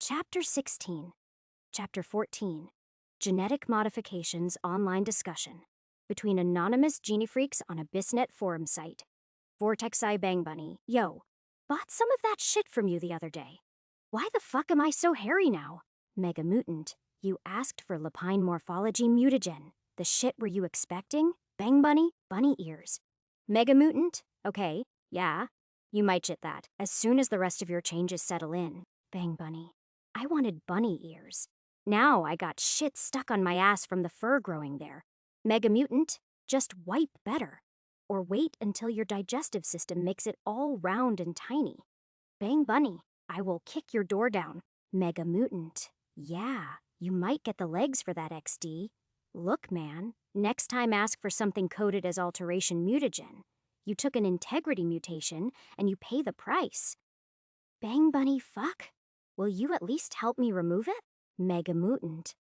Chapter 16. Chapter 14. Genetic Modifications Online Discussion between anonymous genie freaks on a BizNet forum site. Vortexi Bang Bunny, yo, bought some of that shit from you the other day. Why the fuck am I so hairy now? Mega Mutant, you asked for Lapine Morphology Mutagen. The shit were you expecting? Bang Bunny, bunny ears. Mega Mutant, okay, yeah. You might get that as soon as the rest of your changes settle in. Bang Bunny, I wanted bunny ears. Now I got shit stuck on my ass from the fur growing there. Mega Mutant, just wipe better. Or wait until your digestive system makes it all round and tiny. Bang Bunny, I will kick your door down. Mega Mutant, yeah, you might get the legs for that XD. Look, man, next time ask for something coded as alteration mutagen. You took an integrity mutation, and you pay the price. Bang Bunny fuck? Will you at least help me remove it? Mega Mutant,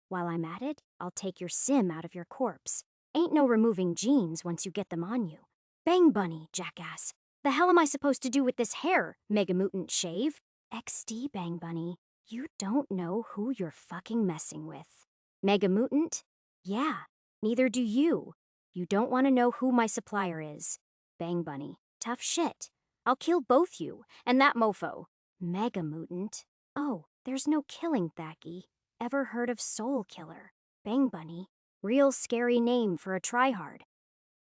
while I'm at it, I'll take your sim out of your corpse. Ain't no removing genes once you get them on you. Bang Bunny, jackass. The hell am I supposed to do with this hair, Mega Mutant shave? XD Bang Bunny, you don't know who you're fucking messing with. Mega Mutant? Yeah, neither do you. You don't want to know who my supplier is. Bang Bunny, tough shit. I'll kill both you and that mofo. Mega Mutant. Oh, there's no killing, Thacky. Ever heard of Soul Killer? Bang Bunny. Real scary name for a tryhard.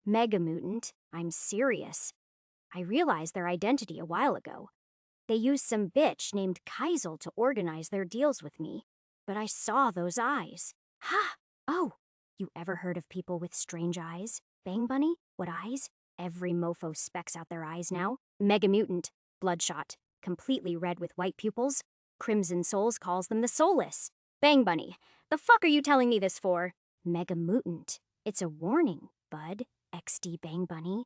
Mega Mutant. I'm serious. I realized their identity a while ago. They used some bitch named Kaisel to organize their deals with me. But I saw those eyes. Ha! Oh, you ever heard of people with strange eyes? Bang Bunny? What eyes? Every mofo specs out their eyes now. Mega Mutant. Bloodshot. Completely red with white pupils. Crimson Souls calls them the Soulless. Bang Bunny. The fuck are you telling me this for? Mega Mutant. It's a warning, bud. XD Bang Bunny.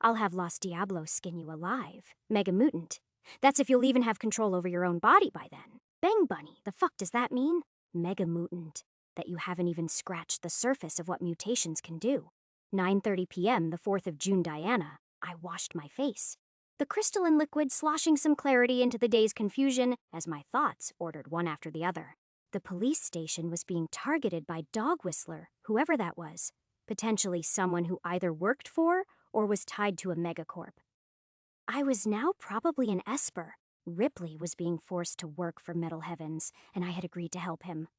I'll have Los Diablos skin you alive. Mega Mutant. That's if you'll even have control over your own body by then. Bang Bunny. The fuck does that mean? Mega Mutant. That you haven't even scratched the surface of what mutations can do. 9:30 p.m. the 4th of June, Diana. I washed my face. The crystalline liquid sloshing some clarity into the day's confusion as my thoughts ordered one after the other. The police station was being targeted by Dog Whistler, whoever that was. Potentially someone who either worked for or was tied to a megacorp. I was now probably an Esper. Ripley was being forced to work for Metal Heavens, and I had agreed to help him.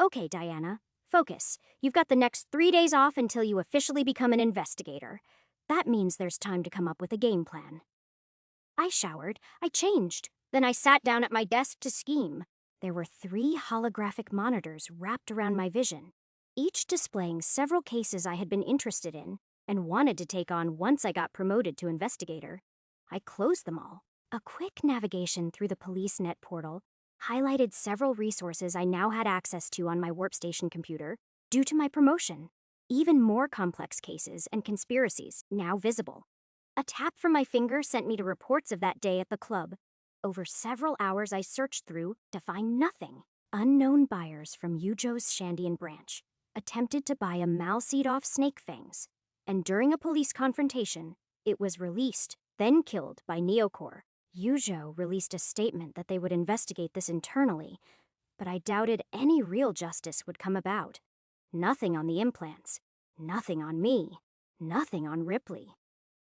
Okay, Diana, focus. You've got the next 3 days off until you officially become an investigator. That means there's time to come up with a game plan. I showered, I changed, then I sat down at my desk to scheme. There were 3 holographic monitors wrapped around my vision, each displaying several cases I had been interested in and wanted to take on once I got promoted to investigator. I closed them all. A quick navigation through the police net portal highlighted several resources I now had access to on my workstation computer due to my promotion. Even more complex cases and conspiracies now visible. A tap from my finger sent me to reports of that day at the club. Over several hours I searched through to find nothing. Unknown buyers from Yujo's Shandian branch attempted to buy a malseed off Snake Fangs, and during a police confrontation, it was released, then killed by Neocore. Yujo released a statement that they would investigate this internally, but I doubted any real justice would come about. Nothing on the implants, nothing on me, nothing on Ripley.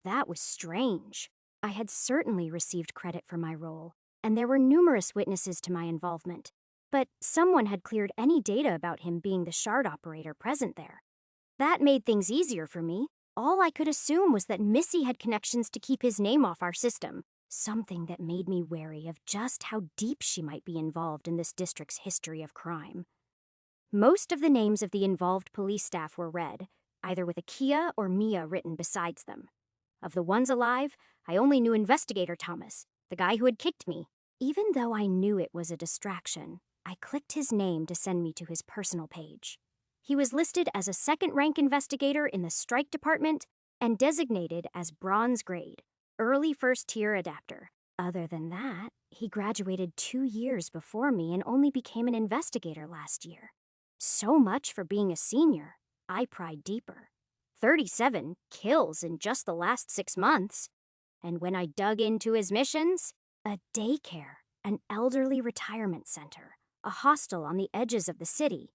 That was strange. I had certainly received credit for my role, and there were numerous witnesses to my involvement, but someone had cleared any data about him being the shard operator present there. That made things easier for me. All I could assume was that Missy had connections to keep his name off our system, something that made me wary of just how deep she might be involved in this district's history of crime. Most of the names of the involved police staff were read, either with a Kia or Mia written besides them. Of the ones alive, I only knew Investigator Thomas, the guy who had kicked me. Even though I knew it was a distraction, I clicked his name to send me to his personal page. He was listed as a second-rank investigator in the strike department and designated as bronze grade, early first-tier adapter. Other than that, he graduated 2 years before me and only became an investigator last year. So much for being a senior. I pried deeper. 37 kills in just the last 6 months. And when I dug into his missions, a daycare, an elderly retirement center, a hostel on the edges of the city.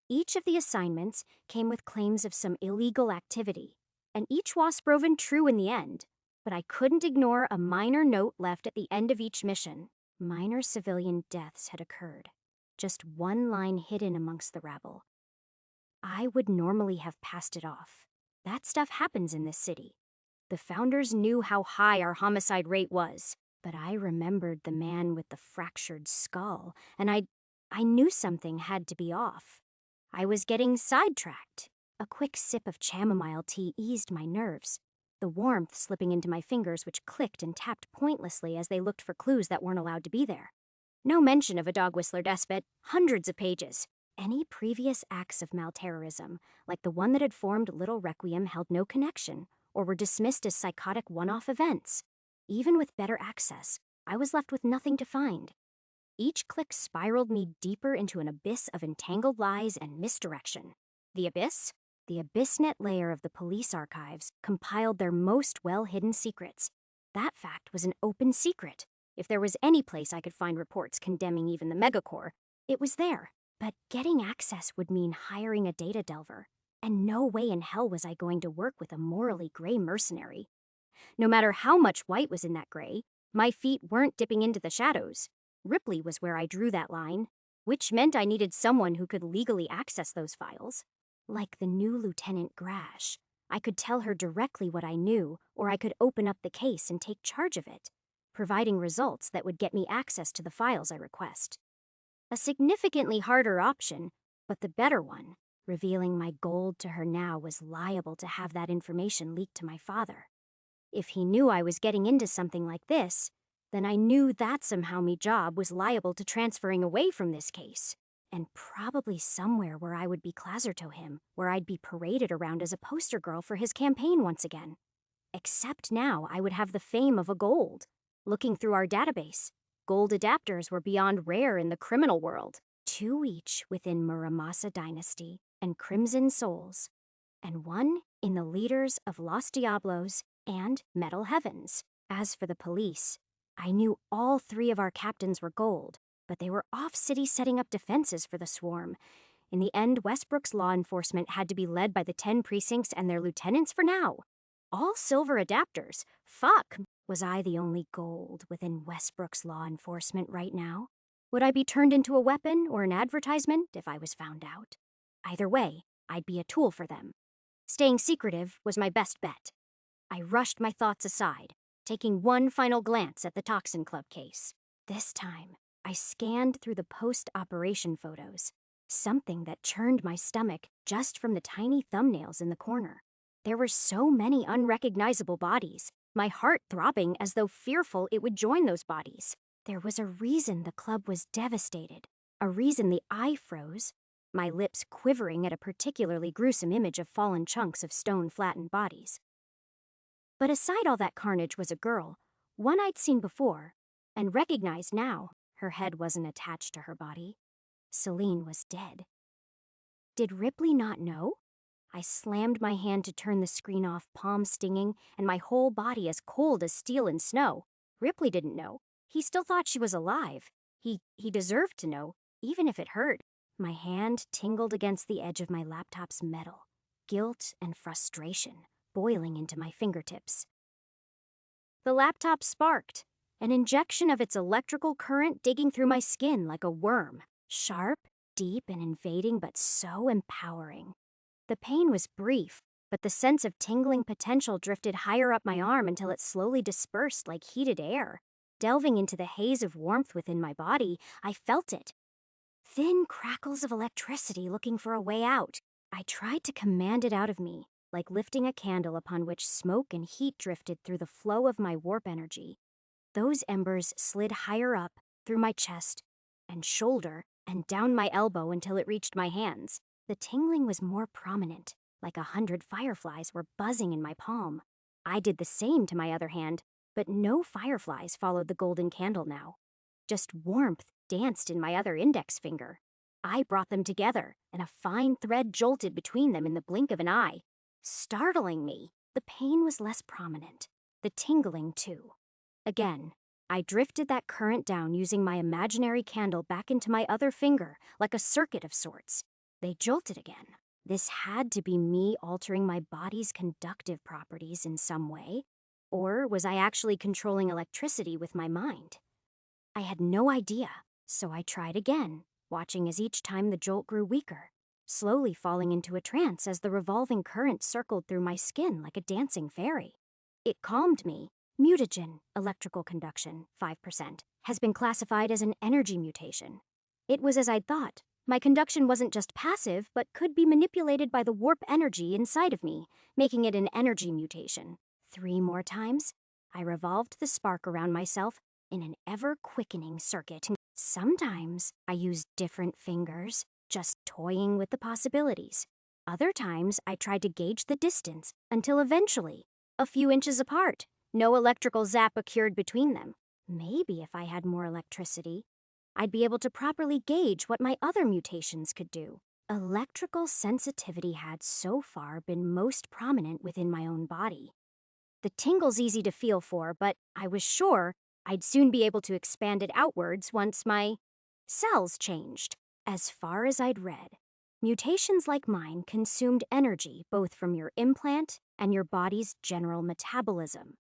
Each of the assignments came with claims of some illegal activity, and each was proven true in the end. But I couldn't ignore a minor note left at the end of each mission. Minor civilian deaths had occurred, just one line hidden amongst the rabble. I would normally have passed it off. That stuff happens in this city. The founders knew how high our homicide rate was, but I remembered the man with the fractured skull, and I knew something had to be off. I was getting sidetracked. A quick sip of chamomile tea eased my nerves, the warmth slipping into my fingers, which clicked and tapped pointlessly as they looked for clues that weren't allowed to be there. No mention of a dog whistler despot, hundreds of pages. Any previous acts of malterrorism, like the one that had formed Little Requiem, held no connection, or were dismissed as psychotic one-off events. Even with better access, I was left with nothing to find. Each click spiraled me deeper into an abyss of entangled lies and misdirection. The abyss? The AbyssNet layer of the police archives compiled their most well-hidden secrets. That fact was an open secret. If there was any place I could find reports condemning even the megacorps, it was there. But getting access would mean hiring a data delver, and no way in hell was I going to work with a morally gray mercenary. No matter how much white was in that gray, my feet weren't dipping into the shadows. Ripley was where I drew that line, which meant I needed someone who could legally access those files. Like the new Lieutenant Grash, I could tell her directly what I knew, or I could open up the case and take charge of it, providing results that would get me access to the files I request. A significantly harder option, but the better one. Revealing my gold to her now was liable to have that information leaked to my father. If he knew I was getting into something like this, then I knew that somehow me job was liable to transferring away from this case, and probably somewhere where I would be closer to him, where I'd be paraded around as a poster girl for his campaign once again. Except now I would have the fame of a gold. Looking through our database, gold adapters were beyond rare in the criminal world, 2 each within Muramasa Dynasty and Crimson Souls, and 1 in the leaders of Los Diablos and Metal Heavens. As for the police, I knew all 3 of our captains were gold, but they were off-city setting up defenses for the swarm. In the end, Westbrook's law enforcement had to be led by the 10 precincts and their lieutenants for now. All silver adapters. Fuck, was I the only gold within Westbrook's law enforcement right now? Would I be turned into a weapon or an advertisement if I was found out? Either way, I'd be a tool for them. Staying secretive was my best bet. I rushed my thoughts aside, taking one final glance at the Toxin Club case. This time, I scanned through the post-operation photos, something that churned my stomach just from the tiny thumbnails in the corner. There were so many unrecognizable bodies, my heart throbbing as though fearful it would join those bodies. There was a reason the club was devastated, a reason the eye froze, my lips quivering at a particularly gruesome image of fallen chunks of stone-flattened bodies. But aside all that carnage was a girl, one I'd seen before, and recognized now. Her head wasn't attached to her body. Celine was dead. Did Ripley not know? I slammed my hand to turn the screen off, palm stinging, and my whole body as cold as steel in snow. Ripley didn't know. He still thought she was alive. He deserved to know, even if it hurt. My hand tingled against the edge of my laptop's metal, guilt and frustration boiling into my fingertips. The laptop sparked, an injection of its electrical current digging through my skin like a worm. Sharp, deep, and invading, but so empowering. The pain was brief, but the sense of tingling potential drifted higher up my arm until it slowly dispersed like heated air. Delving into the haze of warmth within my body, I felt it. Thin crackles of electricity looking for a way out. I tried to command it out of me, like lifting a candle upon which smoke and heat drifted through the flow of my warp energy. Those embers slid higher up, through my chest and shoulder, and down my elbow until it reached my hands. The tingling was more prominent, like 100 fireflies were buzzing in my palm. I did the same to my other hand, but no fireflies followed the golden candle now. Just warmth danced in my other index finger. I brought them together, and a fine thread jolted between them in the blink of an eye. Startling me, the pain was less prominent, the tingling too. Again, I drifted that current down using my imaginary candle back into my other finger, like a circuit of sorts. They jolted again. This had to be me altering my body's conductive properties in some way. Or was I actually controlling electricity with my mind? I had no idea, so I tried again, watching as each time the jolt grew weaker, slowly falling into a trance as the revolving current circled through my skin like a dancing fairy. It calmed me. Mutagen, electrical conduction, 5%, has been classified as an energy mutation. It was as I'd thought. My conduction wasn't just passive, but could be manipulated by the warp energy inside of me, making it an energy mutation. 3 more times, I revolved the spark around myself in an ever-quickening circuit. Sometimes I used different fingers, just toying with the possibilities. Other times I tried to gauge the distance until eventually, a few inches apart, no electrical zap occurred between them. Maybe if I had more electricity, I'd be able to properly gauge what my other mutations could do. Electrical sensitivity had so far been most prominent within my own body. The tingle's easy to feel for, but I was sure I'd soon be able to expand it outwards once my cells changed. As far as I'd read, mutations like mine consumed energy both from your implant and your body's general metabolism.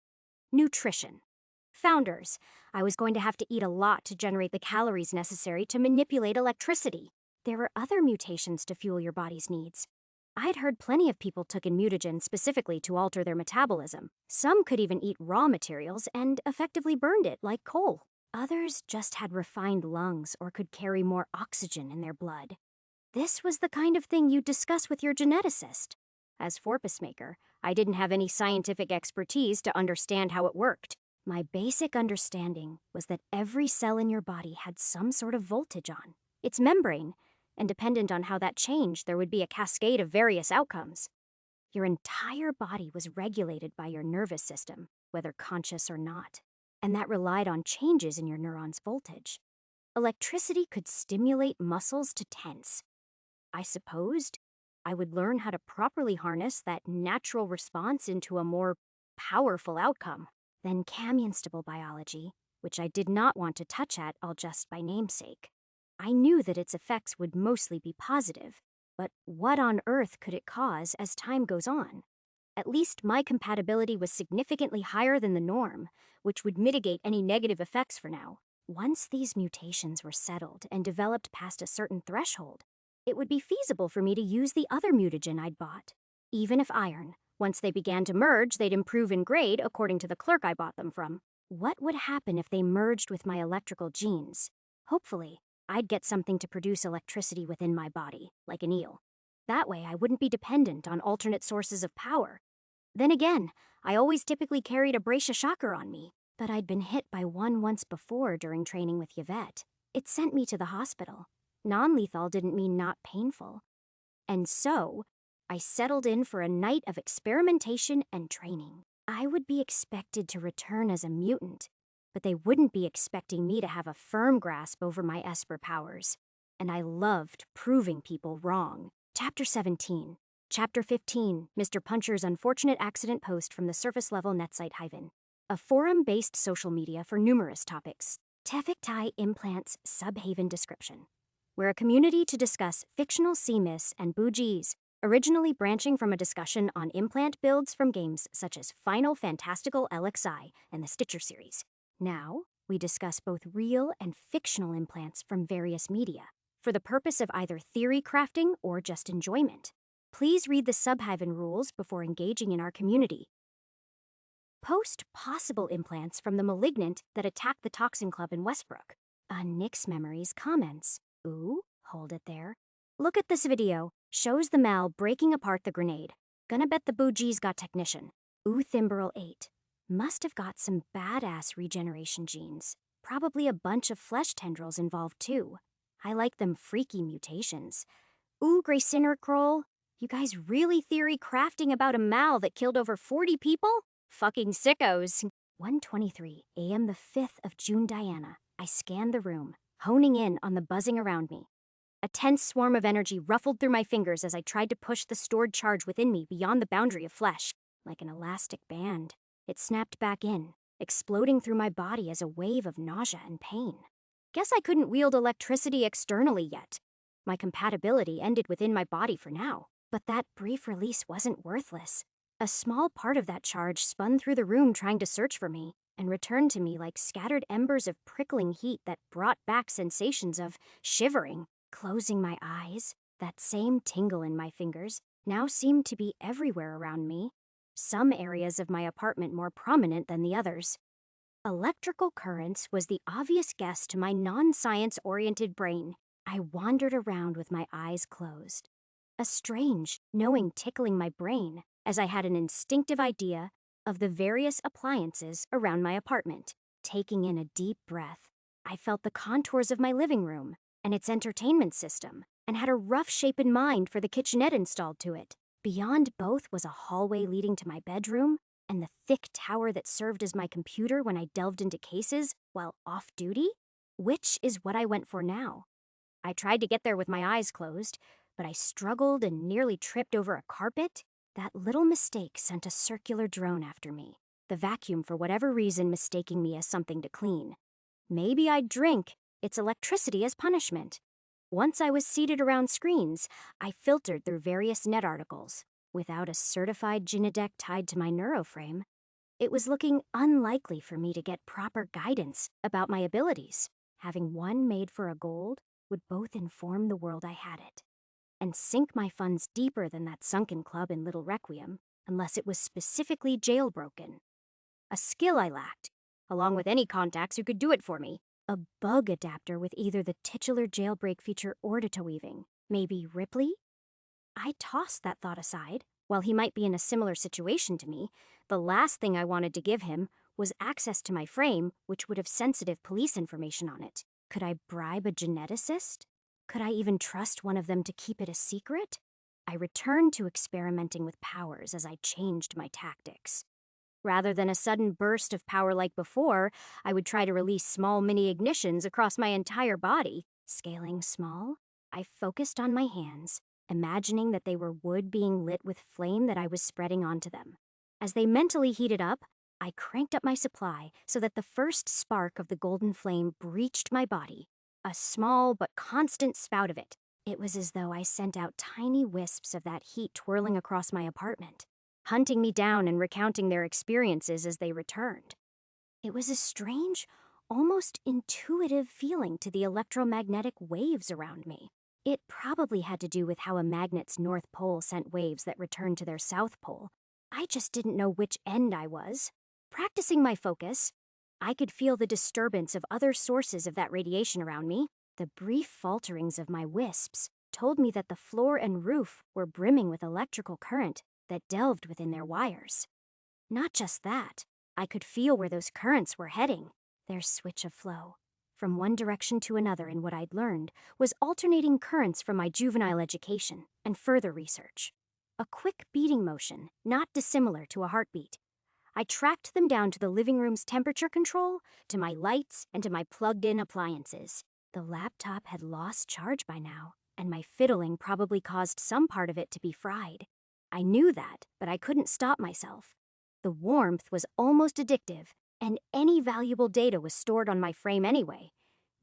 Nutrition. Founders, I was going to have to eat a lot to generate the calories necessary to manipulate electricity. There were other mutations to fuel your body's needs. I'd heard plenty of people took in mutagen specifically to alter their metabolism. Some could even eat raw materials and effectively burned it like coal. Others just had refined lungs or could carry more oxygen in their blood. This was the kind of thing you'd discuss with your geneticist. As Forpus Maker, I didn't have any scientific expertise to understand how it worked. My basic understanding was that every cell in your body had some sort of voltage on its membrane, and dependent on how that changed, there would be a cascade of various outcomes. Your entire body was regulated by your nervous system, whether conscious or not, and that relied on changes in your neurons' voltage. Electricity could stimulate muscles to tense. I supposed I would learn how to properly harness that natural response into a more powerful outcome. Then cam-instable biology, which I did not want to touch at all just by namesake. I knew that its effects would mostly be positive, but what on earth could it cause as time goes on? At least my compatibility was significantly higher than the norm, which would mitigate any negative effects for now. Once these mutations were settled and developed past a certain threshold, it would be feasible for me to use the other mutagen I'd bought. Even if iron, once they began to merge, they'd improve in grade according to the clerk I bought them from. What would happen if they merged with my electrical genes? Hopefully, I'd get something to produce electricity within my body, like an eel. That way, I wouldn't be dependent on alternate sources of power. Then again, I always typically carried a Bracia shocker on me, but I'd been hit by one once before during training with Yvette. It sent me to the hospital. Non-lethal didn't mean not painful. And so, I settled in for a night of experimentation and training. I would be expected to return as a mutant, but they wouldn't be expecting me to have a firm grasp over my Esper powers. And I loved proving people wrong. Chapter 17. Chapter 15. Mr. Puncher's unfortunate accident post from the surface-level netsite Hyven. A forum-based social media for numerous topics. Tefik Implants Subhaven Description. We're a community to discuss fictional C-myths and bougies, originally branching from a discussion on implant builds from games such as Final Fantastical LXI and the Stitcher series. Now, we discuss both real and fictional implants from various media, for the purpose of either theory crafting or just enjoyment. Please read the Subhaven rules before engaging in our community. Post possible implants from the malignant that attacked the Toxin Club in Westbrook. Nick's Memories comments. Ooh, hold it there. Look at this video. Shows the Mal breaking apart the grenade. Gonna bet the bougies got technician. Ooh, Thimberl 8. Must have got some badass regeneration genes. Probably a bunch of flesh tendrils involved too. I like them freaky mutations. Ooh, Graysinner Kroll. You guys really theory crafting about a Mal that killed over 40 people? Fucking sickos. 1:23 a.m. the 5th of June, Diana. I scanned the room, honing in on the buzzing around me. A tense swarm of energy ruffled through my fingers as I tried to push the stored charge within me beyond the boundary of flesh. Like an elastic band, it snapped back in, exploding through my body as a wave of nausea and pain. Guess I couldn't wield electricity externally yet. My compatibility ended within my body for now, but that brief release wasn't worthless. A small part of that charge spun through the room trying to search for me, and returned to me like scattered embers of prickling heat that brought back sensations of shivering. Closing my eyes, that same tingle in my fingers now seemed to be everywhere around me, some areas of my apartment more prominent than the others. Electrical currents was the obvious guess to my non-science-oriented brain. I wandered around with my eyes closed, a strange, knowing tickling my brain as I had an instinctive idea of the various appliances around my apartment. Taking in a deep breath, I felt the contours of my living room and its entertainment system, and had a rough shape in mind for the kitchenette installed to it. Beyond both was a hallway leading to my bedroom, and the thick tower that served as my computer when I delved into cases while off-duty, which is what I went for now. I tried to get there with my eyes closed, but I struggled and nearly tripped over a carpet. That little mistake sent a circular drone after me, the vacuum for whatever reason mistaking me as something to clean. Maybe I'd drink its electricity as punishment. Once I was seated around screens, I filtered through various net articles. Without a certified Gynedeck tied to my neuroframe, it was looking unlikely for me to get proper guidance about my abilities. Having one made for a gold would both inform the world I had it, and sink my funds deeper than that sunken club in Little Requiem, unless it was specifically jailbroken. A skill I lacked, along with any contacts who could do it for me. A bug adapter with either the titular jailbreak feature or data weaving. Maybe Ripley? I tossed that thought aside. While he might be in a similar situation to me, the last thing I wanted to give him was access to my frame, which would have sensitive police information on it. Could I bribe a geneticist? Could I even trust one of them to keep it a secret? I returned to experimenting with powers as I changed my tactics. Rather than a sudden burst of power like before, I would try to release small mini ignitions across my entire body. Scaling small, I focused on my hands, imagining that they were wood being lit with flame that I was spreading onto them. As they mentally heated up, I cranked up my supply so that the first spark of the golden flame breached my body, a small but constant spout of it. It was as though I sent out tiny wisps of that heat twirling across my apartment, hunting me down and recounting their experiences as they returned. It was a strange, almost intuitive feeling to the electromagnetic waves around me. It probably had to do with how a magnet's north pole sent waves that returned to their south pole. I just didn't know which end I was. Practicing my focus, I could feel the disturbance of other sources of that radiation around me. The brief falterings of my wisps told me that the floor and roof were brimming with electrical current that delved within their wires. Not just that, I could feel where those currents were heading. Their switch of flow, from one direction to another in what I'd learned, was alternating currents from my juvenile education and further research. A quick beating motion, not dissimilar to a heartbeat. I tracked them down to the living room's temperature control, to my lights, and to my plugged-in appliances. The laptop had lost charge by now, and my fiddling probably caused some part of it to be fried. I knew that, but I couldn't stop myself. The warmth was almost addictive, and any valuable data was stored on my frame anyway.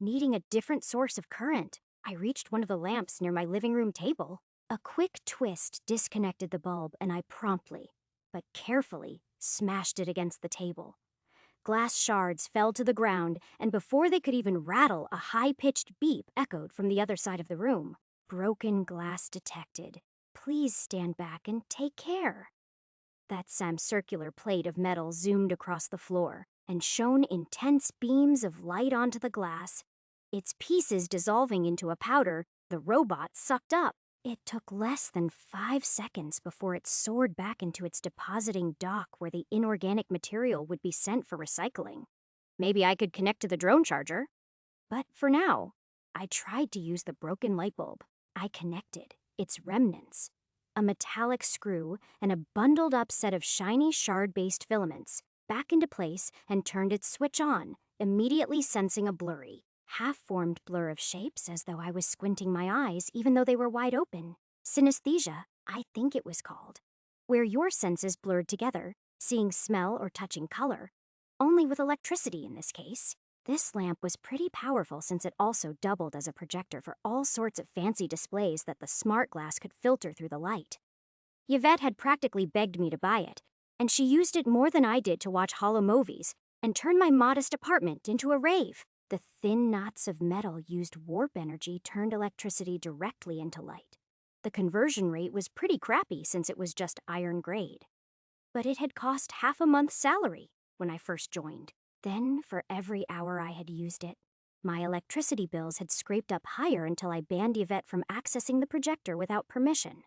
Needing a different source of current, I reached one of the lamps near my living room table. A quick twist disconnected the bulb, and I promptly, but carefully, smashed it against the table. Glass shards fell to the ground, and before they could even rattle, a high-pitched beep echoed from the other side of the room. Broken glass detected. Please stand back and take care. That semicircular plate of metal zoomed across the floor and shone intense beams of light onto the glass, its pieces dissolving into a powder the robot sucked up. It took less than 5 seconds before it soared back into its depositing dock where the inorganic material would be sent for recycling. Maybe I could connect to the drone charger. But for now, I tried to use the broken light bulb. I connected its remnants, a metallic screw and a bundled up set of shiny shard-based filaments, back into place and turned its switch on, immediately sensing a blurry, half-formed blur of shapes as though I was squinting my eyes even though they were wide open. Synesthesia, I think it was called, where your senses blurred together, seeing smell or touching color. only with electricity in this case. This lamp was pretty powerful since it also doubled as a projector for all sorts of fancy displays that the smart glass could filter through the light. Yvette had practically begged me to buy it, and she used it more than I did to watch hollow movies and turn my modest apartment into a rave. The thin knots of metal used warp energy turned electricity directly into light. The conversion rate was pretty crappy since it was just iron grade. But it had cost half a month's salary when I first joined. Then, for every hour I had used it, my electricity bills had scraped up higher until I banned Yvette from accessing the projector without permission.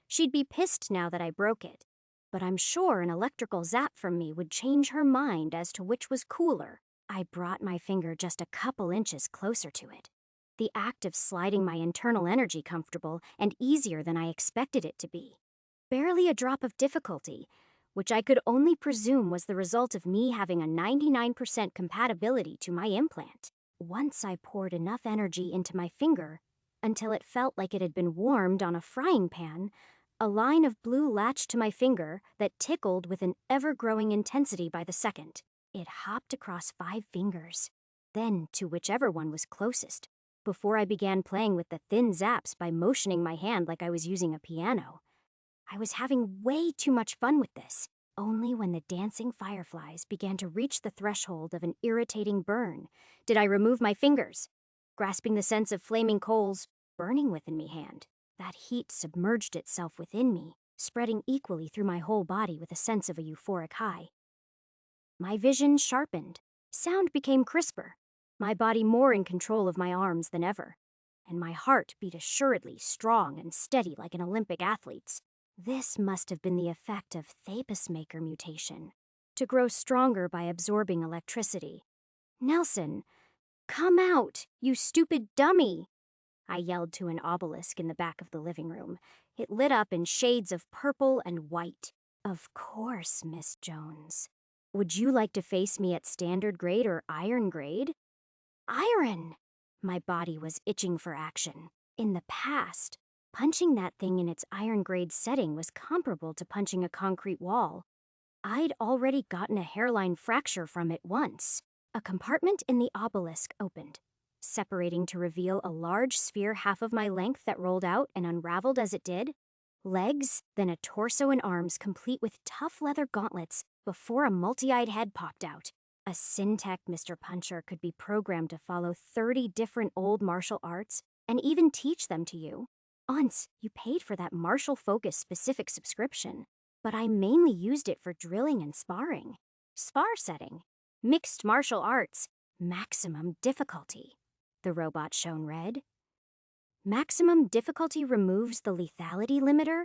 She'd be pissed now that I broke it, but I'm sure an electrical zap from me would change her mind as to which was cooler. I brought my finger just a couple inches closer to it. The act of sliding my internal energy comfortable and easier than I expected it to be. Barely a drop of difficulty, which I could only presume was the result of me having a 99% compatibility to my implant. Once I poured enough energy into my finger until it felt like it had been warmed on a frying pan, a line of blue latched to my finger that tickled with an ever-growing intensity by the second. It hopped across 5 fingers, then to whichever one was closest, before I began playing with the thin zaps by motioning my hand like I was using a piano. I was having way too much fun with this. Only when the dancing fireflies began to reach the threshold of an irritating burn did I remove my fingers, grasping the sense of flaming coals burning within me hand. That heat submerged itself within me, spreading equally through my whole body with a sense of a euphoric high. My vision sharpened, sound became crisper, my body more in control of my arms than ever, and my heart beat assuredly strong and steady like an Olympic athlete's. This must have been the effect of Thapus-maker mutation, to grow stronger by absorbing electricity. "Nelson, come out, you stupid dummy!" I yelled to an obelisk in the back of the living room. It lit up in shades of purple and white. "Of course, Miss Jones. Would you like to face me at standard grade or iron grade?" Iron! My body was itching for action. In the past, punching that thing in its iron grade setting was comparable to punching a concrete wall. I'd already gotten a hairline fracture from it once. A compartment in the obelisk opened, separating to reveal a large sphere half of my length that rolled out and unraveled as it did. Legs, then a torso and arms complete with tough leather gauntlets before a multi-eyed head popped out. A Syntech Mr. Puncher could be programmed to follow 30 different old martial arts and even teach them to you. Once, you paid for that martial focus specific subscription, but I mainly used it for drilling and sparring. Spar setting. Mixed martial arts. Maximum difficulty. The robot shone red. Maximum difficulty removes the lethality limiter?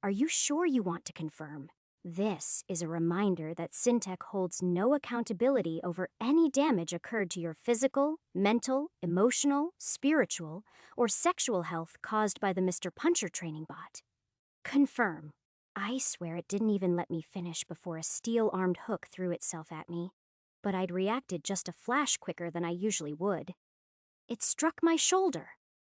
Are you sure you want to confirm? This is a reminder that Syntech holds no accountability over any damage occurred to your physical, mental, emotional, spiritual, or sexual health caused by the Mr. Puncher training bot. Confirm. I swear it didn't even let me finish before a steel-armed hook threw itself at me, but I'd reacted just a flash quicker than I usually would. It struck my shoulder,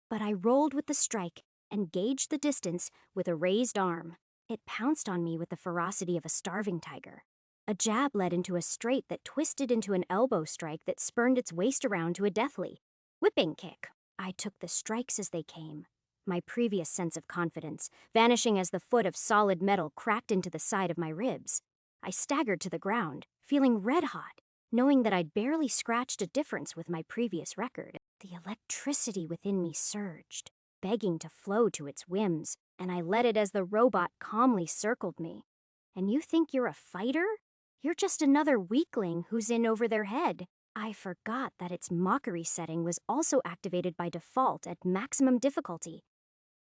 but I rolled with the strike and gauged the distance with a raised arm. It pounced on me with the ferocity of a starving tiger. A jab led into a straight that twisted into an elbow strike that spurned its waist around to a deathly whipping kick. I took the strikes as they came, my previous sense of confidence vanishing as the foot of solid metal cracked into the side of my ribs. I staggered to the ground, feeling red-hot, knowing that I'd barely scratched a difference with my previous record. The electricity within me surged, begging to flow to its whims, and I let it as the robot calmly circled me. "And you think you're a fighter? You're just another weakling who's in over their head." I forgot that its mockery setting was also activated by default at maximum difficulty.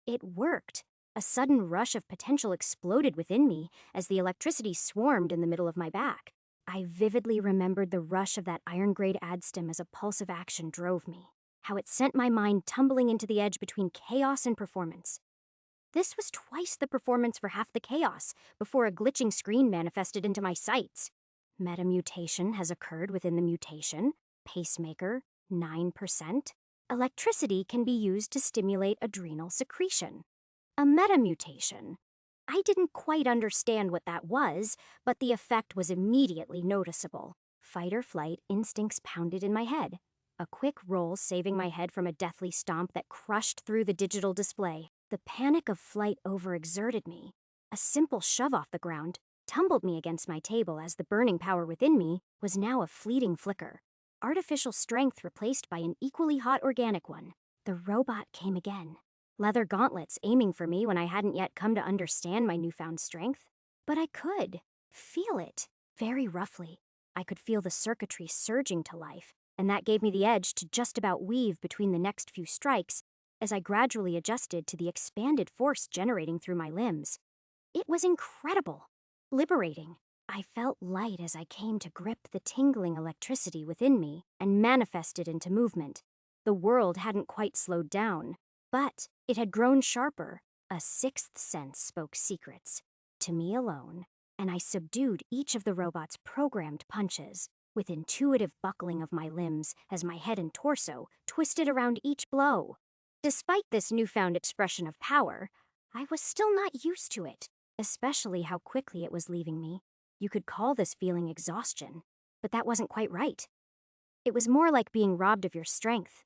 It worked. A sudden rush of potential exploded within me as the electricity swarmed in the middle of my back. I vividly remembered the rush of that iron-grade adstem as a pulse of action drove me, how it sent my mind tumbling into the edge between chaos and performance. This was twice the performance for half the chaos before a glitching screen manifested into my sights. Metamutation has occurred within the mutation. Pacemaker, 9%. Electricity can be used to stimulate adrenal secretion. A metamutation. I didn't quite understand what that was, but the effect was immediately noticeable. Fight or flight instincts pounded in my head, a quick roll saving my head from a deathly stomp that crushed through the digital display. The panic of flight overexerted me. A simple shove off the ground tumbled me against my table as the burning power within me was now a fleeting flicker. Artificial strength replaced by an equally hot organic one. The robot came again. Leather gauntlets aiming for me when I hadn't yet come to understand my newfound strength. But I could feel it, very roughly. I could feel the circuitry surging to life, and that gave me the edge to just about weave between the next few strikes as I gradually adjusted to the expanded force generating through my limbs. It was incredible, liberating. I felt light as I came to grip the tingling electricity within me and manifest it into movement. The world hadn't quite slowed down, but it had grown sharper. A sixth sense spoke secrets, to me alone, and I subdued each of the robot's programmed punches, with intuitive buckling of my limbs as my head and torso twisted around each blow. Despite this newfound expression of power, I was still not used to it, especially how quickly it was leaving me. You could call this feeling exhaustion, but that wasn't quite right. It was more like being robbed of your strength.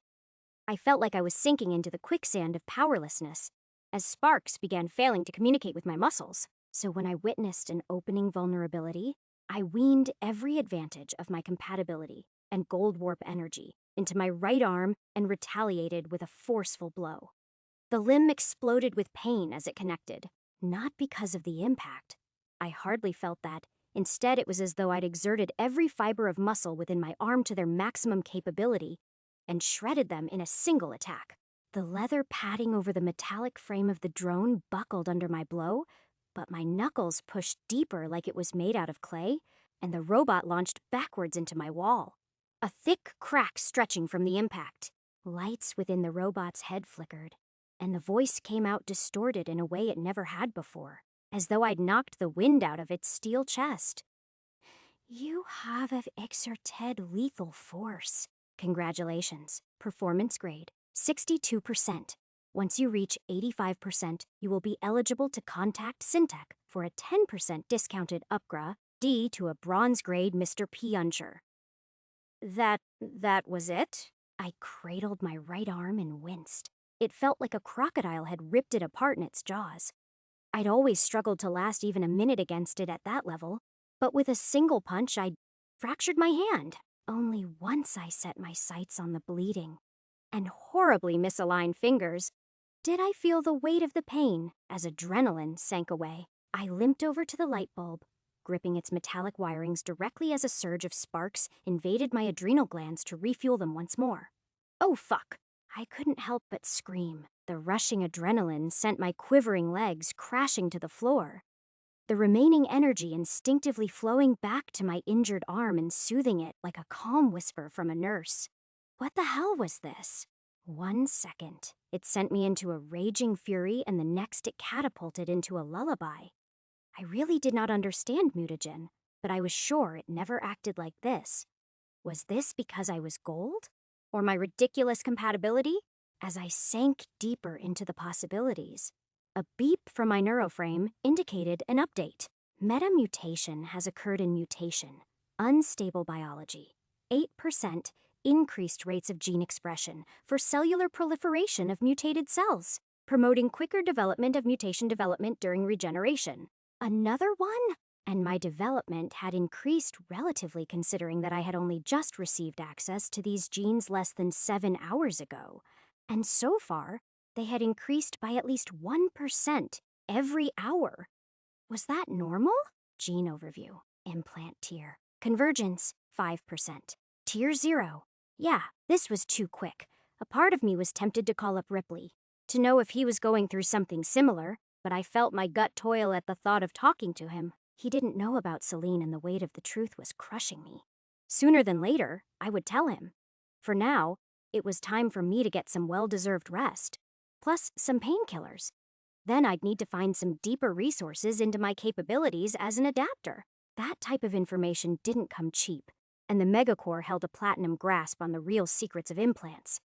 I felt like I was sinking into the quicksand of powerlessness, as sparks began failing to communicate with my muscles. So when I witnessed an opening vulnerability, I weaned every advantage of my compatibility and gold warp energy into my right arm and retaliated with a forceful blow. The limb exploded with pain as it connected, not because of the impact. I hardly felt that. Instead, it was as though I'd exerted every fiber of muscle within my arm to their maximum capability and shredded them in a single attack. The leather padding over the metallic frame of the drone buckled under my blow, but my knuckles pushed deeper like it was made out of clay, and the robot launched backwards into my wall. A thick crack stretching from the impact. Lights within the robot's head flickered, and the voice came out distorted in a way it never had before, as though I'd knocked the wind out of its steel chest. You have exerted lethal force. Congratulations. Performance grade, 62%. Once you reach 85%, you will be eligible to contact Syntech for a 10% discounted upgrade D to a bronze grade Mr. P. Unsure. That was it? I cradled my right arm and winced. It felt like a crocodile had ripped it apart in its jaws. I'd always struggled to last even a minute against it at that level, but with a single punch I'd fractured my hand. Only once I set my sights on the bleeding and horribly misaligned fingers did I feel the weight of the pain as adrenaline sank away. I limped over to the light bulb, gripping its metallic wirings directly as a surge of sparks invaded my adrenal glands to refuel them once more. Oh fuck! I couldn't help but scream. The rushing adrenaline sent my quivering legs crashing to the floor, the remaining energy instinctively flowing back to my injured arm and soothing it like a calm whisper from a nurse. What the hell was this? 1 second, it sent me into a raging fury, and the next it catapulted into a lullaby. I really did not understand mutagen, but I was sure it never acted like this. Was this because I was gold? Or my ridiculous compatibility? As I sank deeper into the possibilities, a beep from my neuroframe indicated an update. Metamutation has occurred in mutation, unstable biology, 8% increased rates of gene expression for cellular proliferation of mutated cells, promoting quicker development of mutation development during regeneration. Another one? And my development had increased relatively considering that I had only just received access to these genes less than 7 hours ago. And so far, they had increased by at least 1% every hour. Was that normal? Gene overview. Implant tier. Convergence, 5%. Tier 0. Yeah, this was too quick. A part of me was tempted to call up Ripley to know if he was going through something similar, but I felt my gut toil at the thought of talking to him. He didn't know about Celine, and the weight of the truth was crushing me. Sooner than later, I would tell him. For now, it was time for me to get some well-deserved rest, plus some painkillers. Then I'd need to find some deeper resources into my capabilities as an adapter. That type of information didn't come cheap, and the megacore held a platinum grasp on the real secrets of implants.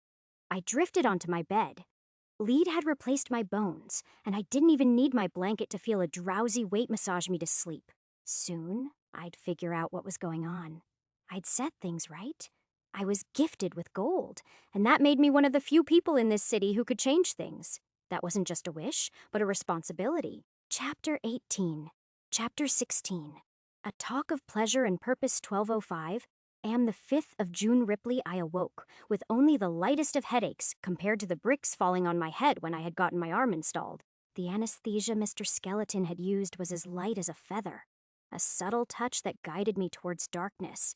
I drifted onto my bed. Lead had replaced my bones, and I didn't even need my blanket to feel a drowsy weight massage me to sleep. Soon, I'd figure out what was going on. I'd set things right. I was gifted with gold, and that made me one of the few people in this city who could change things. That wasn't just a wish, but a responsibility. Chapter 18. Chapter 16. A Talk of Pleasure and Purpose 1205. Am the 5th of June Ripley I awoke, with only the lightest of headaches compared to the bricks falling on my head when I had gotten my arm installed. The anesthesia Mr. Skeleton had used was as light as a feather, a subtle touch that guided me towards darkness.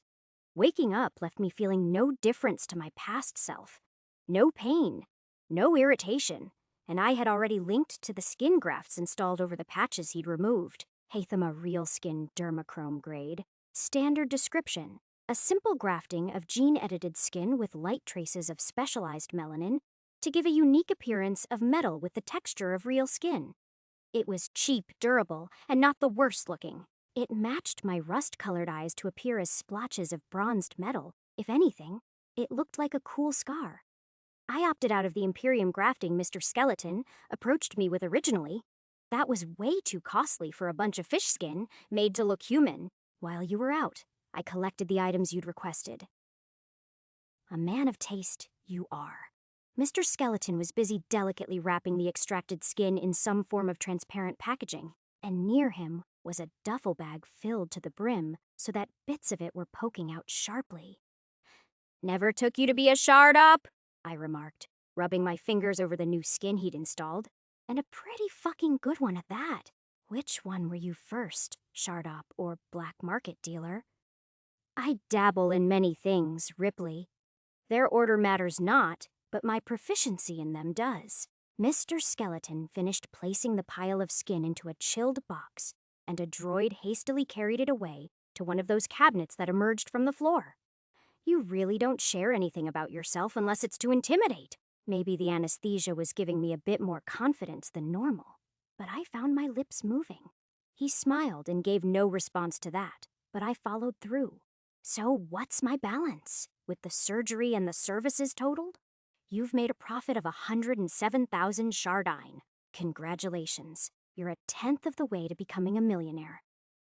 Waking up left me feeling no difference to my past self. No pain, no irritation, and I had already linked to the skin grafts installed over the patches he'd removed. Hatham real skin dermachrome grade. Standard description: a simple grafting of gene-edited skin with light traces of specialized melanin to give a unique appearance of metal with the texture of real skin. It was cheap, durable, and not the worst looking. It matched my rust-colored eyes to appear as splotches of bronzed metal. If anything, it looked like a cool scar. I opted out of the Imperium grafting Mr. Skeleton approached me with originally. That was way too costly for a bunch of fish skin made to look human. While you were out, I collected the items you'd requested. A man of taste, you are. Mr. Skeleton was busy delicately wrapping the extracted skin in some form of transparent packaging, and near him was a duffel bag filled to the brim so that bits of it were poking out sharply. "Never took you to be a shard up," I remarked, rubbing my fingers over the new skin he'd installed. And a pretty fucking good one at that. Which one were you first, shard up or black market dealer? I dabble in many things, Ripley. Their order matters not, but my proficiency in them does. Mr. Skeleton finished placing the pile of skin into a chilled box, and a droid hastily carried it away to one of those cabinets that emerged from the floor. You really don't share anything about yourself unless it's to intimidate. Maybe the anesthesia was giving me a bit more confidence than normal, but I found my lips moving. He smiled and gave no response to that, but I followed through. So what's my balance? With the surgery and the services totaled? You've made a profit of 107,000 shardine. Congratulations. You're a tenth of the way to becoming a millionaire.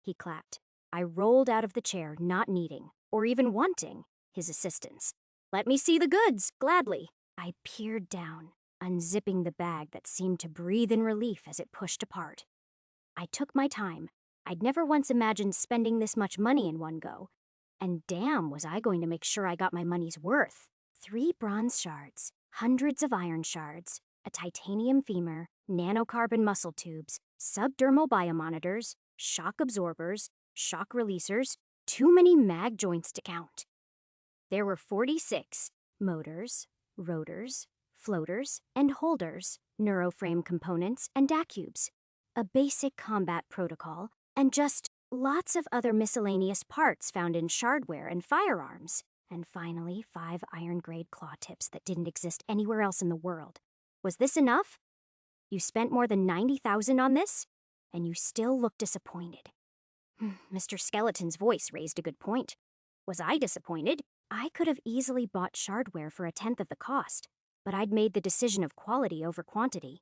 He clapped. I rolled out of the chair, not needing, or even wanting, his assistance. Let me see the goods, gladly. I peered down, unzipping the bag that seemed to breathe in relief as it pushed apart. I took my time. I'd never once imagined spending this much money in one go. And damn, was I going to make sure I got my money's worth. 3 bronze shards, hundreds of iron shards, a titanium femur, nanocarbon muscle tubes, subdermal biomonitors, shock absorbers, shock releasers, too many mag joints to count. There were 46 motors, rotors, floaters, and holders, neuroframe components, and DACubes, a basic combat protocol, and just lots of other miscellaneous parts found in shardware and firearms. And finally, 5 iron-grade claw tips that didn't exist anywhere else in the world. Was this enough? You spent more than 90,000 on this? And you still look disappointed. Mr. Skeleton's voice raised a good point. Was I disappointed? I could have easily bought shardware for a tenth of the cost, but I'd made the decision of quality over quantity.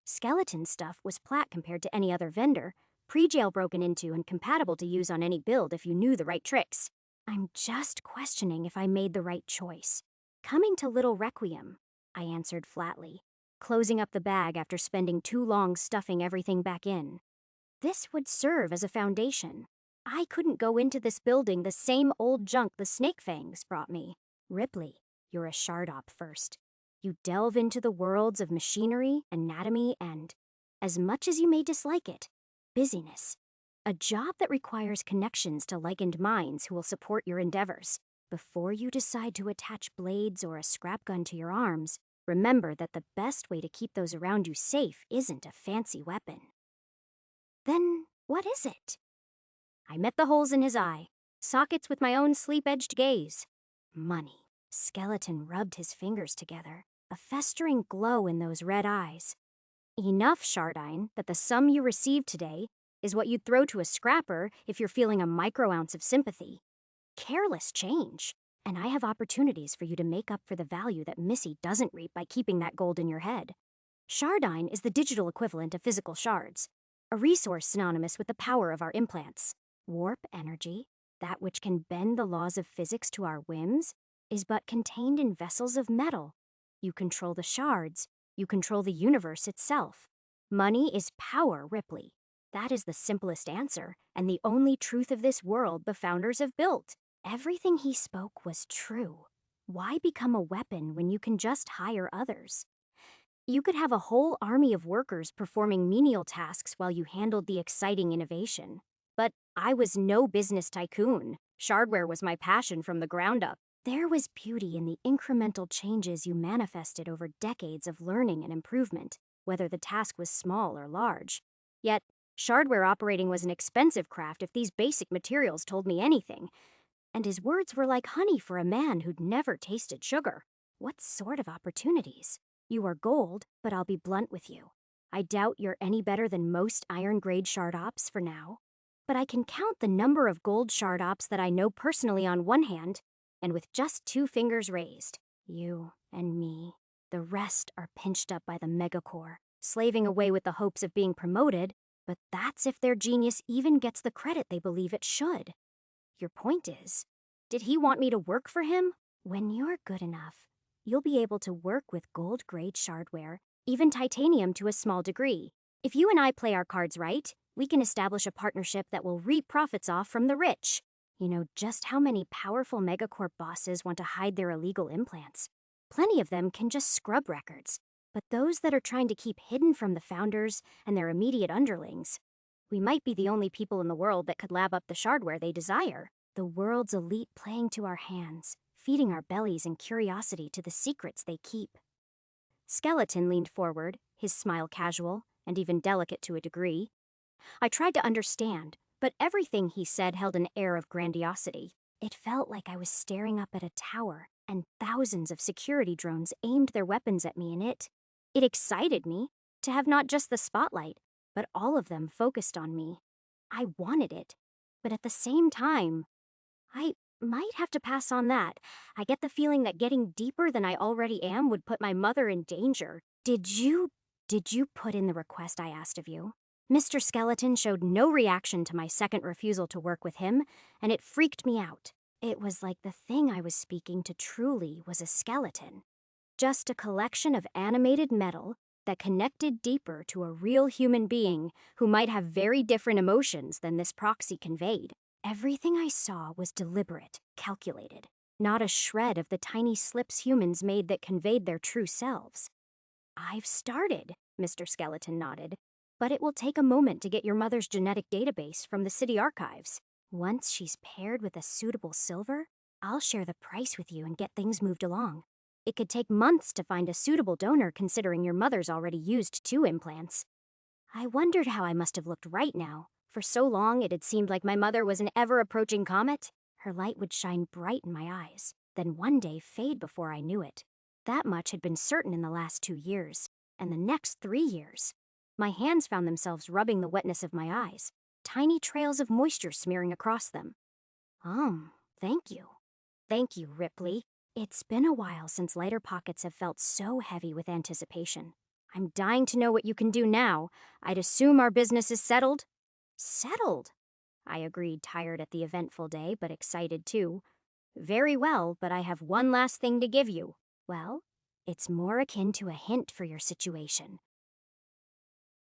Skeleton stuff was plat compared to any other vendor, pre-jailbroken into and compatible to use on any build if you knew the right tricks. I'm just questioning if I made the right choice. Coming to Little Requiem, I answered flatly, closing up the bag after spending too long stuffing everything back in. This would serve as a foundation. I couldn't go into this building the same old junk the snake fangs brought me. Ripley, you're a shard op first. You delve into the worlds of machinery, anatomy, and, as much as you may dislike it, busyness. A job that requires connections to likened minds who will support your endeavors. Before you decide to attach blades or a scrap gun to your arms, remember that the best way to keep those around you safe isn't a fancy weapon. Then, what is it? I met the holes in his eye, sockets with my own sleep-edged gaze. Money. Skeleton rubbed his fingers together, a festering glow in those red eyes. Enough shardine that the sum you received today is what you'd throw to a scrapper if you're feeling a micro-ounce of sympathy. Careless change, and I have opportunities for you to make up for the value that Missy doesn't reap by keeping that gold in your head. Shardine is the digital equivalent of physical shards, a resource synonymous with the power of our implants. Warp energy, That which can bend the laws of physics to our whims is but contained in vessels of metal. You control the shards. You control the universe itself. Money is power, Ripley. That is the simplest answer, and the only truth of this world the founders have built. Everything he spoke was true. Why become a weapon when you can just hire others? You could have a whole army of workers performing menial tasks while you handled the exciting innovation. But I was no business tycoon. Shardware was my passion from the ground up. There was beauty in the incremental changes you manifested over decades of learning and improvement, whether the task was small or large. Yet, shardware operating was an expensive craft if these basic materials told me anything. And his words were like honey for a man who'd never tasted sugar. What sort of opportunities? You are gold, but I'll be blunt with you. I doubt you're any better than most iron-grade shard ops for now. But I can count the number of gold shard ops that I know personally on one hand, and with just 2 fingers raised. You and me. The rest are pinched up by the megacore, slaving away with the hopes of being promoted, but that's if their genius even gets the credit they believe it should. Your point is, did he want me to work for him? When you're good enough, you'll be able to work with gold-grade shardware, even titanium to a small degree. If you and I play our cards right, we can establish a partnership that will reap profits off from the rich. You know just how many powerful megacorp bosses want to hide their illegal implants. Plenty of them can just scrub records. But those that are trying to keep hidden from the founders and their immediate underlings, we might be the only people in the world that could lab up the shardware they desire. The world's elite playing to our hands, feeding our bellies and curiosity to the secrets they keep. Skeleton leaned forward, his smile casual and even delicate to a degree. I tried to understand, but everything he said held an air of grandiosity. It felt like I was staring up at a tower, and thousands of security drones aimed their weapons at me in it. It excited me to have not just the spotlight, but all of them focused on me. I wanted it, but at the same time, I might have to pass on that. I get the feeling that getting deeper than I already am would put my mother in danger. Did you put in the request I asked of you? Mr. Skeleton showed no reaction to my second refusal to work with him, and it freaked me out. It was like the thing I was speaking to truly was a skeleton. Just a collection of animated metal that connected deeper to a real human being who might have very different emotions than this proxy conveyed. Everything I saw was deliberate, calculated, not a shred of the tiny slips humans made that conveyed their true selves. I've started, Mr. Skeleton nodded, but it will take a moment to get your mother's genetic database from the city archives. Once she's paired with a suitable silver, I'll share the price with you and get things moved along. It could take months to find a suitable donor considering your mother's already used 2 implants. I wondered how I must have looked right now. For so long it had seemed like my mother was an ever-approaching comet. Her light would shine bright in my eyes, then one day fade before I knew it. That much had been certain in the last 2 years, and the next 3 years. My hands found themselves rubbing the wetness of my eyes, tiny trails of moisture smearing across them. Thank you. Thank you, Ripley. It's been a while since lighter pockets have felt so heavy with anticipation. I'm dying to know what you can do now. I'd assume our business is settled? Settled? I agreed, tired at the eventful day, but excited too. Very well, but I have one last thing to give you. Well, it's more akin to a hint for your situation.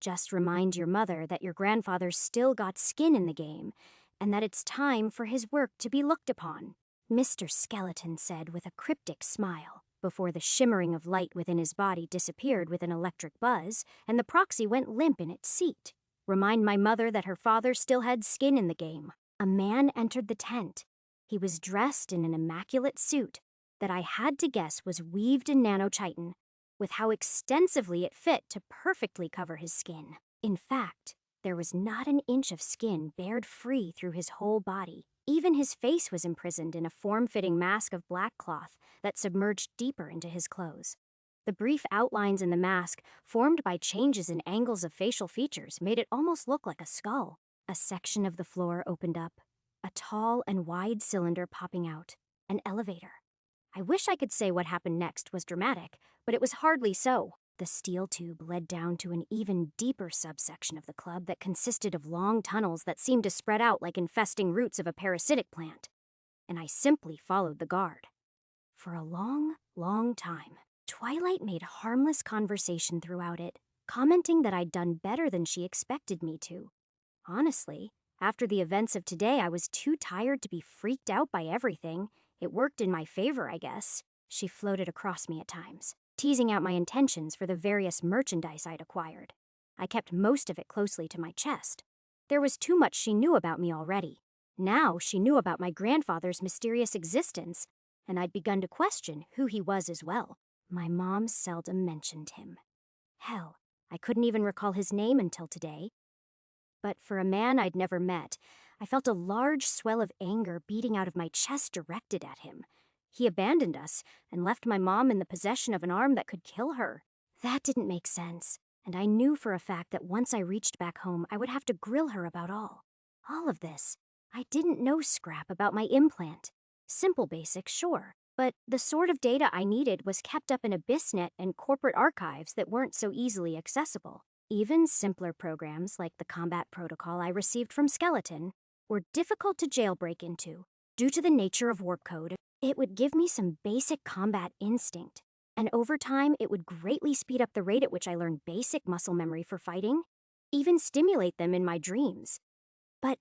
Just remind your mother that your grandfather's still got skin in the game, and that it's time for his work to be looked upon, Mr. Skeleton said with a cryptic smile, before the shimmering of light within his body disappeared with an electric buzz, and the proxy went limp in its seat. Remind my mother that her father still had skin in the game. A man entered the tent. He was dressed in an immaculate suit that I had to guess was weaved in nanochitin, with how extensively it fit to perfectly cover his skin. In fact, there was not an inch of skin bared free through his whole body. Even his face was imprisoned in a form-fitting mask of black cloth that submerged deeper into his clothes. The brief outlines in the mask, formed by changes in angles of facial features, made it almost look like a skull. A section of the floor opened up, a tall and wide cylinder popping out, an elevator. I wish I could say what happened next was dramatic, but it was hardly so. The steel tube led down to an even deeper subsection of the club that consisted of long tunnels that seemed to spread out like infesting roots of a parasitic plant, and I simply followed the guard. For a long, long time, Twilight made harmless conversation throughout it, commenting that I'd done better than she expected me to. Honestly, after the events of today, I was too tired to be freaked out by everything. It worked in my favor, I guess. She floated across me at times, teasing out my intentions for the various merchandise I'd acquired. I kept most of it closely to my chest. There was too much she knew about me already. Now she knew about my grandfather's mysterious existence, and I'd begun to question who he was as well. My mom seldom mentioned him. Hell, I couldn't even recall his name until today. But for a man I'd never met, I felt a large swell of anger beating out of my chest directed at him. He abandoned us and left my mom in the possession of an arm that could kill her. That didn't make sense, and I knew for a fact that once I reached back home, I would have to grill her about all of this. I didn't know scrap about my implant. Simple basics, sure, but the sort of data I needed was kept up in AbyssNet and corporate archives that weren't so easily accessible. Even simpler programs like the combat protocol I received from Skeleton were difficult to jailbreak into. Due to the nature of warp code, it would give me some basic combat instinct, and over time it would greatly speed up the rate at which I learned basic muscle memory for fighting, even stimulate them in my dreams. But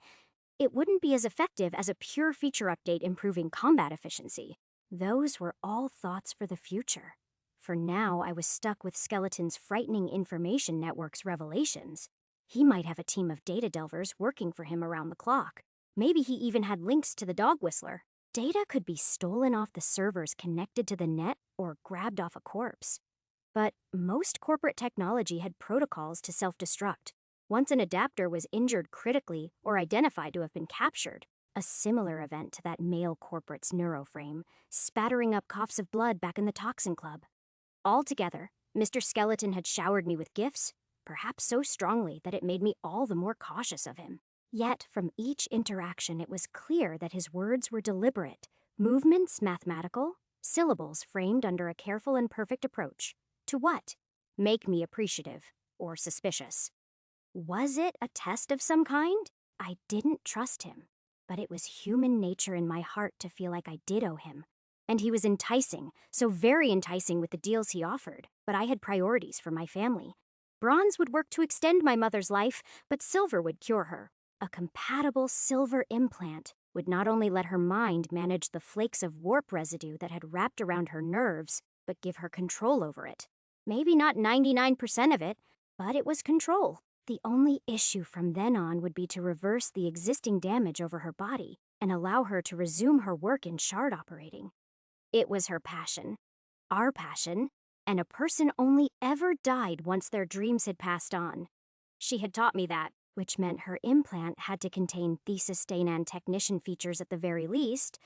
it wouldn't be as effective as a pure feature update improving combat efficiency. Those were all thoughts for the future. For now, I was stuck with Skeleton's frightening information network's revelations. He might have a team of data delvers working for him around the clock. Maybe he even had links to the dog whistler. Data could be stolen off the servers connected to the net or grabbed off a corpse. But most corporate technology had protocols to self-destruct once an adapter was injured critically or identified to have been captured. A similar event to that male corporate's neuroframe, spattering up coughs of blood back in the Toxin Club. Altogether, Mr. Skeleton had showered me with gifts, perhaps so strongly that it made me all the more cautious of him. Yet, from each interaction, it was clear that his words were deliberate, movements mathematical, syllables framed under a careful and perfect approach. To what? Make me appreciative or suspicious. Was it a test of some kind? I didn't trust him, but it was human nature in my heart to feel like I did owe him. And he was enticing, so very enticing with the deals he offered, but I had priorities for my family. Bronze would work to extend my mother's life, but silver would cure her. A compatible silver implant would not only let her mind manage the flakes of warp residue that had wrapped around her nerves, but give her control over it. Maybe not 99% of it, but it was control. The only issue from then on would be to reverse the existing damage over her body and allow her to resume her work in shard operating. It was her passion, our passion, and a person only ever died once their dreams had passed on. She had taught me that, which meant her implant had to contain thesis-Stainan technician features at the very least.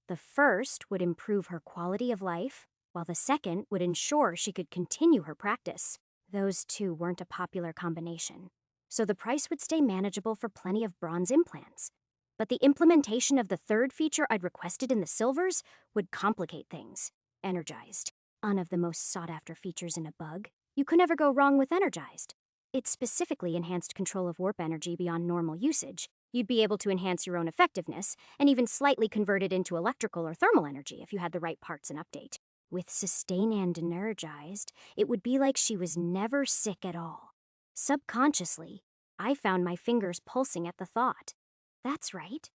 The first would improve her quality of life, while the second would ensure she could continue her practice. Those two weren't a popular combination, so the price would stay manageable for plenty of bronze implants. But the implementation of the third feature I'd requested in the silvers would complicate things. Energized, one of the most sought-after features in a bug. You could never go wrong with Energized. It specifically enhanced control of warp energy beyond normal usage. You'd be able to enhance your own effectiveness, and even slightly convert it into electrical or thermal energy if you had the right parts and update. With Sustain and Energized, it would be like she was never sick at all. Subconsciously, I found my fingers pulsing at the thought. That's right.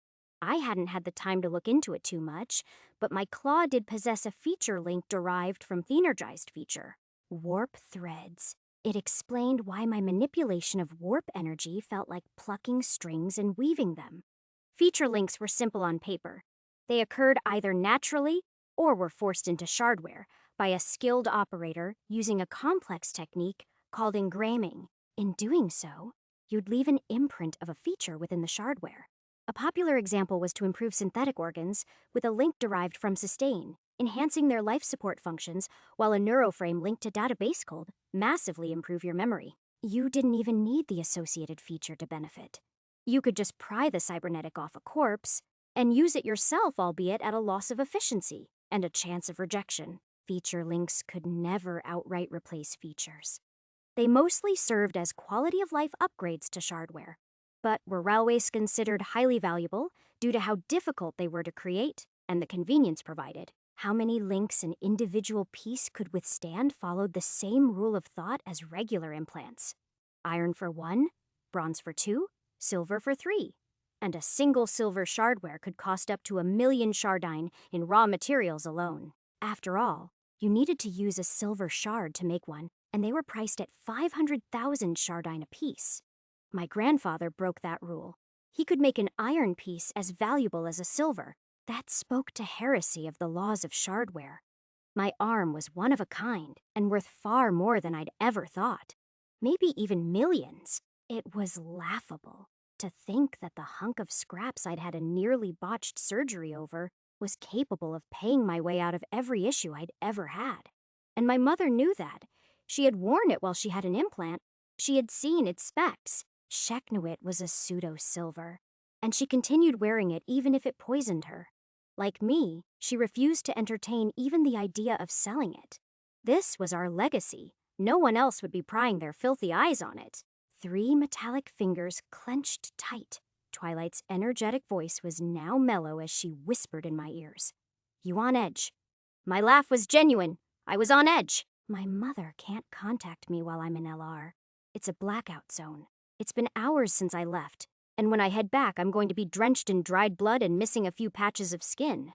I hadn't had the time to look into it too much, but my claw did possess a feature link derived from the Energized feature. Warp threads. It explained why my manipulation of warp energy felt like plucking strings and weaving them. Feature links were simple on paper. They occurred either naturally or were forced into shardware by a skilled operator using a complex technique called engramming. In doing so, you'd leave an imprint of a feature within the shardware. A popular example was to improve synthetic organs with a link derived from Sustain, enhancing their life support functions, while a neuroframe linked to database could massively improve your memory. You didn't even need the associated feature to benefit. You could just pry the cybernetic off a corpse and use it yourself, albeit at a loss of efficiency and a chance of rejection. Feature links could never outright replace features. They mostly served as quality-of-life upgrades to shardware, but were railways considered highly valuable due to how difficult they were to create and the convenience provided. How many links an individual piece could withstand followed the same rule of thought as regular implants. Iron for 1, bronze for 2, silver for 3. And a single silver shardware could cost up to 1,000,000 shardine in raw materials alone. After all, you needed to use a silver shard to make one, and they were priced at 500,000 shardine apiece. My grandfather broke that rule. He could make an iron piece as valuable as a silver. That spoke to heresy of the laws of shardware. My arm was one of a kind and worth far more than I'd ever thought. Maybe even millions. It was laughable to think that the hunk of scraps I'd had a nearly botched surgery over was capable of paying my way out of every issue I'd ever had. And my mother knew that. She had worn it while she had an implant. She had seen its specs. Sheknuit was a pseudo-silver, and she continued wearing it even if it poisoned her. Like me, she refused to entertain even the idea of selling it. This was our legacy. No one else would be prying their filthy eyes on it. 3 metallic fingers clenched tight. Twilight's energetic voice was now mellow as she whispered in my ears. "You on edge?" My laugh was genuine. I was on edge. My mother can't contact me while I'm in LR. It's a blackout zone. It's been hours since I left, and when I head back, I'm going to be drenched in dried blood and missing a few patches of skin.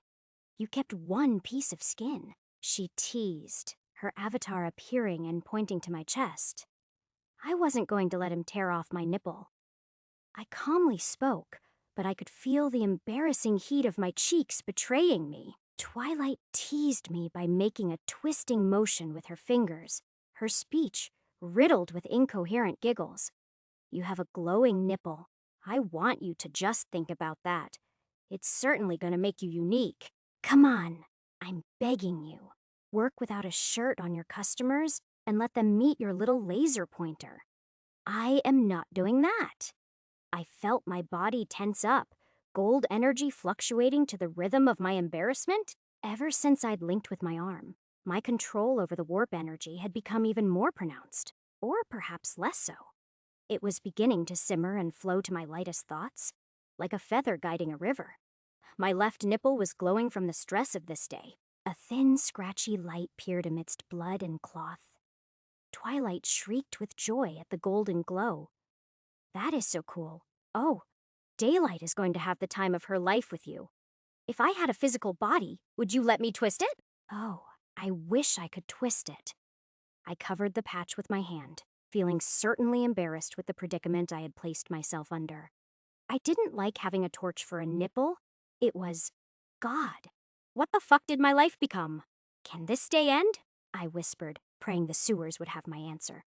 You kept 1 piece of skin, she teased, her avatar appearing and pointing to my chest. I wasn't going to let him tear off my nipple. I calmly spoke, but I could feel the embarrassing heat of my cheeks betraying me. Twilight teased me by making a twisting motion with her fingers, her speech riddled with incoherent giggles. "You have a glowing nipple. I want you to just think about that. It's certainly going to make you unique. Come on, I'm begging you. Work without a shirt on your customers and let them meet your little laser pointer." I am not doing that. I felt my body tense up, gold energy fluctuating to the rhythm of my embarrassment. Ever since I'd linked with my arm, my control over the warp energy had become even more pronounced, or perhaps less so. It was beginning to simmer and flow to my lightest thoughts, like a feather guiding a river. My left nipple was glowing from the stress of this day. A thin, scratchy light peered amidst blood and cloth. Twilight shrieked with joy at the golden glow. "That is so cool. Oh, Daylight is going to have the time of her life with you. If I had a physical body, would you let me twist it?" Oh, I wish I could twist it. I covered the patch with my hand, feeling certainly embarrassed with the predicament I had placed myself under. I didn't like having a torch for a nipple. It was, God, what the fuck did my life become? "Can this day end?" I whispered, praying the sewers would have my answer.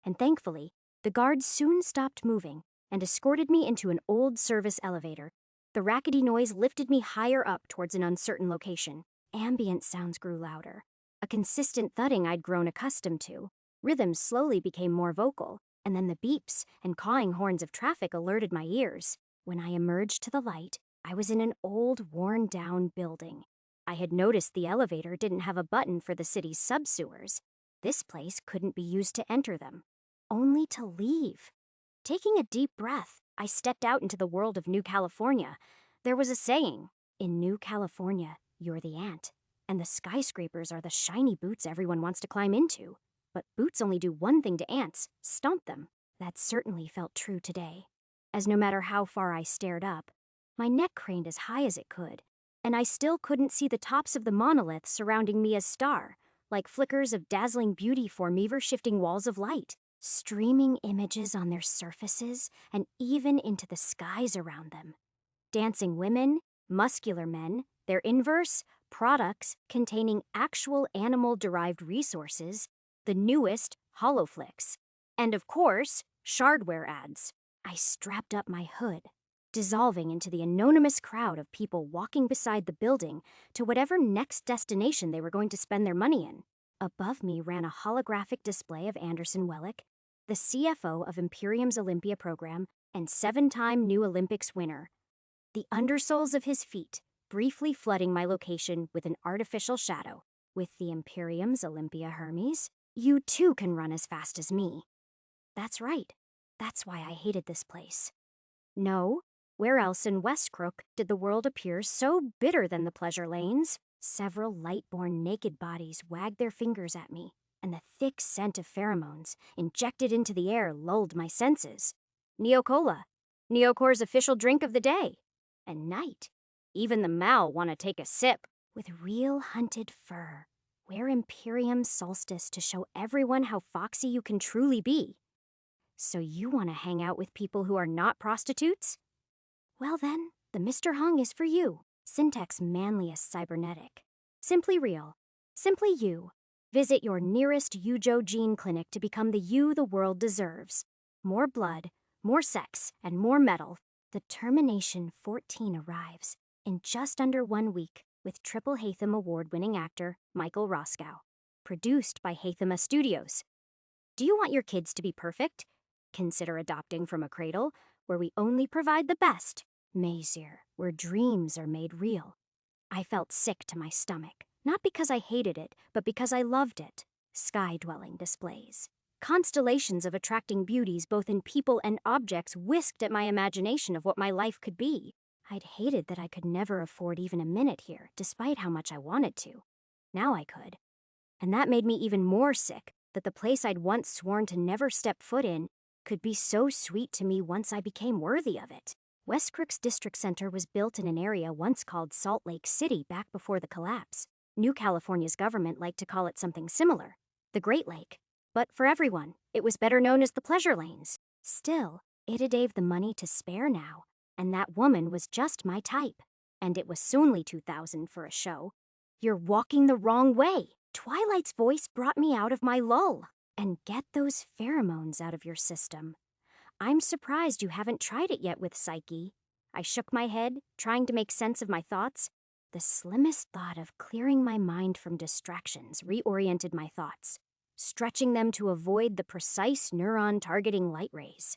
And thankfully, the guards soon stopped moving and escorted me into an old service elevator. The rackety noise lifted me higher up towards an uncertain location. Ambient sounds grew louder, a consistent thudding I'd grown accustomed to. Rhythms slowly became more vocal, and then the beeps and cawing horns of traffic alerted my ears. When I emerged to the light, I was in an old, worn-down building. I had noticed the elevator didn't have a button for the city's subsewers. This place couldn't be used to enter them, only to leave. Taking a deep breath, I stepped out into the world of New California. There was a saying, "In New California, you're the ant, and the skyscrapers are the shiny boots everyone wants to climb into. But boots only do one thing to ants, stomp them." That certainly felt true today, as no matter how far I stared up, my neck craned as high as it could, and I still couldn't see the tops of the monoliths surrounding me as star, like flickers of dazzling beauty form ever-shifting walls of light, streaming images on their surfaces and even into the skies around them. Dancing women, muscular men, their inverse, products containing actual animal-derived resources, the newest holoflicks, and of course, shardware ads. I strapped up my hood, dissolving into the anonymous crowd of people walking beside the building to whatever next destination they were going to spend their money in. Above me ran a holographic display of Anderson Wellick, the CFO of Imperium's Olympia program and 7-time new Olympics winner. The undersoles of his feet briefly flooding my location with an artificial shadow. With the Imperium's Olympia Hermes, you too can run as fast as me. That's right. That's why I hated this place. No, where else in Westcrook did the world appear so bitter than the pleasure lanes? Several light-born naked bodies wagged their fingers at me, and the thick scent of pheromones injected into the air lulled my senses. Neocola, Neocor's official drink of the day. And night. Even the Mal want to take a sip. With real hunted fur. Wear Imperium solstice to show everyone how foxy you can truly be. So you want to hang out with people who are not prostitutes? Well then, the Mr. Hung is for you. Syntech's manliest cybernetic. Simply real. Simply you. Visit your nearest Yujo gene clinic to become the you the world deserves. More blood, more sex, and more metal. The Termination 14 arrives in just under 1 week with Triple Hatham Award-winning actor Michael Roscoe. Produced by Hathama Studios. Do you want your kids to be perfect? Consider adopting from a cradle where we only provide the best. Mazir, where dreams are made real. I felt sick to my stomach, not because I hated it, but because I loved it. Sky-dwelling displays. Constellations of attracting beauties both in people and objects whisked at my imagination of what my life could be. I'd hated that I could never afford even a minute here, despite how much I wanted to. Now I could. And that made me even more sick, that the place I'd once sworn to never step foot in could be so sweet to me once I became worthy of it. Westcrook's district center was built in an area once called Salt Lake City back before the collapse. New California's government liked to call it something similar, the Great Lake. But for everyone, it was better known as the Pleasure Lanes. Still, it'd have the money to spare now, and that woman was just my type. And it was soonly 2000 for a show. You're walking the wrong way. Twilight's voice brought me out of my lull. And get those pheromones out of your system. I'm surprised you haven't tried it yet with Psyche. I shook my head, trying to make sense of my thoughts. The slimmest thought of clearing my mind from distractions reoriented my thoughts, stretching them to avoid the precise neuron-targeting light rays.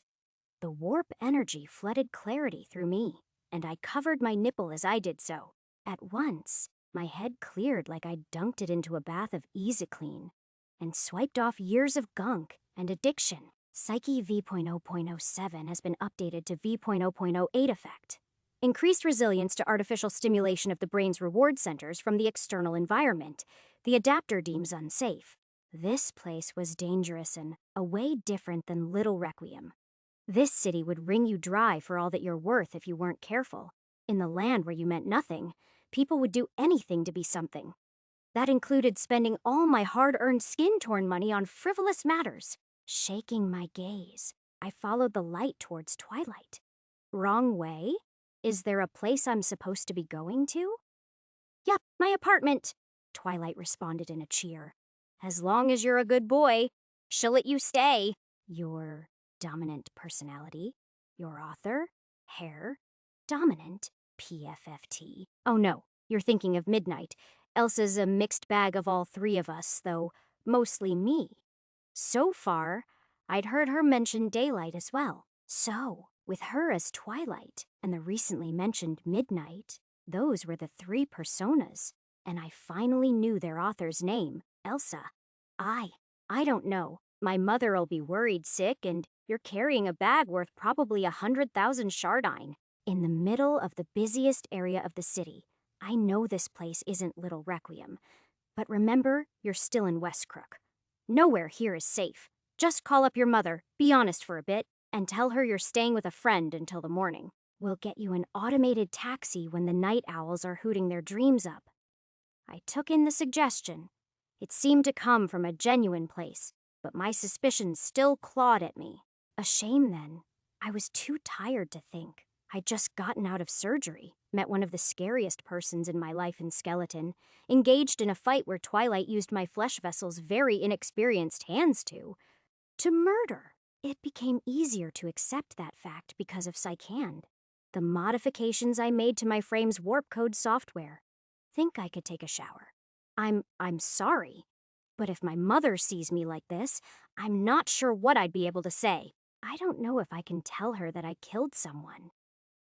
The warp energy flooded clarity through me, and I covered my nipple as I did so. At once, my head cleared like I'd dunked it into a bath of EasyClean, and swiped off years of gunk and addiction. Psyche v.0.07 has been updated to v.0.08 effect. Increased resilience to artificial stimulation of the brain's reward centers from the external environment. The adapter deems unsafe. This place was dangerous and a way different than Little Requiem. This city would wring you dry for all that you're worth if you weren't careful. In the land where you meant nothing, people would do anything to be something. That included spending all my hard-earned skin-torn money on frivolous matters. Shaking my gaze, I followed the light towards Twilight. Wrong way? Is there a place I'm supposed to be going to? Yup, my apartment, Twilight responded in a cheer. As long as you're a good boy, she'll let you stay. Your dominant personality, your author, hair, dominant, PFFT. Oh no, you're thinking of Midnight. Elsa's a mixed bag of all three of us, though mostly me. So far, I'd heard her mention Daylight as well. So, with her as Twilight and the recently mentioned Midnight, those were the three personas, and I finally knew their author's name, Elsa. I don't know. My mother'll be worried sick, and you're carrying a bag worth probably 100,000 Shardine. In the middle of the busiest area of the city. I know this place isn't Little Requiem, but remember, you're still in Westcrook. Nowhere here is safe. Just call up your mother, be honest for a bit, and tell her you're staying with a friend until the morning. We'll get you an automated taxi when the night owls are hooting their dreams up. I took in the suggestion. It seemed to come from a genuine place, but my suspicions still clawed at me. A shame then. I was too tired to think. I'd just gotten out of surgery, met one of the scariest persons in my life in Skeleton, engaged in a fight where Twilight used my flesh vessel's very inexperienced hands to murder. It became easier to accept that fact because of Psychand, the modifications I made to my frame's warp code software. Think I could take a shower. I'm sorry, but if my mother sees me like this, I'm not sure what I'd be able to say. I don't know if I can tell her that I killed someone.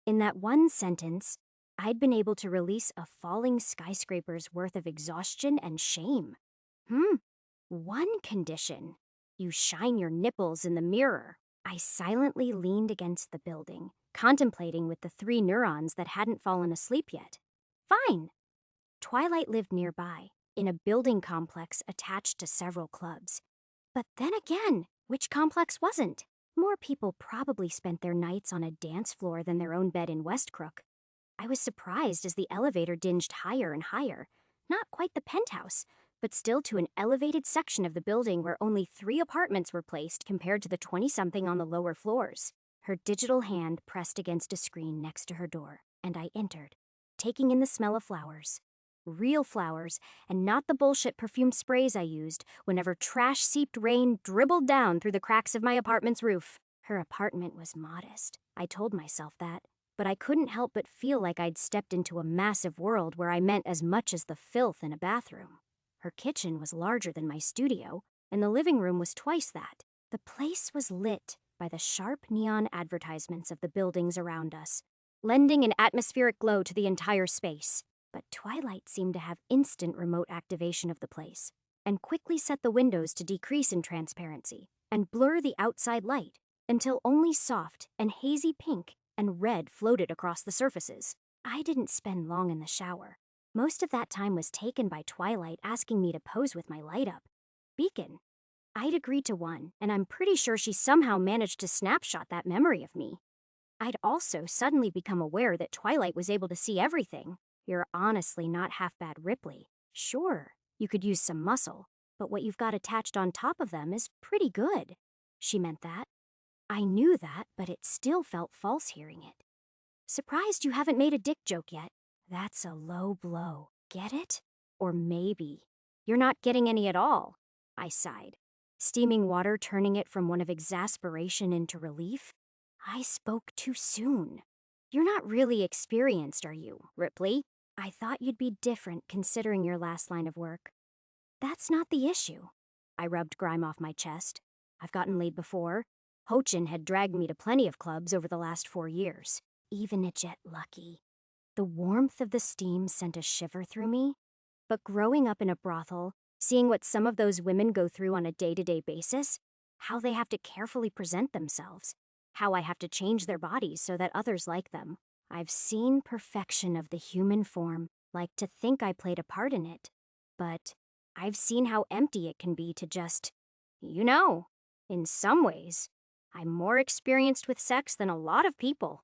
In that one sentence, I'd been able to release a falling skyscraper's worth of exhaustion and shame. One condition. You shine your nipples in the mirror. I silently leaned against the building, contemplating with the 3 neurons that hadn't fallen asleep yet. Fine. Twilight lived nearby, in a building complex attached to several clubs. But then again, which complex wasn't? More people probably spent their nights on a dance floor than their own bed in Westcrook. I was surprised as the elevator dinged higher and higher. Not quite the penthouse, but still to an elevated section of the building where only 3 apartments were placed compared to the 20-something on the lower floors. Her digital hand pressed against a screen next to her door, and I entered, taking in the smell of flowers. Real flowers, and not the bullshit perfumed sprays I used whenever trash-seeped rain dribbled down through the cracks of my apartment's roof. Her apartment was modest. I told myself that, but I couldn't help but feel like I'd stepped into a massive world where I meant as much as the filth in a bathroom. Her kitchen was larger than my studio, and the living room was twice that. The place was lit by the sharp neon advertisements of the buildings around us, lending an atmospheric glow to the entire space. But Twilight seemed to have instant remote activation of the place, and quickly set the windows to decrease in transparency and blur the outside light until only soft and hazy pink and red floated across the surfaces. I didn't spend long in the shower. Most of that time was taken by Twilight asking me to pose with my light-up beacon. I'd agreed to one, and I'm pretty sure she somehow managed to snapshot that memory of me. I'd also suddenly become aware that Twilight was able to see everything. You're honestly not half bad, Ripley. Sure, you could use some muscle, but what you've got attached on top of them is pretty good. She meant that. I knew that, but it still felt false hearing it. Surprised you haven't made a dick joke yet. That's a low blow. Get it? Or maybe you're not getting any at all, I sighed, steaming water turning it from one of exasperation into relief. I spoke too soon. You're not really experienced, are you, Ripley? I thought you'd be different considering your last line of work. That's not the issue. I rubbed grime off my chest. I've gotten laid before. Ho-Chin had dragged me to plenty of clubs over the last 4 years. Even a jet lucky. The warmth of the steam sent a shiver through me. But growing up in a brothel, seeing what some of those women go through on a day-to-day basis, how they have to carefully present themselves, how I have to change their bodies so that others like them. I've seen perfection of the human form, like to think I played a part in it. But I've seen how empty it can be to just, in some ways, I'm more experienced with sex than a lot of people.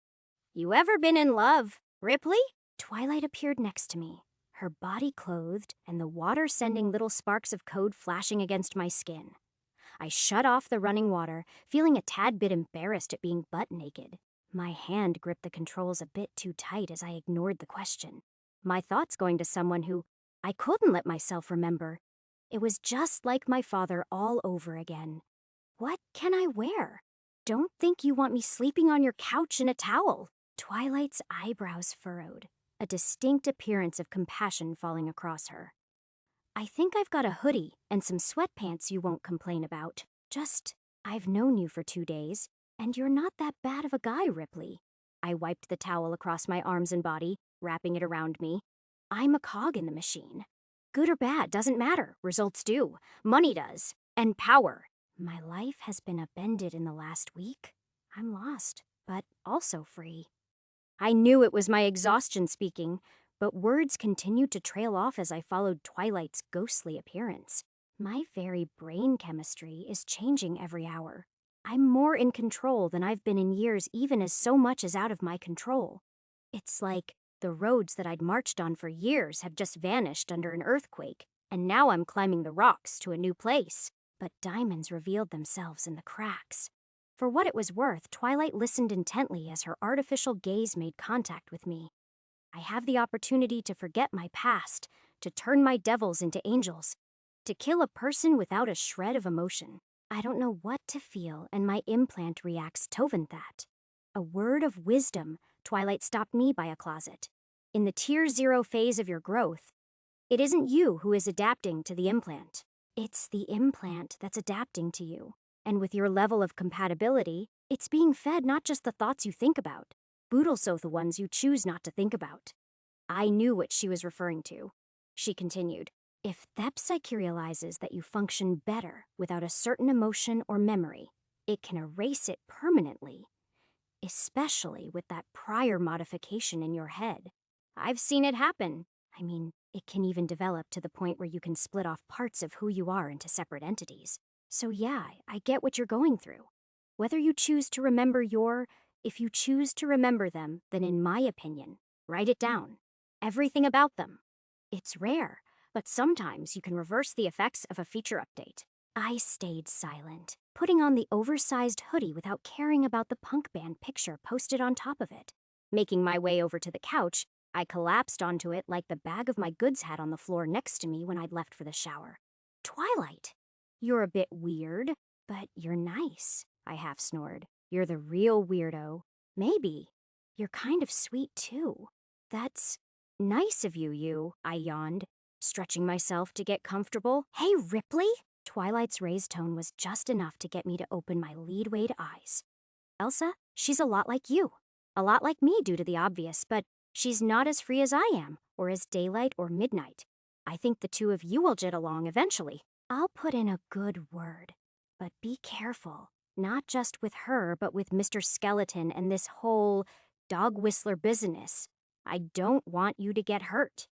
You ever been in love, Ripley? Twilight appeared next to me, her body clothed and the water sending little sparks of code flashing against my skin. I shut off the running water, feeling a tad bit embarrassed at being butt naked. My hand gripped the controls a bit too tight as I ignored the question. My thoughts going to someone who I couldn't let myself remember. It was just like my father all over again. What can I wear? Don't think you want me sleeping on your couch in a towel. Twilight's eyebrows furrowed, a distinct appearance of compassion falling across her. I think I've got a hoodie and some sweatpants you won't complain about. I've known you for 2 days, and you're not that bad of a guy, Ripley. I wiped the towel across my arms and body, wrapping it around me. I'm a cog in the machine. Good or bad doesn't matter. Results do. Money does. And power. My life has been upended in the last week. I'm lost, but also free. I knew it was my exhaustion speaking, but words continued to trail off as I followed Twilight's ghostly appearance. My very brain chemistry is changing every hour. I'm more in control than I've been in years, even as so much is out of my control. It's like the roads that I'd marched on for years have just vanished under an earthquake, and now I'm climbing the rocks to a new place. But diamonds revealed themselves in the cracks. For what it was worth, Twilight listened intently as her artificial gaze made contact with me. I have the opportunity to forget my past, to turn my devils into angels, to kill a person without a shred of emotion. I don't know what to feel, and my implant reacts Toventhat. A word of wisdom, Twilight stopped me by a closet. In the Tier 0 phase of your growth, it isn't you who is adapting to the implant. It's the implant that's adapting to you. And with your level of compatibility, it's being fed not just the thoughts you think about, but also the ones you choose not to think about. I knew what she was referring to. She continued, if thepsyche realizes that you function better without a certain emotion or memory, it can erase it permanently, especially with that prior modification in your head. I've seen it happen. I mean, it can even develop to the point where you can split off parts of who you are into separate entities. So yeah, I get what you're going through. Whether you choose to remember if you choose to remember them, then in my opinion, write it down. Everything about them. It's rare, but sometimes you can reverse the effects of a feature update. I stayed silent, putting on the oversized hoodie without caring about the punk band picture posted on top of it. Making my way over to the couch, I collapsed onto it like the bag of my goods had on the floor next to me when I'd left for the shower. Twilight, you're a bit weird, but you're nice, I half snored. You're the real weirdo. Maybe. You're kind of sweet, too. That's nice of you, I yawned, stretching myself to get comfortable. Hey, Ripley? Twilight's raised tone was just enough to get me to open my lead-weight eyes. Elsa, she's a lot like you. A lot like me due to the obvious, but she's not as free as I am, or as daylight or midnight. I think the two of you will get along eventually. I'll put in a good word, but be careful. Not just with her, but with Mr. Skeleton and this whole dog whistler business. I don't want you to get hurt.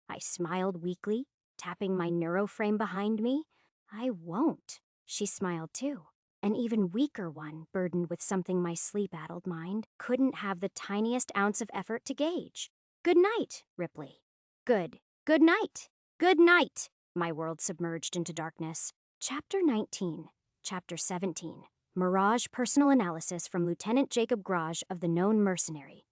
I smiled weakly, tapping my neuroframe behind me. I won't. She smiled too. An even weaker one, burdened with something my sleep-addled mind couldn't have the tiniest ounce of effort to gauge. Good night, Ripley. Good. Good night. Good night. My world submerged into darkness. Chapter 19. Chapter 17. Mirage Personal Analysis from Lieutenant Jacob Grage of the Known Mercenary.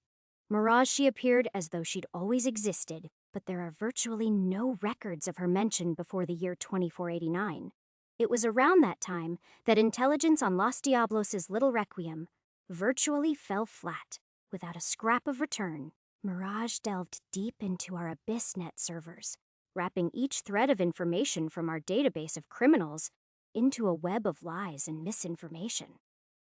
Mirage she appeared as though she'd always existed, but there are virtually no records of her mentioned before the year 2489. It was around that time that intelligence on Los Diablos' Little Requiem virtually fell flat, without a scrap of return. Mirage delved deep into our AbyssNet servers, wrapping each thread of information from our database of criminals into a web of lies and misinformation.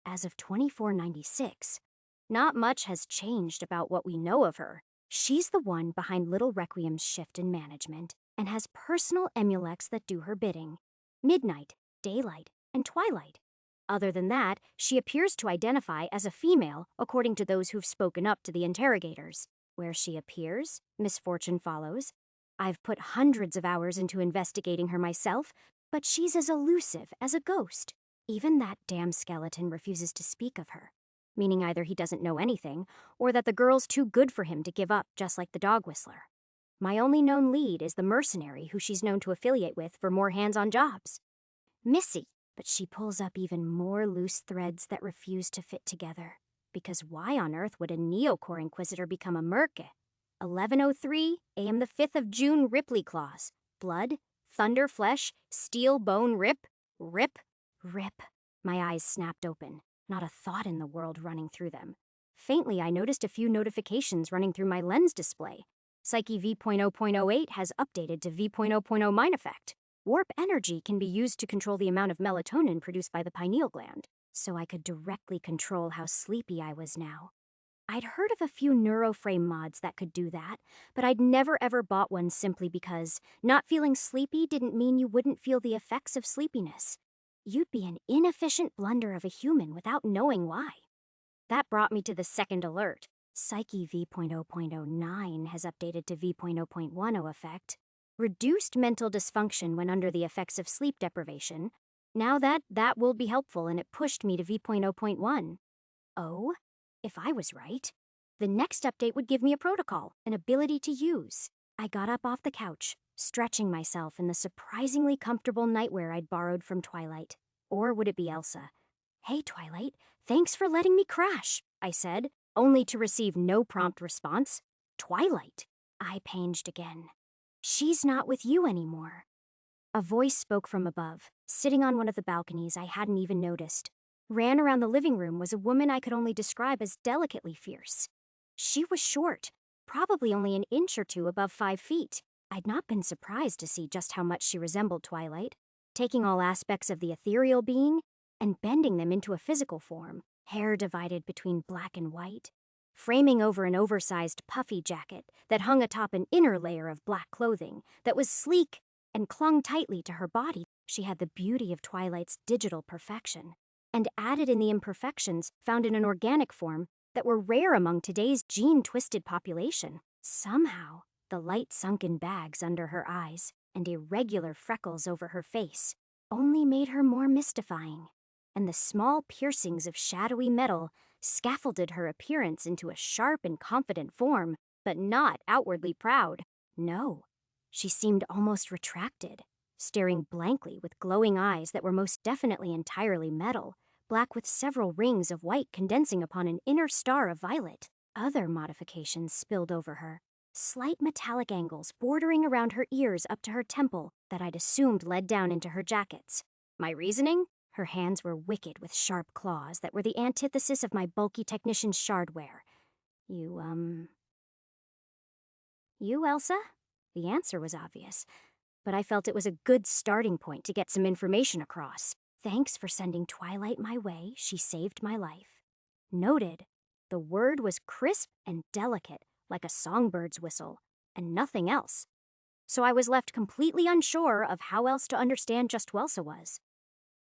As of 2496, not much has changed about what we know of her. She's the one behind Little Requiem's shift in management and has personal emulex that do her bidding. Midnight, daylight, and twilight. Other than that, she appears to identify as a female according to those who've spoken up to the interrogators. Where she appears, misfortune follows. I've put hundreds of hours into investigating her myself, but she's as elusive as a ghost. Even that damn skeleton refuses to speak of her, meaning either he doesn't know anything, or that the girl's too good for him to give up, just like the dog whistler. My only known lead is the mercenary who she's known to affiliate with for more hands-on jobs. Missy, but she pulls up even more loose threads that refuse to fit together. Because why on earth would a Neocore Inquisitor become a Merke? 11:03 a.m. the 5th of June Ripley Claws. Blood, thunder flesh, steel bone rip, rip, rip. My eyes snapped open, not a thought in the world running through them. Faintly, I noticed a few notifications running through my lens display. Psyche V.0.08 has updated to V.0.0 Mind Effect. Warp energy can be used to control the amount of melatonin produced by the pineal gland, so I could directly control how sleepy I was now. I'd heard of a few neuroframe mods that could do that, but I'd never ever bought one simply because not feeling sleepy didn't mean you wouldn't feel the effects of sleepiness. You'd be an inefficient blunder of a human without knowing why. That brought me to the second alert. Psyche V.0.09 has updated to V.0.10 effect. Reduced mental dysfunction when under the effects of sleep deprivation. Now that will be helpful, and it pushed me to V.0.1. Oh? If I was right. The next update would give me a protocol, an ability to use. I got up off the couch, stretching myself in the surprisingly comfortable nightwear I'd borrowed from Twilight. Or would it be Elsa? Hey, Twilight, thanks for letting me crash, I said, only to receive no prompt response. Twilight. I paged again. She's not with you anymore. A voice spoke from above, sitting on one of the balconies I hadn't even noticed. Ran around the living room was a woman I could only describe as delicately fierce. She was short, probably only an inch or two above 5 feet. I'd not been surprised to see just how much she resembled Twilight, taking all aspects of the ethereal being and bending them into a physical form, hair divided between black and white, framing over an oversized puffy jacket that hung atop an inner layer of black clothing that was sleek and clung tightly to her body. She had the beauty of Twilight's digital perfection, and added in the imperfections found in an organic form that were rare among today's gene-twisted population. Somehow, the light sunken bags under her eyes and irregular freckles over her face only made her more mystifying, and the small piercings of shadowy metal scaffolded her appearance into a sharp and confident form, but not outwardly proud. No, she seemed almost retracted, staring blankly with glowing eyes that were most definitely entirely metal, black with several rings of white condensing upon an inner star of violet. Other modifications spilled over her, slight metallic angles bordering around her ears up to her temple that I'd assumed led down into her jackets. My reasoning? Her hands were wicked with sharp claws that were the antithesis of my bulky technician's shardware. You, Elsa? The answer was obvious, but I felt it was a good starting point to get some information across. Thanks for sending Twilight my way, she saved my life. Noted. The word was crisp and delicate, like a songbird's whistle, and nothing else. So I was left completely unsure of how else to understand just who Elsa was.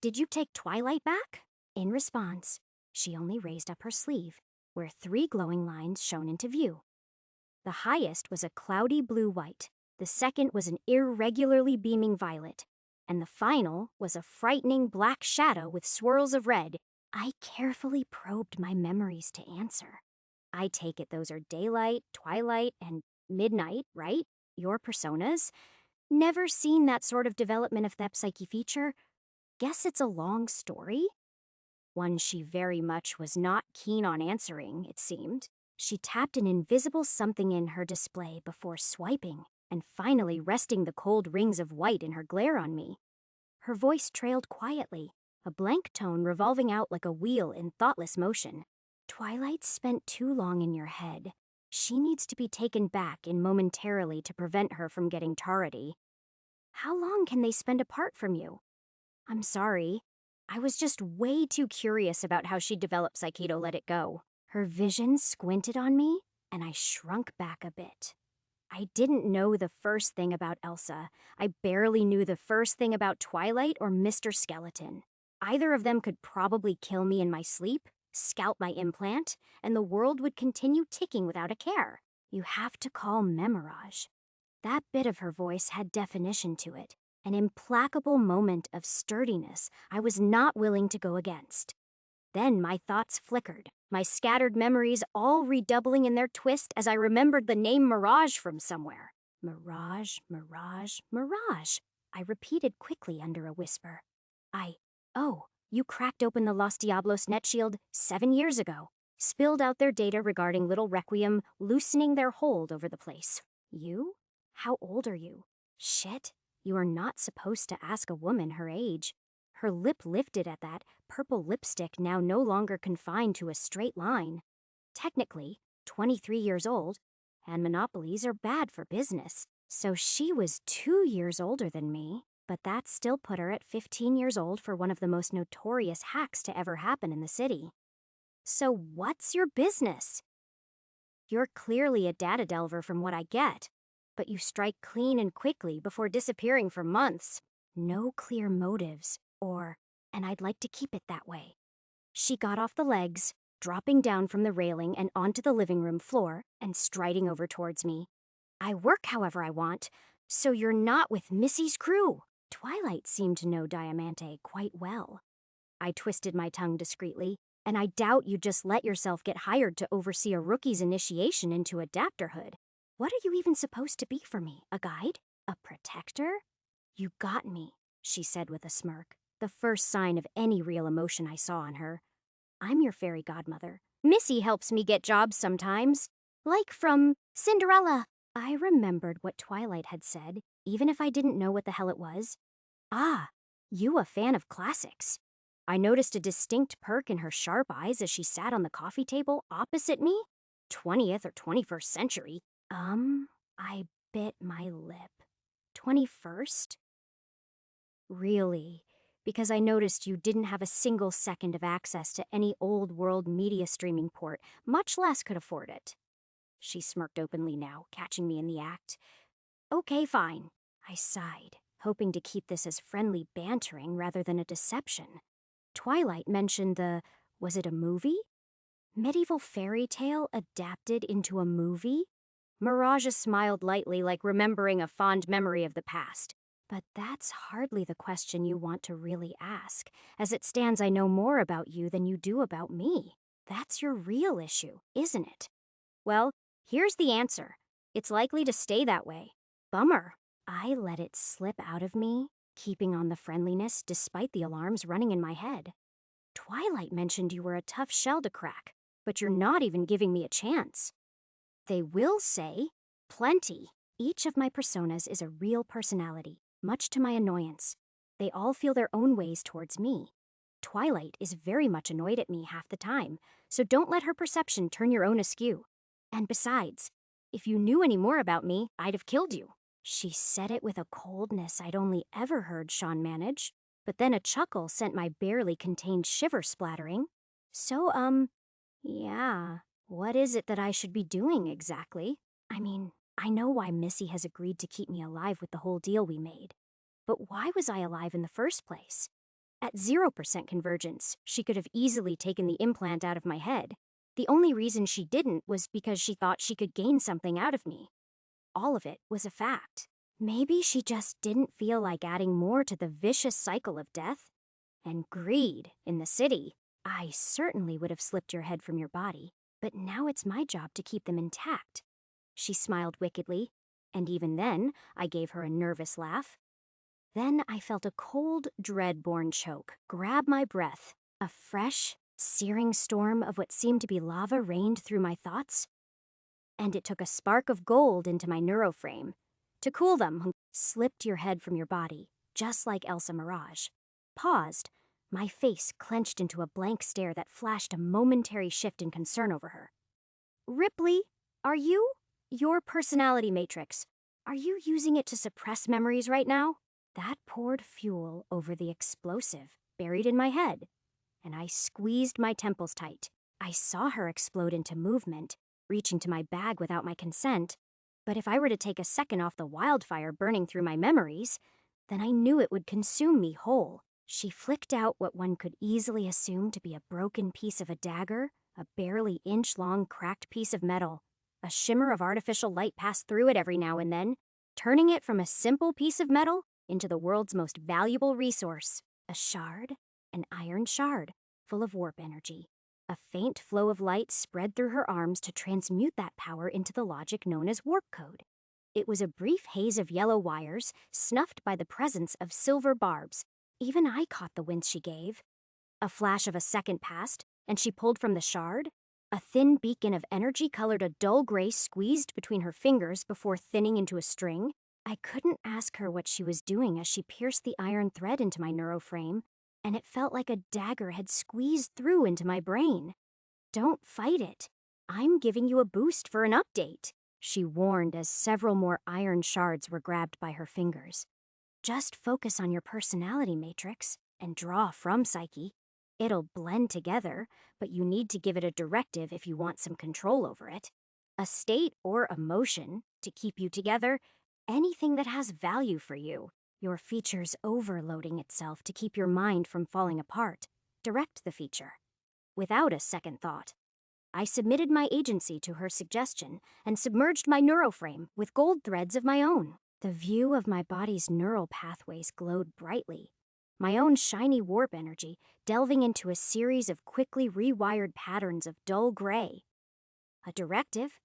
Did you take Twilight back? In response, she only raised up her sleeve, where 3 glowing lines shone into view. The highest was a cloudy blue-white, the second was an irregularly beaming violet, and the final was a frightening black shadow with swirls of red. I carefully probed my memories to answer. I take it those are daylight, twilight, and midnight, right? Your personas? Never seen that sort of development of that psyche feature. Guess it's a long story? One she very much was not keen on answering, it seemed. She tapped an invisible something in her display before swiping and finally resting the cold rings of white in her glare on me. Her voice trailed quietly, a blank tone revolving out like a wheel in thoughtless motion. Twilight spent too long in your head. She needs to be taken back in momentarily to prevent her from getting tardy. How long can they spend apart from you? I'm sorry. I was just way too curious about how she'd develop Psyche to let it go. Her vision squinted on me, and I shrunk back a bit. I didn't know the first thing about Elsa. I barely knew the first thing about Twilight or Mr. Skeleton. Either of them could probably kill me in my sleep, scalp my implant, and the world would continue ticking without a care. You have to call Memorage. That bit of her voice had definition to it, an implacable moment of sturdiness I was not willing to go against. Then my thoughts flickered, my scattered memories all redoubling in their twist as I remembered the name Mirage from somewhere. Mirage, Mirage, Mirage, I repeated quickly under a whisper. Oh, you cracked open the Los Diablos NetShield 7 years ago, spilled out their data regarding Little Requiem, loosening their hold over the place. You? How old are you? Shit, you are not supposed to ask a woman her age. Her lip lifted at that, purple lipstick now no longer confined to a straight line. Technically, 23 years old, and monopolies are bad for business. So she was 2 years older than me, but that still put her at 15 years old for one of the most notorious hacks to ever happen in the city. So what's your business? You're clearly a data delver from what I get, but you strike clean and quickly before disappearing for months. No clear motives, and I'd like to keep it that way. She got off the legs, dropping down from the railing and onto the living room floor and striding over towards me. I work however I want, so you're not with Missy's crew. Twilight seemed to know Diamante quite well. I twisted my tongue discreetly, and I doubt you just let yourself get hired to oversee a rookie's initiation into adapterhood. What are you even supposed to be for me? A guide? A protector? You got me, she said with a smirk, the first sign of any real emotion I saw on her. I'm your fairy godmother. Missy helps me get jobs sometimes, like from Cinderella. I remembered what Twilight had said, even if I didn't know what the hell it was. Ah, you a fan of classics. I noticed a distinct perk in her sharp eyes as she sat on the coffee table opposite me. 20th or 21st century. I bit my lip. 21st? Really? because I noticed you didn't have a single second of access to any old world media streaming port, much less could afford it. She smirked openly now, catching me in the act. Okay, fine. I sighed, hoping to keep this as friendly bantering rather than a deception. Twilight mentioned was it a movie? Medieval fairy tale adapted into a movie? Miraja smiled lightly, like remembering a fond memory of the past. But that's hardly the question you want to really ask. As it stands, I know more about you than you do about me. That's your real issue, isn't it? Well, here's the answer. It's likely to stay that way. Bummer. I let it slip out of me, keeping on the friendliness despite the alarms running in my head. Twilight mentioned you were a tough shell to crack, but you're not even giving me a chance. They will say, plenty. Each of my personas is a real personality, much to my annoyance. They all feel their own ways towards me. Twilight is very much annoyed at me half the time, so don't let her perception turn your own askew. And besides, if you knew any more about me, I'd have killed you. She said it with a coldness I'd only ever heard Sean manage, but then a chuckle sent my barely contained shiver splattering. So, yeah, what is it that I should be doing exactly? I mean, I know why Missy has agreed to keep me alive with the whole deal we made. But why was I alive in the first place? At 0% convergence, she could have easily taken the implant out of my head. The only reason she didn't was because she thought she could gain something out of me. All of it was a fact. Maybe she just didn't feel like adding more to the vicious cycle of death and greed in the city. I certainly would have slipped your head from your body, but now it's my job to keep them intact. She smiled wickedly, and even then, I gave her a nervous laugh. Then I felt a cold, dread-born choke grab my breath. A fresh, searing storm of what seemed to be lava rained through my thoughts, and it took a spark of gold into my neuroframe. To cool them, slipped your head from your body, just like Elsa Mirage. Paused, my face clenched into a blank stare that flashed a momentary shift in concern over her. Ripley, are you? Your personality matrix. Are you using it to suppress memories right now? That poured fuel over the explosive buried in my head, and I squeezed my temples tight. I saw her explode into movement, reaching to my bag without my consent, but if I were to take a second off the wildfire burning through my memories, then I knew it would consume me whole. She flicked out what one could easily assume to be a broken piece of a dagger, a barely inch-long cracked piece of metal. A shimmer of artificial light passed through it every now and then, turning it from a simple piece of metal into the world's most valuable resource, a shard, an iron shard, full of warp energy. A faint flow of light spread through her arms to transmute that power into the logic known as warp code. It was a brief haze of yellow wires, snuffed by the presence of silver barbs. Even I caught the wince she gave. A flash of a second passed, and she pulled from the shard. A thin beacon of energy colored a dull gray squeezed between her fingers before thinning into a string. I couldn't ask her what she was doing as she pierced the iron thread into my neuroframe, and it felt like a dagger had squeezed through into my brain. Don't fight it. I'm giving you a boost for an update, she warned as several more iron shards were grabbed by her fingers. Just focus on your personality matrix and draw from Psyche. It'll blend together, but you need to give it a directive if you want some control over it. A state or emotion to keep you together, anything that has value for you. Your feature's overloading itself to keep your mind from falling apart. Direct the feature. Without a second thought, I submitted my agency to her suggestion and submerged my neuroframe with gold threads of my own. The view of my body's neural pathways glowed brightly, my own shiny warp energy delving into a series of quickly rewired patterns of dull gray. A directive?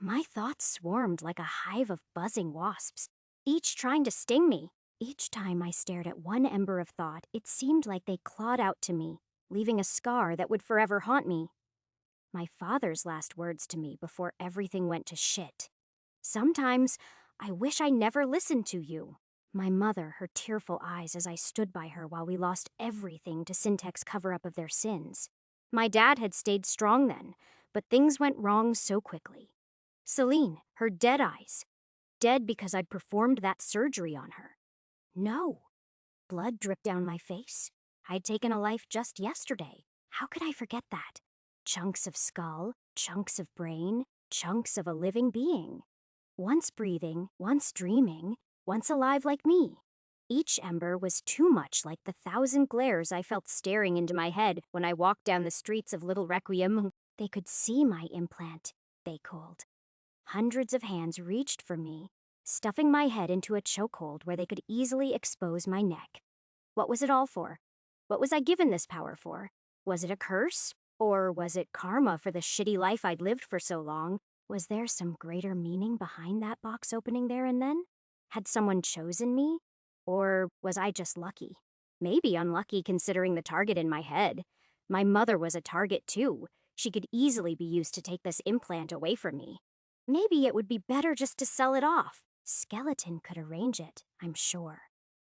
My thoughts swarmed like a hive of buzzing wasps, each trying to sting me. Each time I stared at one ember of thought, it seemed like they clawed out to me, leaving a scar that would forever haunt me. My father's last words to me before everything went to shit. Sometimes, I wish I never listened to you. My mother, her tearful eyes as I stood by her while we lost everything to Syntech's cover-up of their sins. My dad had stayed strong then, but things went wrong so quickly. Celine, her dead eyes. Dead because I'd performed that surgery on her. No. blood drip down my face. I'd taken a life just yesterday. How could I forget that? Chunks of skull, chunks of brain, chunks of a living being. Once breathing, once dreaming, once alive like me. Each ember was too much like the 1,000 glares I felt staring into my head when I walked down the streets of Little Requiem. They could see my implant, they called. Hundreds of hands reached for me, stuffing my head into a chokehold where they could easily expose my neck. What was it all for? What was I given this power for? Was it a curse? Or was it karma for the shitty life I'd lived for so long? Was there some greater meaning behind that box opening there and then? Had someone chosen me? Or was I just lucky? Maybe unlucky considering the target in my head. My mother was a target too. She could easily be used to take this implant away from me. Maybe it would be better just to sell it off. Skeleton could arrange it, I'm sure.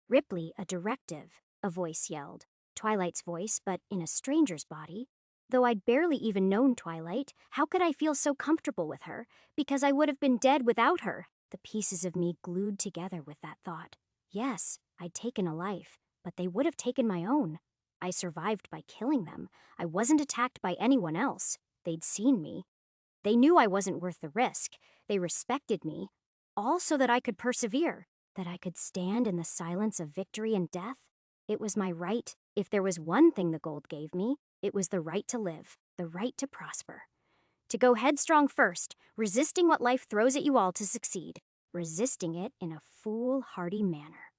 Ripley, a directive, a voice yelled. Twilight's voice, but in a stranger's body. Though I'd barely even known Twilight, how could I feel so comfortable with her? Because I would have been dead without her. The pieces of me glued together with that thought. Yes, I'd taken a life, but they would have taken my own. I survived by killing them. I wasn't attacked by anyone else. They'd seen me. They knew I wasn't worth the risk. They respected me. All so that I could persevere, that I could stand in the silence of victory and death. It was my right. If there was one thing the gold gave me, it was the right to live, the right to prosper. To go headstrong first, resisting what life throws at you all to succeed, resisting it in a foolhardy manner.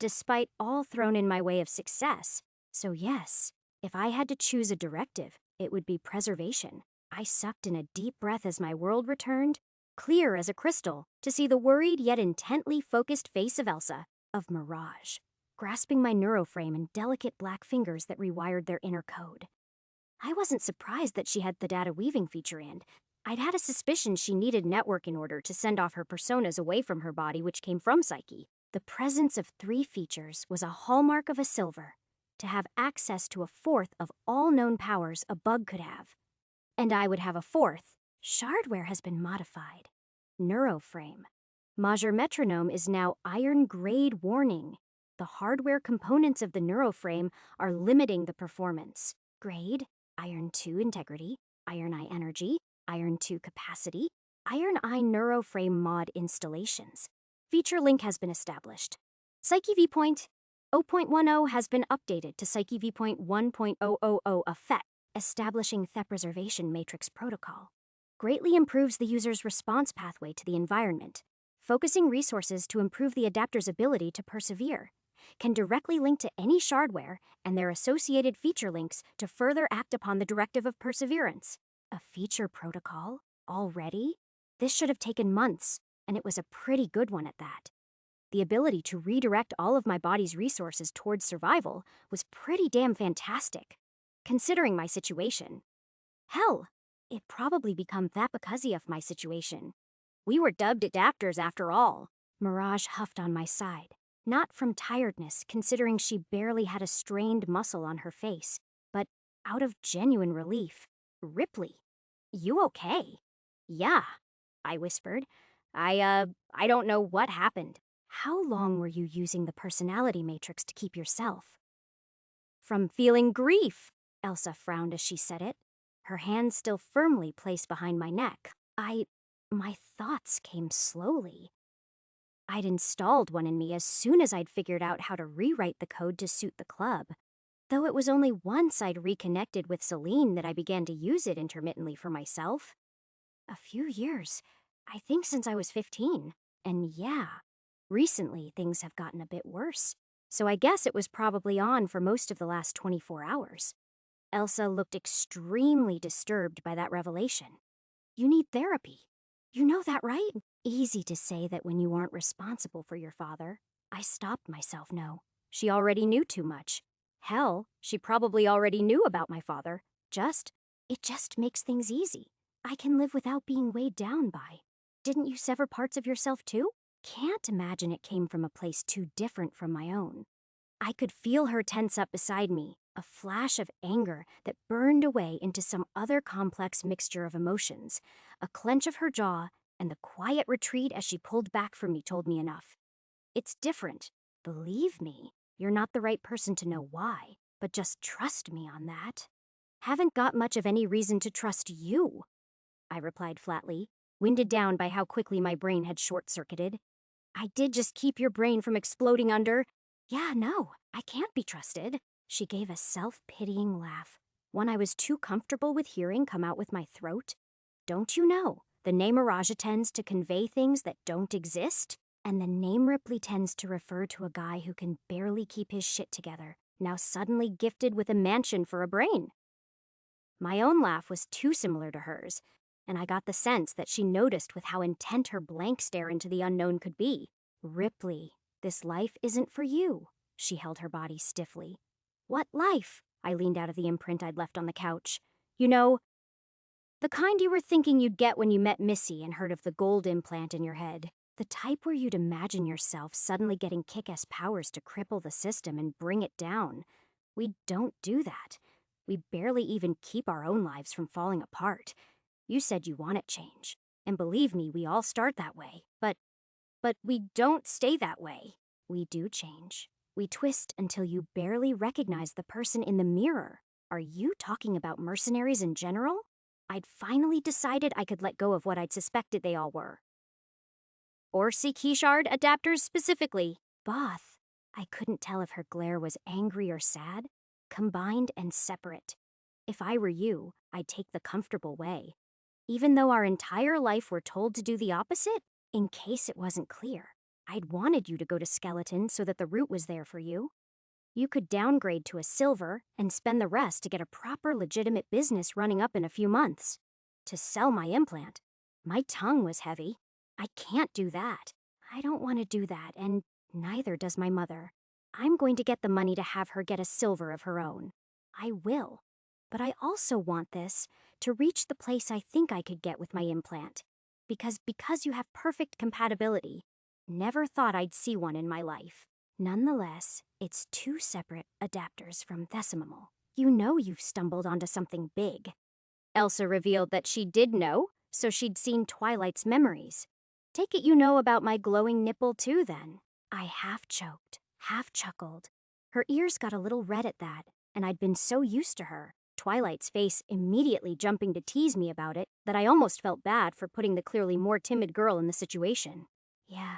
Despite all thrown in my way of success, so yes, if I had to choose a directive, it would be preservation. I sucked in a deep breath as my world returned, clear as a crystal, to see the worried yet intently focused face of Elsa, of Mirage, grasping my neuroframe in delicate black fingers that rewired their inner code. I wasn't surprised that she had the data weaving feature in. I'd had a suspicion she needed network in order to send off her personas away from her body, which came from Psyche. The presence of 3 features was a hallmark of a silver. To have access to a fourth of all known powers a bug could have. And I would have a 4th. Shardware has been modified. Neuroframe. Major Metronome is now iron grade warning. The hardware components of the neuroframe are limiting the performance. Grade, iron 2 integrity, iron eye energy, iron 2 capacity, iron eye neuroframe mod installations. Feature link has been established. Psyche Viewpoint 0.10 has been updated to Psyche Viewpoint 1.000 effect, establishing the preservation matrix protocol. Greatly improves the user's response pathway to the environment, focusing resources to improve the adapter's ability to persevere. Can directly link to any shardware and their associated feature links to further act upon the directive of perseverance. A feature protocol? Already? This should have taken months, and it was a pretty good one at that. The ability to redirect all of my body's resources towards survival was pretty damn fantastic, considering my situation. Hell, it probably become that because of my situation. We were dubbed adapters after all. Mirage huffed on my side. Not from tiredness, considering she barely had a strained muscle on her face, but out of genuine relief. Ripley, you okay? Yeah, I whispered. I don't know what happened. How long were you using the personality matrix to keep yourself? From feeling grief, Elsa frowned as she said it, her hand still firmly placed behind my neck. My thoughts came slowly. I'd installed one in me as soon as I'd figured out how to rewrite the code to suit the club. Though it was only once I'd reconnected with Celine that I began to use it intermittently for myself. A few years, I think since I was 15. And yeah, recently things have gotten a bit worse. So I guess it was probably on for most of the last 24 hours. Elsa looked extremely disturbed by that revelation. You need therapy. You know that, right? Easy to say that when you aren't responsible for your father. I stopped myself, no. She already knew too much. Hell, she probably already knew about my father. It just makes things easy. I can live without being weighed down by. Didn't you sever parts of yourself too? Can't imagine it came from a place too different from my own. I could feel her tense up beside me, a flash of anger that burned away into some other complex mixture of emotions. A clench of her jaw and the quiet retreat as she pulled back from me told me enough. It's different. Believe me. You're not the right person to know why, but just trust me on that. Haven't got much of any reason to trust you, I replied flatly, winded down by how quickly my brain had short-circuited. I did just keep your brain from exploding under. Yeah, no, I can't be trusted. She gave a self-pitying laugh, one I was too comfortable with hearing come out with my throat. Don't you know, the name Araja tends to convey things that don't exist? And the name Ripley tends to refer to a guy who can barely keep his shit together, now suddenly gifted with a mansion for a brain. My own laugh was too similar to hers, and I got the sense that she noticed with how intent her blank stare into the unknown could be. Ripley, this life isn't for you. She held her body stiffly. What life? I leaned out of the imprint I'd left on the couch. You know, the kind you were thinking you'd get when you met Missy and heard of the gold implant in your head. The type where you'd imagine yourself suddenly getting kick-ass powers to cripple the system and bring it down. We don't do that. We barely even keep our own lives from falling apart. You said you wanted change. And believe me, we all start that way. But we don't stay that way. We do change. We twist until you barely recognize the person in the mirror. Are you talking about mercenaries in general? I'd finally decided I could let go of what I'd suspected they all were. Orsi Keyshard adapters specifically. Both. I couldn't tell if her glare was angry or sad, combined and separate. If I were you, I'd take the comfortable way. Even though our entire life we're told to do the opposite, in case it wasn't clear, I'd wanted you to go to Skeleton so that the route was there for you. You could downgrade to a silver and spend the rest to get a proper legitimate business running up in a few months. To sell my implant, my tongue was heavy. I can't do that. I don't want to do that, and neither does my mother. I'm going to get the money to have her get a silver of her own. I will. But I also want this to reach the place I think I could get with my implant. Because you have perfect compatibility. Never thought I'd see one in my life. Nonetheless, it's two separate adapters from Thesimomal. You know you've stumbled onto something big. Elsa revealed that she did know, so she'd seen Twilight's memories. Take it you know about my glowing nipple too, then. I half choked, half chuckled. Her ears got a little red at that, and I'd been so used to her, Twilight's face immediately jumping to tease me about it, that I almost felt bad for putting the clearly more timid girl in the situation. Yeah,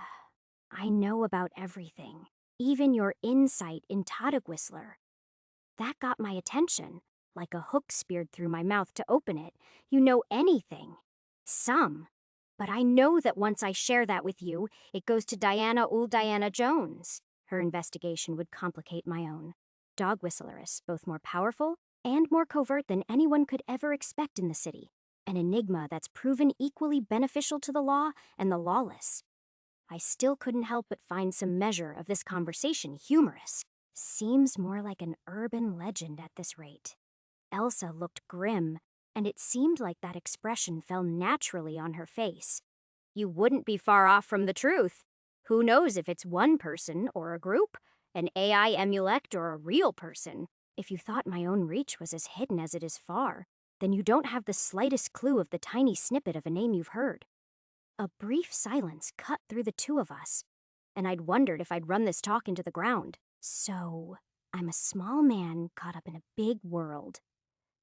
I know about everything. Even your insight in Tadek Whistler. That got my attention, like a hook speared through my mouth to open it. You know anything. Some. But I know that once I share that with you, it goes to Diana Jones. Her investigation would complicate my own. Dog whistlerists, both more powerful and more covert than anyone could ever expect in the city. An enigma that's proven equally beneficial to the law and the lawless. I still couldn't help but find some measure of this conversation humorous. Seems more like an urban legend at this rate. Elsa looked grim, and it seemed like that expression fell naturally on her face. You wouldn't be far off from the truth. Who knows if it's one person or a group, an AI emulect or a real person? If you thought my own reach was as hidden as it is far, then you don't have the slightest clue of the tiny snippet of a name you've heard. A brief silence cut through the two of us, and I'd wondered if I'd run this talk into the ground. So, I'm a small man caught up in a big world.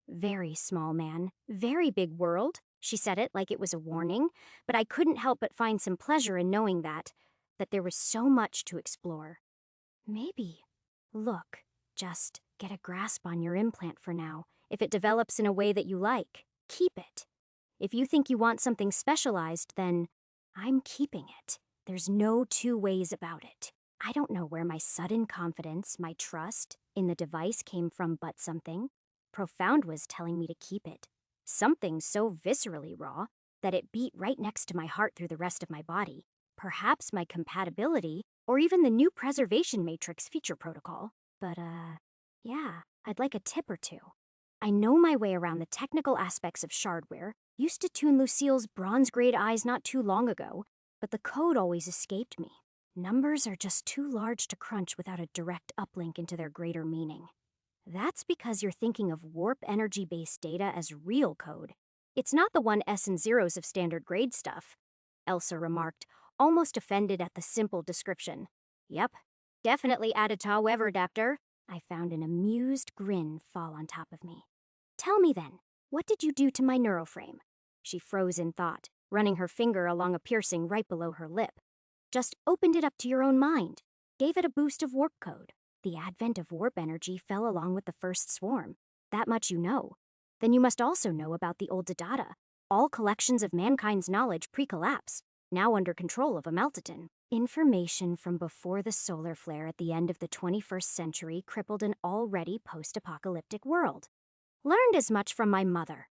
Very small man, very big world. She said it like it was a warning, but I couldn't help but find some pleasure in knowing that there was so much to explore. Maybe. Look, just get a grasp on your implant for now. If it develops in a way that you like, keep it. If you think you want something specialized, then I'm keeping it. There's no two ways about it. I don't know where my sudden confidence, my trust in the device came from, but something profound was telling me to keep it. Something so viscerally raw that it beat right next to my heart through the rest of my body. Perhaps my compatibility, or even the new preservation matrix feature protocol. But, yeah, I'd like a tip or two. I know my way around the technical aspects of shardware, used to tune Lucille's bronze-grade eyes not too long ago, but the code always escaped me. Numbers are just too large to crunch without a direct uplink into their greater meaning. That's because you're thinking of warp energy-based data as real code. It's not the 1s and 0s of standard grade stuff, Elsa remarked, almost offended at the simple description. Yep, Definitely add a however, Doctor. I found an amused grin fall on top of me. Tell me then, what did you do to my neuroframe? She froze in thought, running her finger along a piercing right below her lip. Just opened it up to your own mind. Gave it a boost of warp code. The advent of warp energy fell along with the first swarm. That much you know. Then you must also know about the old data. All collections of mankind's knowledge pre-collapse, now under control of a Meltaton. Information from before the solar flare at the end of the 21st century crippled an already post-apocalyptic world. Learned as much from my mother.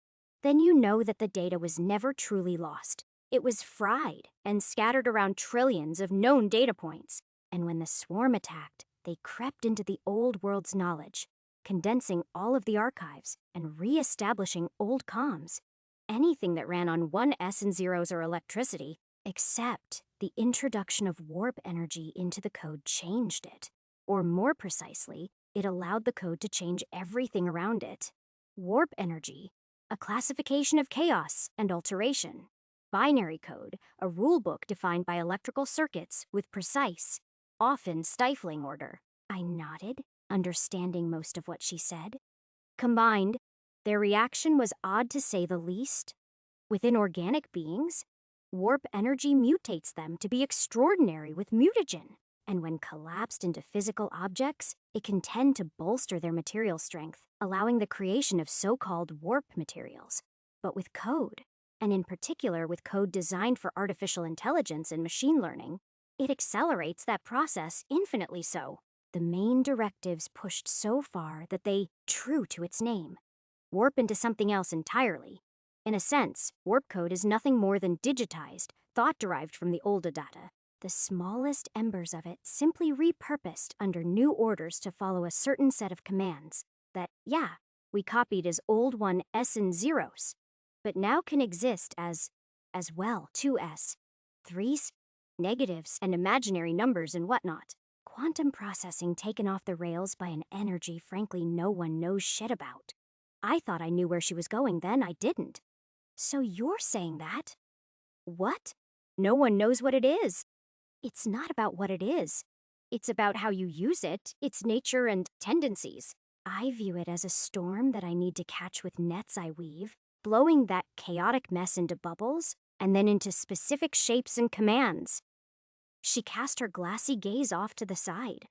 Then you know that the data was never truly lost. It was fried and scattered around trillions of known data points. And when the swarm attacked, they crept into the old world's knowledge, condensing all of the archives and re-establishing old comms. Anything that ran on 1s and zeros or electricity, except the introduction of warp energy into the code changed it. Or more precisely, it allowed the code to change everything around it. Warp energy, a classification of chaos and alteration. Binary code, a rulebook defined by electrical circuits with precise, often stifling order. I nodded, understanding most of what she said. Combined, their reaction was odd to say the least. Within organic beings, warp energy mutates them to be extraordinary with mutagen, and when collapsed into physical objects, it can tend to bolster their material strength, allowing the creation of so-called warp materials. But with code, and in particular with code designed for artificial intelligence and machine learning, it accelerates that process infinitely so. The main directives pushed so far that they, true to its name, warp into something else entirely. In a sense, warp code is nothing more than digitized, thought derived from the older data. The smallest embers of it simply repurposed under new orders to follow a certain set of commands that, yeah, we copied as old 1s and zeros, but now can exist as well 2s, 3s, negatives, and imaginary numbers and whatnot. Quantum processing taken off the rails by an energy frankly no one knows shit about. I thought I knew where she was going then, I didn't. So you're saying that? What? No one knows what it is. It's not about what it is. It's about how you use it, its nature and tendencies. I view it as a storm that I need to catch with nets I weave, blowing that chaotic mess into bubbles, and then into specific shapes and commands. She cast her glassy gaze off to the side.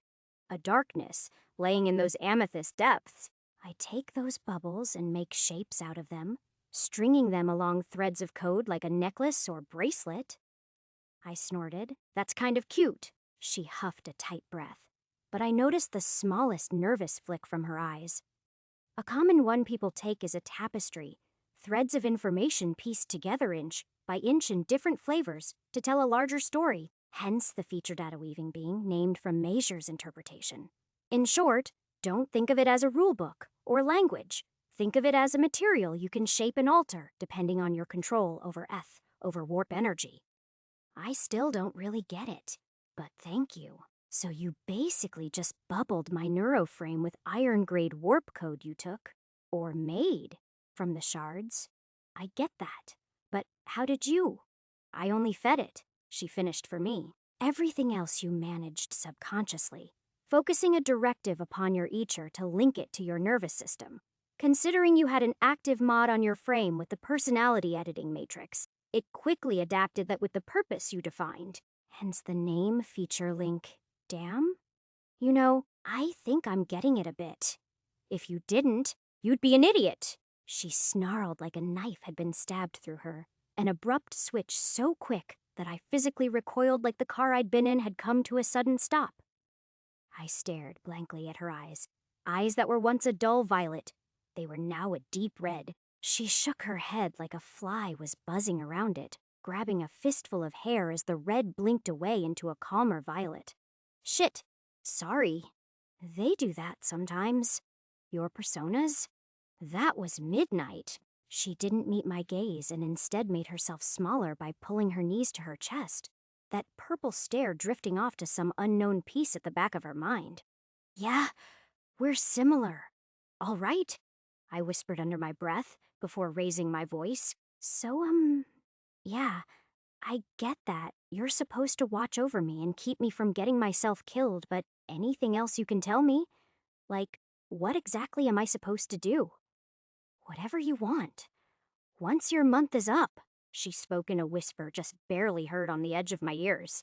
A darkness, laying in those amethyst depths. I take those bubbles and make shapes out of them, stringing them along threads of code like a necklace or bracelet. I snorted. That's kind of cute. She huffed a tight breath, but I noticed the smallest nervous flick from her eyes. A common one people take is a tapestry, threads of information pieced together inch by inch in different flavors to tell a larger story, hence the feature data weaving being named from Mazur's interpretation. In short, don't think of it as a rulebook or language. Think of it as a material you can shape and alter depending on your control over warp energy. I still don't really get it, but thank you. So you basically just bubbled my neuroframe with iron-grade warp code you took, or made, from the shards. I get that, but how did you? I only fed it, she finished for me. Everything else you managed subconsciously, focusing a directive upon your etcher to link it to your nervous system. Considering you had an active mod on your frame with the personality editing matrix, it quickly adapted that with the purpose you defined. Hence the name, feature, link. Damn? You know, I think I'm getting it a bit. If you didn't, you'd be an idiot. She snarled like a knife had been stabbed through her, an abrupt switch so quick that I physically recoiled like the car I'd been in had come to a sudden stop. I stared blankly at her eyes that were once a dull violet. They were now a deep red. She shook her head like a fly was buzzing around it, grabbing a fistful of hair as the red blinked away into a calmer violet. Shit, sorry. They do that sometimes. Your personas? That was midnight. She didn't meet my gaze and instead made herself smaller by pulling her knees to her chest, that purple stare drifting off to some unknown piece at the back of her mind. Yeah, we're similar. All right, I whispered under my breath before raising my voice. So, yeah, I get that. You're supposed to watch over me and keep me from getting myself killed, but anything else you can tell me? Like, what exactly am I supposed to do? Whatever you want. Once your month is up, she spoke in a whisper just barely heard on the edge of my ears.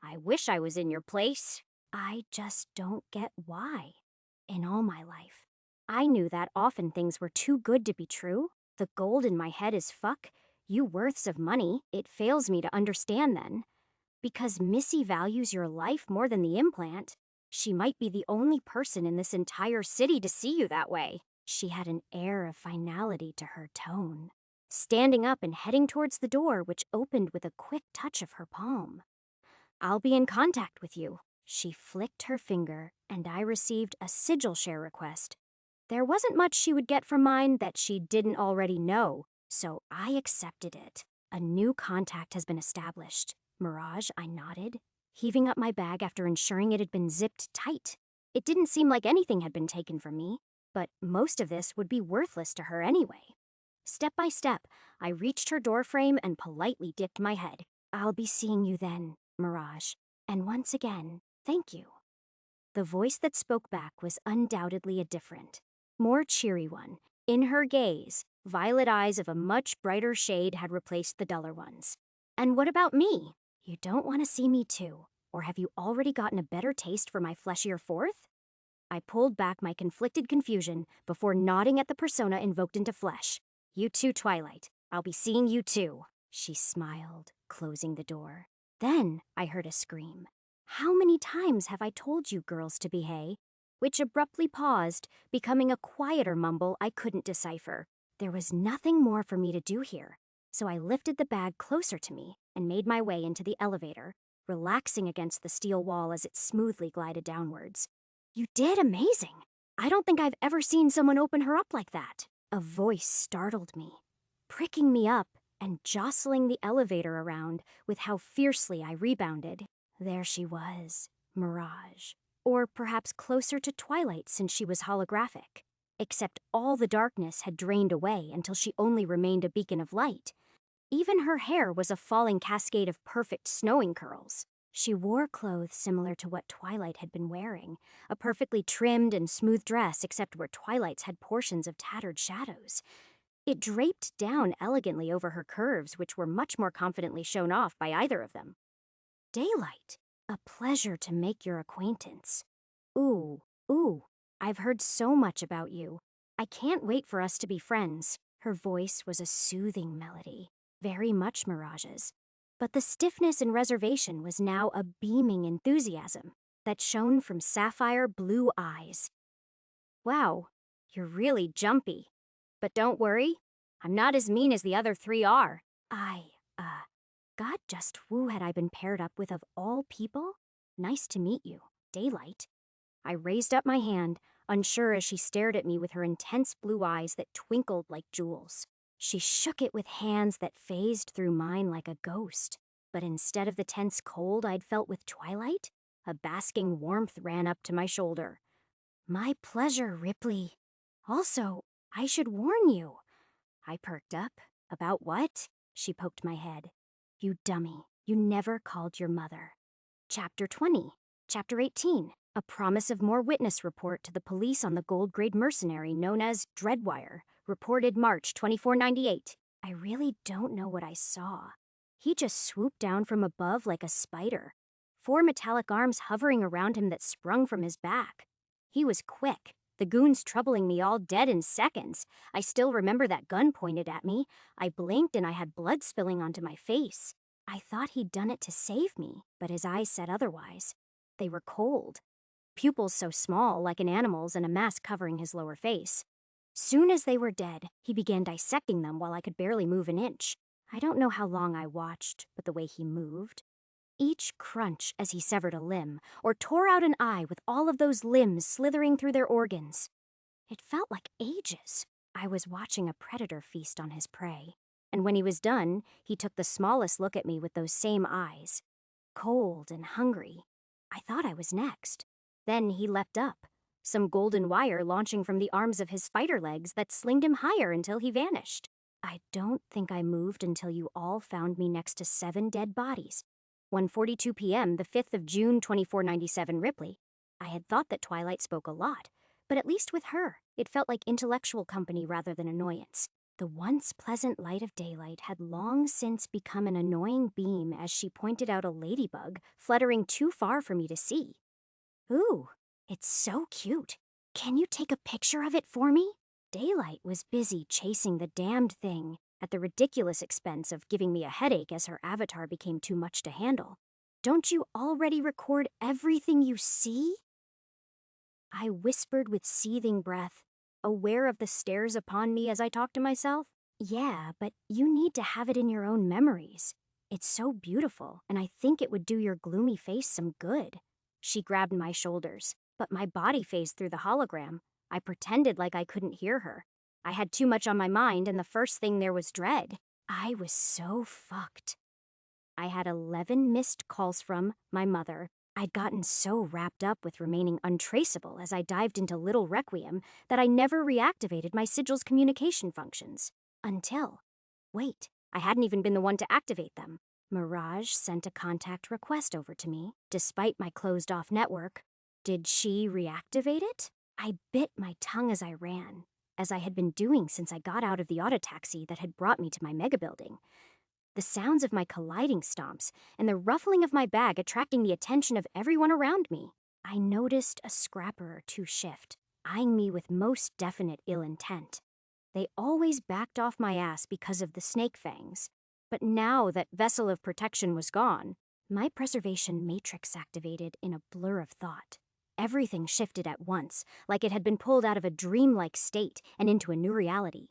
I wish I was in your place. I just don't get why. In all my life, I knew that often things were too good to be true. The gold in my head is fuck. You worths of money. It fails me to understand then. Because Missy values your life more than the implant. She might be the only person in this entire city to see you that way. She had an air of finality to her tone, standing up and heading towards the door, which opened with a quick touch of her palm. I'll be in contact with you. She flicked her finger, and I received a sigil share request. There wasn't much she would get from mine that she didn't already know, so I accepted it. A new contact has been established. Mirage, I nodded, heaving up my bag after ensuring it had been zipped tight. It didn't seem like anything had been taken from me, but most of this would be worthless to her anyway. Step by step, I reached her doorframe and politely dipped my head. I'll be seeing you then, Mirage. And once again, thank you. The voice that spoke back was undoubtedly a different, more cheery one. In her gaze, violet eyes of a much brighter shade had replaced the duller ones. And what about me? You don't want to see me too? Or have you already gotten a better taste for my fleshier fourth? I pulled back my conflicted confusion before nodding at the persona invoked into flesh. You too, Twilight. I'll be seeing you too. She smiled, closing the door. Then I heard a scream. How many times have I told you girls to behave? Which abruptly paused, becoming a quieter mumble I couldn't decipher. There was nothing more for me to do here, so I lifted the bag closer to me and made my way into the elevator, relaxing against the steel wall as it smoothly glided downwards. You did amazing. I don't think I've ever seen someone open her up like that. A voice startled me, pricking me up and jostling the elevator around with how fiercely I rebounded. There she was, Mirage. Or perhaps closer to Twilight since she was holographic. Except all the darkness had drained away until she only remained a beacon of light. Even her hair was a falling cascade of perfect snowing curls. She wore clothes similar to what Twilight had been wearing, a perfectly trimmed and smooth dress except where Twilight's had portions of tattered shadows. It draped down elegantly over her curves, which were much more confidently shown off by either of them. Daylight, a pleasure to make your acquaintance. Ooh, I've heard so much about you. I can't wait for us to be friends. Her voice was a soothing melody, very much Mirage's. But the stiffness and reservation was now a beaming enthusiasm that shone from sapphire blue eyes. Wow, you're really jumpy. But don't worry, I'm not as mean as the other three are. God just who had I been paired up with of all people? Nice to meet you, Daylight. I raised up my hand, unsure as she stared at me with her intense blue eyes that twinkled like jewels. She shook it with hands that phased through mine like a ghost. But instead of the tense cold I'd felt with Twilight, a basking warmth ran up to my shoulder. My pleasure, Ripley. Also, I should warn you. I perked up. About what? She poked my head. You dummy. You never called your mother. Chapter 20. Chapter 18. A promise of more witness report to the police on the gold-grade mercenary known as Dreadwire, reported March 2498. I really don't know what I saw. He just swooped down from above like a spider, 4 metallic arms hovering around him that sprung from his back. He was quick, the goons troubling me all dead in seconds. I still remember that gun pointed at me. I blinked and I had blood spilling onto my face. I thought he'd done it to save me, but his eyes said otherwise. They were cold. Pupils so small, like an animal's, and a mask covering his lower face. Soon as they were dead, he began dissecting them while I could barely move an inch. I don't know how long I watched, but the way he moved. Each crunch as he severed a limb, or tore out an eye with all of those limbs slithering through their organs. It felt like ages. I was watching a predator feast on his prey. And when he was done, he took the smallest look at me with those same eyes. Cold and hungry. I thought I was next. Then he leapt up, some golden wire launching from the arms of his spider legs that slinged him higher until he vanished. I don't think I moved until you all found me next to 7 dead bodies. 1:42 p.m., the 5th of June, 2497 Ripley. I had thought that Twilight spoke a lot, but at least with her, it felt like intellectual company rather than annoyance. The once pleasant light of daylight had long since become an annoying beam as she pointed out a ladybug fluttering too far for me to see. Ooh, it's so cute. Can you take a picture of it for me? Daylight was busy chasing the damned thing, at the ridiculous expense of giving me a headache as her avatar became too much to handle. Don't you already record everything you see? I whispered with seething breath, aware of the stares upon me as I talked to myself. Yeah, but you need to have it in your own memories. It's so beautiful, and I think it would do your gloomy face some good. She grabbed my shoulders, but my body phased through the hologram. I pretended like I couldn't hear her. I had too much on my mind, and the first thing there was dread. I was so fucked. I had 11 missed calls from my mother. I'd gotten so wrapped up with remaining untraceable as I dived into Little Requiem that I never reactivated my sigil's communication functions. Wait, I hadn't even been the one to activate them. Mirage sent a contact request over to me, despite my closed-off network. Did she reactivate it? I bit my tongue as I ran, as I had been doing since I got out of the autotaxi that had brought me to my megabuilding. The sounds of my colliding stomps and the ruffling of my bag attracting the attention of everyone around me. I noticed a scrapper or two shift, eyeing me with most definite ill intent. They always backed off my ass because of the snake fangs, but now that vessel of protection was gone, my preservation matrix activated in a blur of thought. Everything shifted at once, like it had been pulled out of a dreamlike state and into a new reality.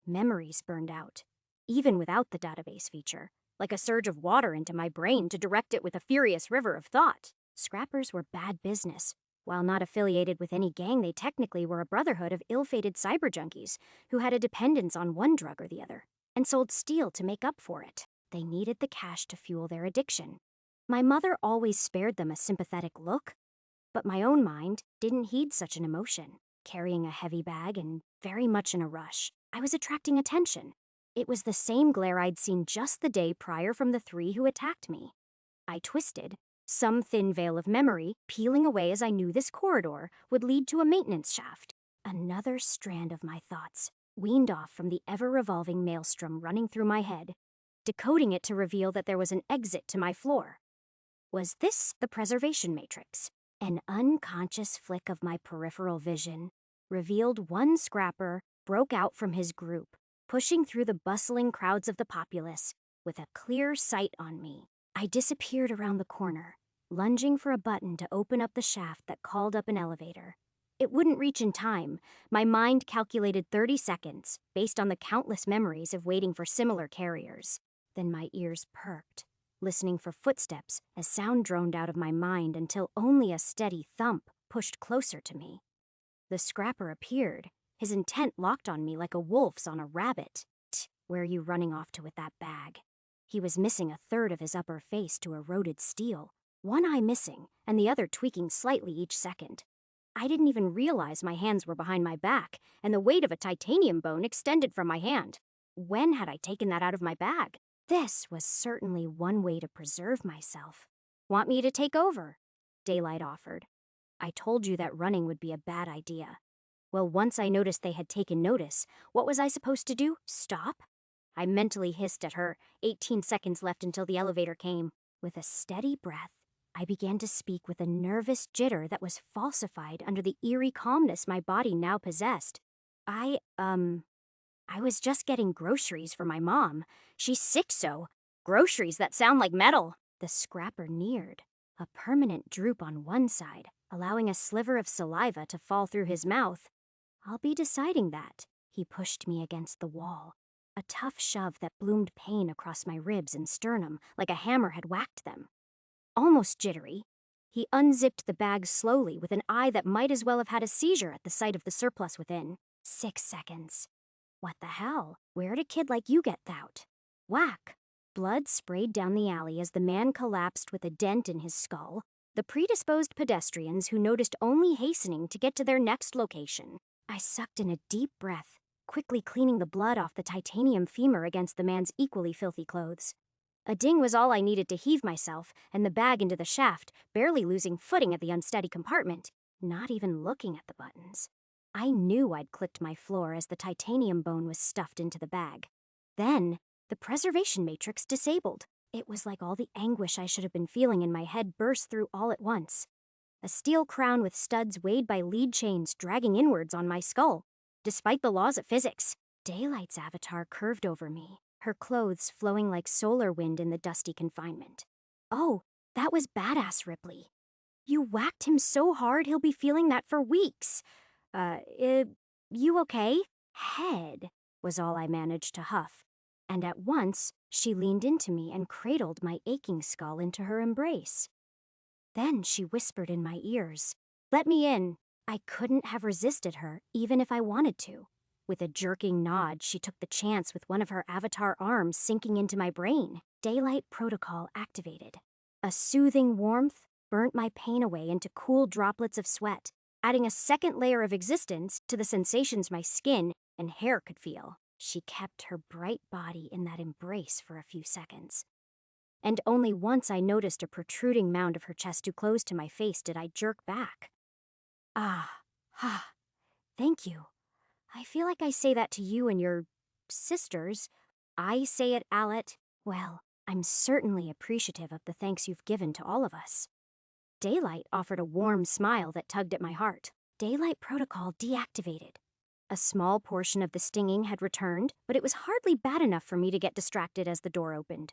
Memories burned out, even without the database feature, like a surge of water into my brain to direct it with a furious river of thought. Scrappers were bad business. While not affiliated with any gang, they technically were a brotherhood of ill-fated cyber junkies who had a dependence on one drug or the other, and sold steel to make up for it. They needed the cash to fuel their addiction. My mother always spared them a sympathetic look, but my own mind didn't heed such an emotion. Carrying a heavy bag and very much in a rush, I was attracting attention. It was the same glare I'd seen just the day prior from the 3 who attacked me. I twisted, some thin veil of memory peeling away as I knew this corridor would lead to a maintenance shaft. Another strand of my thoughts weaned off from the ever-revolving maelstrom running through my head, decoding it to reveal that there was an exit to my floor. Was this the preservation matrix? An unconscious flick of my peripheral vision revealed one scrapper broke out from his group, pushing through the bustling crowds of the populace with a clear sight on me. I disappeared around the corner, lunging for a button to open up the shaft that called up an elevator. It wouldn't reach in time. My mind calculated 30 seconds, based on the countless memories of waiting for similar carriers. Then my ears perked, listening for footsteps as sound droned out of my mind until only a steady thump pushed closer to me. The scrapper appeared, his intent locked on me like a wolf's on a rabbit. Where are you running off to with that bag? He was missing a third of his upper face to eroded steel, one eye missing and the other tweaking slightly each second. I didn't even realize my hands were behind my back and the weight of a titanium bone extended from my hand. When had I taken that out of my bag? This was certainly one way to preserve myself. Want me to take over? Daylight offered. I told you that running would be a bad idea. Well, once I noticed they had taken notice, what was I supposed to do? Stop? I mentally hissed at her, 18 seconds left until the elevator came. With a steady breath, I began to speak with a nervous jitter that was falsified under the eerie calmness my body now possessed. I was just getting groceries for my mom. She's sick, so. Groceries that sound like metal. The scrapper neared, a permanent droop on one side, allowing a sliver of saliva to fall through his mouth. I'll be deciding that. He pushed me against the wall, a tough shove that bloomed pain across my ribs and sternum like a hammer had whacked them. Almost jittery, he unzipped the bag slowly with an eye that might as well have had a seizure at the sight of the surplus within. 6 seconds. What the hell? Where'd a kid like you get thought? Whack! Blood sprayed down the alley as the man collapsed with a dent in his skull, the predisposed pedestrians who noticed only hastening to get to their next location. I sucked in a deep breath, quickly cleaning the blood off the titanium femur against the man's equally filthy clothes. A ding was all I needed to heave myself and the bag into the shaft, barely losing footing at the unsteady compartment, not even looking at the buttons. I knew I'd clicked my floor as the titanium bone was stuffed into the bag. Then, the preservation matrix disabled. It was like all the anguish I should have been feeling in my head burst through all at once. A steel crown with studs weighed by lead chains dragging inwards on my skull. Despite the laws of physics, Daylight's avatar curved over me, her clothes flowing like solar wind in the dusty confinement. Oh, that was badass, Ripley. You whacked him so hard he'll be feeling that for weeks. You okay? Head, was all I managed to huff. And at once, she leaned into me and cradled my aching skull into her embrace. Then she whispered in my ears, "Let me in." I couldn't have resisted her, even if I wanted to. With a jerking nod, she took the chance with one of her avatar arms sinking into my brain. Daylight protocol activated. A soothing warmth burnt my pain away into cool droplets of sweat, adding a second layer of existence to the sensations my skin and hair could feel. She kept her bright body in that embrace for a few seconds. And only once I noticed a protruding mound of her chest too close to my face did I jerk back. Thank you. I feel like I say that to you and your sisters. I say it, Alet. Well, I'm certainly appreciative of the thanks you've given to all of us. Daylight offered a warm smile that tugged at my heart. Daylight protocol deactivated. A small portion of the stinging had returned, but it was hardly bad enough for me to get distracted as the door opened.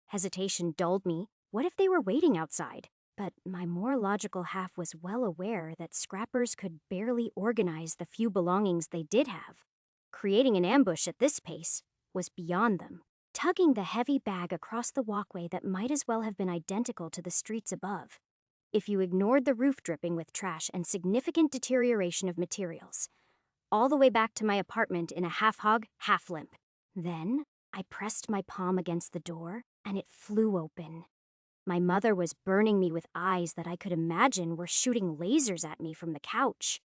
Hesitation dulled me. What if they were waiting outside? But my more logical half was well aware that scrappers could barely organize the few belongings they did have. Creating an ambush at this pace was beyond them. Tugging the heavy bag across the walkway that might as well have been identical to the streets above. If you ignored the roof dripping with trash and significant deterioration of materials. All the way back to my apartment in a half-hog, half-limp. Then, I pressed my palm against the door, and it flew open. My mother was burning me with eyes that I could imagine were shooting lasers at me from the couch.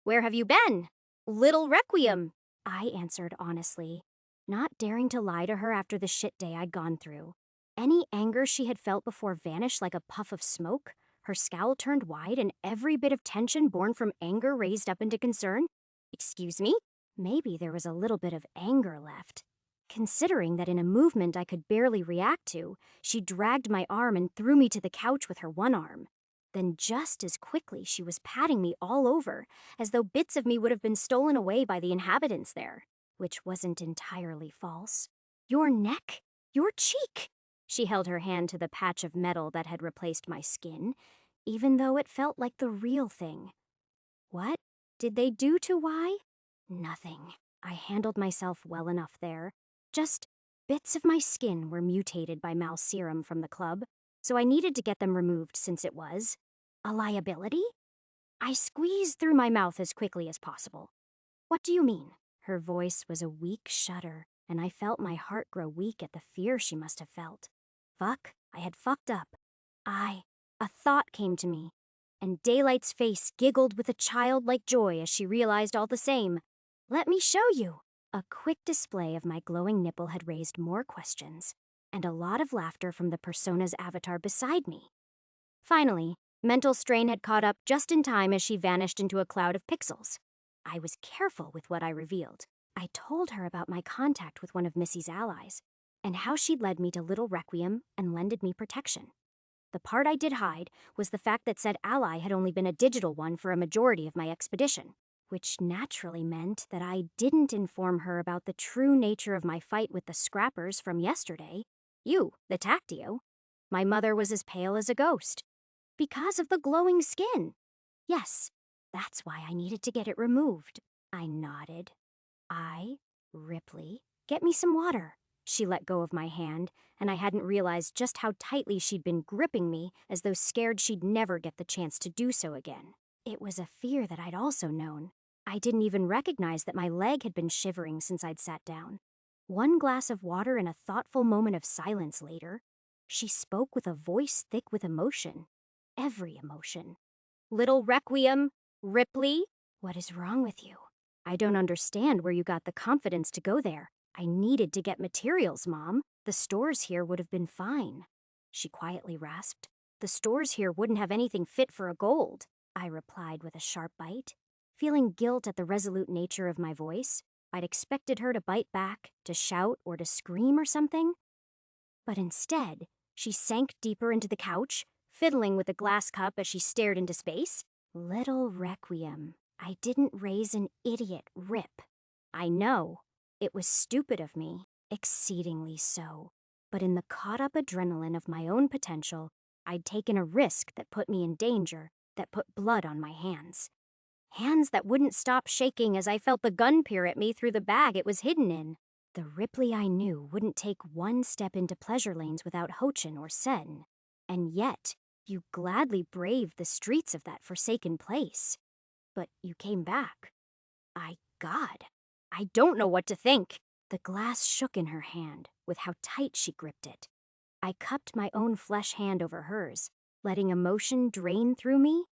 "Where have you been? Little Requiem," I answered honestly, not daring to lie to her after the shit day I'd gone through. Any anger she had felt before vanished like a puff of smoke, her scowl turned wide and every bit of tension born from anger raised up into concern. Excuse me? Maybe there was a little bit of anger left. Considering that in a movement I could barely react to, she dragged my arm and threw me to the couch with her one arm. Then just as quickly she was patting me all over, as though bits of me would have been stolen away by the inhabitants there, which wasn't entirely false. "Your neck, your cheek." She held her hand to the patch of metal that had replaced my skin, even though it felt like the real thing. What did they do to Y? Nothing. I handled myself well enough there. Just bits of my skin were mutated by malserum from the club, so I needed to get them removed since it was a liability? I squeezed through my mouth as quickly as possible. "What do you mean?" Her voice was a weak shudder, and I felt my heart grow weak at the fear she must have felt. Fuck, I had fucked up. A thought came to me, and Daylight's face giggled with a childlike joy as she realized all the same. "Let me show you." A quick display of my glowing nipple had raised more questions, and a lot of laughter from the persona's avatar beside me. Finally, mental strain had caught up just in time as she vanished into a cloud of pixels. I was careful with what I revealed. I told her about my contact with one of Missy's allies, and how she'd led me to Little Requiem and lended me protection. The part I did hide was the fact that said ally had only been a digital one for a majority of my expedition, which naturally meant that I didn't inform her about the true nature of my fight with the scrappers from yesterday. You, the Tactio. My mother was as pale as a ghost. Because of the glowing skin. Yes, that's why I needed to get it removed. I nodded. Ripley, get me some water. She let go of my hand, and I hadn't realized just how tightly she'd been gripping me, as though scared she'd never get the chance to do so again. It was a fear that I'd also known. I didn't even recognize that my leg had been shivering since I'd sat down. One glass of water and a thoughtful moment of silence later, she spoke with a voice thick with emotion. Every emotion. "Little Requiem, Ripley, what is wrong with you?" I don't understand where you got the confidence to go there. I needed to get materials, Mom. The stores here would have been fine. She quietly rasped. The stores here wouldn't have anything fit for a gold, I replied with a sharp bite. Feeling guilt at the resolute nature of my voice, I'd expected her to bite back, to shout, or to scream or something. But instead, she sank deeper into the couch, fiddling with a glass cup as she stared into space. Little Requiem. I didn't raise an idiot, Rip. I know. It was stupid of me, exceedingly so. But in the caught-up adrenaline of my own potential, I'd taken a risk that put me in danger, that put blood on my hands. Hands that wouldn't stop shaking as I felt the gun peer at me through the bag it was hidden in. The Ripley I knew wouldn't take one step into pleasure lanes without Hochin or Sen. And yet, you gladly braved the streets of that forsaken place. But you came back. God, I don't know what to think. The glass shook in her hand with how tight she gripped it. I cupped my own flesh hand over hers, letting emotion drain through me.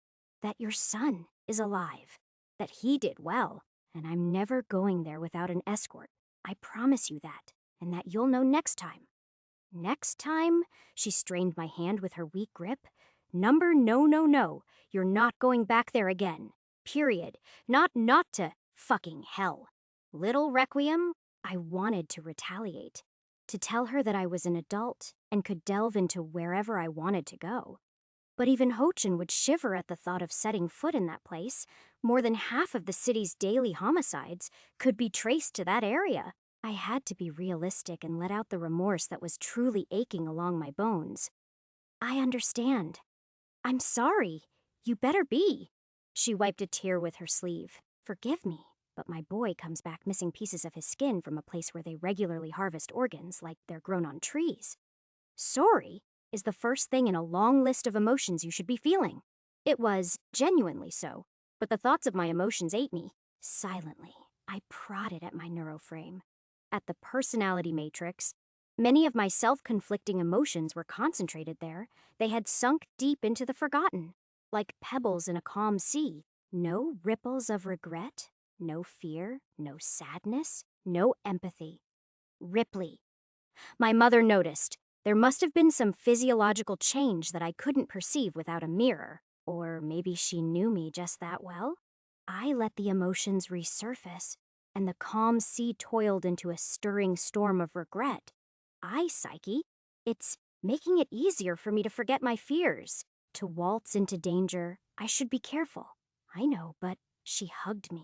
That your son is alive. That he did well, and I'm never going there without an escort. I promise you that, and that you'll know next time. Next time? She strained my hand with her weak grip. Number no. You're not going back there again. Period. Not to fucking hell. Little Requiem, I wanted to retaliate. To tell her that I was an adult and could delve into wherever I wanted to go. But even Hochin would shiver at the thought of setting foot in that place. More than half of the city's daily homicides could be traced to that area. I had to be realistic and let out the remorse that was truly aching along my bones. I understand. I'm sorry. You better be. She wiped a tear with her sleeve. Forgive me, but my boy comes back missing pieces of his skin from a place where they regularly harvest organs like they're grown on trees. Sorry is the first thing in a long list of emotions you should be feeling. It was genuinely so, but the thoughts of my emotions ate me. Silently, I prodded at my neuroframe. At the personality matrix, many of my self-conflicting emotions were concentrated there. They had sunk deep into the forgotten, like pebbles in a calm sea. No ripples of regret, no fear, no sadness, no empathy. Ripley. My mother noticed. There must have been some physiological change that I couldn't perceive without a mirror. Or maybe she knew me just that well? I let the emotions resurface, and the calm sea toiled into a stirring storm of regret. Psyche, it's making it easier for me to forget my fears. To waltz into danger, I should be careful. I know, but she hugged me.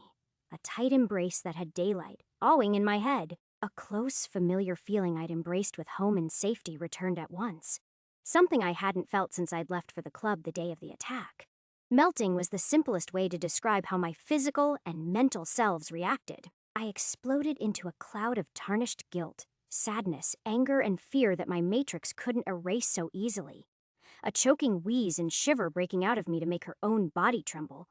A tight embrace that had daylight, awing in my head. A close, familiar feeling I'd embraced with home and safety returned at once. Something I hadn't felt since I'd left for the club the day of the attack. Melting was the simplest way to describe how my physical and mental selves reacted. I exploded into a cloud of tarnished guilt, sadness, anger, and fear that my matrix couldn't erase so easily. A choking wheeze and shiver breaking out of me to make her own body tremble.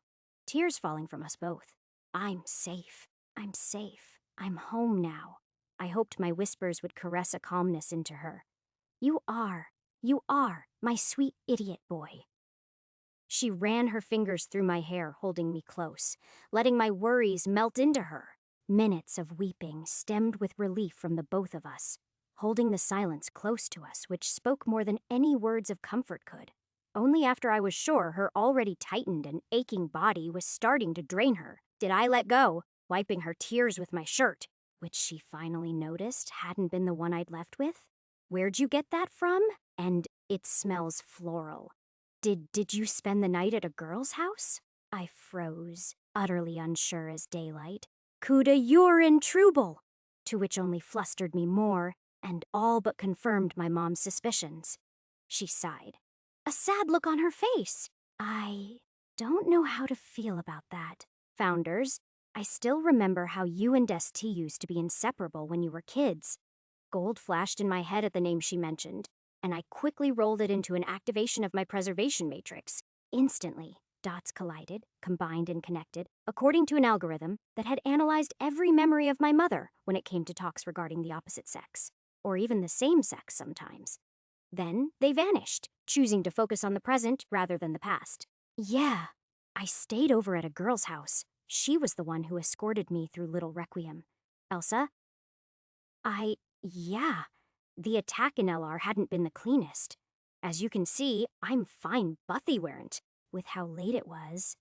Tears falling from us both. I'm safe. I'm safe. I'm home now. I hoped my whispers would caress a calmness into her. You are, my sweet idiot boy. She ran her fingers through my hair, holding me close, letting my worries melt into her. Minutes of weeping stemmed with relief from the both of us, holding the silence close to us, which spoke more than any words of comfort could. Only after I was sure her already tightened and aching body was starting to drain her did I let go, wiping her tears with my shirt, which she finally noticed hadn't been the one I'd left with. Where'd you get that from? And it smells floral. Did you spend the night at a girl's house? I froze, utterly unsure as daylight. Kuda, you're in trouble! To which only flustered me more, and all but confirmed my mom's suspicions. She sighed, a sad look on her face. I don't know how to feel about that. Founders, I still remember how you and ST used to be inseparable when you were kids. Gold flashed in my head at the name she mentioned, and I quickly rolled it into an activation of my preservation matrix. Instantly, dots collided, combined and connected, according to an algorithm that had analyzed every memory of my mother when it came to talks regarding the opposite sex, or even the same sex sometimes. Then they vanished, choosing to focus on the present rather than the past. Yeah, I stayed over at a girl's house. She was the one who escorted me through Little Requiem. Elsa? Yeah. The attack in LR hadn't been the cleanest. As you can see, I'm fine Buffy-weren't. With how late it was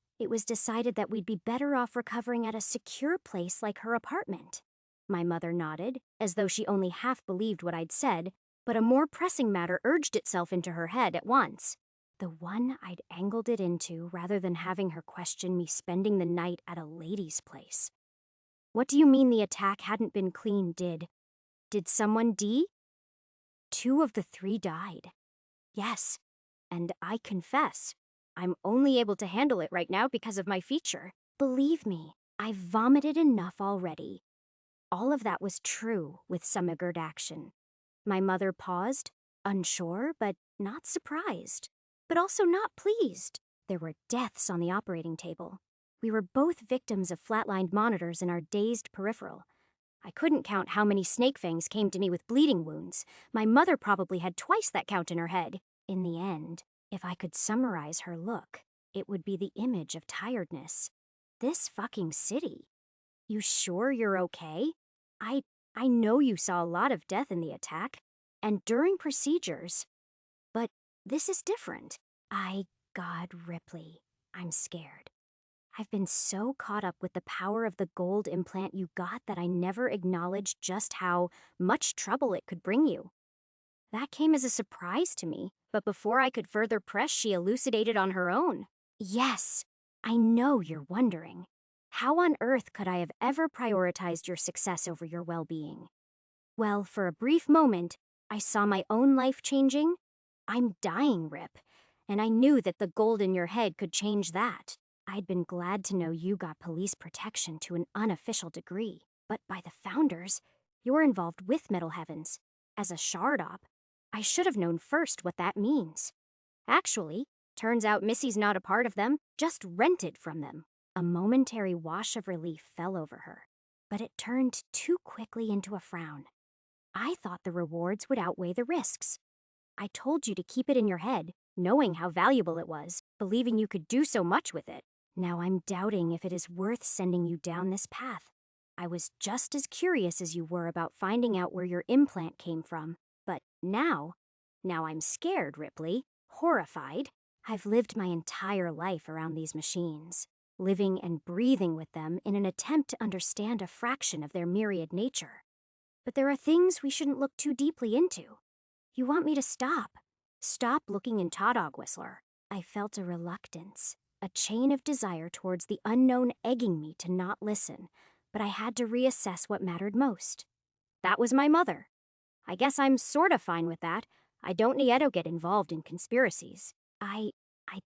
decided that we'd be better off recovering at a secure place like her apartment. My mother nodded, as though she only half believed what I'd said, but a more pressing matter urged itself into her head at once. The one I'd angled it into rather than having her question me spending the night at a lady's place. What do you mean the attack hadn't been clean, Did someone die? 2 of the 3 died. Yes, and I confess, I'm only able to handle it right now because of my feature. Believe me, I've vomited enough already. All of that was true with some agert action. My mother paused, unsure but not surprised, but also not pleased. There were deaths on the operating table. We were both victims of flatlined monitors in our dazed peripheral. I couldn't count how many snake fangs came to me with bleeding wounds. My mother probably had twice that count in her head. In the end, if I could summarize her look, it would be the image of tiredness. This fucking city. You sure you're okay? I know you saw a lot of death in the attack, and during procedures. But this is different. God, Ripley, I'm scared. I've been so caught up with the power of the gold implant you got that I never acknowledged just how much trouble it could bring you. That came as a surprise to me, but before I could further press, she elucidated on her own. Yes, I know you're wondering. How on earth could I have ever prioritized your success over your well-being? Well, for a brief moment, I saw my own life changing. I'm dying, Rip, and I knew that the gold in your head could change that. I'd been glad to know you got police protection to an unofficial degree, but by the founders, you're involved with Middle Heavens. As a shard op, I should have known first what that means. Actually, turns out Missy's not a part of them, just rented from them. A momentary wash of relief fell over her, but it turned too quickly into a frown. I thought the rewards would outweigh the risks. I told you to keep it in your head, knowing how valuable it was, believing you could do so much with it. Now I'm doubting if it is worth sending you down this path. I was just as curious as you were about finding out where your implant came from. But now I'm scared, Ripley, horrified. I've lived my entire life around these machines, living and breathing with them in an attempt to understand a fraction of their myriad nature. But there are things we shouldn't look too deeply into. You want me to stop? Stop looking in Taudog, Whistler. I felt a reluctance, a chain of desire towards the unknown egging me to not listen, but I had to reassess what mattered most. That was my mother. I guess I'm sorta fine with that. I don't Nieto get involved in conspiracies. I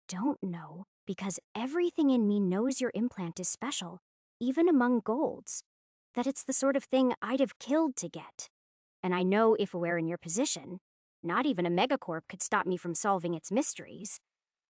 don't know, because everything in me knows your implant is special, even among golds. That it's the sort of thing I'd have killed to get. And I know if it were in your position, not even a megacorp could stop me from solving its mysteries.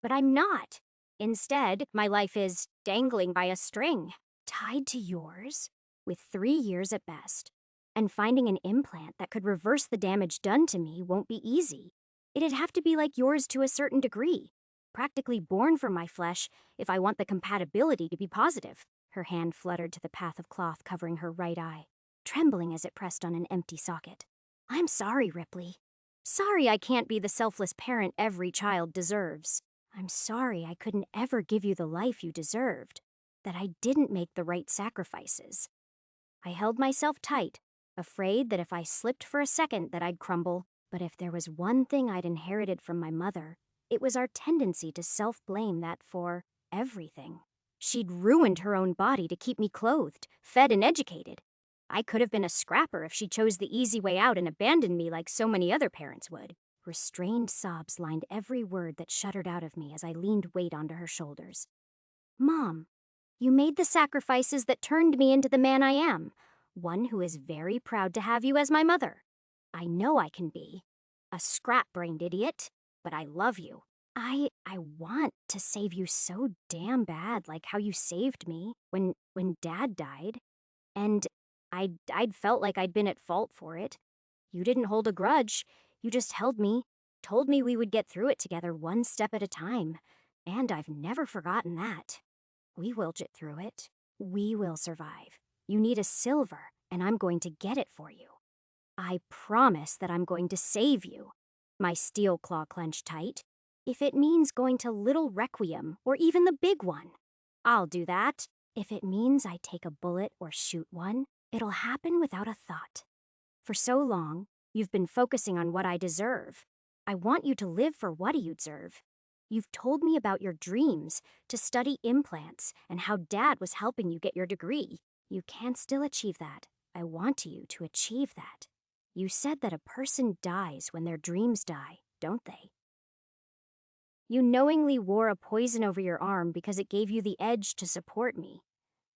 But I'm not. Instead, my life is dangling by a string, tied to yours, with 3 years at best. And finding an implant that could reverse the damage done to me won't be easy. It'd have to be like yours to a certain degree, practically born from my flesh if I want the compatibility to be positive. Her hand fluttered to the path of cloth covering her right eye, trembling as it pressed on an empty socket. I'm sorry, Ripley. Sorry I can't be the selfless parent every child deserves. I'm sorry I couldn't ever give you the life you deserved, that I didn't make the right sacrifices. I held myself tight, afraid that if I slipped for a second that I'd crumble. But if there was one thing I'd inherited from my mother, it was our tendency to self-blame that for everything. She'd ruined her own body to keep me clothed, fed, and educated. I could have been a scrapper if she chose the easy way out and abandoned me like so many other parents would. Restrained sobs lined every word that shuddered out of me as I leaned weight onto her shoulders. Mom, you made the sacrifices that turned me into the man I am, one who is very proud to have you as my mother. I know I can be. A scrap-brained idiot, but I love you. I want to save you so damn bad, like how you saved me when Dad died. And I'd felt like I'd been at fault for it. You didn't hold a grudge. You just held me, told me we would get through it together one step at a time. And I've never forgotten that. We will get through it. We will survive. You need a silver, and I'm going to get it for you. I promise that I'm going to save you. My steel claw clenched tight. If it means going to Little Requiem, or even the big one, I'll do that. If it means I take a bullet or shoot one, it'll happen without a thought. For so long, you've been focusing on what I deserve. I want you to live for what you deserve. You've told me about your dreams, to study implants, and how Dad was helping you get your degree. You can still achieve that. I want you to achieve that. You said that a person dies when their dreams die, don't they? You knowingly wore a poison over your arm because it gave you the edge to support me.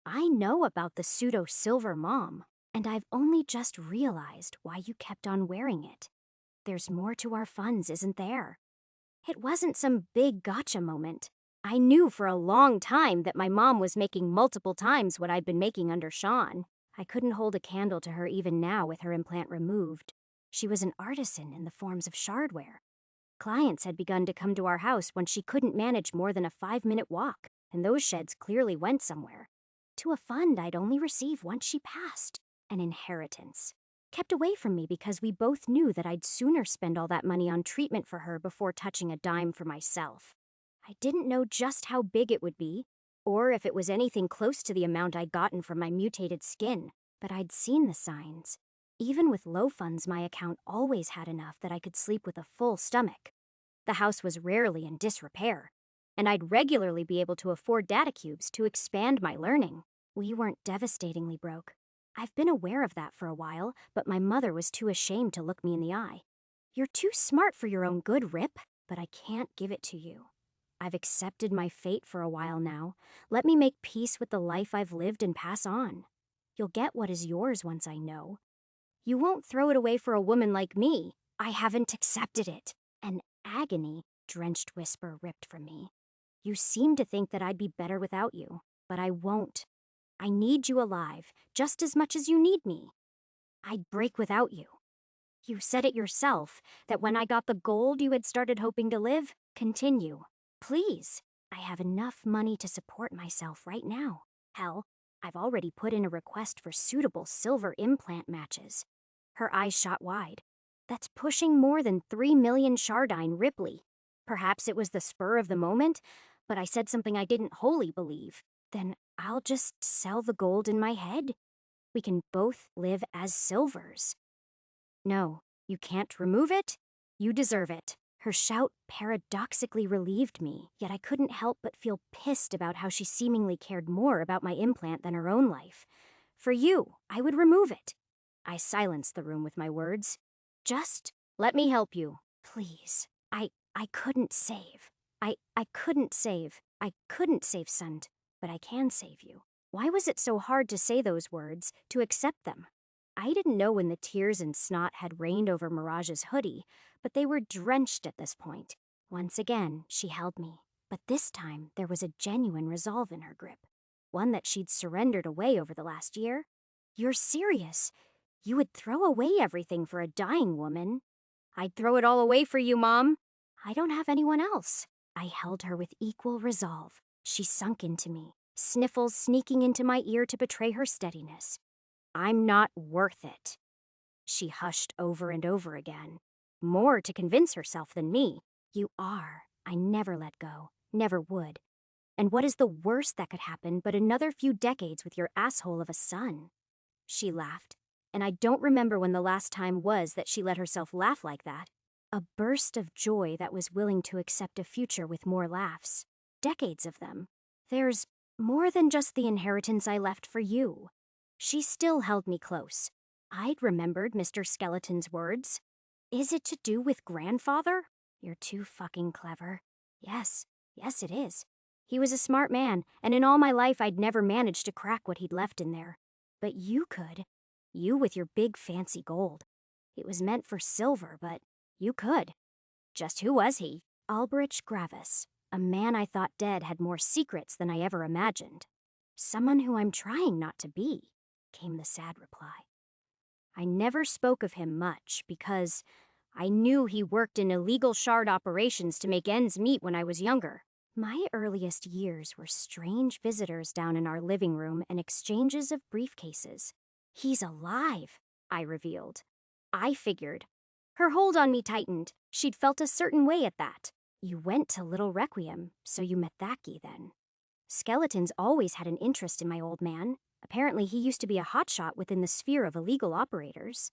I know about the pseudo-silver mom, and I've only just realized why you kept on wearing it. There's more to our funds, isn't there? It wasn't some big gotcha moment. I knew for a long time that my mom was making multiple times what I'd been making under Sean. I couldn't hold a candle to her even now with her implant removed. She was an artisan in the forms of shardware. Clients had begun to come to our house when she couldn't manage more than a 5-minute walk, and those sheds clearly went somewhere. To a fund I'd only receive once she passed. An inheritance. Kept away from me because we both knew that I'd sooner spend all that money on treatment for her before touching a dime for myself. I didn't know just how big it would be, or if it was anything close to the amount I'd gotten from my mutated skin, but I'd seen the signs. Even with low funds, my account always had enough that I could sleep with a full stomach. The house was rarely in disrepair, and I'd regularly be able to afford data cubes to expand my learning. We weren't devastatingly broke. I've been aware of that for a while, but my mother was too ashamed to look me in the eye. You're too smart for your own good, Rip, but I can't give it to you. I've accepted my fate for a while now. Let me make peace with the life I've lived and pass on. You'll get what is yours once I know. You won't throw it away for a woman like me. I haven't accepted it. An agony-drenched whisper ripped from me. You seem to think that I'd be better without you, but I won't. I need you alive, just as much as you need me. I'd break without you. You said it yourself, that when I got the gold you had started hoping to live. Continue. Please. I have enough money to support myself right now. Hell, I've already put in a request for suitable silver implant matches. Her eyes shot wide. That's pushing more than 3 million Shardine Ripley. Perhaps it was the spur of the moment, but I said something I didn't wholly believe. Then I'll just sell the gold in my head. We can both live as silvers. No, you can't remove it. You deserve it. Her shout paradoxically relieved me, yet I couldn't help but feel pissed about how she seemingly cared more about my implant than her own life. For you, I would remove it. I silenced the room with my words. Just let me help you, please. I couldn't save. I couldn't save. I couldn't save Sund, but I can save you. Why was it so hard to say those words, to accept them? I didn't know when the tears and snot had rained over Mirage's hoodie, but they were drenched at this point. Once again, she held me, but this time there was a genuine resolve in her grip, one that she'd surrendered away over the last year. You're serious? You would throw away everything for a dying woman? I'd throw it all away for you, Mom. I don't have anyone else. I held her with equal resolve. She sunk into me, sniffles sneaking into my ear to betray her steadiness. I'm not worth it. She hushed over and over again, more to convince herself than me. You are. I never let go, never would. And what is the worst that could happen but another few decades with your asshole of a son? She laughed, and I don't remember when the last time was that she let herself laugh like that. A burst of joy that was willing to accept a future with more laughs. Decades of them. There's more than just the inheritance I left for you. She still held me close. I'd remembered Mr. Skeleton's words. Is it to do with grandfather? You're too fucking clever. Yes it is. He was a smart man, and in all my life I'd never managed to crack what he'd left in there. But you could. You with your big fancy gold. It was meant for silver, but you could. Just who was he? Alberich Gravis. A man I thought dead had more secrets than I ever imagined. Someone who I'm trying not to be, came the sad reply. I never spoke of him much because I knew he worked in illegal shard operations to make ends meet when I was younger. My earliest years were strange visitors down in our living room and exchanges of briefcases. He's alive, I revealed. I figured. Her hold on me tightened. She'd felt a certain way at that. You went to Little Requiem, so you met Thacky then. Skeletons always had an interest in my old man. Apparently he used to be a hotshot within the sphere of illegal operators.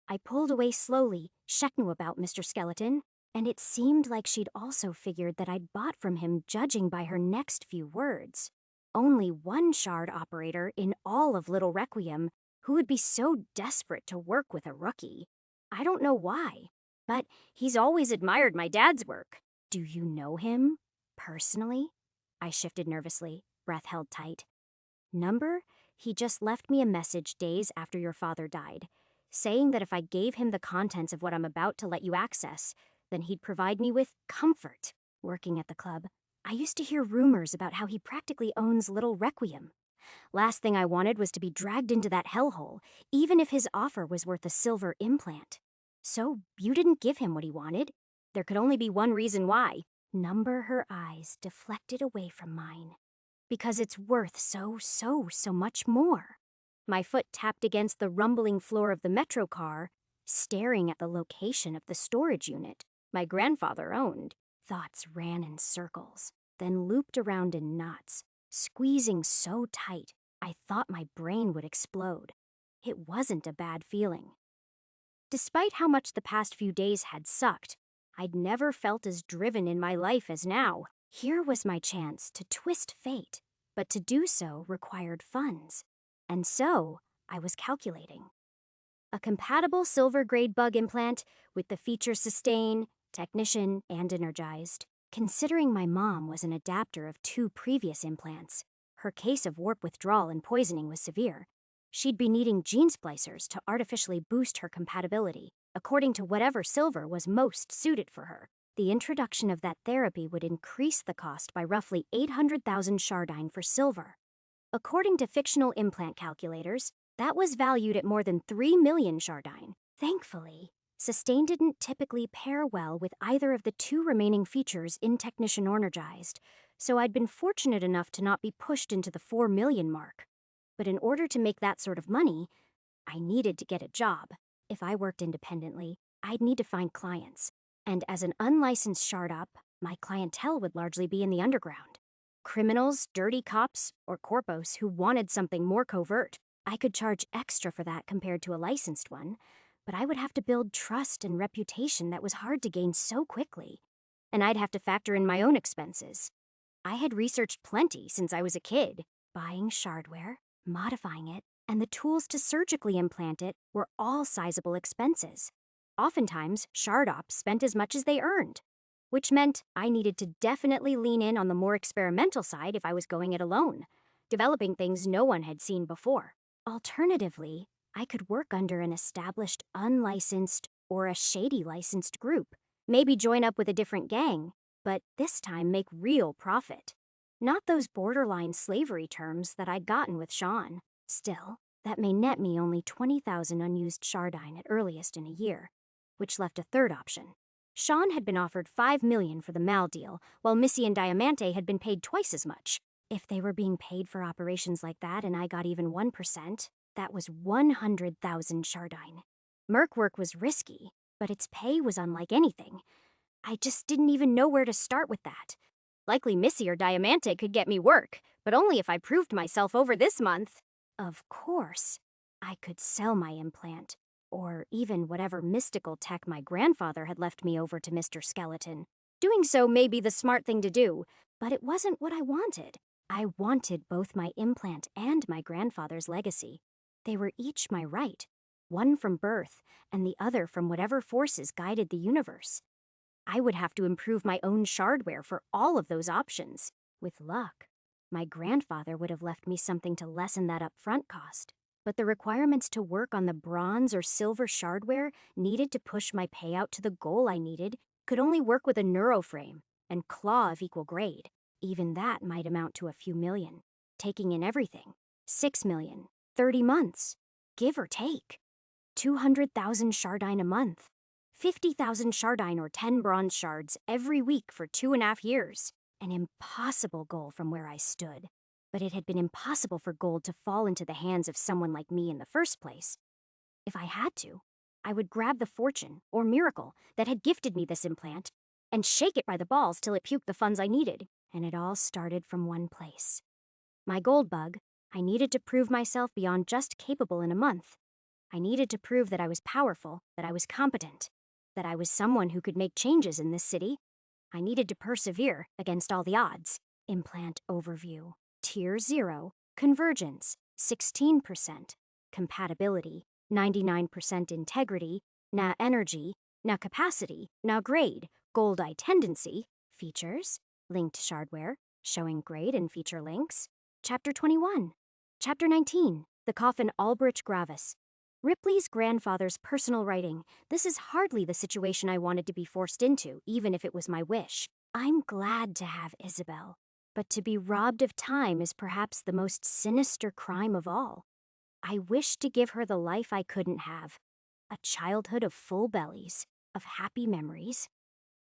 I pulled away slowly. Shek knew about Mr. Skeleton, and it seemed like she'd also figured that I'd bought from him judging by her next few words. Only one shard operator in all of Little Requiem who would be so desperate to work with a rookie. I don't know why, but he's always admired my dad's work. Do you know him? Personally? I shifted nervously, breath held tight. Number? He just left me a message days after your father died, saying that if I gave him the contents of what I'm about to let you access, then he'd provide me with comfort. Working at the club, I used to hear rumors about how he practically owns Little Requiem. Last thing I wanted was to be dragged into that hellhole, even if his offer was worth a silver implant. So you didn't give him what he wanted. There could only be one reason why. Number her eyes deflected away from mine. Because it's worth so much more. My foot tapped against the rumbling floor of the metro car, staring at the location of the storage unit my grandfather owned. Thoughts ran in circles, then looped around in knots, squeezing so tight I thought my brain would explode. It wasn't a bad feeling. Despite how much the past few days had sucked, I'd never felt as driven in my life as now. Here was my chance to twist fate, but to do so required funds. And so, I was calculating. A compatible silver-grade bug implant with the feature sustain, technician, and energized. Considering my mom was an adapter of 2 previous implants, her case of warp withdrawal and poisoning was severe. She'd be needing gene splicers to artificially boost her compatibility, according to whatever silver was most suited for her. The introduction of that therapy would increase the cost by roughly 800,000 shardine for silver. According to fictional implant calculators, that was valued at more than 3 million shardine. Thankfully, sustain didn't typically pair well with either of the 2 remaining features in technician energized, so I'd been fortunate enough to not be pushed into the 4 million mark. But in order to make that sort of money, I needed to get a job. If I worked independently, I'd need to find clients. And as an unlicensed shard op, my clientele would largely be in the underground. Criminals, dirty cops, or corpos who wanted something more covert. I could charge extra for that compared to a licensed one, but I would have to build trust and reputation that was hard to gain so quickly. And I'd have to factor in my own expenses. I had researched plenty since I was a kid. Buying shardware, modifying it, and the tools to surgically implant it were all sizable expenses. Oftentimes, shard ops spent as much as they earned, which meant I needed to definitely lean in on the more experimental side if I was going it alone, developing things no one had seen before. Alternatively, I could work under an established unlicensed or a shady licensed group, maybe join up with a different gang, but this time make real profit. Not those borderline slavery terms that I'd gotten with Sean. Still, that may net me only 20,000 unused shardine at earliest in a year, which left a third option. Sean had been offered 5 million for the Mal deal, while Missy and Diamante had been paid twice as much. If they were being paid for operations like that and I got even 1%, that was 100,000 shardine. Merc work was risky, but its pay was unlike anything. I just didn't even know where to start with that. Likely Missy or Diamante could get me work, but only if I proved myself over this month. Of course, I could sell my implant, or even whatever mystical tech my grandfather had left me over to Mr. Skeleton. Doing so may be the smart thing to do, but it wasn't what I wanted. I wanted both my implant and my grandfather's legacy. They were each my right, one from birth and the other from whatever forces guided the universe. I would have to improve my own shardware for all of those options. With luck, my grandfather would have left me something to lessen that upfront cost. But the requirements to work on the bronze or silver shardware needed to push my payout to the goal I needed could only work with a neuroframe and claw of equal grade. Even that might amount to a few million. Taking in everything, 6 million, 30 months, give or take. 200,000 shardine a month. 50,000 shardine or 10 bronze shards every week for 2.5 years. An impossible goal from where I stood. But it had been impossible for gold to fall into the hands of someone like me in the first place. If I had to, I would grab the fortune, or miracle, that had gifted me this implant, and shake it by the balls till it puked the funds I needed. And it all started from one place. My gold bug. I needed to prove myself beyond just capable in a month. I needed to prove that I was powerful, that I was competent, that I was someone who could make changes in this city. I needed to persevere against all the odds. Implant overview. Tier 0. Convergence, 16%. Compatibility, 99%. Integrity, na energy, na capacity, na grade. Gold eye tendency. Features, linked shardware, showing grade and feature links. Chapter 21. Chapter 19. The Coffin Albrecht Gravis. Ripley's grandfather's personal writing. This is hardly the situation I wanted to be forced into, even if it was my wish. I'm glad to have Isabel, but to be robbed of time is perhaps the most sinister crime of all. I wish to give her the life I couldn't have. A childhood of full bellies, of happy memories.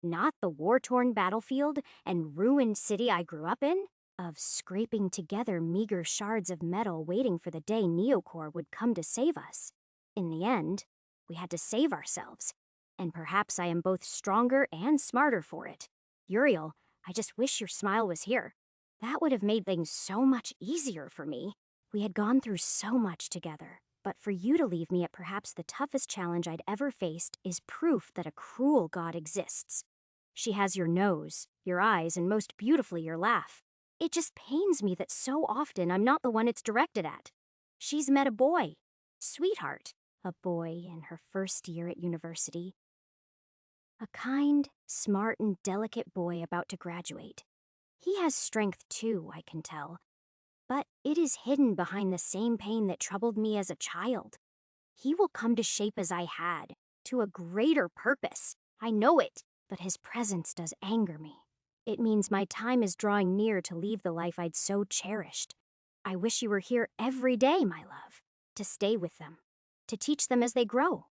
Not the war-torn battlefield and ruined city I grew up in. Of scraping together meager shards of metal waiting for the day Neocore would come to save us. In the end, we had to save ourselves, and perhaps I am both stronger and smarter for it. Uriel, I just wish your smile was here. That would have made things so much easier for me. We had gone through so much together, but for you to leave me at perhaps the toughest challenge I'd ever faced is proof that a cruel god exists. She has your nose, your eyes, and most beautifully your laugh. It just pains me that so often I'm not the one it's directed at. She's met a boy. Sweetheart. A boy in her first year at university. A kind, smart, and delicate boy about to graduate. He has strength too, I can tell. But it is hidden behind the same pain that troubled me as a child. He will come to shape as I had, to a greater purpose. I know it, but his presence does anger me. It means my time is drawing near to leave the life I'd so cherished. I wish you were here every day, my love, to stay with them, to teach them as they grow.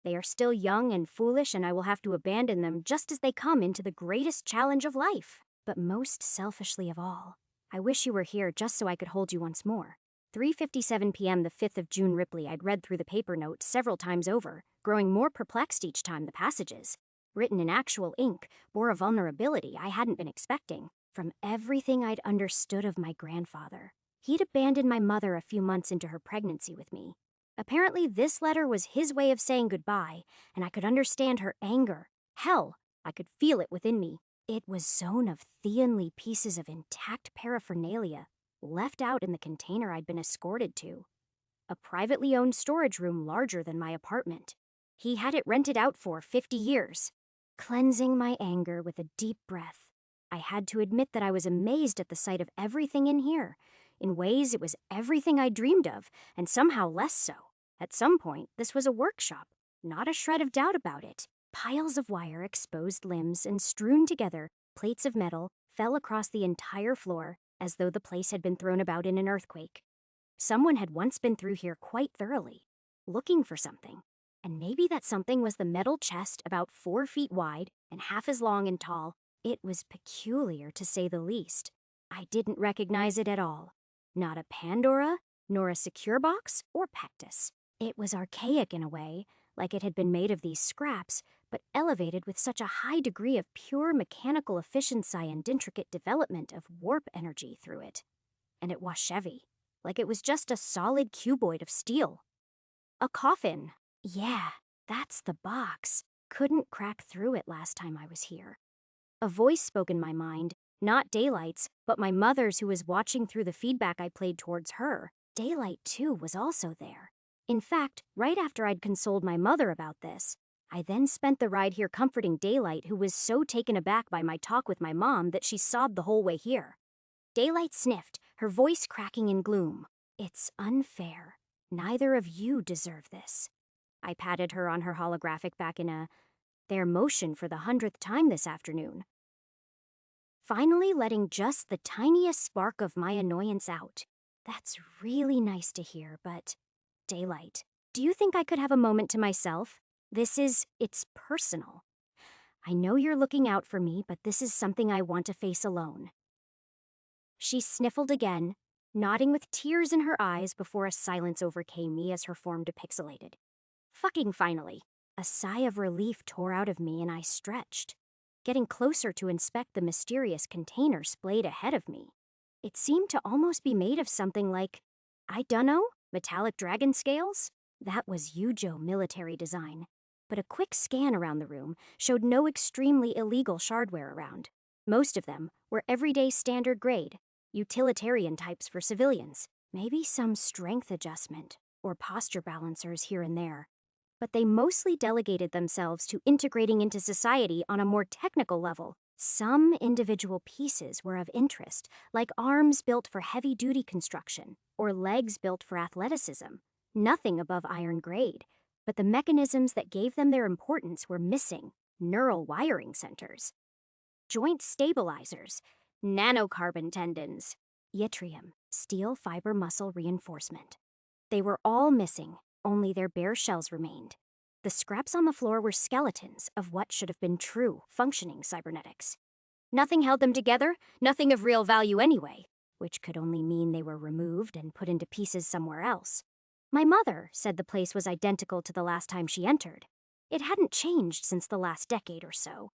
They are still young and foolish, and I will have to abandon them just as they come into the greatest challenge of life. But most selfishly of all, I wish you were here just so I could hold you once more. 3:57 p.m. the 5th of June. Ripley. I'd read through the paper notes several times over, growing more perplexed each time the passages, written in actual ink, bore a vulnerability I hadn't been expecting. From everything I'd understood of my grandfather, he'd abandoned my mother a few months into her pregnancy with me. Apparently, this letter was his way of saying goodbye, and I could understand her anger. Hell, I could feel it within me. It was zone of Theonly pieces of intact paraphernalia, left out in the container I'd been escorted to. A privately owned storage room larger than my apartment. He had it rented out for 50 years. Cleansing my anger with a deep breath, I had to admit that I was amazed at the sight of everything in here. In ways, it was everything I dreamed of, and somehow less so. At some point, this was a workshop. Not a shred of doubt about it. Piles of wire, exposed limbs, and strewn together, plates of metal fell across the entire floor as though the place had been thrown about in an earthquake. Someone had once been through here quite thoroughly, looking for something. And maybe that something was the metal chest about 4 feet wide and half as long and tall. It was peculiar, to say the least. I didn't recognize it at all. Not a Pandora, nor a secure box, or Pectus. It was archaic in a way, like it had been made of these scraps, but elevated with such a high degree of pure mechanical efficiency and intricate development of warp energy through it. And it was Chevy, like it was just a solid cuboid of steel. A coffin. Yeah, that's the box. Couldn't crack through it last time I was here. A voice spoke in my mind, not Daylight's, but my mother's, who was watching through the feedback I played towards her. Daylight, too, was also there. In fact, right after I'd consoled my mother about this, I then spent the ride here comforting Daylight, who was so taken aback by my talk with my mom that she sobbed the whole way here. Daylight sniffed, her voice cracking in gloom. It's unfair. Neither of you deserve this. I patted her on her holographic back in their motion for the 100th time this afternoon. Finally letting just the tiniest spark of my annoyance out. That's really nice to hear, but... Daylight, do you think I could have a moment to myself? It's personal. I know you're looking out for me, but this is something I want to face alone. She sniffled again, nodding with tears in her eyes before a silence overcame me as her form depixelated. Fucking finally. A sigh of relief tore out of me and I stretched, getting closer to inspect the mysterious container splayed ahead of me. It seemed to almost be made of something like, I dunno, metallic dragon scales? That was Yujo military design. But a quick scan around the room showed no extremely illegal shardware around. Most of them were everyday standard grade, utilitarian types for civilians. Maybe some strength adjustment or posture balancers here and there. But they mostly delegated themselves to integrating into society on a more technical level. Some individual pieces were of interest, like arms built for heavy-duty construction or legs built for athleticism. Nothing above iron grade, but the mechanisms that gave them their importance were missing: neural wiring centers, joint stabilizers, nanocarbon tendons, yttrium, steel fiber muscle reinforcement. They were all missing, only their bare shells remained. The scraps on the floor were skeletons of what should have been true, functioning cybernetics. Nothing held them together, nothing of real value anyway, which could only mean they were removed and put into pieces somewhere else. My mother said the place was identical to the last time she entered. It hadn't changed since the last decade or so.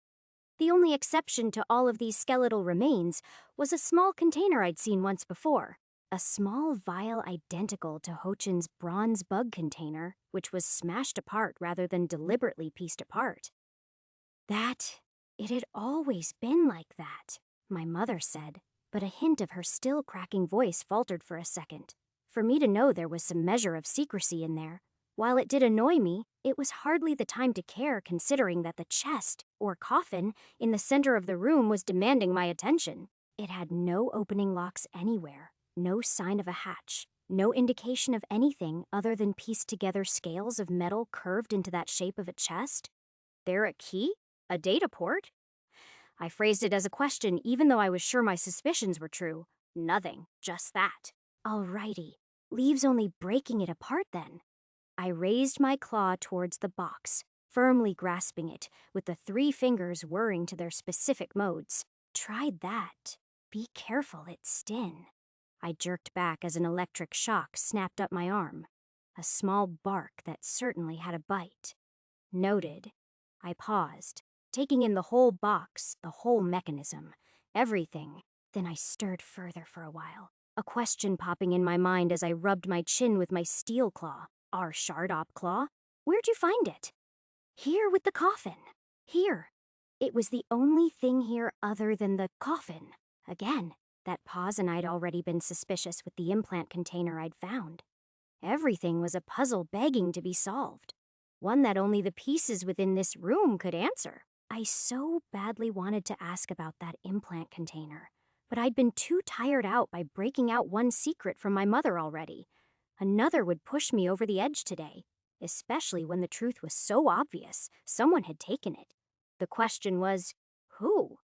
The only exception to all of these skeletal remains was a small container I'd seen once before. A small vial identical to Hochin's bronze bug container, which was smashed apart rather than deliberately pieced apart. It had always been like that, my mother said, but a hint of her still cracking voice faltered for a second. For me to know there was some measure of secrecy in there. While it did annoy me, it was hardly the time to care considering that the chest, or coffin, in the center of the room was demanding my attention. It had no opening locks anywhere. No sign of a hatch, no indication of anything other than pieced together scales of metal curved into that shape of a chest. There a key? A data port? I phrased it as a question even though I was sure my suspicions were true. Nothing, just that. Alrighty, leaves only breaking it apart then. I raised my claw towards the box, firmly grasping it, with the 3 fingers whirring to their specific modes. Tried that. Be careful, it's Stin. I jerked back as an electric shock snapped up my arm. A small bark that certainly had a bite. Noted. I paused, taking in the whole box, the whole mechanism, everything. Then I stirred further for a while, a question popping in my mind as I rubbed my chin with my steel claw. Our shard-op claw? Where'd you find it? Here with the coffin. Here. It was the only thing here other than the coffin. Again. That pause, and I'd already been suspicious with the implant container I'd found. Everything was a puzzle begging to be solved. One that only the pieces within this room could answer. I so badly wanted to ask about that implant container, but I'd been too tired out by breaking out one secret from my mother already. Another would push me over the edge today, especially when the truth was so obvious. Someone had taken it. The question was, who?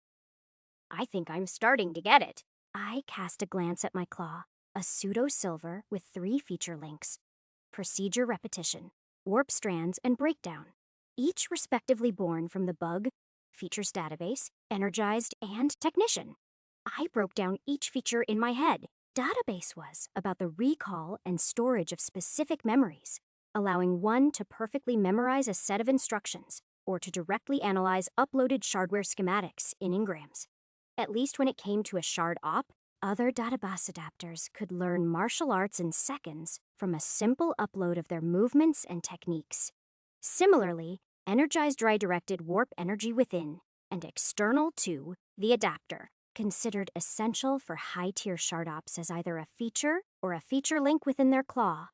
I think I'm starting to get it. I cast a glance at my claw, a pseudo-silver with 3 feature links. Procedure repetition, warp strands, and breakdown. Each respectively born from the bug, features database, energized, and technician. I broke down each feature in my head. Database was about the recall and storage of specific memories, allowing one to perfectly memorize a set of instructions, or to directly analyze uploaded shardware schematics in engrams. At least when it came to a shard op, other database adapters could learn martial arts in seconds from a simple upload of their movements and techniques. Similarly, energized directed warp energy within and external to the adapter, considered essential for high-tier shard ops as either a feature or a feature link within their claw.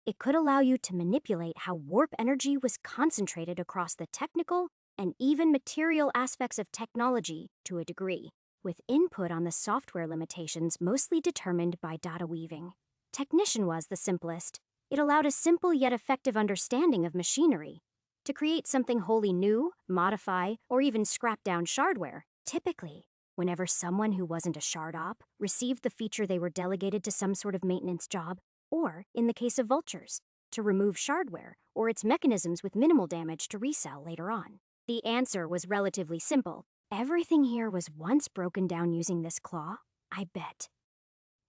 It could allow you to manipulate how warp energy was concentrated across the technical and even material aspects of technology to a degree, with input on the software limitations mostly determined by data weaving. Technician was the simplest. It allowed a simple yet effective understanding of machinery. To create something wholly new, modify, or even scrap down shardware, typically, whenever someone who wasn't a shard op received the feature, they were delegated to some sort of maintenance job, or, in the case of vultures, to remove shardware or its mechanisms with minimal damage to resell later on. the answer was relatively simple. Everything here was once broken down using this claw, I bet.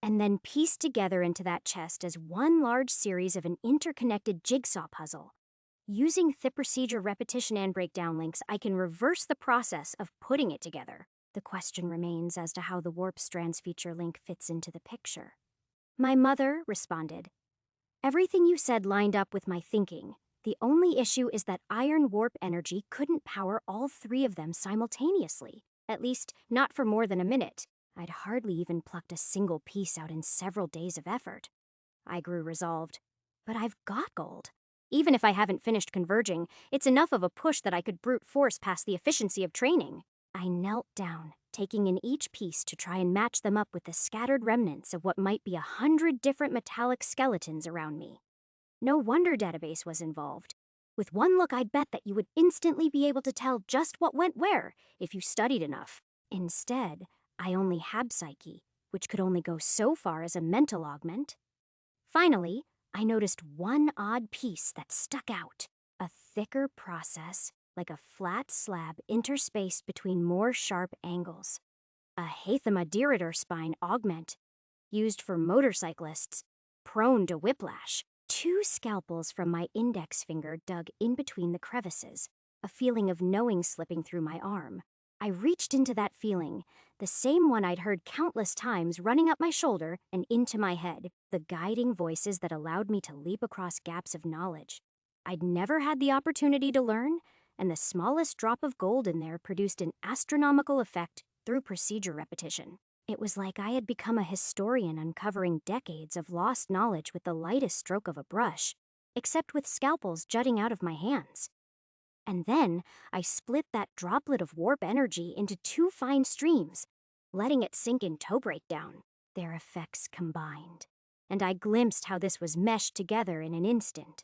And then pieced together into that chest as one large series of an interconnected jigsaw puzzle. Using the procedure repetition and breakdown links, I can reverse the process of putting it together. The question remains as to how the warp strands feature link fits into the picture. My mother responded, "Everything you said lined up with my thinking. The only issue is that iron warp energy couldn't power all three of them simultaneously, at least not for more than a minute. I'd hardly even plucked a single piece out in several days of effort." I grew resolved. But I've got gold. Even if I haven't finished converging, it's enough of a push that I could brute force past the efficiency of training. I knelt down, taking in each piece to try and match them up with the scattered remnants of what might be 100 different metallic skeletons around me. No wonder database was involved. With one look, I'd bet that you would instantly be able to tell just what went where if you studied enough. Instead, I only had psyche, which could only go so far as a mental augment. Finally, I noticed one odd piece that stuck out. A thicker process, like a flat slab interspaced between more sharp angles. A Hathama spine augment, used for motorcyclists prone to whiplash. 2 scalpels from my index finger dug in between the crevices, a feeling of knowing slipping through my arm. I reached into that feeling, the same one I'd heard countless times running up my shoulder and into my head, the guiding voices that allowed me to leap across gaps of knowledge. I'd never had the opportunity to learn, and the smallest drop of gold in there produced an astronomical effect through procedure repetition. It was like I had become a historian uncovering decades of lost knowledge with the lightest stroke of a brush, except with scalpels jutting out of my hands. And then I split that droplet of warp energy into 2 fine streams, letting it sink in toe breakdown. Their effects combined, and I glimpsed how this was meshed together in an instant.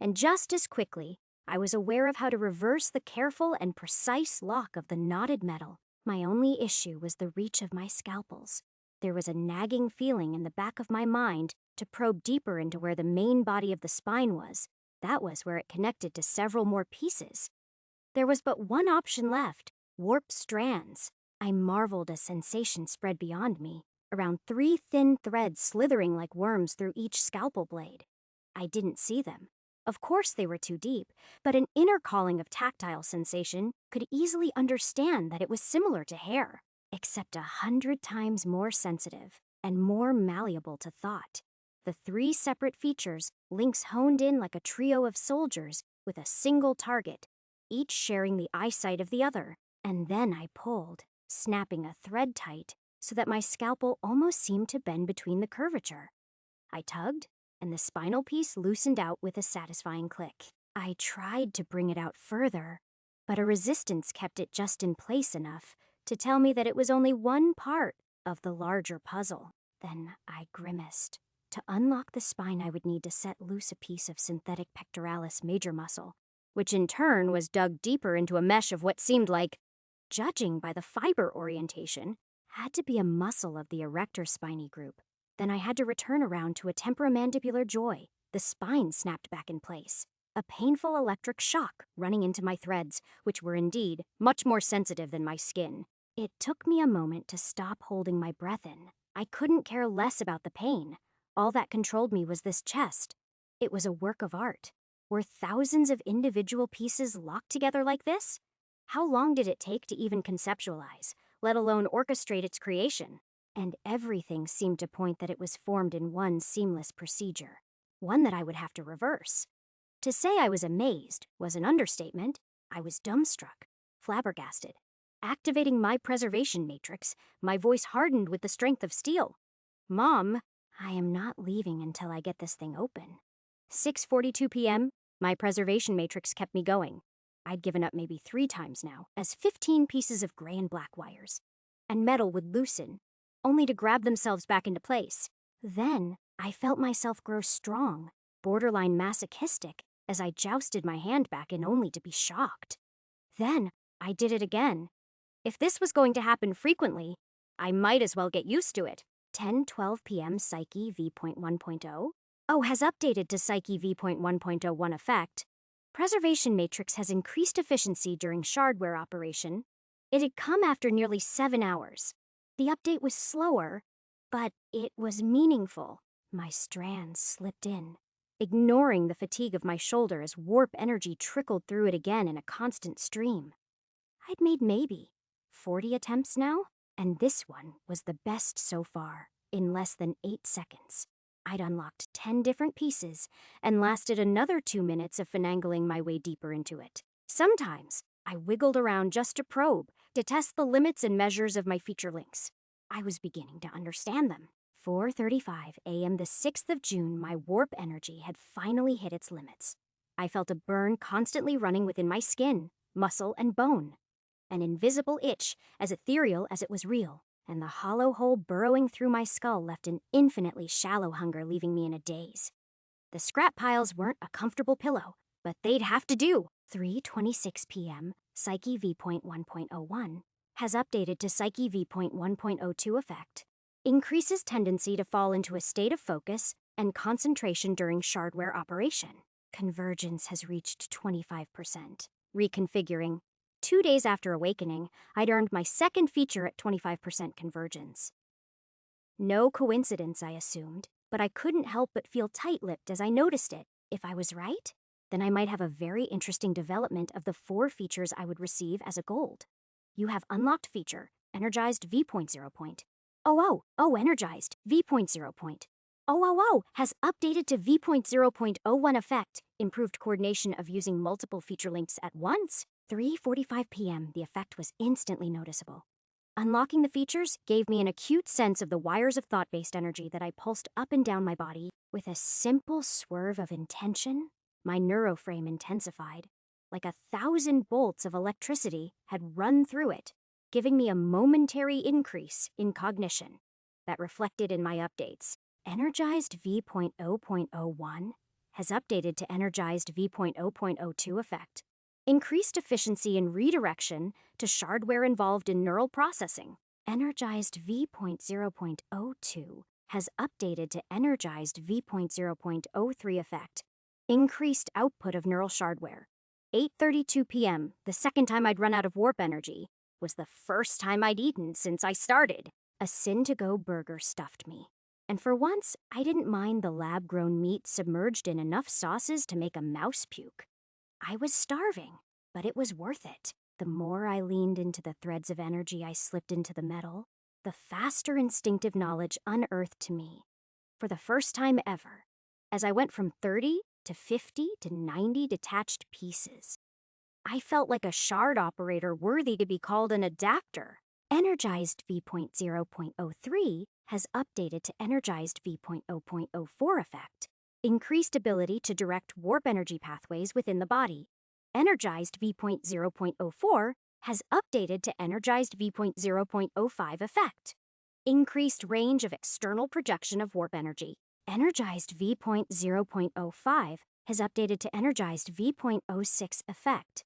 And just as quickly, I was aware of how to reverse the careful and precise lock of the knotted metal. My only issue was the reach of my scalpels. There was a nagging feeling in the back of my mind to probe deeper into where the main body of the spine was. That was where it connected to several more pieces. There was but one option left: warp strands. I marveled as sensation spread beyond me, around 3 thin threads slithering like worms through each scalpel blade. I didn't see them. Of course they were too deep, but an inner calling of tactile sensation could easily understand that it was similar to hair, except 100 times more sensitive and more malleable to thought. The 3 separate features, links honed in like a trio of soldiers with a single target, each sharing the eyesight of the other. And then I pulled, snapping a thread tight so that my scalpel almost seemed to bend between the curvature. I tugged, and the spinal piece loosened out with a satisfying click. I tried to bring it out further, but a resistance kept it just in place enough to tell me that it was only one part of the larger puzzle. Then I grimaced. To unlock the spine, I would need to set loose a piece of synthetic pectoralis major muscle, which in turn was dug deeper into a mesh of what seemed like, judging by the fiber orientation, had to be a muscle of the erector spiny group. Then I had to return around to a temporomandibular joy. The spine snapped back in place. A painful electric shock running into my threads, which were indeed much more sensitive than my skin. It took me a moment to stop holding my breath in. I couldn't care less about the pain. All that controlled me was this chest. It was a work of art. Were thousands of individual pieces locked together like this? How long did it take to even conceptualize, let alone orchestrate its creation? And everything seemed to point that it was formed in one seamless procedure, one that I would have to reverse. To say I was amazed was an understatement. I was dumbstruck, flabbergasted. Activating my preservation matrix, my voice hardened with the strength of steel. "Mom, I am not leaving until I get this thing open." 6:42 p.m., my preservation matrix kept me going. I'd given up maybe 3 times now, as 15 pieces of gray and black wires and metal would loosen, only to grab themselves back into place. Then I felt myself grow strong, borderline masochistic, as I jousted my hand back in only to be shocked. Then I did it again. If this was going to happen frequently, I might as well get used to it. 10:12 p.m. Psyche v.1.0. Oh, has updated to Psyche v.1.01 effect. preservation matrix has increased efficiency during shardware operation. It had come after nearly 7 hours. The update was slower, but it was meaningful. My strands slipped in, ignoring the fatigue of my shoulder as warp energy trickled through it again in a constant stream. I'd made maybe 40 attempts now, and this one was the best so far, in less than 8 seconds. I'd unlocked 10 different pieces and lasted another 2 minutes of finagling my way deeper into it. Sometimes I wiggled around just to probe, to test the limits and measures of my feature links. I was beginning to understand them. 4:35 a.m. the 6th of June, my warp energy had finally hit its limits. I felt a burn constantly running within my skin, muscle, and bone. An invisible itch, as ethereal as it was real, and the hollow hole burrowing through my skull left an infinitely shallow hunger, leaving me in a daze. The scrap piles weren't a comfortable pillow, but they'd have to do. 3:26 p.m., Psyche V.1.01 has updated to Psyche V.1.02 effect. Increases tendency to fall into a state of focus and concentration during shardware operation. Convergence has reached 25%. Reconfiguring. 2 days after awakening, I'd earned my second feature at 25% convergence. No coincidence, I assumed, but I couldn't help but feel tight-lipped as I noticed it. If I was right, then I might have a very interesting development of the 4 features I would receive as a gold. You have unlocked feature, energized V.0 point. Energized V.0 point. Has updated to V.0.01 effect, improved coordination of using multiple feature links at once. 3:45 p.m., the effect was instantly noticeable. Unlocking the features gave me an acute sense of the wires of thought-based energy that I pulsed up and down my body. With a simple swerve of intention, my neuroframe intensified, like 1,000 bolts of electricity had run through it, giving me a momentary increase in cognition that reflected in my updates. Energized V.0.01 has updated to Energized V.0.02 effect. Increased efficiency in redirection to shardware involved in neural processing. Energized V.0.02 has updated to Energized V.0.03 effect. Increased output of neural shardware. 8:32 p.m., the second time I'd run out of warp energy, was the first time I'd eaten since I started. A sin-to-go burger stuffed me. And for once, I didn't mind the lab-grown meat submerged in enough sauces to make a mouse puke. I was starving, but it was worth it. The more I leaned into the threads of energy I slipped into the metal, the faster instinctive knowledge unearthed to me. For the first time ever, as I went from 30 to 50 to 90 detached pieces, I felt like a shard operator worthy to be called an adapter. Energized V.0.03 has updated to Energized V.0.04 effect. Increased ability to direct warp energy pathways within the body. Energized V.0.04 has updated to Energized V.0.05 effect. Increased range of external projection of warp energy. Energized V.0.05 has updated to Energized V.06 effect.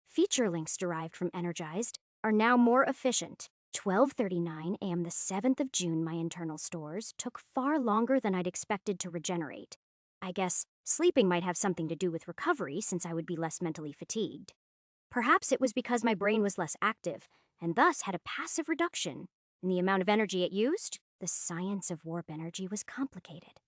Feature links derived from Energized are now more efficient. 12:39 a.m. the 7th of June, my internal stores took far longer than I'd expected to regenerate. I guess sleeping might have something to do with recovery since I would be less mentally fatigued. Perhaps it was because my brain was less active and thus had a passive reduction in the amount of energy it used. The science of warp energy was complicated.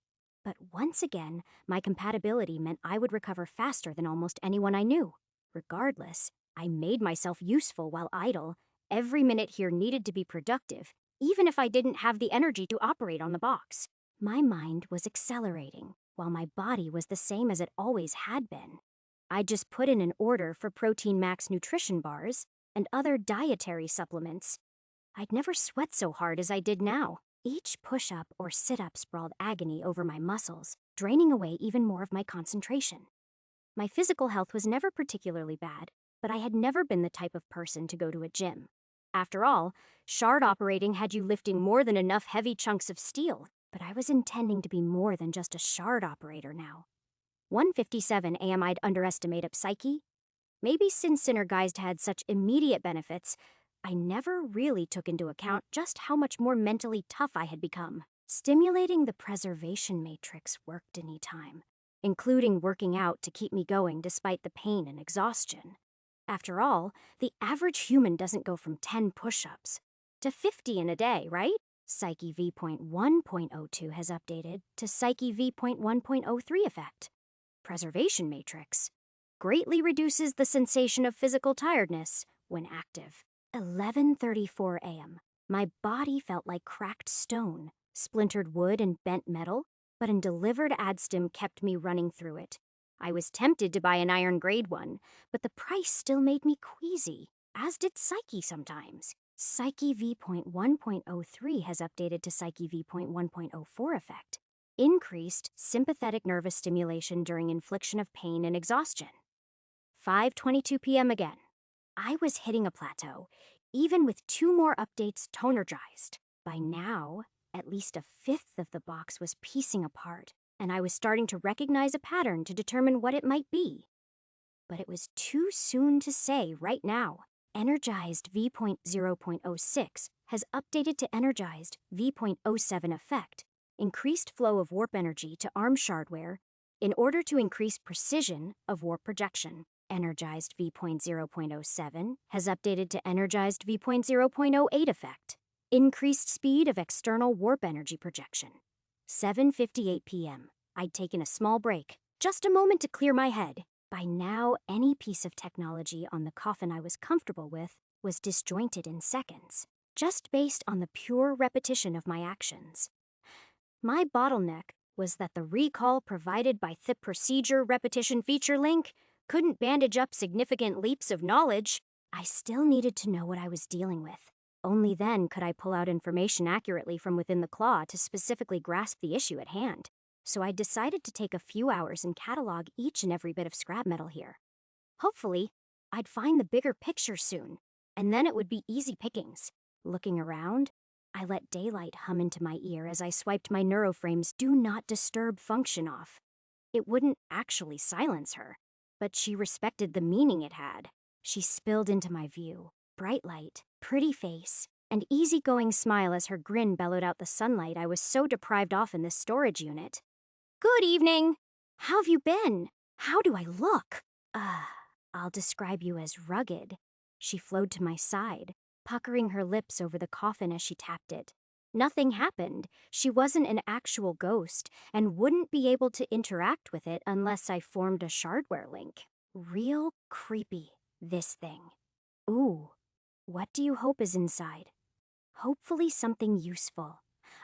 But once again, my compatibility meant I would recover faster than almost anyone I knew. Regardless, I made myself useful while idle. Every minute here needed to be productive, even if I didn't have the energy to operate on the box. My mind was accelerating, while my body was the same as it always had been. I just put in an order for Protein Max nutrition bars and other dietary supplements. I'd never sweat so hard as I did now. Each push-up or sit-up sprawled agony over my muscles, draining away even more of my concentration. My physical health was never particularly bad, but I had never been the type of person to go to a gym. After all, shard operating had you lifting more than enough heavy chunks of steel, but I was intending to be more than just a shard operator now. 1:57 a.m. I'd underestimate a Psyche. Maybe since Synergized had such immediate benefits, I never really took into account just how much more mentally tough I had become. Stimulating the preservation matrix worked any time. including working out to keep me going despite the pain and exhaustion. After all, the average human doesn't go from 10 push-ups to 50 in a day, right? Psyche v.1.02 has updated to Psyche v.1.03 effect. Preservation matrix greatly reduces the sensation of physical tiredness when active. 11:34 a.m. My body felt like cracked stone, splintered wood, and bent metal, but an delivered AdStim kept me running through it. I was tempted to buy an iron grade one, but the price still made me queasy, as did Psyche sometimes. Psyche v.1.03 has updated to Psyche v.1.04 effect. Increased sympathetic nervous stimulation during infliction of pain and exhaustion. 5:22 p.m. again. I was hitting a plateau, even with 2 more updates tonergized. By now, at least a fifth of the box was piecing apart, and I was starting to recognize a pattern to determine what it might be. But it was too soon to say right now. Energized v.0.06 has updated to Energized v.07 effect, increased flow of warp energy to ARM shardware in order to increase precision of warp projection. Energized v.0.07 has updated to Energized v.0.08 effect, increased speed of external warp energy projection. 7:58 p.m. I'd taken a small break, just a moment to clear my head. By now, any piece of technology on the coffin I was comfortable with was disjointed in seconds, just based on the pure repetition of my actions. My bottleneck was that the recall provided by the procedure repetition feature link couldn't bandage up significant leaps of knowledge. I still needed to know what I was dealing with. Only then could I pull out information accurately from within the claw to specifically grasp the issue at hand. So I decided to take a few hours and catalog each and every bit of scrap metal here. Hopefully, I'd find the bigger picture soon, and then it would be easy pickings. Looking around, I let daylight hum into my ear as I swiped my neuroframe's Do Not Disturb function off. It wouldn't actually silence her, but she respected the meaning it had. She spilled into my view, bright light, pretty face, and easygoing smile as her grin bellowed out the sunlight I was so deprived of in this storage unit. Good evening. How have you been? How do I look? I'll describe you as rugged. She flowed to my side, puckering her lips over the coffin as she tapped it. Nothing happened. She wasn't an actual ghost and wouldn't be able to interact with it unless I formed a shardware link. Real creepy, this thing. Ooh, what do you hope is inside? Hopefully something useful.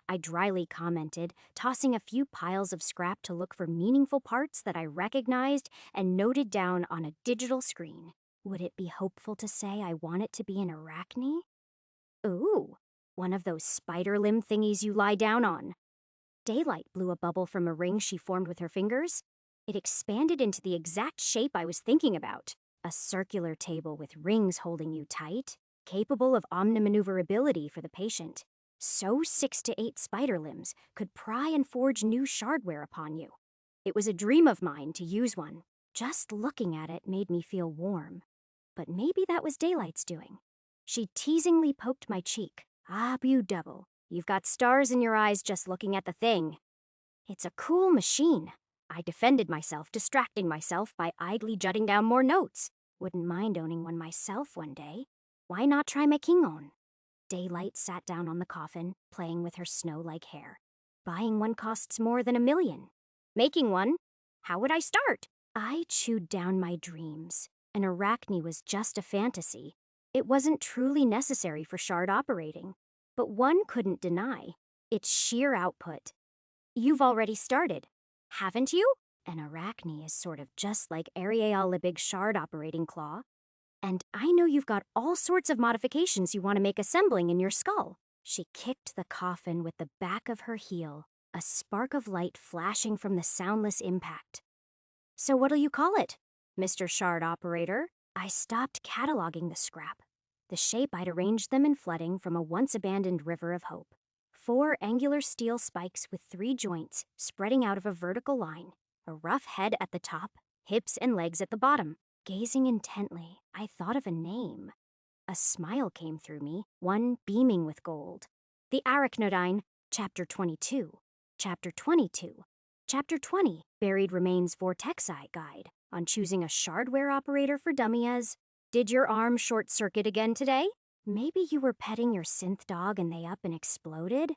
I dryly commented, tossing a few piles of scrap to look for meaningful parts that I recognized and noted down on a digital screen. Would it be hopeful to say I want it to be an arachne? Ooh, one of those spider limb thingies you lie down on. Daylight blew a bubble from a ring she formed with her fingers. It expanded into the exact shape I was thinking about. A circular table with rings holding you tight, capable of omnimaneuverability for the patient. So 6 to 8 spider limbs could pry and forge new shardware upon you. It was a dream of mine to use one. Just looking at it made me feel warm. But maybe that was Daylight's doing. She teasingly poked my cheek. You double. You've got stars in your eyes just looking at the thing. It's a cool machine. I defended myself, distracting myself by idly jotting down more notes. Wouldn't mind owning one myself one day. Why not try my Kingon? Daylight sat down on the coffin, playing with her snow-like hair. Buying one costs more than $1 million. Making one? How would I start? I chewed down my dreams. An arachne was just a fantasy. It wasn't truly necessary for shard operating. But one couldn't deny its sheer output. You've already started, haven't you? An arachne is sort of just like Ariel Libig's shard operating claw. And I know you've got all sorts of modifications you want to make assembling in your skull. She kicked the coffin with the back of her heel, a spark of light flashing from the soundless impact. So what'll you call it, Mr. Shard Operator? I stopped cataloging the scrap. The shape I'd arranged them in flooding from a once-abandoned river of hope. 4 angular steel spikes with 3 joints spreading out of a vertical line, a rough head at the top, hips and legs at the bottom. Gazing intently, I thought of a name. A smile came through me, one beaming with gold. The Arachnodyne, Chapter 22. Chapter 22. Chapter 20, Buried Remains Vortexi Guide on choosing a shardware operator for dummies. Did your arm short-circuit again today? Maybe you were petting your synth dog and they up and exploded?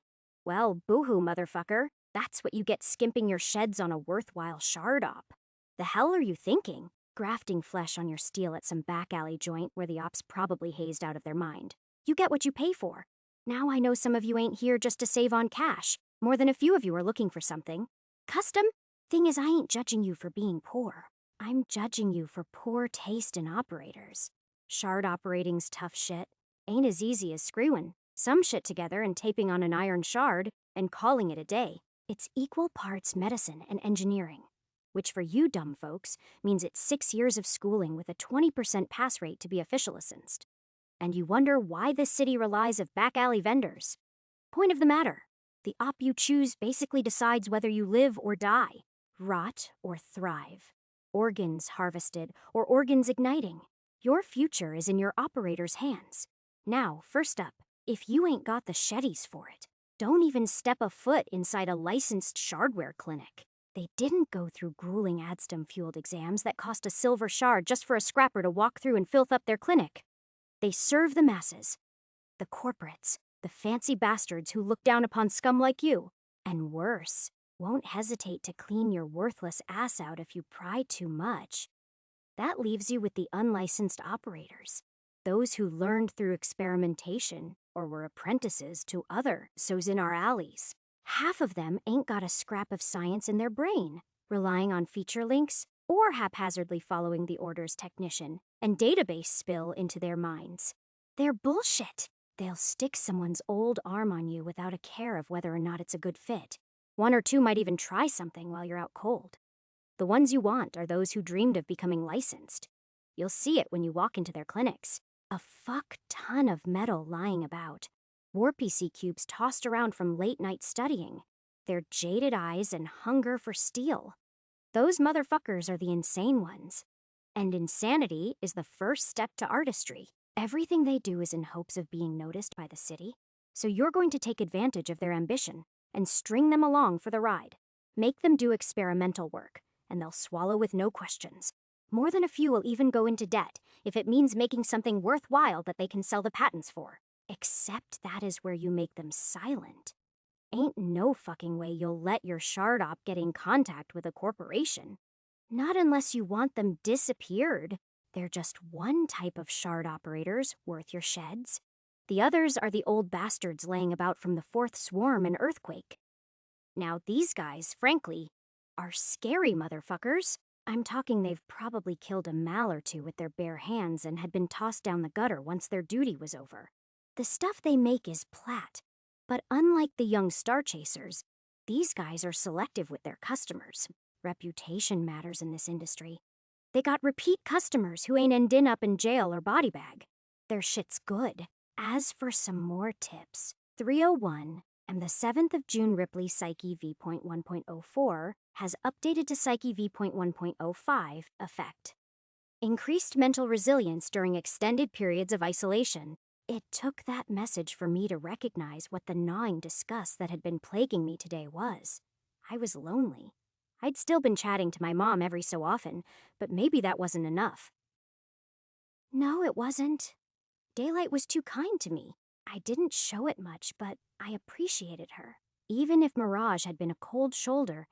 Well, boohoo, motherfucker. That's what you get skimping your sheds on a worthwhile shard op. The hell are you thinking? Grafting flesh on your steel at some back alley joint where the ops probably hazed out of their mind. You get what you pay for. Now I know some of you ain't here just to save on cash. More than a few of you are looking for something. Custom? Thing is, I ain't judging you for being poor. I'm judging you for poor taste in operators. Shard operating's tough shit. Ain't as easy as screwing some shit together and taping on an iron shard and calling it a day. It's equal parts medicine and engineering, which for you dumb folks means it's 6 years of schooling with a 20% pass rate to be official licensed. And you wonder why this city relies of back alley vendors. Point of the matter, the op you choose basically decides whether you live or die, rot or thrive, organs harvested or organs igniting. Your future is in your operator's hands. Now, first up, if you ain't got the sheddies for it, don't even step a foot inside a licensed shardware clinic. They didn't go through grueling Adstum-fueled exams that cost a silver shard just for a scrapper to walk through and filth up their clinic. They serve the masses, the corporates, the fancy bastards who look down upon scum like you, and worse, won't hesitate to clean your worthless ass out if you pry too much. That leaves you with the unlicensed operators, those who learned through experimentation or were apprentices to other so's in our alleys. Half of them ain't got a scrap of science in their brain, relying on feature links or haphazardly following the order's technician and database spill into their minds. They're bullshit. They'll stick someone's old arm on you without a care of whether or not it's a good fit. One or two might even try something while you're out cold. The ones you want are those who dreamed of becoming licensed. You'll see it when you walk into their clinics. A fuck ton of metal lying about. War PC cubes tossed around from late night studying. Their jaded eyes and hunger for steel. Those motherfuckers are the insane ones. And insanity is the first step to artistry. Everything they do is in hopes of being noticed by the city. So you're going to take advantage of their ambition and string them along for the ride. Make them do experimental work, and they'll swallow with no questions. More than a few will even go into debt if it means making something worthwhile that they can sell the patents for. Except that is where you make them silent. Ain't no fucking way you'll let your shard op get in contact with a corporation. Not unless you want them disappeared. They're just one type of shard operators worth your sheds. The others are the old bastards laying about from the fourth swarm and earthquake. Now these guys, frankly, are scary motherfuckers. I'm talking they've probably killed a mal or two with their bare hands and had been tossed down the gutter once their duty was over. The stuff they make is plat, but unlike the young star chasers, these guys are selective with their customers. Reputation matters in this industry. They got repeat customers who ain't endin' up in jail or body bag. Their shit's good. As for some more tips, 301 and the 7th of June Ripley Psyche v.1.04 has updated to Psyche v.1.05 effect. Increased mental resilience during extended periods of isolation. It took that message for me to recognize what the gnawing disgust that had been plaguing me today was. I was lonely. I'd still been chatting to my mom every so often, but maybe that wasn't enough. No, it wasn't. Daylight was too kind to me. I didn't show it much, but I appreciated her. Even if Mirage had been a cold shoulder,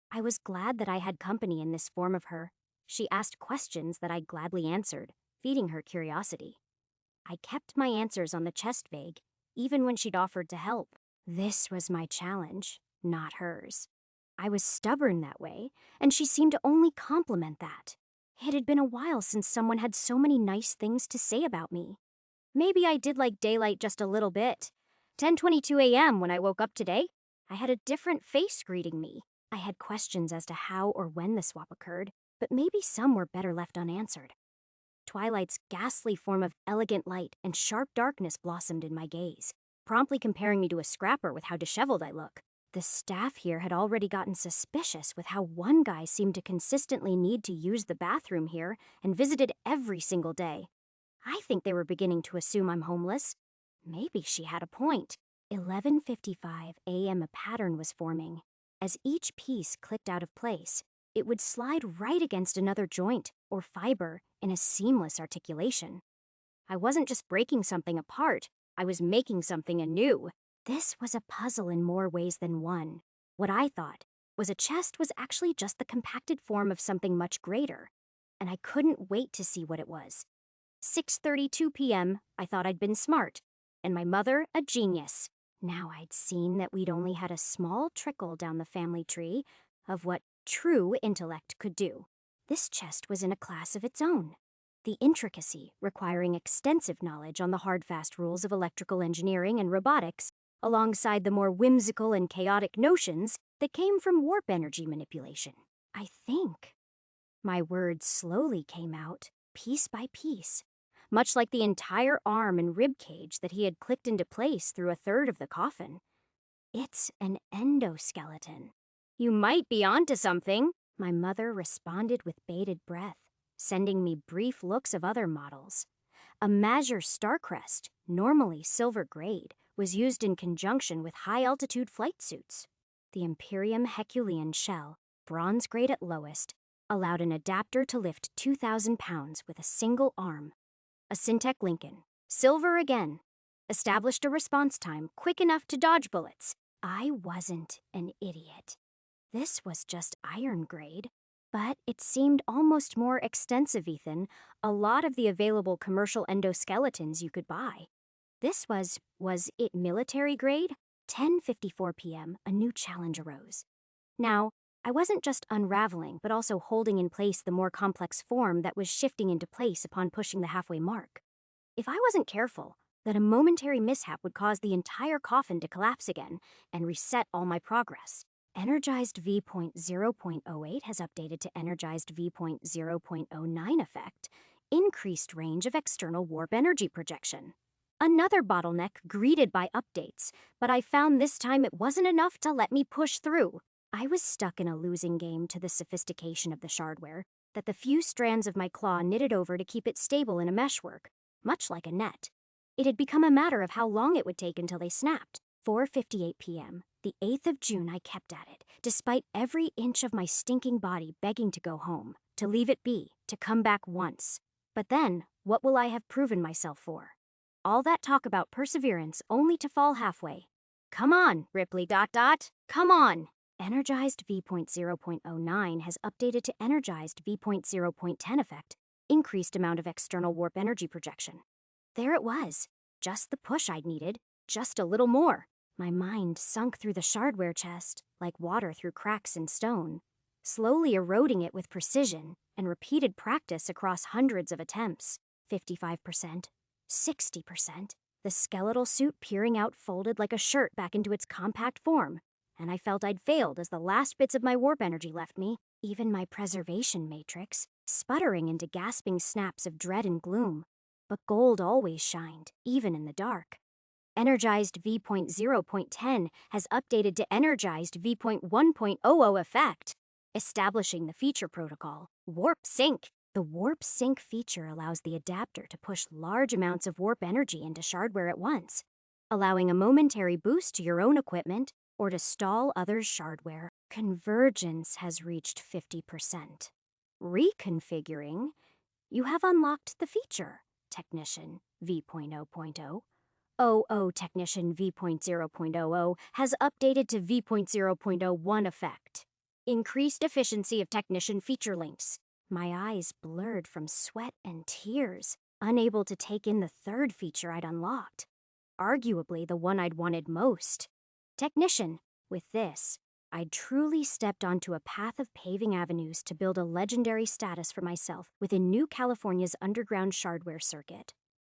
I was glad that I had company in this form of her. She asked questions that I gladly answered, feeding her curiosity. I kept my answers on the chest vague, even when she'd offered to help. This was my challenge, not hers. I was stubborn that way, and she seemed to only compliment that. It had been a while since someone had so many nice things to say about me. Maybe I did like Daylight just a little bit. 10:22 a.m. when I woke up today, I had a different face greeting me. I had questions as to how or when the swap occurred, but maybe some were better left unanswered. Twilight's ghastly form of elegant light and sharp darkness blossomed in my gaze, promptly comparing me to a scrapper with how disheveled I look. The staff here had already gotten suspicious with how one guy seemed to consistently need to use the bathroom here and visited every single day. I think they were beginning to assume I'm homeless. Maybe she had a point. 11:55 a.m. a pattern was forming, As each piece clicked out of place, it would slide right against another joint or fiber in a seamless articulation. I wasn't just breaking something apart, I was making something anew. This was a puzzle in more ways than one. What I thought was a chest was actually just the compacted form of something much greater, and I couldn't wait to see what it was. 6:32 p.m., I thought I'd been smart, and my mother a genius. Now I'd seen that we'd only had a small trickle down the family tree of what true intellect could do. This chest was in a class of its own. The intricacy, requiring extensive knowledge on the hard-fast rules of electrical engineering and robotics, alongside the more whimsical and chaotic notions that came from warp energy manipulation. I think. My words slowly came out, piece by piece, much like the entire arm and rib cage that he had clicked into place through a third of the coffin. It's an endoskeleton. You might be onto something, my mother responded with bated breath, sending me brief looks of other models. A Mazur Starcrest, normally silver grade, was used in conjunction with high-altitude flight suits. The Imperium Herculean shell, bronze grade at lowest, allowed an adapter to lift 2,000 pounds with a single arm. A Syntec Lincoln, silver again, established a response time quick enough to dodge bullets. I wasn't an idiot. This was just iron grade, but it seemed almost more extensive, Ethan. A lot of the available commercial endoskeletons you could buy. This was it military grade? 10:54 p.m., a new challenge arose. Now, I wasn't just unraveling, but also holding in place the more complex form that was shifting into place upon pushing the halfway mark. If I wasn't careful, that a momentary mishap would cause the entire coffin to collapse again and reset all my progress. Energized V.0.08 has updated to Energized V.0.09 effect, increased range of external warp energy projection. Another bottleneck greeted by updates, but I found this time it wasn't enough to let me push through. I was stuck in a losing game to the sophistication of the shardware that the few strands of my claw knitted over to keep it stable in a meshwork, much like a net. It had become a matter of how long it would take until they snapped. 4:58 p.m., the 8th of June, I kept at it, despite every inch of my stinking body begging to go home, to leave it be, to come back once. But then, what will I have proven myself for? All that talk about perseverance only to fall halfway. Come on, Ripley ... Come on! Energized V.0.09 has updated to Energized V.0.10 effect, increased amount of external warp energy projection. There it was, just the push I'd needed, just a little more. My mind sunk through the shardware chest, like water through cracks in stone, slowly eroding it with precision and repeated practice across hundreds of attempts. 55%, 60%, the skeletal suit peering out folded like a shirt back into its compact form, and I felt I'd failed as the last bits of my warp energy left me, even my preservation matrix, sputtering into gasping snaps of dread and gloom. But gold always shined, even in the dark. Energized V.0.10 has updated to Energized V.1.00 effect, establishing the feature protocol, Warp Sync. The Warp Sync feature allows the adapter to push large amounts of warp energy into shardware at once, allowing a momentary boost to your own equipment or to stall others' shardware. Convergence has reached 50%. Reconfiguring, you have unlocked the feature, Technician V.0.0. Technician V.0.00 has updated to V.0.01 effect. Increased efficiency of Technician feature links. My eyes blurred from sweat and tears, unable to take in the third feature I'd unlocked. Arguably the one I'd wanted most. Technician. With this, I'd truly stepped onto a path of paving avenues to build a legendary status for myself within New California's underground shardware circuit.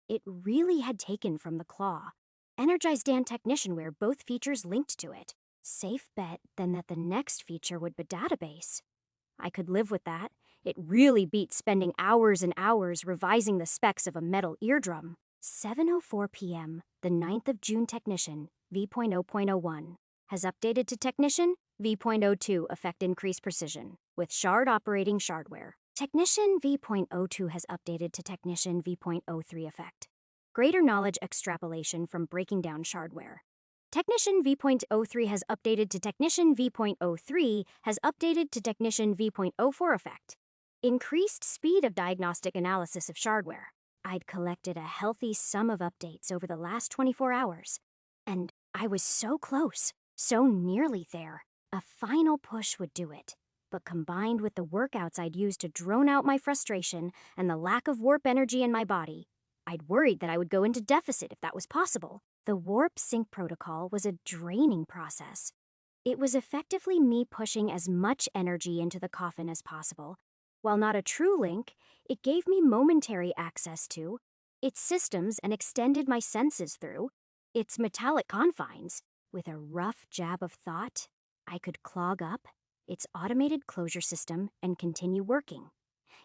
It really had taken from the claw. Energized and Technician where both features linked to it. Safe bet then that the next feature would be database. I could live with that. It really beat spending hours and hours revising the specs of a metal eardrum. 7:04 p.m., the 9th of June Technician, V.0.01, has updated to Technician V.02 effect increased precision, with shard operating shardware. Technician V.02 has updated to Technician V.03 effect. Greater knowledge extrapolation from breaking down shardware. Technician V.03 has updated to Technician V.03 has updated to Technician V.04 effect. Increased speed of diagnostic analysis of shardware. I'd collected a healthy sum of updates over the last 24 hours. And I was so close, so nearly there. A final push would do it. But combined with the workouts I'd used to drone out my frustration and the lack of warp energy in my body, I'd worried that I would go into deficit if that was possible. The warp sync protocol was a draining process. It was effectively me pushing as much energy into the coffin as possible. While not a true link, it gave me momentary access to its systems and extended my senses through its metallic confines. With a rough jab of thought, I could clog up its automated closure system and continue working.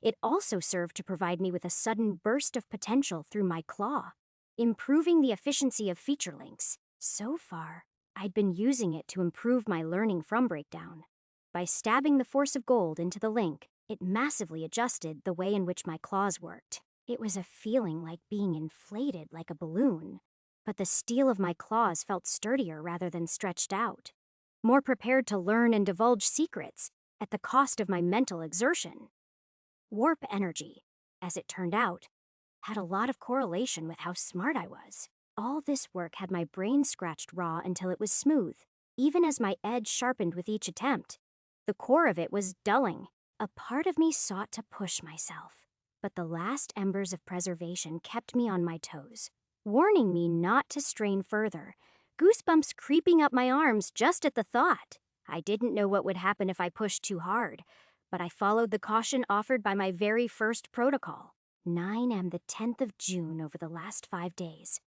It also served to provide me with a sudden burst of potential through my claw, improving the efficiency of feature links. So far, I'd been using it to improve my learning from breakdown. By stabbing the force of gold into the link, it massively adjusted the way in which my claws worked. It was a feeling like being inflated like a balloon, but the steel of my claws felt sturdier rather than stretched out, more prepared to learn and divulge secrets at the cost of my mental exertion. Warp energy, as it turned out, had a lot of correlation with how smart I was. All this work had my brain scratched raw until it was smooth, even as my edge sharpened with each attempt. The core of it was dulling. A part of me sought to push myself, but the last embers of preservation kept me on my toes, warning me not to strain further, goosebumps creeping up my arms just at the thought. I didn't know what would happen if I pushed too hard, but I followed the caution offered by my very first protocol. 9 the 10th of June over the last 5 days.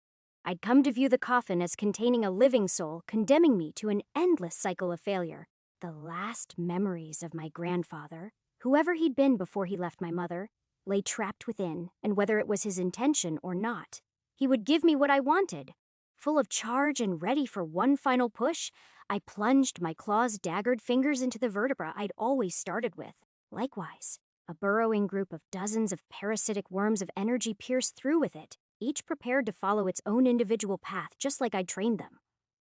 I'd come to view the coffin as containing a living soul, condemning me to an endless cycle of failure. The last memories of my grandfather, whoever he'd been before he left my mother, lay trapped within, and whether it was his intention or not, he would give me what I wanted. Full of charge and ready for one final push, I plunged my claws-daggered fingers into the vertebra I'd always started with. Likewise, a burrowing group of dozens of parasitic worms of energy pierced through with it, each prepared to follow its own individual path just like I'd trained them.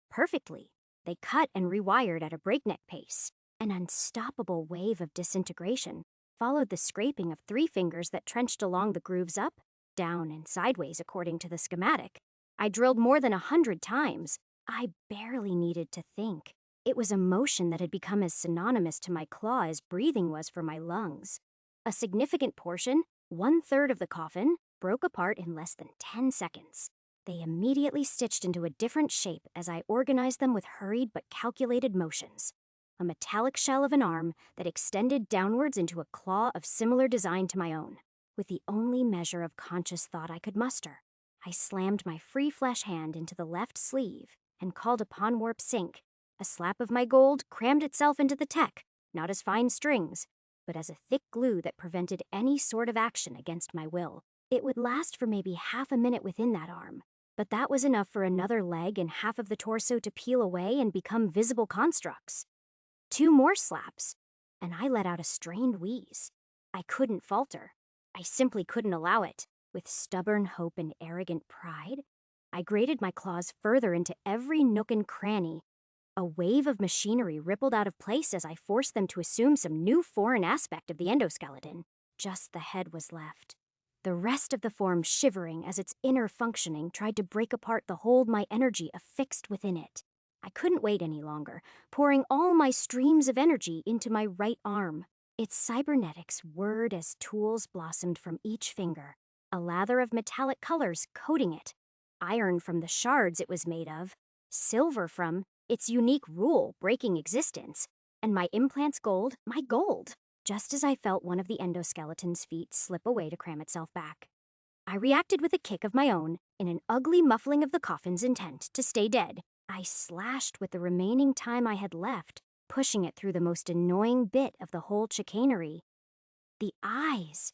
Perfectly, they cut and rewired at a breakneck pace. An unstoppable wave of disintegration followed the scraping of 3 fingers that trenched along the grooves up, down, and sideways according to the schematic. I drilled more than 100 times. I barely needed to think. It was a motion that had become as synonymous to my claw as breathing was for my lungs. A significant portion, 1/3 of the coffin, broke apart in less than 10 seconds. They immediately stitched into a different shape as I organized them with hurried but calculated motions. A metallic shell of an arm that extended downwards into a claw of similar design to my own. With the only measure of conscious thought I could muster, I slammed my free flesh hand into the left sleeve and called upon warp sync. A slap of my gold crammed itself into the tech, not as fine strings, but as a thick glue that prevented any sort of action against my will. It would last for maybe half a minute within that arm, but that was enough for another leg and half of the torso to peel away and become visible constructs. 2 more slaps, and I let out a strained wheeze. I couldn't falter. I simply couldn't allow it. With stubborn hope and arrogant pride, I grated my claws further into every nook and cranny. A wave of machinery rippled out of place as I forced them to assume some new foreign aspect of the endoskeleton. Just the head was left. The rest of the form shivering as its inner functioning tried to break apart the hold my energy affixed within it. I couldn't wait any longer, pouring all my streams of energy into my right arm. Its cybernetics whirred as tools blossomed from each finger, a lather of metallic colors coating it. Iron from the shards it was made of, silver from its unique rule breaking existence, and my implant's gold, my gold. Just as I felt one of the endoskeleton's feet slip away to cram itself back, I reacted with a kick of my own in an ugly muffling of the coffin's intent to stay dead. I slashed with the remaining time I had left, pushing it through the most annoying bit of the whole chicanery. The eyes.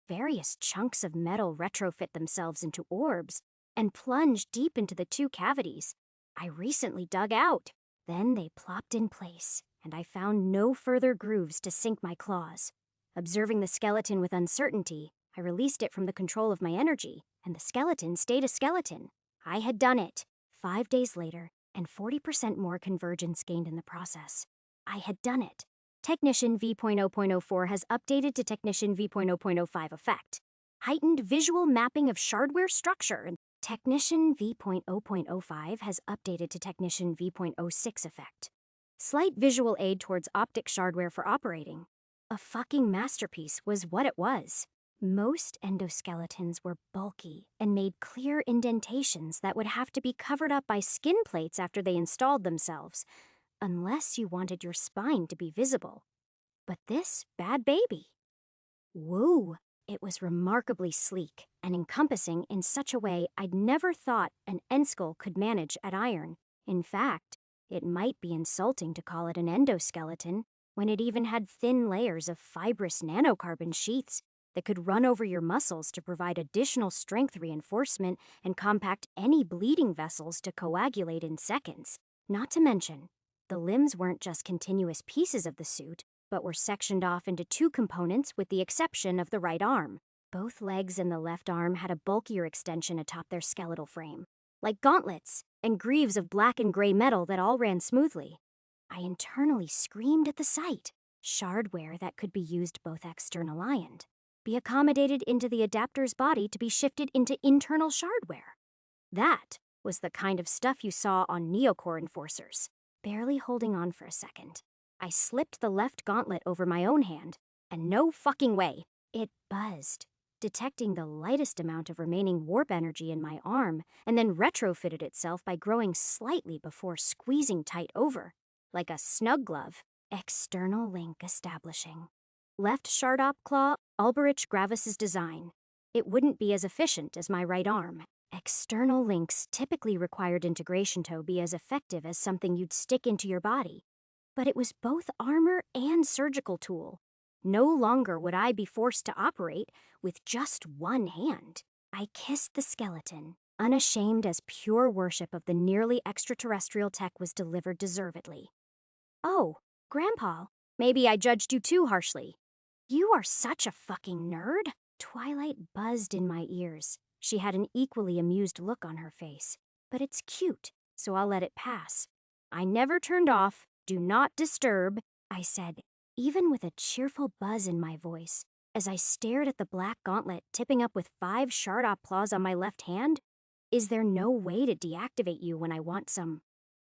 Various chunks of metal retrofit themselves into orbs and plunged deep into the 2 cavities I recently dug out. Then they plopped in place, and I found no further grooves to sink my claws. Observing the skeleton with uncertainty, I released it from the control of my energy, and the skeleton stayed a skeleton. I had done it. 5 days later, and 40% more convergence gained in the process. I had done it. Technician V.0.04 has updated to Technician V.0.05 effect. Heightened visual mapping of shardware structure. Technician V.0.05 has updated to Technician V.06 effect. Slight visual aid towards optic shardware for operating. A fucking masterpiece was what it was. Most endoskeletons were bulky and made clear indentations that would have to be covered up by skin plates after they installed themselves, unless you wanted your spine to be visible. But this bad baby. Woo! It was remarkably sleek and encompassing in such a way I'd never thought an Enskull could manage at Iron. In fact, it might be insulting to call it an endoskeleton when it even had thin layers of fibrous nanocarbon sheaths that could run over your muscles to provide additional strength reinforcement and compact any bleeding vessels to coagulate in seconds. Not to mention, the limbs weren't just continuous pieces of the suit, but were sectioned off into two components with the exception of the right arm. Both legs and the left arm had a bulkier extension atop their skeletal frame, like gauntlets and greaves of black and gray metal that all ran smoothly. I internally screamed at the sight. Shardware that could be used both external and be accommodated into the adapter's body to be shifted into internal shardware. That was the kind of stuff you saw on Neocore Enforcers. Barely holding on for a second, I slipped the left gauntlet over my own hand, and no fucking way, it buzzed, detecting the lightest amount of remaining warp energy in my arm, and then retrofitted itself by growing slightly before squeezing tight over, like a snug glove. External link establishing. Left Shardop Claw, Alberich Gravis's design. It wouldn't be as efficient as my right arm. External links typically required integration to be as effective as something you'd stick into your body. But it was both armor and surgical tool. No longer would I be forced to operate with just one hand. I kissed the skeleton, unashamed as pure worship of the nearly extraterrestrial tech was delivered deservedly. Oh, Grandpa, maybe I judged you too harshly. You are such a fucking nerd. Twilight buzzed in my ears. She had an equally amused look on her face. But it's cute, so I'll let it pass. I never turned off. Do not disturb, I said, even with a cheerful buzz in my voice, as I stared at the black gauntlet tipping up with 5 Shardop claws on my left hand. Is there no way to deactivate you when I want some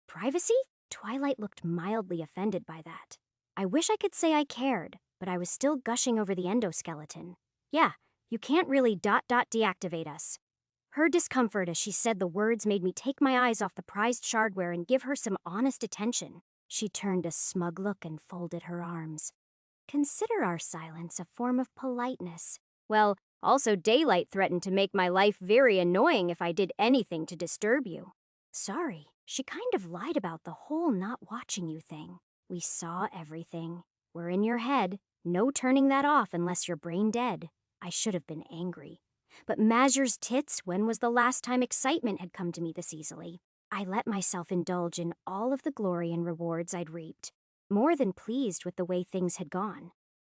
privacy? Twilight looked mildly offended by that. I wish I could say I cared, but I was still gushing over the endoskeleton. Yeah, you can't really deactivate us. Her discomfort as she said the words made me take my eyes off the prized shardware and give her some honest attention. She turned a smug look and folded her arms. Consider our silence a form of politeness. Well, also daylight threatened to make my life very annoying if I did anything to disturb you. Sorry, she kind of lied about the whole not watching you thing. We saw everything. We're in your head. No turning that off unless you're brain dead. I should have been angry. But Mazur's tits, when was the last time excitement had come to me this easily? I let myself indulge in all of the glory and rewards I'd reaped, more than pleased with the way things had gone.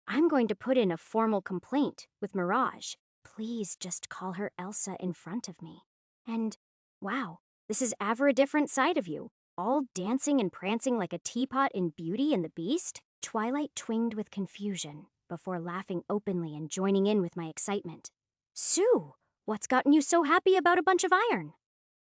I'm going to put in a formal complaint with Mirage. Please just call her Elsa in front of me. And, wow, this is ever a different side of you, all dancing and prancing like a teapot in Beauty and the Beast. Twilight twinged with confusion before laughing openly and joining in with my excitement. Sue, what's gotten you so happy about a bunch of iron?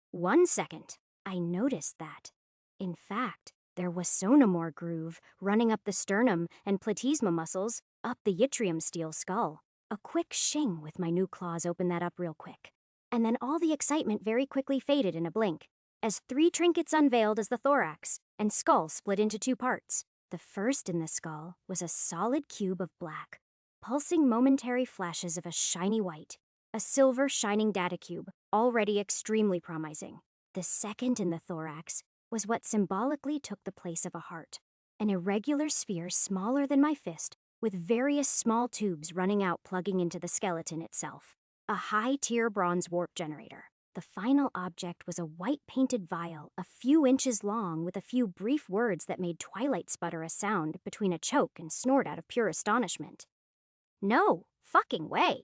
1 second. I noticed that. In fact, there was sonomore groove running up the sternum and platysma muscles, up the yttrium steel skull. A quick shing with my new claws opened that up real quick. And then all the excitement very quickly faded in a blink, as 3 trinkets unveiled as the thorax, and skull split into 2 parts. The first in the skull was a solid cube of black, pulsing momentary flashes of a shiny white, a silver shining data cube, already extremely promising. The second in the thorax was what symbolically took the place of a heart, an irregular sphere smaller than my fist, with various small tubes running out plugging into the skeleton itself. A high-tier bronze warp generator. The final object was a white-painted vial a few inches long with a few brief words that made Twilight sputter a sound between a choke and snort out of pure astonishment. No fucking way.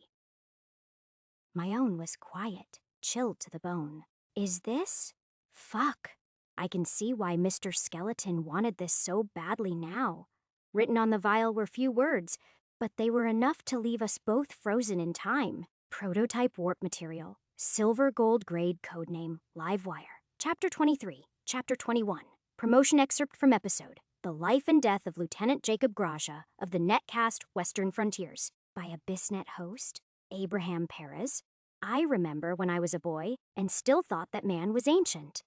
My own was quiet, chilled to the bone. Is this? Fuck. I can see why Mr. Skeleton wanted this so badly now. Written on the vial were few words, but they were enough to leave us both frozen in time. Prototype warp material. Silver gold grade codename Livewire. Chapter 23. Chapter 21. Promotion excerpt from episode The Life and Death of Lieutenant Jacob Graja of the Netcast Western Frontiers by a BISNet host, Abraham Perez. I remember when I was a boy and still thought that man was ancient.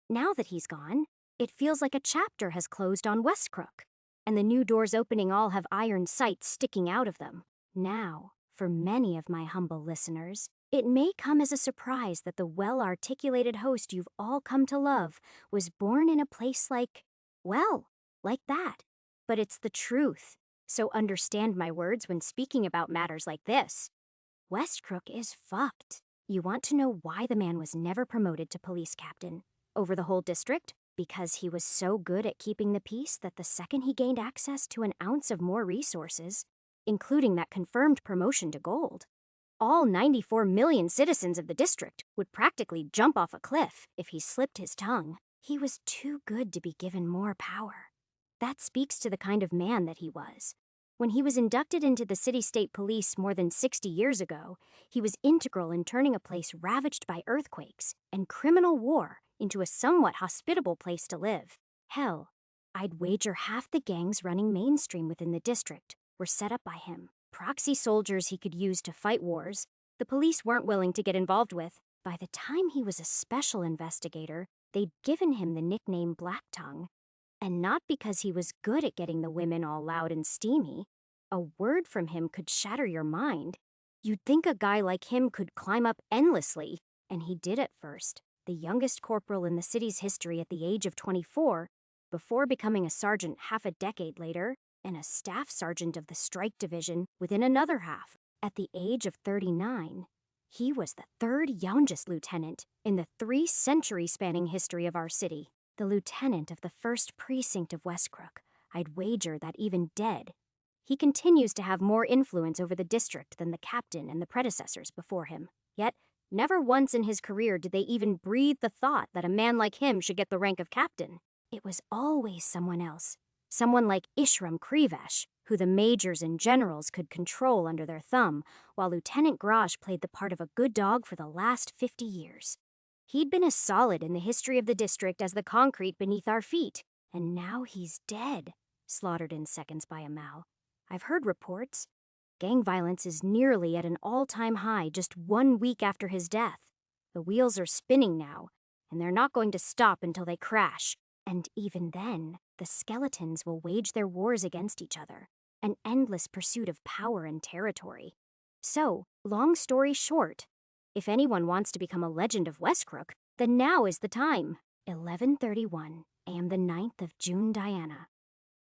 Now that he's gone, it feels like a chapter has closed on Westcrook, and the new doors opening all have iron sights sticking out of them. Now, for many of my humble listeners, it may come as a surprise that the well-articulated host you've all come to love was born in a place like that. But it's the truth, so understand my words when speaking about matters like this. Westcrook is fucked. You want to know why the man was never promoted to police captain over the whole district? Because he was so good at keeping the peace that the second he gained access to an ounce of more resources, including that confirmed promotion to gold, all 94 million citizens of the district would practically jump off a cliff if he slipped his tongue. He was too good to be given more power. That speaks to the kind of man that he was. When he was inducted into the city-state police more than 60 years ago, he was integral in turning a place ravaged by earthquakes and criminal war into a somewhat hospitable place to live. Hell, I'd wager half the gangs running mainstream within the district were set up by him. Proxy soldiers he could use to fight wars the police weren't willing to get involved with. By the time he was a special investigator, they'd given him the nickname Black Tongue. And not because he was good at getting the women all loud and steamy. A word from him could shatter your mind. You'd think a guy like him could climb up endlessly, and he did at first. The youngest corporal in the city's history at the age of 24, before becoming a sergeant half a decade later, and a staff sergeant of the strike division within another half. At the age of 39, he was the third youngest lieutenant in the 3-century-spanning history of our city. The lieutenant of the 1st precinct of Westcrook. I'd wager that even dead, he continues to have more influence over the district than the captain and the predecessors before him. Yet, never once in his career did they even breathe the thought that a man like him should get the rank of captain. It was always someone else. Someone like Ishram Krivesh, who the majors and generals could control under their thumb, while Lieutenant Graj played the part of a good dog for the last 50 years. He'd been as solid in the history of the district as the concrete beneath our feet, and now he's dead, slaughtered in seconds by a Mao. I've heard reports. Gang violence is nearly at an all-time high just 1 week after his death. The wheels are spinning now, and they're not going to stop until they crash. And even then, the skeletons will wage their wars against each other, an endless pursuit of power and territory. So, long story short, if anyone wants to become a legend of Westcrook, then now is the time. 11:31 a.m. the 9th of June, Diana.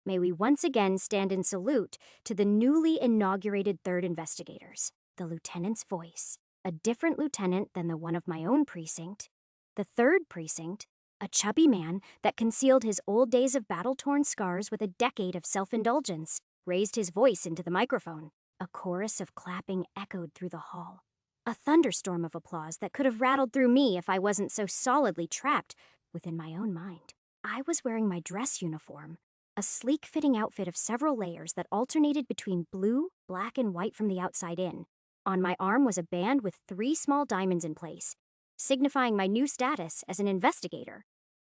May we once again stand in salute to the newly inaugurated 3rd investigators. The lieutenant's voice, a different lieutenant than the one of my own precinct. The 3rd precinct, a chubby man that concealed his old days of battle-torn scars with a decade of self-indulgence, raised his voice into the microphone. A chorus of clapping echoed through the hall. A thunderstorm of applause that could have rattled through me if I wasn't so solidly trapped within my own mind. I was wearing my dress uniform, a sleek-fitting outfit of several layers that alternated between blue, black, and white from the outside in. On my arm was a band with 3 small diamonds in place, signifying my new status as an investigator.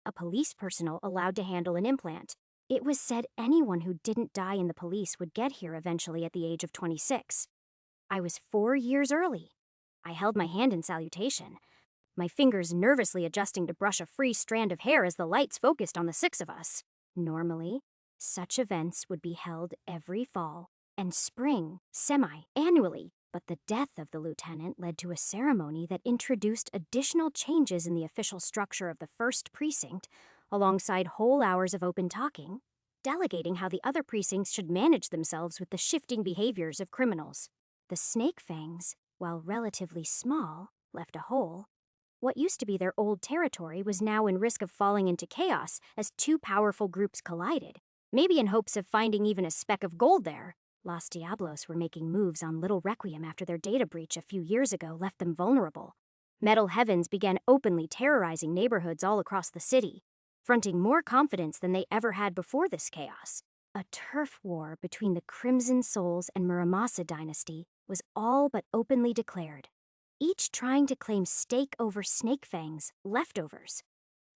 A police personnel allowed to handle an implant. It was said anyone who didn't die in the police would get here eventually at the age of 26. I was 4 years early. I held my hand in salutation, my fingers nervously adjusting to brush a free strand of hair as the lights focused on the 6 of us. Normally, such events would be held every fall and spring, semi-annually, but the death of the lieutenant led to a ceremony that introduced additional changes in the official structure of the 1st precinct, alongside whole hours of open talking, delegating how the other precincts should manage themselves with the shifting behaviors of criminals. The Snake Fangs, while relatively small, left a hole. What used to be their old territory was now in risk of falling into chaos as 2 powerful groups collided, maybe in hopes of finding even a speck of gold there. Los Diablos were making moves on Little Requiem after their data breach a few years ago left them vulnerable. Metal Heavens began openly terrorizing neighborhoods all across the city. fronting more confidence than they ever had before this chaos. A turf war between the Crimson Souls and Muramasa dynasty was all but openly declared, each trying to claim stake over Snakefang's leftovers.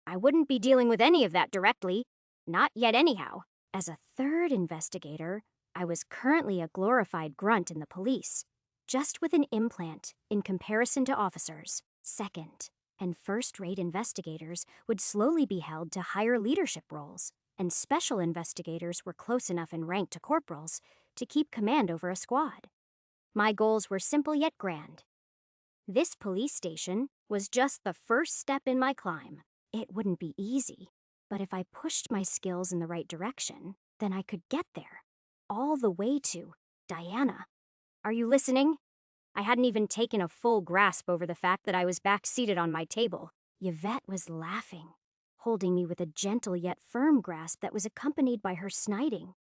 I wouldn't be dealing with any of that directly. Not yet anyhow. As a third investigator, I was currently a glorified grunt in the police, just with an implant in comparison to officers. Second and first-rate investigators would slowly be held to higher leadership roles, and special investigators were close enough in rank to corporals to keep command over a squad. My goals were simple yet grand. This police station was just the first step in my climb. It wouldn't be easy, but if I pushed my skills in the right direction, then I could get there. All the way to Diana. Are you listening? I hadn't even taken a full grasp over the fact that I was back seated on my table. Yvette was laughing, holding me with a gentle yet firm grasp that was accompanied by her sniding.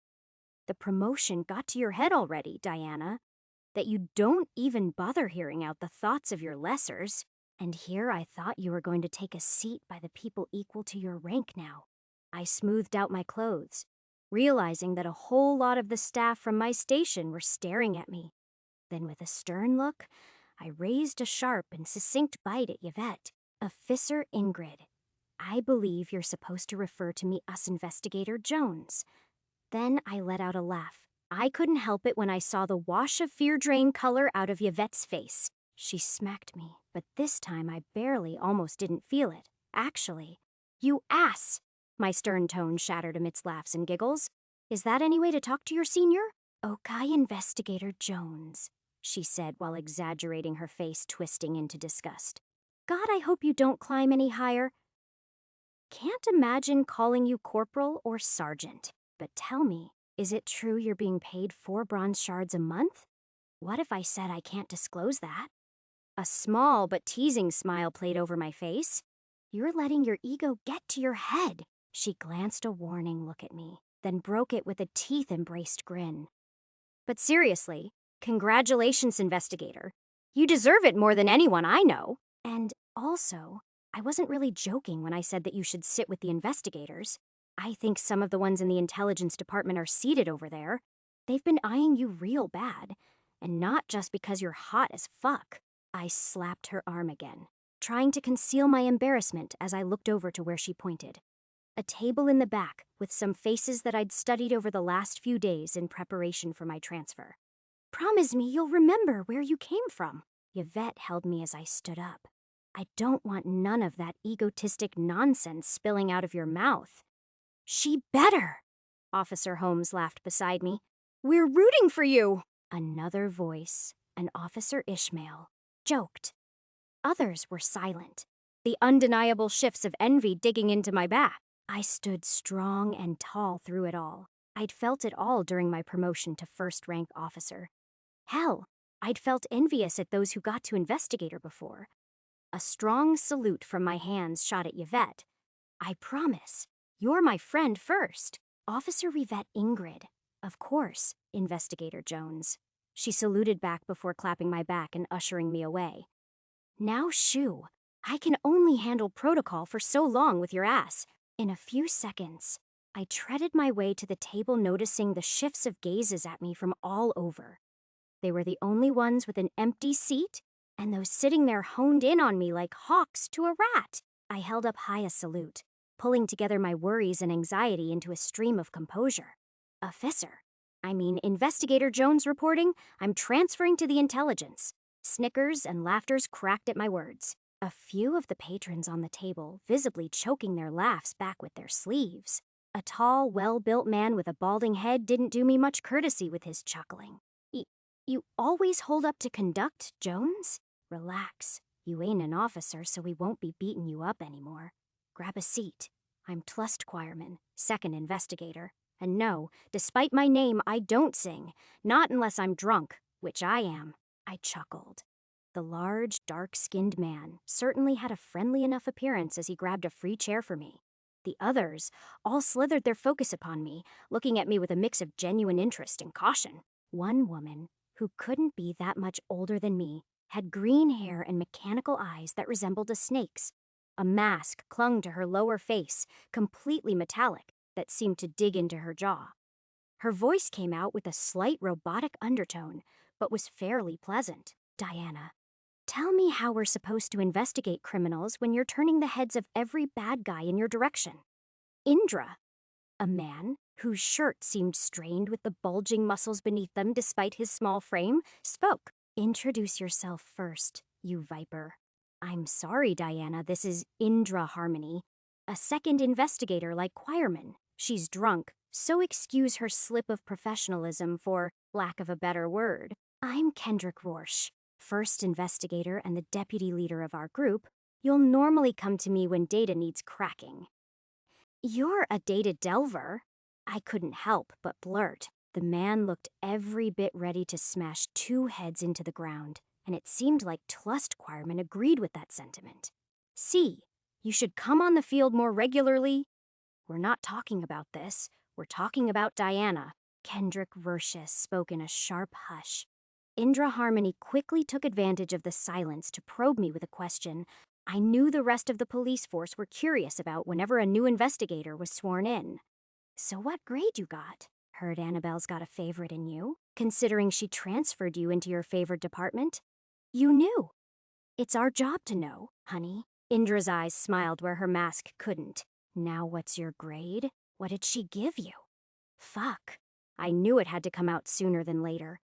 The promotion got to your head already, Diana. That you don't even bother hearing out the thoughts of your lessers. And here I thought you were going to take a seat by the people equal to your rank now. I smoothed out my clothes, realizing that a whole lot of the staff from my station were staring at me. Then with a stern look, I raised a sharp and succinct bite at Yvette. Officer Ingrid, I believe you're supposed to refer to me as Investigator Jones. Then I let out a laugh. I couldn't help it when I saw the wash of fear drain color out of Yvette's face. She smacked me, but this time I barely almost didn't feel it. Actually, you ass! My stern tone shattered amidst laughs and giggles. Is that any way to talk to your senior? Okay, Investigator Jones, she said while exaggerating her face twisting into disgust. God, I hope you don't climb any higher. Can't imagine calling you corporal or sergeant. But tell me, is it true you're being paid 4 bronze shards a month? What if I said I can't disclose that? A small but teasing smile played over my face. You're letting your ego get to your head. She glanced a warning look at me, then broke it with a teeth-embraced grin. But seriously, congratulations, investigator. You deserve it more than anyone I know. And also, I wasn't really joking when I said that you should sit with the investigators. I think some of the ones in the intelligence department are seated over there. They've been eyeing you real bad, and not just because you're hot as fuck. I slapped her arm again, trying to conceal my embarrassment as I looked over to where she pointed. A table in the back with some faces that I'd studied over the last few days in preparation for my transfer. Promise me you'll remember where you came from. Yvette held me as I stood up. I don't want none of that egotistic nonsense spilling out of your mouth. She better! Officer Holmes laughed beside me. We're rooting for you! Another voice, an Officer Ishmael, joked. Others were silent, the undeniable shifts of envy digging into my back. I stood strong and tall through it all. I'd felt it all during my promotion to first-rank officer. Hell, I'd felt envious at those who got to investigator before. A strong salute from my hands shot at Yvette. I promise, you're my friend first. Officer Yvette Ingrid. Of course, Investigator Jones. She saluted back before clapping my back and ushering me away. Now, shoo, I can only handle protocol for so long with your ass. In a few seconds, I treaded my way to the table, noticing the shifts of gazes at me from all over. They were the only ones with an empty seat, and those sitting there honed in on me like hawks to a rat. I held up high a salute, pulling together my worries and anxiety into a stream of composure. Investigator Jones reporting, I'm transferring to the intelligence. Snickers and laughters cracked at my words. A few of the patrons on the table visibly choking their laughs back with their sleeves. A tall, well-built man with a balding head didn't do me much courtesy with his chuckling. You always hold up to conduct, Jones? Relax. You ain't an officer, so we won't be beating you up anymore. Grab a seat. I'm Tlust Choirman, second investigator. And no, despite my name, I don't sing. Not unless I'm drunk, which I am. I chuckled. The large, dark-skinned man certainly had a friendly enough appearance as he grabbed a free chair for me. The others all slithered their focus upon me, looking at me with a mix of genuine interest and caution. One woman, who couldn't be that much older than me, had green hair and mechanical eyes that resembled a snake's. A mask clung to her lower face, completely metallic, that seemed to dig into her jaw. Her voice came out with a slight robotic undertone, but was fairly pleasant. Diana, tell me how we're supposed to investigate criminals when you're turning the heads of every bad guy in your direction. Indra, a man whose shirt seemed strained with the bulging muscles beneath them despite his small frame, spoke. Introduce yourself first, you viper. I'm sorry, Diana, this is Indra Harmony, a second investigator like Quireman. She's drunk, so excuse her slip of professionalism for lack of a better word. I'm Kendrick Rorsch, first investigator and the deputy leader of our group. You'll normally come to me when data needs cracking. You're a data delver? I couldn't help but blurt. The man looked every bit ready to smash two heads into the ground, and it seemed like Tlust Quireman agreed with that sentiment. See, you should come on the field more regularly. We're not talking about this. We're talking about Diana. Kendrick Rorsch spoke in a sharp hush. Indra Harmony quickly took advantage of the silence to probe me with a question I knew the rest of the police force were curious about whenever a new investigator was sworn in. So what grade you got? Heard Annabelle's got a favorite in you, considering she transferred you into your favorite department. You knew. It's our job to know, honey. Indra's eyes smiled where her mask couldn't. Now what's your grade? What did she give you? Fuck. I knew it had to come out sooner than later.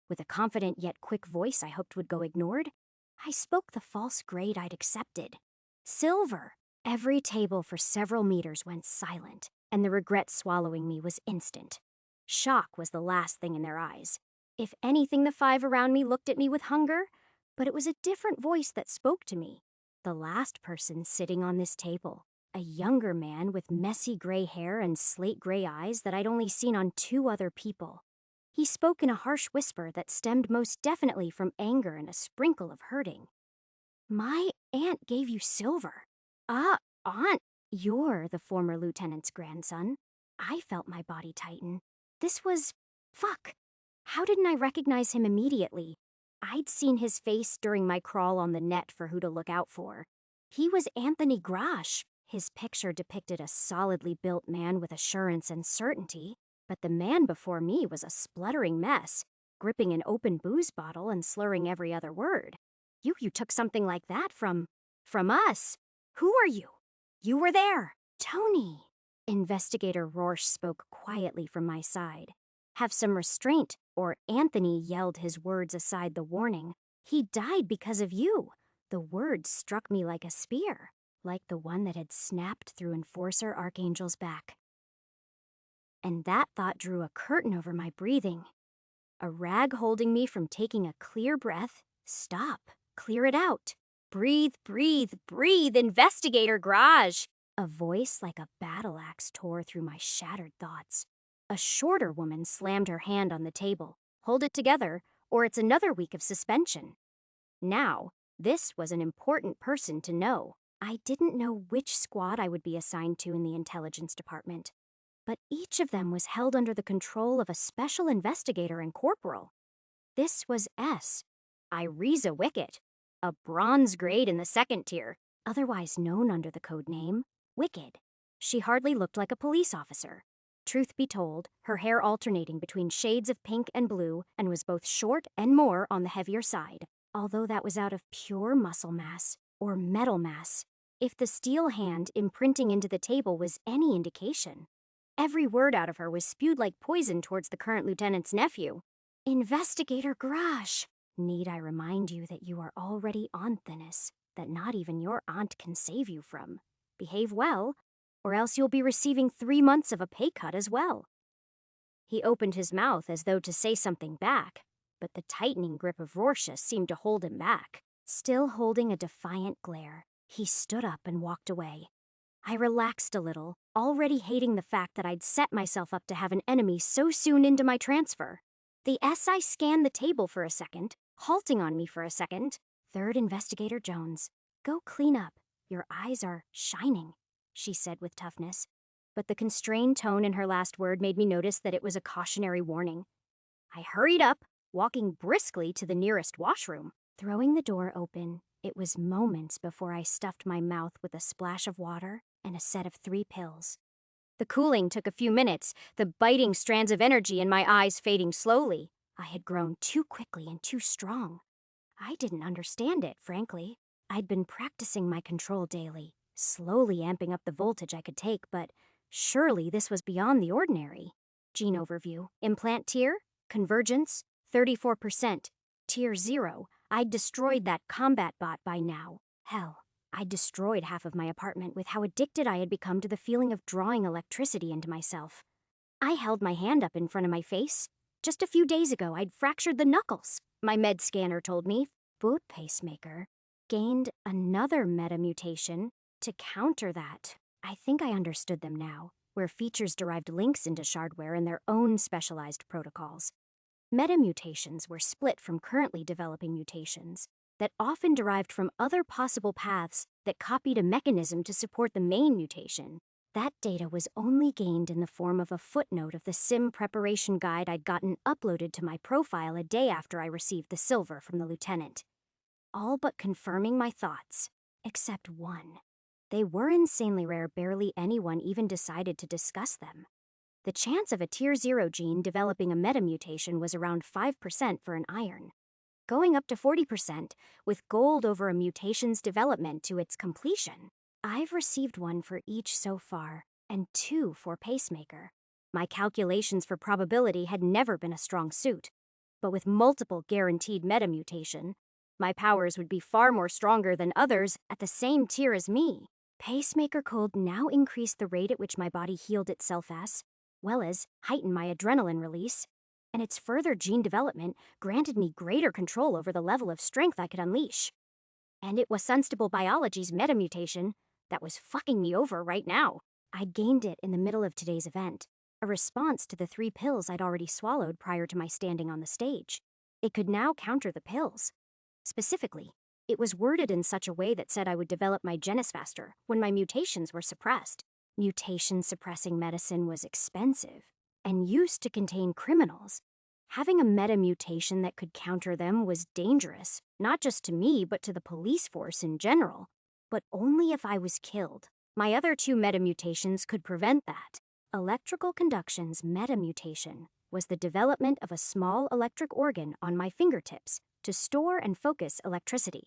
With a confident yet quick voice I hoped would go ignored, I spoke the false grade I'd accepted. Silver. Every table for several meters went silent, and the regret swallowing me was instant. Shock was the last thing in their eyes. If anything, the five around me looked at me with hunger, but it was a different voice that spoke to me. The last person sitting on this table, a younger man with messy gray hair and slate gray eyes that I'd only seen on two other people. He spoke in a harsh whisper that stemmed most definitely from anger and a sprinkle of hurting. My aunt gave you silver. Aunt, you're the former lieutenant's grandson. I felt my body tighten. This was... fuck. How didn't I recognize him immediately? I'd seen his face during my crawl on the net for who to look out for. He was Anthony Grosh. His picture depicted a solidly built man with assurance and certainty, but the man before me was a spluttering mess, gripping an open booze bottle and slurring every other word. You took something like that from us. Who are you? You were there. Tony. Investigator Rorsch spoke quietly from my side. Have some restraint, or Anthony yelled his words aside the warning. He died because of you. The words struck me like a spear, like the one that had snapped through Enforcer Archangel's back. And that thought drew a curtain over my breathing. A rag holding me from taking a clear breath. Stop. Clear it out. Breathe, breathe, breathe, Investigator Garage! A voice like a battle axe tore through my shattered thoughts. A shorter woman slammed her hand on the table. Hold it together, or it's another week of suspension. Now, this was an important person to know. I didn't know which squad I would be assigned to in the intelligence department, but each of them was held under the control of a special investigator and corporal. This was S. Ireza Wicket, a bronze grade in the second tier, otherwise known under the code name Wicked. She hardly looked like a police officer. Truth be told, her hair alternating between shades of pink and blue and was both short and more on the heavier side, although that was out of pure muscle mass, or metal mass, if the steel hand imprinting into the table was any indication. Every word out of her was spewed like poison towards the current lieutenant's nephew. Investigator Garage, need I remind you that you are already on thinness, that not even your aunt can save you from. Behave well, or else you'll be receiving 3 months of a pay cut as well. He opened his mouth as though to say something back, but the tightening grip of Rorschach seemed to hold him back. Still holding a defiant glare, he stood up and walked away. I relaxed a little, already hating the fact that I'd set myself up to have an enemy so soon into my transfer. The SI scanned the table for a second, halting on me for a second. Third Investigator Jones, go clean up. Your eyes are shining, she said with toughness. But the constrained tone in her last word made me notice that it was a cautionary warning. I hurried up, walking briskly to the nearest washroom. Throwing the door open, It was moments before I stuffed my mouth with a splash of water and a set of 3 pills. The cooling took a few minutes, the biting strands of energy in my eyes fading slowly. I had grown too quickly and too strong. I didn't understand it, frankly. I'd been practicing my control daily, slowly amping up the voltage I could take, but surely this was beyond the ordinary. Gene overview. Implant tier, convergence, 34%. Tier 0. I'd destroyed that combat bot by now. Hell, I'd destroyed half of my apartment with how addicted I had become to the feeling of drawing electricity into myself. I held my hand up in front of my face. Just a few days ago, I'd fractured the knuckles. My med scanner told me. Boot pacemaker gained another meta-mutation to counter that. I think I understood them now, where features derived links into shardware and their own specialized protocols. Meta-mutations were split from currently developing mutations that often derived from other possible paths that copied a mechanism to support the main mutation. That data was only gained in the form of a footnote of the SIM preparation guide I'd gotten uploaded to my profile a day after I received the silver from the lieutenant. All but confirming my thoughts, except one. They were insanely rare, barely anyone even decided to discuss them. The chance of a Tier 0 gene developing a metamutation was around 5% for an iron, going up to 40% with gold over a mutation's development to its completion. I've received one for each so far, and 2 for pacemaker. My calculations for probability had never been a strong suit, but with multiple guaranteed metamutation, my powers would be far more stronger than others at the same tier as me. Pacemaker cold now increased the rate at which my body healed itself as, well as heightened my adrenaline release, and its further gene development granted me greater control over the level of strength I could unleash. And it was Sunstable Biology's metamutation that was fucking me over right now. I'd gained it in the middle of today's event, a response to the 3 pills I'd already swallowed prior to my standing on the stage. It could now counter the pills. Specifically, it was worded in such a way that said I would develop my genes faster when my mutations were suppressed. Mutation-suppressing medicine was expensive and used to contain criminals. Having a meta-mutation that could counter them was dangerous, not just to me, but to the police force in general. But only if I was killed. My other 2 meta-mutations could prevent that. Electrical conduction's meta-mutation was the development of a small electric organ on my fingertips to store and focus electricity,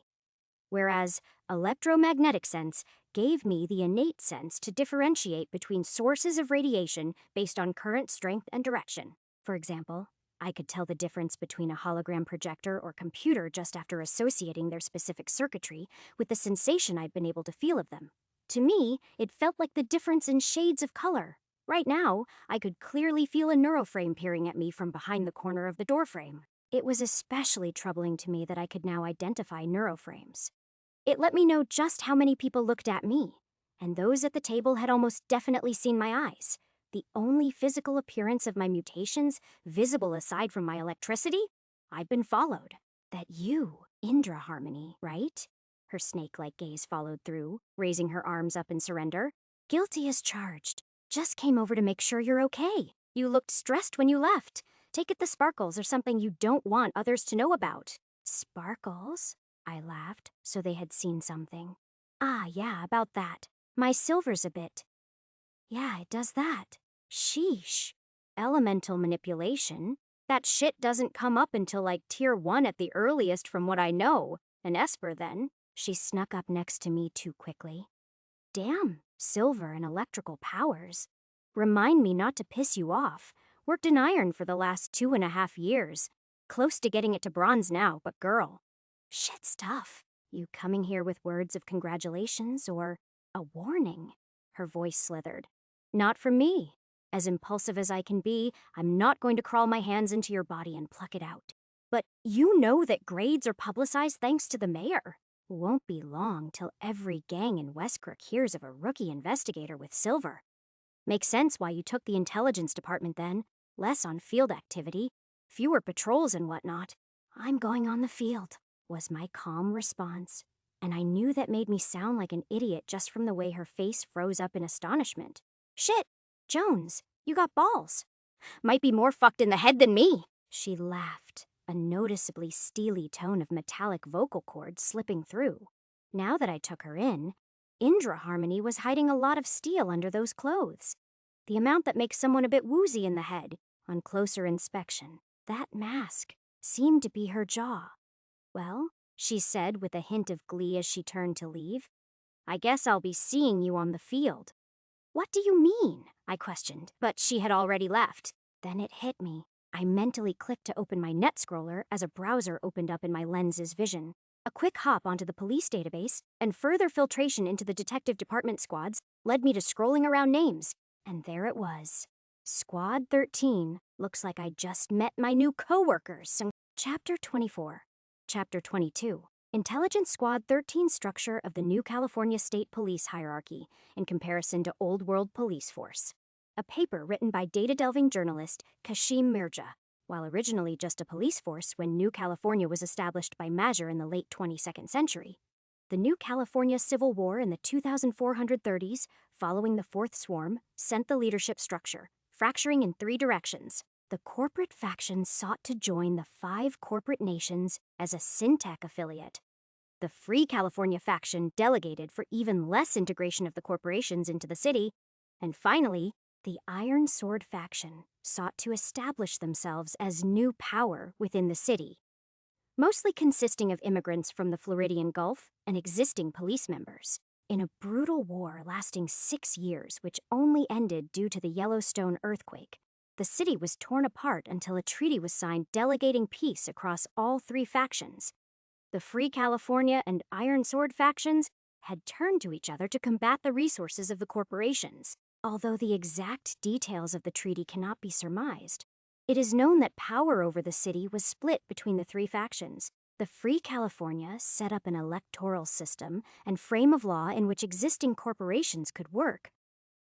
whereas electromagnetic sense gave me the innate sense to differentiate between sources of radiation based on current strength and direction. For example, I could tell the difference between a hologram projector or computer just after associating their specific circuitry with the sensation I'd been able to feel of them. To me, it felt like the difference in shades of color. Right now, I could clearly feel a neuroframe peering at me from behind the corner of the doorframe. It was especially troubling to me that I could now identify neuroframes. It let me know just how many people looked at me, and those at the table had almost definitely seen my eyes. The only physical appearance of my mutations, visible aside from my electricity, I'd been followed. That you, Indra Harmony, right? Her snake-like gaze followed through, raising her arms up in surrender. Guilty as charged. Just came over to make sure you're okay. You looked stressed when you left. Take it the sparkles or something you don't want others to know about. Sparkles? I laughed, so they had seen something. Ah, yeah, about that. My silver's a bit. Yeah, it does that. Sheesh. Elemental manipulation. That shit doesn't come up until like tier 1 at the earliest from what I know. An Esper then. She snuck up next to me too quickly. Damn, silver and electrical powers. Remind me not to piss you off. Worked in iron for the last 2.5 years. Close to getting it to bronze now, but girl. Shit's tough. You coming here with words of congratulations or a warning? Her voice slithered. Not from me. As impulsive as I can be, I'm not going to crawl my hands into your body and pluck it out. But you know that grades are publicized thanks to the mayor. Won't be long till every gang in Westcrook hears of a rookie investigator with silver. Makes sense why you took the intelligence department then. Less on field activity, fewer patrols and whatnot. I'm going on the field, was my calm response. And I knew that made me sound like an idiot just from the way her face froze up in astonishment. Shit, Jones, you got balls. Might be more fucked in the head than me. She laughed, a noticeably steely tone of metallic vocal cords slipping through. Now that I took her in, Indra Harmony was hiding a lot of steel under those clothes. The amount that makes someone a bit woozy in the head, on closer inspection. That mask seemed to be her jaw. Well, she said with a hint of glee as she turned to leave, I guess I'll be seeing you on the field. What do you mean? I questioned, but she had already left. Then it hit me. I mentally clicked to open my net scroller as a browser opened up in my lens's vision. A quick hop onto the police database and further filtration into the detective department squads led me to scrolling around names. And there it was. Squad 13. Looks like I just met my new coworkers. Chapter 24. Chapter 22. Intelligence Squad 13 structure of the new California State Police hierarchy in comparison to Old World Police Force. A paper written by data-delving journalist Kashim Mirza. While originally just a police force when New California was established by Major in the late 22nd century, the New California Civil War in the 2430s, following the Fourth Swarm, sent the leadership structure, fracturing in three directions. The corporate faction sought to join the 5 corporate nations as a Syntec affiliate. The Free California faction delegated for even less integration of the corporations into the city. And finally, the Iron Sword faction sought to establish themselves as new power within the city, mostly consisting of immigrants from the Floridian Gulf and existing police members. In a brutal war lasting 6 years, which only ended due to the Yellowstone earthquake, the city was torn apart until a treaty was signed delegating peace across all 3 factions. The Free California and Iron Sword factions had turned to each other to combat the resources of the corporations. Although the exact details of the treaty cannot be surmised, it is known that power over the city was split between the 3 factions. The Free California set up an electoral system and frame of law in which existing corporations could work,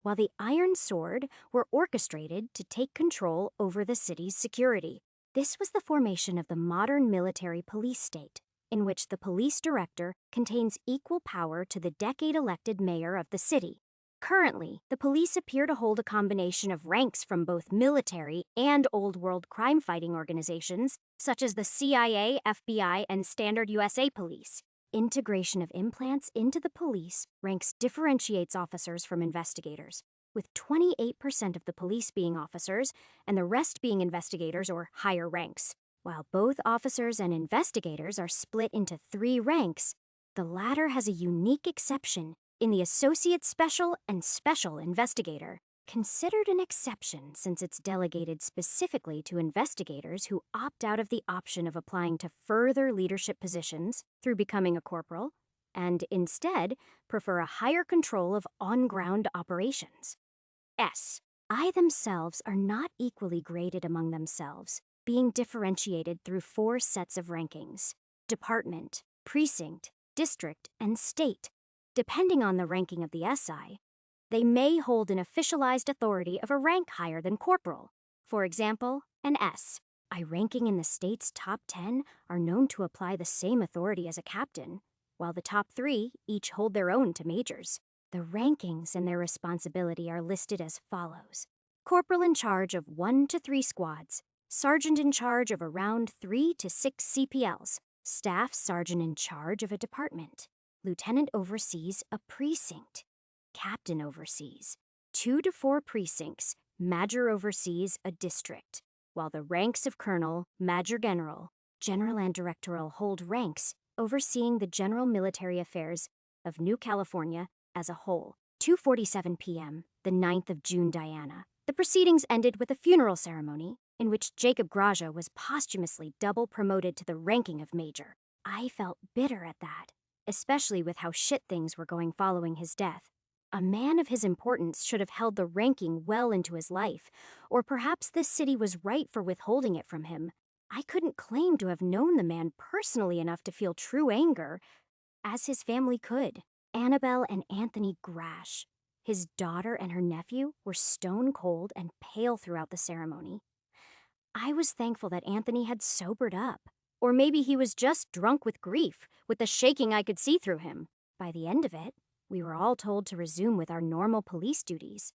while the Iron Sword were orchestrated to take control over the city's security. This was the formation of the modern military police state, in which the police director contains equal power to the decade-elected mayor of the city. Currently, the police appear to hold a combination of ranks from both military and old-world crime-fighting organizations, such as the CIA, FBI, and Standard USA Police. Integration of implants into the police ranks differentiates officers from investigators, with 28% of the police being officers and the rest being investigators or higher ranks. While both officers and investigators are split into 3 ranks, the latter has a unique exception in the Associate Special and Special Investigator, considered an exception since it's delegated specifically to investigators who opt out of the option of applying to further leadership positions through becoming a corporal, and instead prefer a higher control of on-ground operations. I themselves are not equally graded among themselves, being differentiated through 4 sets of rankings: department, precinct, district, and state. Depending on the ranking of the SI, they may hold an officialized authority of a rank higher than corporal. For example, an S. I ranking in the state's top 10 are known to apply the same authority as a captain, while the top 3 each hold their own to majors. The rankings and their responsibility are listed as follows: corporal in charge of 1 to 3 squads, sergeant in charge of around 3 to 6 CPLs, staff sergeant in charge of a department, lieutenant oversees a precinct, captain oversees 2 to 4 precincts, major oversees a district, while the ranks of colonel, major general, general and directoral hold ranks overseeing the general military affairs of New California as a whole. 2:47 p.m., the 9th of June, Diana. The proceedings ended with a funeral ceremony in which Jacob Graja was posthumously double promoted to the ranking of major. I felt bitter at that, especially with how shit things were going following his death. A man of his importance should have held the ranking well into his life, or perhaps this city was right for withholding it from him. I couldn't claim to have known the man personally enough to feel true anger, as his family could. Annabelle and Anthony Grash, his daughter and her nephew, were stone cold and pale throughout the ceremony. I was thankful that Anthony had sobered up. Or maybe he was just drunk with grief, with the shaking I could see through him. By the end of it, we were all told to resume with our normal police duties,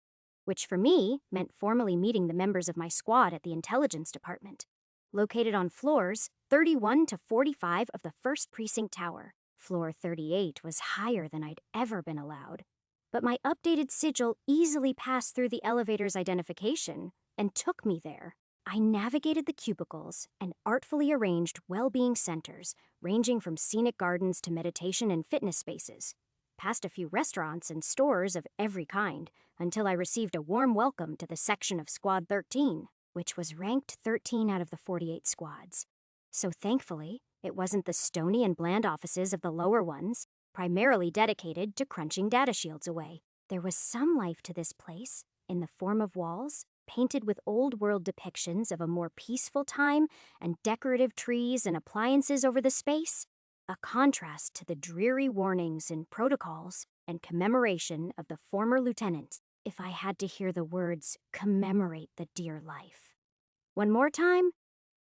which for me meant formally meeting the members of my squad at the intelligence department. located on floors 31 to 45 of the first precinct tower. Floor 38 was higher than I'd ever been allowed, but my updated sigil easily passed through the elevator's identification and took me there. I navigated the cubicles and artfully arranged well-being centers, ranging from scenic gardens to meditation and fitness spaces, past a few restaurants and stores of every kind, until I received a warm welcome to the section of Squad 13, which was ranked 13 out of the 48 squads. So thankfully, it wasn't the stony and bland offices of the lower ones, primarily dedicated to crunching data shields away. There was some life to this place, in the form of walls, painted with old-world depictions of a more peaceful time and decorative trees and appliances over the space, a contrast to the dreary warnings and protocols and commemoration of the former lieutenant. If I had to hear the words, commemorate the dear life. One more time,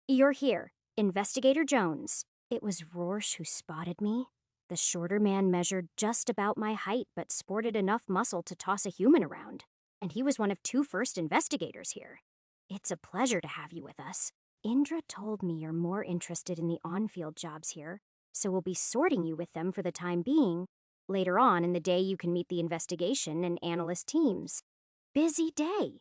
you're here, Investigator Jones. It was Rorsch who spotted me. The shorter man measured just about my height but sported enough muscle to toss a human around, and he was one of 2 first investigators here. It's a pleasure to have you with us. Indra told me you're more interested in the on-field jobs here, so we'll be sorting you with them for the time being. Later on in the day, you can meet the investigation and analyst teams. Busy day.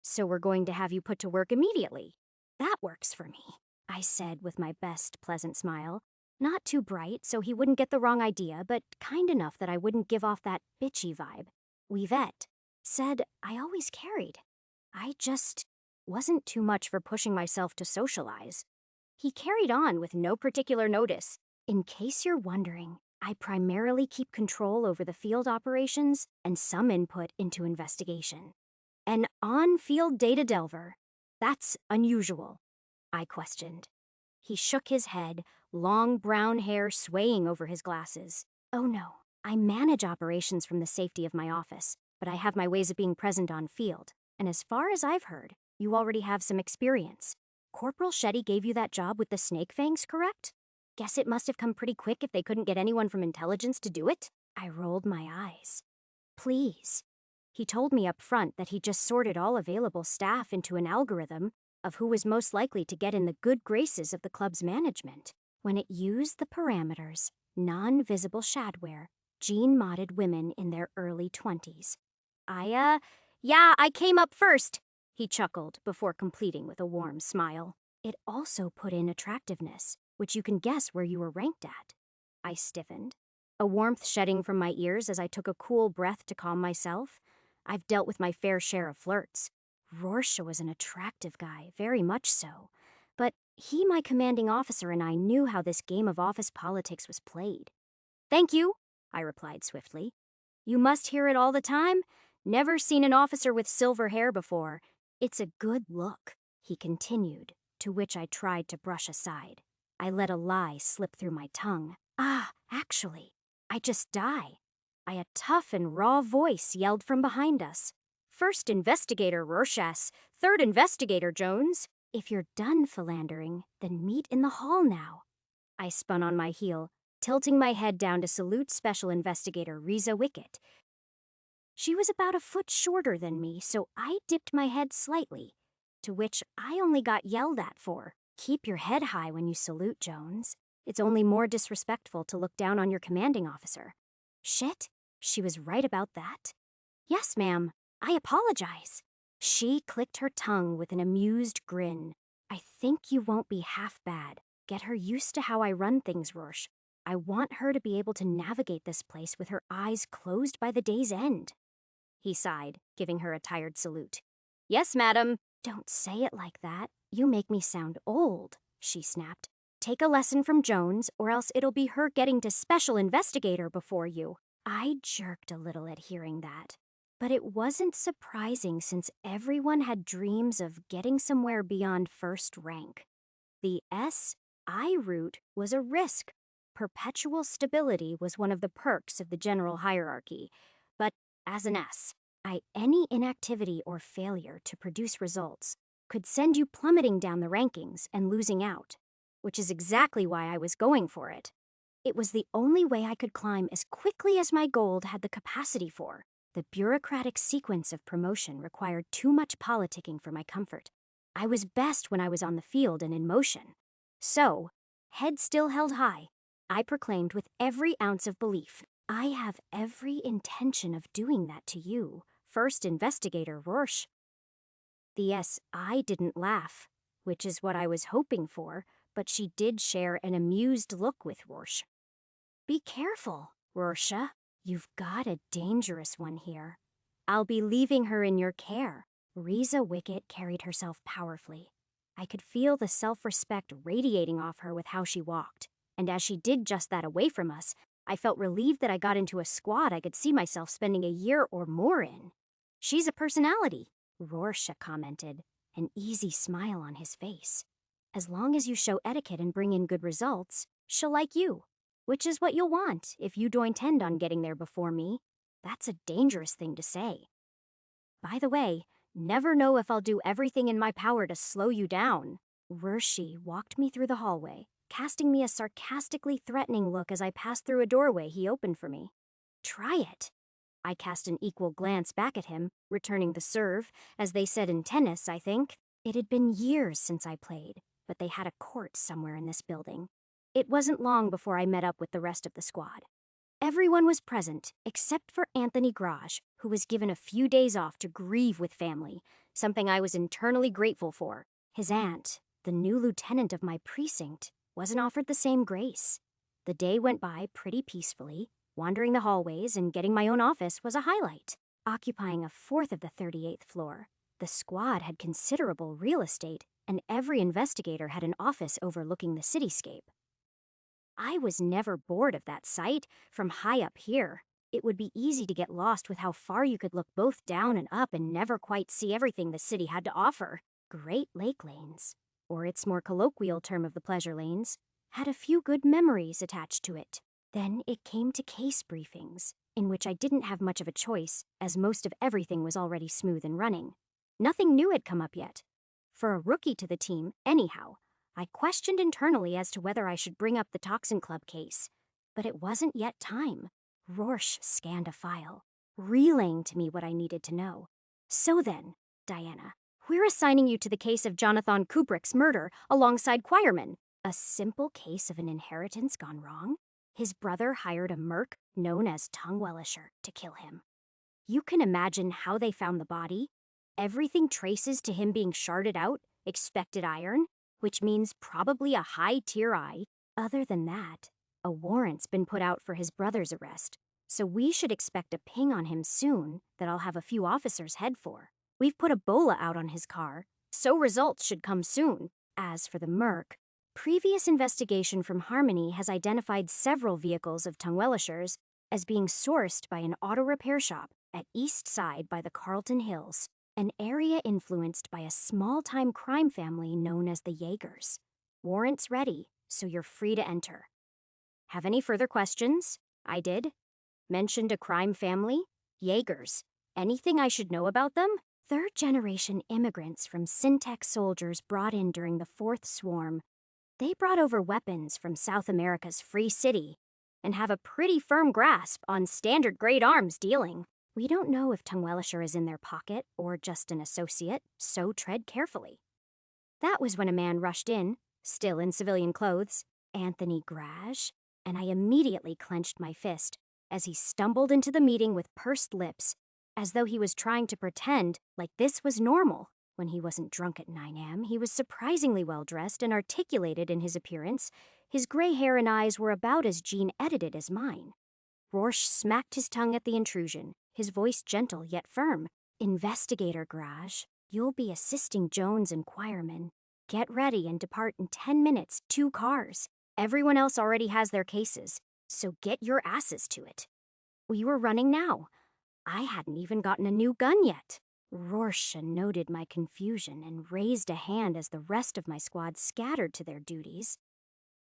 So we're going to have you put to work immediately. That works for me, I said with my best pleasant smile. Not too bright so he wouldn't get the wrong idea, but kind enough that I wouldn't give off that bitchy vibe. Yvette said I always carried. I just wasn't too much for pushing myself to socialize. He carried on with no particular notice. In case you're wondering, I primarily keep control over the field operations and some input into investigation. An on-field data delver. That's unusual, I questioned. He shook his head, long brown hair swaying over his glasses. Oh no, I manage operations from the safety of my office, but I have my ways of being present on field. And as far as I've heard, you already have some experience. Corporal Shetty gave you that job with the snake fangs, correct? Guess it must have come pretty quick if they couldn't get anyone from intelligence to do it. I rolled my eyes. Please. He told me up front that he just sorted all available staff into an algorithm of who was most likely to get in the good graces of the club's management. When it used the parameters, non-visible shadware, gene-modded women in their early 20s. Yeah, I came up first, he chuckled before completing with a warm smile. It also put in attractiveness, which you can guess where you were ranked at. I stiffened, a warmth shedding from my ears as I took a cool breath to calm myself. I've dealt with my fair share of flirts. Rorschach was an attractive guy, very much so. But he, my commanding officer, and I knew how this game of office politics was played. Thank you, I replied swiftly. You must hear it all the time. Never seen an officer with silver hair before. It's a good look, he continued, to which I tried to brush aside. I let a lie slip through my tongue. Actually, I just die. A tough and raw voice yelled from behind us. First Investigator Rorschach, third Investigator Jones. If you're done philandering, then meet in the hall now. I spun on my heel, tilting my head down to salute Special Investigator Riza Wickett. She was about a foot shorter than me, so I dipped my head slightly, to which I only got yelled at for. Keep your head high when you salute, Jones. It's only more disrespectful to look down on your commanding officer. Shit, she was right about that. Yes, ma'am, I apologize. She clicked her tongue with an amused grin. I think you won't be half bad. Get her used to how I run things, Rorsch. I want her to be able to navigate this place with her eyes closed by the day's end. He sighed, giving her a tired salute. Yes, madam. Don't say it like that. You make me sound old, she snapped. Take a lesson from Jones, or else it'll be her getting to Special Investigator before you. I jerked a little at hearing that. But it wasn't surprising since everyone had dreams of getting somewhere beyond first rank. The SI route was a risk. Perpetual stability was one of the perks of the general hierarchy. But as an S, any inactivity or failure to produce results could send you plummeting down the rankings and losing out, which is exactly why I was going for it. It was the only way I could climb as quickly as my gold had the capacity for. The bureaucratic sequence of promotion required too much politicking for my comfort. I was best when I was on the field and in motion. So, head still held high, I proclaimed with every ounce of belief, I have every intention of doing that to you, First Investigator Rorsch. The SI didn't laugh, which is what I was hoping for, but she did share an amused look with Rorsch. Be careful, Rorschach. You've got a dangerous one here. I'll be leaving her in your care. Riza Wicket carried herself powerfully. I could feel the self-respect radiating off her with how she walked, and as she did just that away from us, I felt relieved that I got into a squad I could see myself spending a year or more in. She's a personality, Rorschach commented, an easy smile on his face. As long as you show etiquette and bring in good results, she'll like you, which is what you'll want if you do intend on getting there before me. That's a dangerous thing to say. By the way, never know if I'll do everything in my power to slow you down. Rorschach walked me through the hallway, casting me a sarcastically threatening look as I passed through a doorway he opened for me. Try it. I cast an equal glance back at him, returning the serve, as they said in tennis, I think. It had been years since I played, but they had a court somewhere in this building. It wasn't long before I met up with the rest of the squad. Everyone was present, except for Anthony Graj, who was given a few days off to grieve with family, something I was internally grateful for. His aunt, the new lieutenant of my precinct, wasn't offered the same grace. The day went by pretty peacefully. Wandering the hallways and getting my own office was a highlight. Occupying a fourth of the 38th floor, the squad had considerable real estate, and every investigator had an office overlooking the cityscape. I was never bored of that sight from high up here. It would be easy to get lost with how far you could look both down and up and never quite see everything the city had to offer. Great Lake Lanes, or its more colloquial term of the pleasure lanes, had a few good memories attached to it. Then it came to case briefings, in which I didn't have much of a choice, as most of everything was already smooth and running. Nothing new had come up yet. For a rookie to the team, anyhow, I questioned internally as to whether I should bring up the Toxin Club case. But it wasn't yet time. Rorsch scanned a file, relaying to me what I needed to know. So then, Diana, we're assigning you to the case of Jonathan Kubrick's murder alongside Quireman. A simple case of an inheritance gone wrong? His brother hired a merc known as Tongue-Wellisher to kill him. You can imagine how they found the body. Everything traces to him being sharded out, expected iron, which means probably a high-tier eye. Other than that, a warrant's been put out for his brother's arrest, so we should expect a ping on him soon that I'll have a few officers head for. We've put a bola out on his car, so results should come soon. As for the merc, previous investigation from Harmony has identified several vehicles of Tongue-Wellisher's as being sourced by an auto repair shop at East Side by the Carlton Hills, an area influenced by a small-time crime family known as the Jaegers. Warrants ready, so you're free to enter. Have any further questions? I did. Mentioned a crime family? Jaegers. Anything I should know about them? Third-generation immigrants from Syntex soldiers brought in during the Fourth Swarm. They brought over weapons from South America's Free City and have a pretty firm grasp on standard-grade arms dealing. We don't know if Tongue-Wellisher is in their pocket or just an associate, so tread carefully. That was when a man rushed in, still in civilian clothes, Anthony Graj, and I immediately clenched my fist as he stumbled into the meeting with pursed lips, as though he was trying to pretend like this was normal. When he wasn't drunk at 9 a.m., he was surprisingly well-dressed and articulated in his appearance. His gray hair and eyes were about as gene-edited as mine. Rorsch smacked his tongue at the intrusion, his voice gentle yet firm. Investigator Graj, you'll be assisting Jones and Quireman. Get ready and depart in 10 minutes, 2 cars. Everyone else already has their cases, so get your asses to it. We were running now. I hadn't even gotten a new gun yet. Rorsch noted my confusion and raised a hand as the rest of my squad scattered to their duties.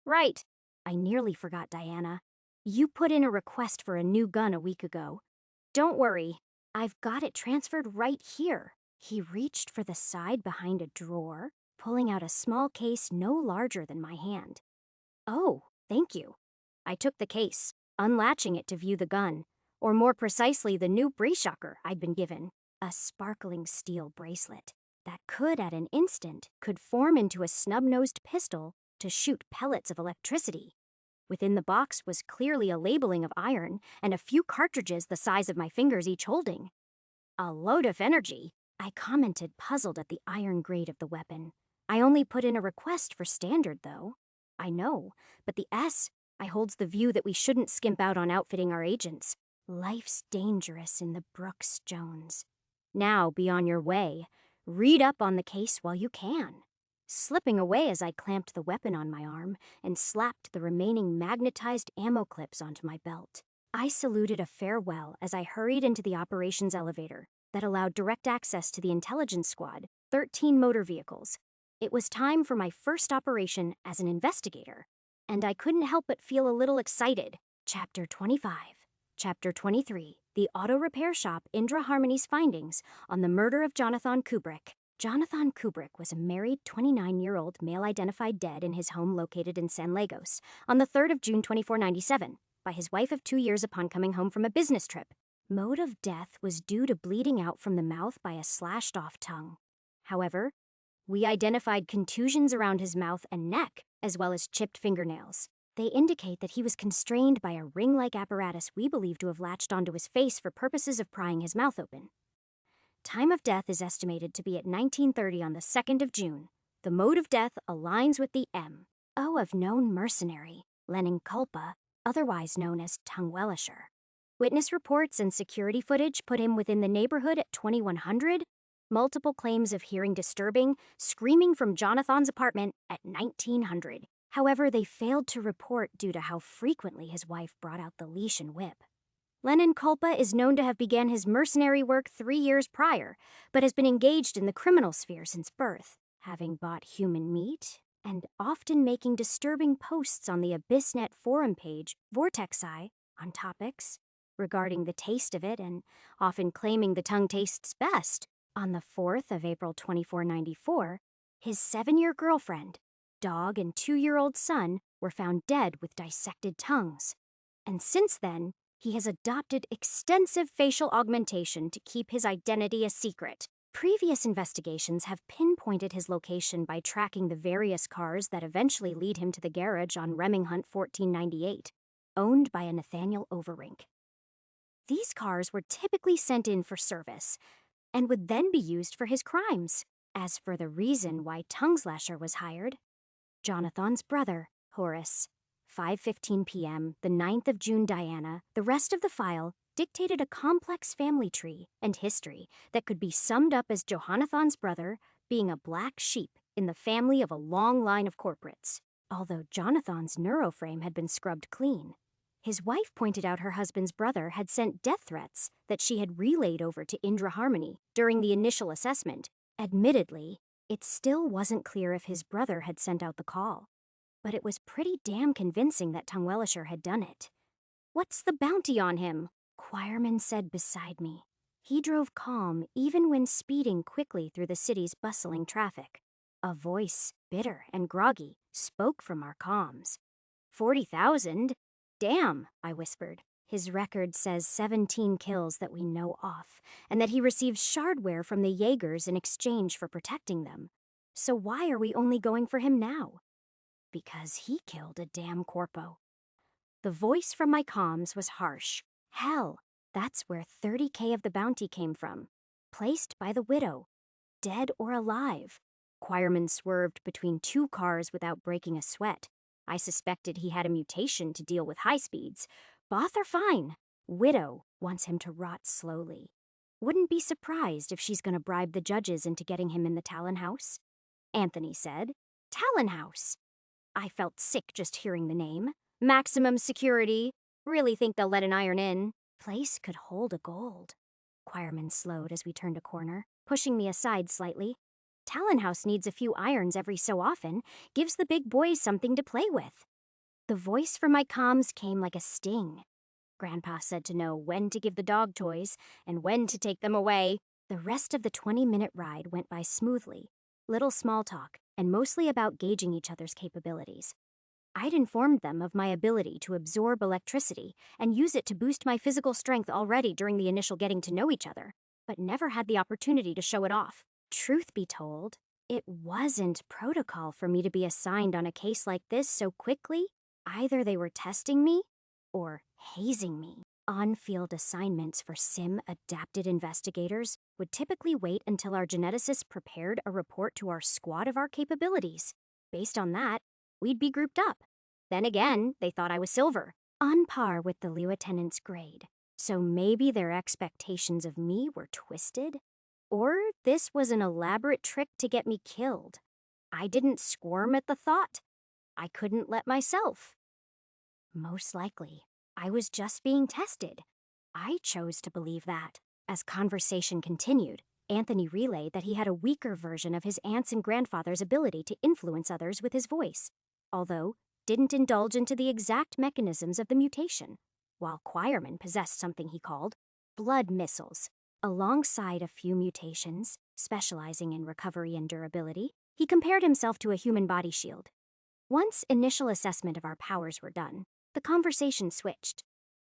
Right. I nearly forgot Diana. You put in a request for a new gun a week ago. Don't worry, I've got it transferred right here. He reached for the side behind a drawer, pulling out a small case no larger than my hand. Oh, thank you. I took the case, unlatching it to view the gun, or more precisely the new Breeshaker I'd been given, a sparkling steel bracelet. that could, at an instant, could form into a snub-nosed pistol to shoot pellets of electricity. Within the box was clearly a labeling of iron and a few cartridges the size of my fingers each holding. A load of energy, I commented, puzzled at the iron grade of the weapon. I only put in a request for standard, though. I know, but the S, I holds the view that we shouldn't skimp out on outfitting our agents. Life's dangerous in the Brooks, Jones. Now be on your way. Read up on the case while you can. Slipping away as I clamped the weapon on my arm and slapped the remaining magnetized ammo clips onto my belt. I saluted a farewell as I hurried into the operations elevator that allowed direct access to the intelligence squad, 13 motor vehicles. It was time for my first operation as an investigator, and I couldn't help but feel a little excited. Chapter 25. Chapter 23. The Auto Repair Shop Indra Harmony's Findings on the Murder of Jonathan Kubrick. Jonathan Kubrick was a married 29-year-old male identified dead in his home located in San Lagos on the 3rd of June 2497 by his wife of 2 years upon coming home from a business trip. Mode of death was due to bleeding out from the mouth by a slashed-off tongue. However, we identified contusions around his mouth and neck, as well as chipped fingernails. They indicate that he was constrained by a ring-like apparatus we believe to have latched onto his face for purposes of prying his mouth open. Time of death is estimated to be at 1930 on the 2nd of June. The mode of death aligns with the M.O. of known mercenary, Lenin Culpa, otherwise known as Tongue-Wellisher. Witness reports and security footage put him within the neighborhood at 2100. Multiple claims of hearing disturbing, screaming from Jonathan's apartment at 1900. However, they failed to report due to how frequently his wife brought out the leash and whip. Lenin Culpa is known to have began his mercenary work 3 years prior, but has been engaged in the criminal sphere since birth, having bought human meat and often making disturbing posts on the AbyssNet forum page, Vortexi, on topics regarding the taste of it and often claiming the tongue tastes best. On the 4th of April 2494, his 7-year girlfriend, dog, and 2-year-old son were found dead with dissected tongues. And since then, he has adopted extensive facial augmentation to keep his identity a secret. Previous investigations have pinpointed his location by tracking the various cars that eventually lead him to the garage on Reminghunt 1498, owned by a Nathaniel Overrink. These cars were typically sent in for service and would then be used for his crimes. As for the reason why Tongueslasher was hired, Jonathan's brother, Horace, 5:15 p.m., the 9th of June, Diana, the rest of the file dictated a complex family tree and history that could be summed up as Jonathan's brother being a black sheep in the family of a long line of corporates. Although Jonathan's neuroframe had been scrubbed clean, his wife pointed out her husband's brother had sent death threats that she had relayed over to Indra Harmony during the initial assessment. Admittedly, it still wasn't clear if his brother had sent out the call, but it was pretty damn convincing that Tongue-Wellisher had done it. "What's the bounty on him?" Choirman said beside me. He drove calm even when speeding quickly through the city's bustling traffic. A voice, bitter and groggy, spoke from our comms. 40,000? Damn, I whispered. His record says 17 kills that we know off, and that he receives shardware from the Jaegers in exchange for protecting them. So why are we only going for him now? Because he killed a damn corpo. The voice from my comms was harsh. Hell, that's where 30K of the bounty came from. Placed by the widow. Dead or alive. Choirman swerved between 2 cars without breaking a sweat. I suspected he had a mutation to deal with high speeds. Both are fine. Widow wants him to rot slowly. Wouldn't be surprised if she's gonna bribe the judges into getting him in the Talon House. Anthony said. Talon House. I felt sick just hearing the name. Maximum security. Really think they'll let an iron in. Place could hold a gold. Choirman slowed as we turned a corner, pushing me aside slightly. Talon House needs a few irons every so often, gives the big boys something to play with. The voice from my comms came like a sting. Grandpa said to know when to give the dog toys and when to take them away. The rest of the 20-minute ride went by smoothly. Little small talk, and mostly about gauging each other's capabilities. I'd informed them of my ability to absorb electricity and use it to boost my physical strength already during the initial getting to know each other, but never had the opportunity to show it off. Truth be told, it wasn't protocol for me to be assigned on a case like this so quickly. Either they were testing me or hazing me. On-field assignments for sim-adapted investigators would typically wait until our geneticists prepared a report to our squad of our capabilities. Based on that, we'd be grouped up. Then again, they thought I was silver, on par with the lieutenant's grade. So maybe their expectations of me were twisted? Or this was an elaborate trick to get me killed. I didn't squirm at the thought. I couldn't let myself. Most likely, I was just being tested. I chose to believe that. As conversation continued, Anthony relayed that he had a weaker version of his aunt's and grandfather's ability to influence others with his voice, although didn't indulge into the exact mechanisms of the mutation, while Quireman possessed something he called blood missiles. Alongside a few mutations, specializing in recovery and durability, he compared himself to a human body shield. Once initial assessment of our powers were done, the conversation switched.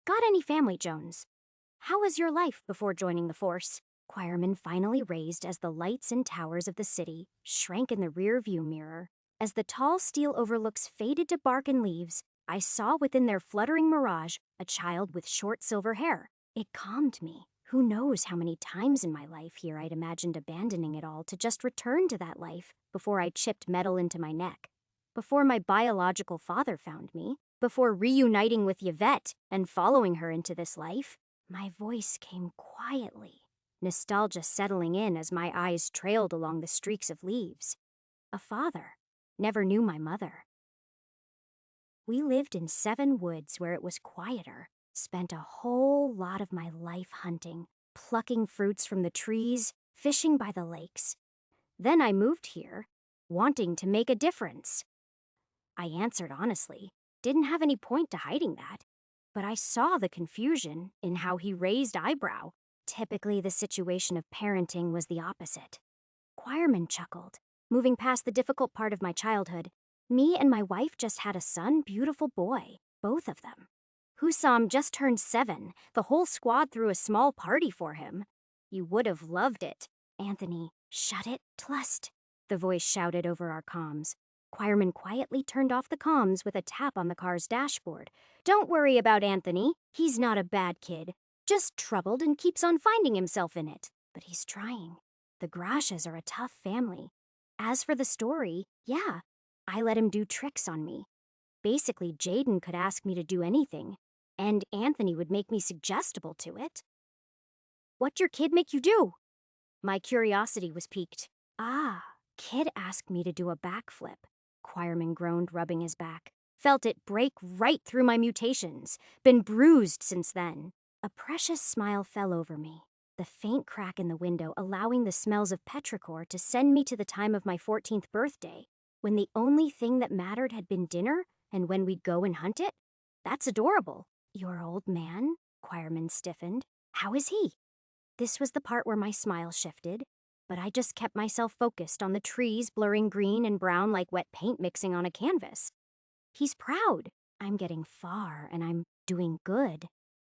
Got any family, Jones? How was your life before joining the force? Quireman finally raised as the lights and towers of the city shrank in the rear-view mirror. As the tall steel overlooks faded to bark and leaves, I saw within their fluttering mirage a child with short silver hair. It calmed me. Who knows how many times in my life here I'd imagined abandoning it all to just return to that life before I chipped metal into my neck. Before my biological father found me, before reuniting with Yvette and following her into this life, my voice came quietly, nostalgia settling in as my eyes trailed along the streaks of leaves. A father. Never knew my mother. We lived in 7 woods where it was quieter. Spent a whole lot of my life hunting, plucking fruits from the trees, fishing by the lakes. Then I moved here, wanting to make a difference. I answered honestly, didn't have any point to hiding that. But I saw the confusion in how he raised eyebrow. Typically, the situation of parenting was the opposite. Quireman chuckled, moving past the difficult part of my childhood. Me and my wife just had a son, beautiful boy, both of them. Hussam just turned 7. The whole squad threw a small party for him. You would have loved it. Anthony, shut it, Tlust, the voice shouted over our comms. Quireman quietly turned off the comms with a tap on the car's dashboard. Don't worry about Anthony. He's not a bad kid. Just troubled and keeps on finding himself in it. But he's trying. The Grashes are a tough family. As for the story, yeah, I let him do tricks on me. Basically, Jaden could ask me to do anything, and Anthony would make me suggestible to it. What'd your kid make you do? My curiosity was piqued. Ah, kid asked me to do a backflip. Quireman groaned, rubbing his back. Felt it break right through my mutations. Been bruised since then. A precious smile fell over me. The faint crack in the window allowing the smells of petrichor to send me to the time of my 14th birthday, when the only thing that mattered had been dinner and when we'd go and hunt it? That's adorable. Your old man? Quireman stiffened. How is he? This was the part where my smile shifted, but I just kept myself focused on the trees blurring green and brown like wet paint mixing on a canvas. He's proud. I'm getting far and I'm doing good.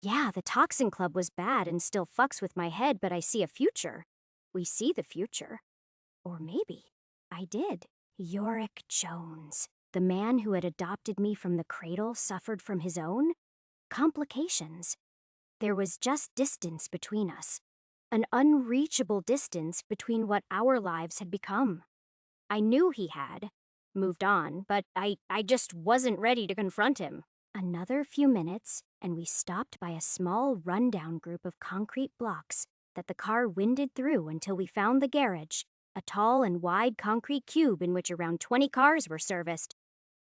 Yeah, the Toxin Club was bad and still fucks with my head, but I see a future. We see the future. Or maybe I did. Yorick Jones, the man who had adopted me from the cradle, suffered from his own complications. There was just distance between us. An unreachable distance between what our lives had become. I knew he had moved on, but I just wasn't ready to confront him. Another few minutes, and we stopped by a small rundown group of concrete blocks that the car winded through until we found the garage, a tall and wide concrete cube in which around 20 cars were serviced.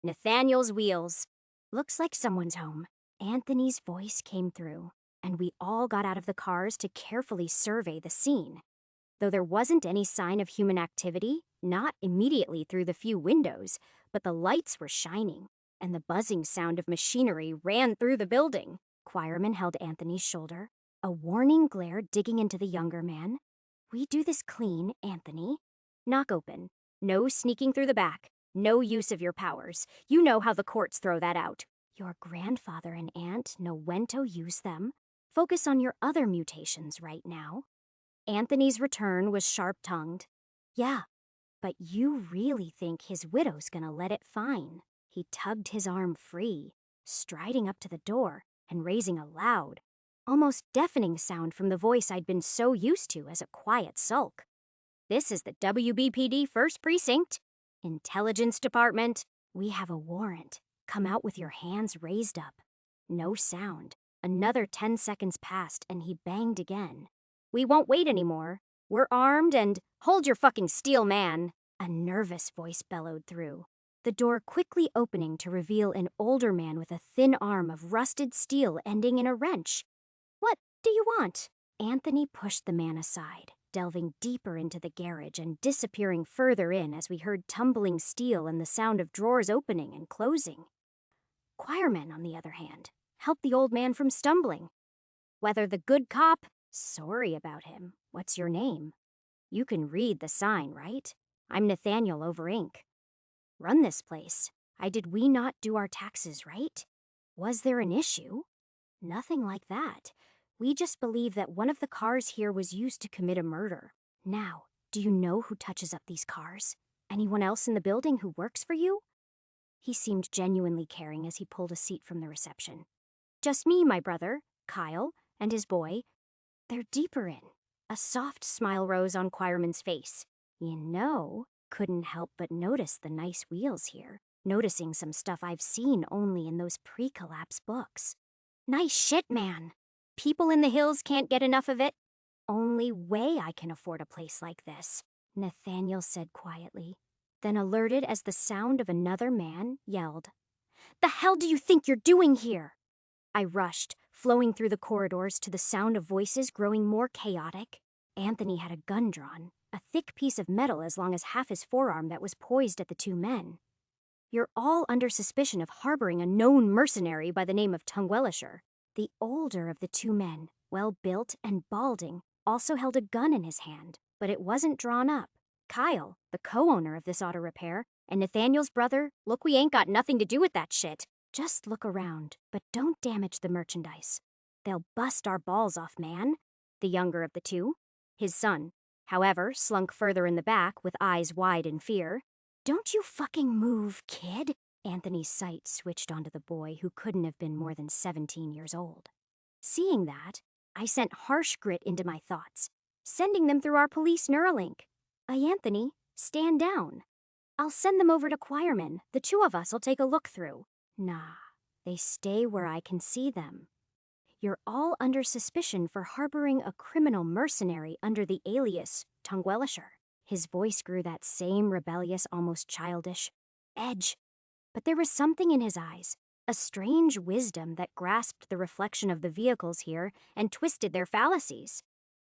Nathaniel's Wheels. Looks like someone's home. Anthony's voice came through, and we all got out of the cars to carefully survey the scene. Though there wasn't any sign of human activity, not immediately through the few windows, but the lights were shining, and the buzzing sound of machinery ran through the building. Quireman held Anthony's shoulder, a warning glare digging into the younger man. We do this clean, Anthony. Knock open. No sneaking through the back. No use of your powers. You know how the courts throw that out. Your grandfather and aunt know when to use them. Focus on your other mutations right now. Anthony's return was sharp-tongued. Yeah, but you really think his widow's gonna let it fine. He tugged his arm free, striding up to the door and raising a loud, almost deafening sound from the voice I'd been so used to as a quiet sulk. This is the WBPD 1st Precinct. Intelligence Department. We have a warrant. Come out with your hands raised up. No sound. Another 10 seconds passed and he banged again. We won't wait anymore. We're armed and hold your fucking steel, man. A nervous voice bellowed through, the door quickly opening to reveal an older man with a thin arm of rusted steel ending in a wrench. What do you want? Anthony pushed the man aside, delving deeper into the garage and disappearing further in as we heard tumbling steel and the sound of drawers opening and closing. Choirmen, on the other hand, helped the old man from stumbling. Whether the good cop, sorry about him. What's your name? You can read the sign, right? I'm Nathaniel over Inc. Run this place. Did we not do our taxes right? Was there an issue? Nothing like that. We just believe that one of the cars here was used to commit a murder. Now, do you know who touches up these cars? Anyone else in the building who works for you? He seemed genuinely caring as he pulled a seat from the reception. Just me, my brother, Kyle, and his boy. They're deeper in. A soft smile rose on Choirman's face. Couldn't help but notice the nice wheels here, noticing some stuff I've seen only in those pre-collapse books. Nice shit, man. People in the hills can't get enough of it. Only way I can afford a place like this, Nathaniel said quietly, then alerted as the sound of another man yelled, "The hell do you think you're doing here?" I rushed, flowing through the corridors to the sound of voices growing more chaotic. Anthony had a gun drawn, a thick piece of metal as long as half his forearm that was poised at the two men. You're all under suspicion of harboring a known mercenary by the name of Tungwellisher. The older of the two men, well-built and balding, also held a gun in his hand, but it wasn't drawn up. Kyle, the co-owner of this auto repair, and Nathaniel's brother, look, we ain't got nothing to do with that shit. Just look around, but don't damage the merchandise. They'll bust our balls off, man. The younger of the two. His son, however, slunk further in the back with eyes wide in fear. Don't you fucking move, kid. Anthony's sight switched onto the boy who couldn't have been more than 17 years old. Seeing that, I sent harsh grit into my thoughts, sending them through our police Neuralink. Anthony, stand down. I'll send them over to Choirman. The two of us'll take a look through. Nah, they stay where I can see them. You're all under suspicion for harboring a criminal mercenary under the alias Tungwellisher. His voice grew that same rebellious, almost childish edge. But there was something in his eyes, a strange wisdom that grasped the reflection of the vehicles here and twisted their fallacies.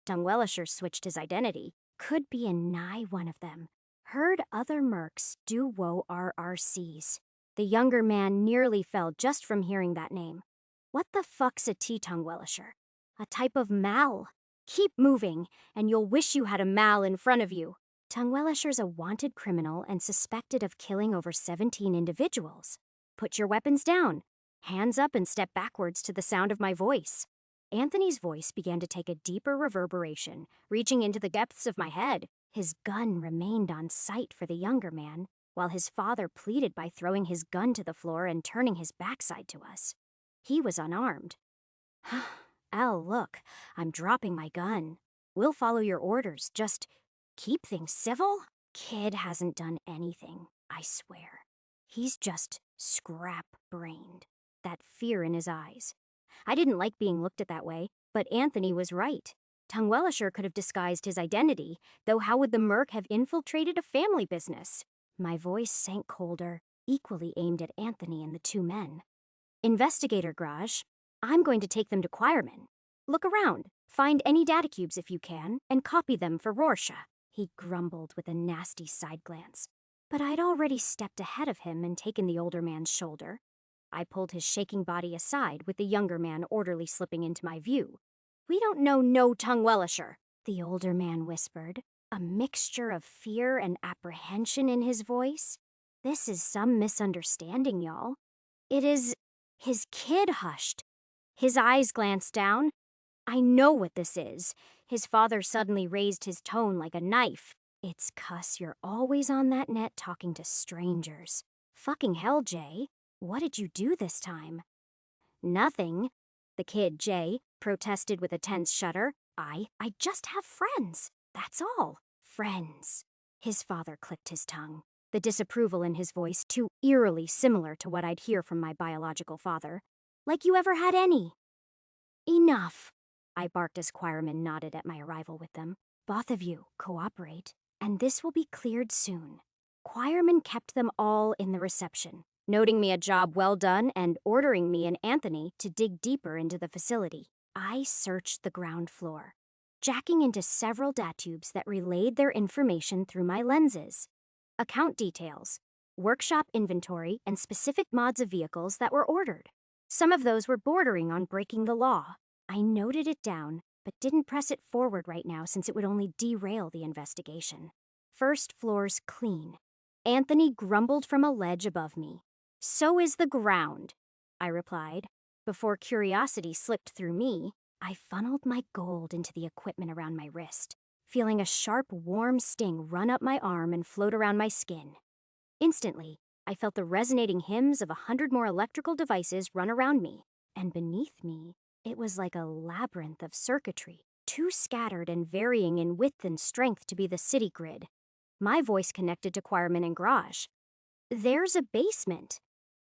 Tungwellisher switched his identity, could be a nigh one of them. Heard other mercs do woe RRCs. The younger man nearly fell just from hearing that name. What the fuck's a Tungwellisher? A type of mal. Keep moving, and you'll wish you had a mal in front of you. Tungwellisher's a wanted criminal and suspected of killing over 17 individuals. Put your weapons down. Hands up and step backwards to the sound of my voice. Anthony's voice began to take a deeper reverberation, reaching into the depths of my head. His gun remained on sight for the younger man, while his father pleaded by throwing his gun to the floor and turning his backside to us. He was unarmed. Al, look, I'm dropping my gun. We'll follow your orders, just keep things civil? Kid hasn't done anything, I swear. He's just scrap-brained, that fear in his eyes. I didn't like being looked at that way, but Anthony was right. Tungwellisher could have disguised his identity, though how would the merc have infiltrated a family business? My voice sank colder, equally aimed at Anthony and the two men. Investigator Graj, I'm going to take them to Choirman. Look around, find any data cubes if you can, and copy them for Rorschach. He grumbled with a nasty side glance. But I'd already stepped ahead of him and taken the older man's shoulder. I pulled his shaking body aside with the younger man orderly slipping into my view. We don't know no Tungwellisher, the older man whispered, a mixture of fear and apprehension in his voice. This is some misunderstanding, y'all. It is... His kid hushed. His eyes glanced down. I know what this is. His father suddenly raised his tone like a knife. It's 'cause you're always on that net talking to strangers. Fucking hell, Jay. What did you do this time? Nothing. The kid, Jay, protested with a tense shudder. I just have friends. That's all. Friends. His father clicked his tongue, the disapproval in his voice too eerily similar to what I'd hear from my biological father. Like you ever had any. Enough, I barked as Choirman nodded at my arrival with them. Both of you, cooperate, and this will be cleared soon. Choirman kept them all in the reception, noting me a job well done and ordering me and Anthony to dig deeper into the facility. I searched the ground floor, jacking into several datubes that relayed their information through my lenses. Account details, workshop inventory, and specific mods of vehicles that were ordered. Some of those were bordering on breaking the law. I noted it down, but didn't press it forward right now since it would only derail the investigation. First floor's clean. Anthony grumbled from a ledge above me. So is the ground, I replied. Before curiosity slipped through me, I funneled my gold into the equipment around my wrist, feeling a sharp, warm sting run up my arm and float around my skin. Instantly, I felt the resonating hymns of 100 more electrical devices run around me, and beneath me, it was like a labyrinth of circuitry, too scattered and varying in width and strength to be the city grid. My voice connected to Choirman and Garage. There's a basement.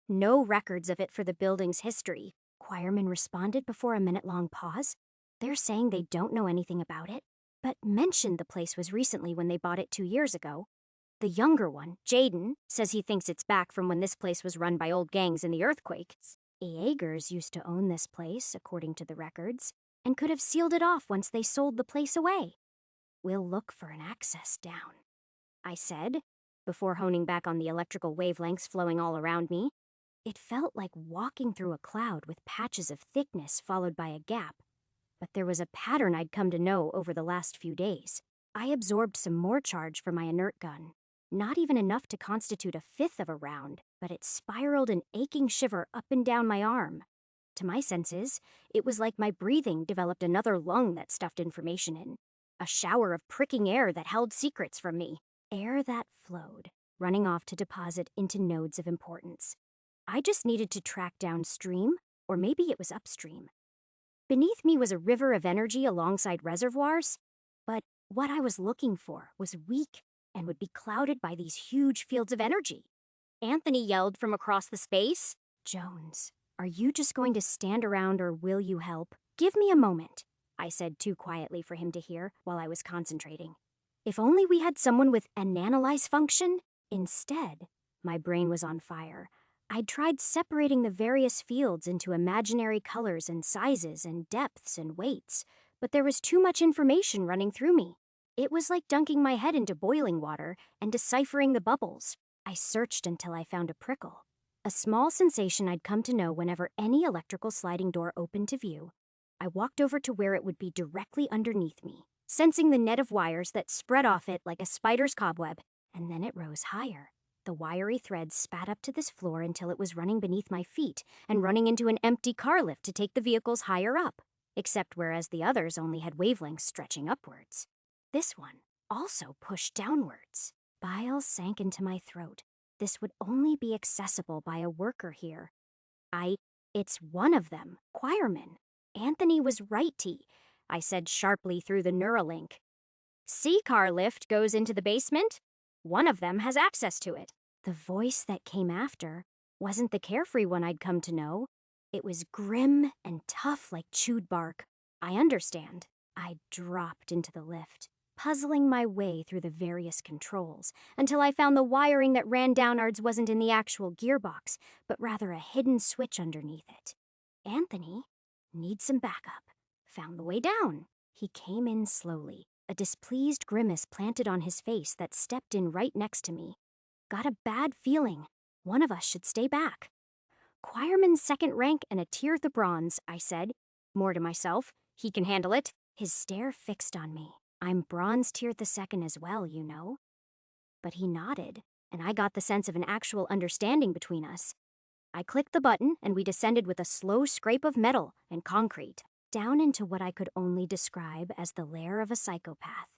No records of it for the building's history, Choirman responded before a minute-long pause. They're saying they don't know anything about it, but mentioned the place was recently when they bought it 2 years ago. The younger one, Jaden, says he thinks it's back from when this place was run by old gangs in the earthquakes. Aegers used to own this place, according to the records, and could have sealed it off once they sold the place away. We'll look for an access down, I said, before honing back on the electrical wavelengths flowing all around me. It felt like walking through a cloud with patches of thickness followed by a gap, but there was a pattern I'd come to know over the last few days. I absorbed some more charge from my inert gun. Not even enough to constitute a fifth of a round, but it spiraled an aching shiver up and down my arm. To my senses, it was like my breathing developed another lung that stuffed information in. A shower of pricking air that held secrets from me. Air that flowed, running off to deposit into nodes of importance. I just needed to track downstream, or maybe it was upstream. Beneath me was a river of energy alongside reservoirs, but what I was looking for was weak and would be clouded by these huge fields of energy. Anthony yelled from across the space, Jones, are you just going to stand around or will you help? Give me a moment, I said too quietly for him to hear while I was concentrating. If only we had someone with an analyze function. Instead, my brain was on fire. I'd tried separating the various fields into imaginary colors and sizes and depths and weights, but there was too much information running through me. It was like dunking my head into boiling water and deciphering the bubbles. I searched until I found a prickle, a small sensation I'd come to know whenever any electrical sliding door opened to view. I walked over to where it would be directly underneath me, sensing the net of wires that spread off it like a spider's cobweb, and then it rose higher. The wiry thread spat up to this floor until it was running beneath my feet and running into an empty car lift to take the vehicles higher up, except whereas the others only had wavelengths stretching upwards. This one also pushed downwards. Bile sank into my throat. This would only be accessible by a worker here. It's one of them, Choirman. Anthony was right, T, I said sharply through the Neuralink. C-car lift goes into the basement. One of them has access to it. The voice that came after wasn't the carefree one I'd come to know. It was grim and tough like chewed bark. I understand. I dropped into the lift, puzzling my way through the various controls until I found the wiring that ran downwards wasn't in the actual gearbox, but rather a hidden switch underneath it. Anthony, need some backup. Found the way down. He came in slowly, a displeased grimace planted on his face that stepped in right next to me. Got a bad feeling. One of us should stay back. Choirman's second rank and a tier the bronze, I said, more to myself. He can handle it. His stare fixed on me. I'm bronze tier the second as well, you know. But he nodded, and I got the sense of an actual understanding between us. I clicked the button, and we descended with a slow scrape of metal and concrete, down into what I could only describe as the lair of a psychopath.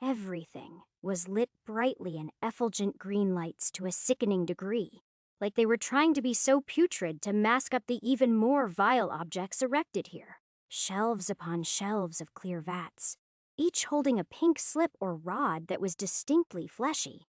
Everything was lit brightly in effulgent green lights to a sickening degree, like they were trying to be so putrid to mask up the even more vile objects erected here. Shelves upon shelves of clear vats, each holding a pink slip or rod that was distinctly fleshy.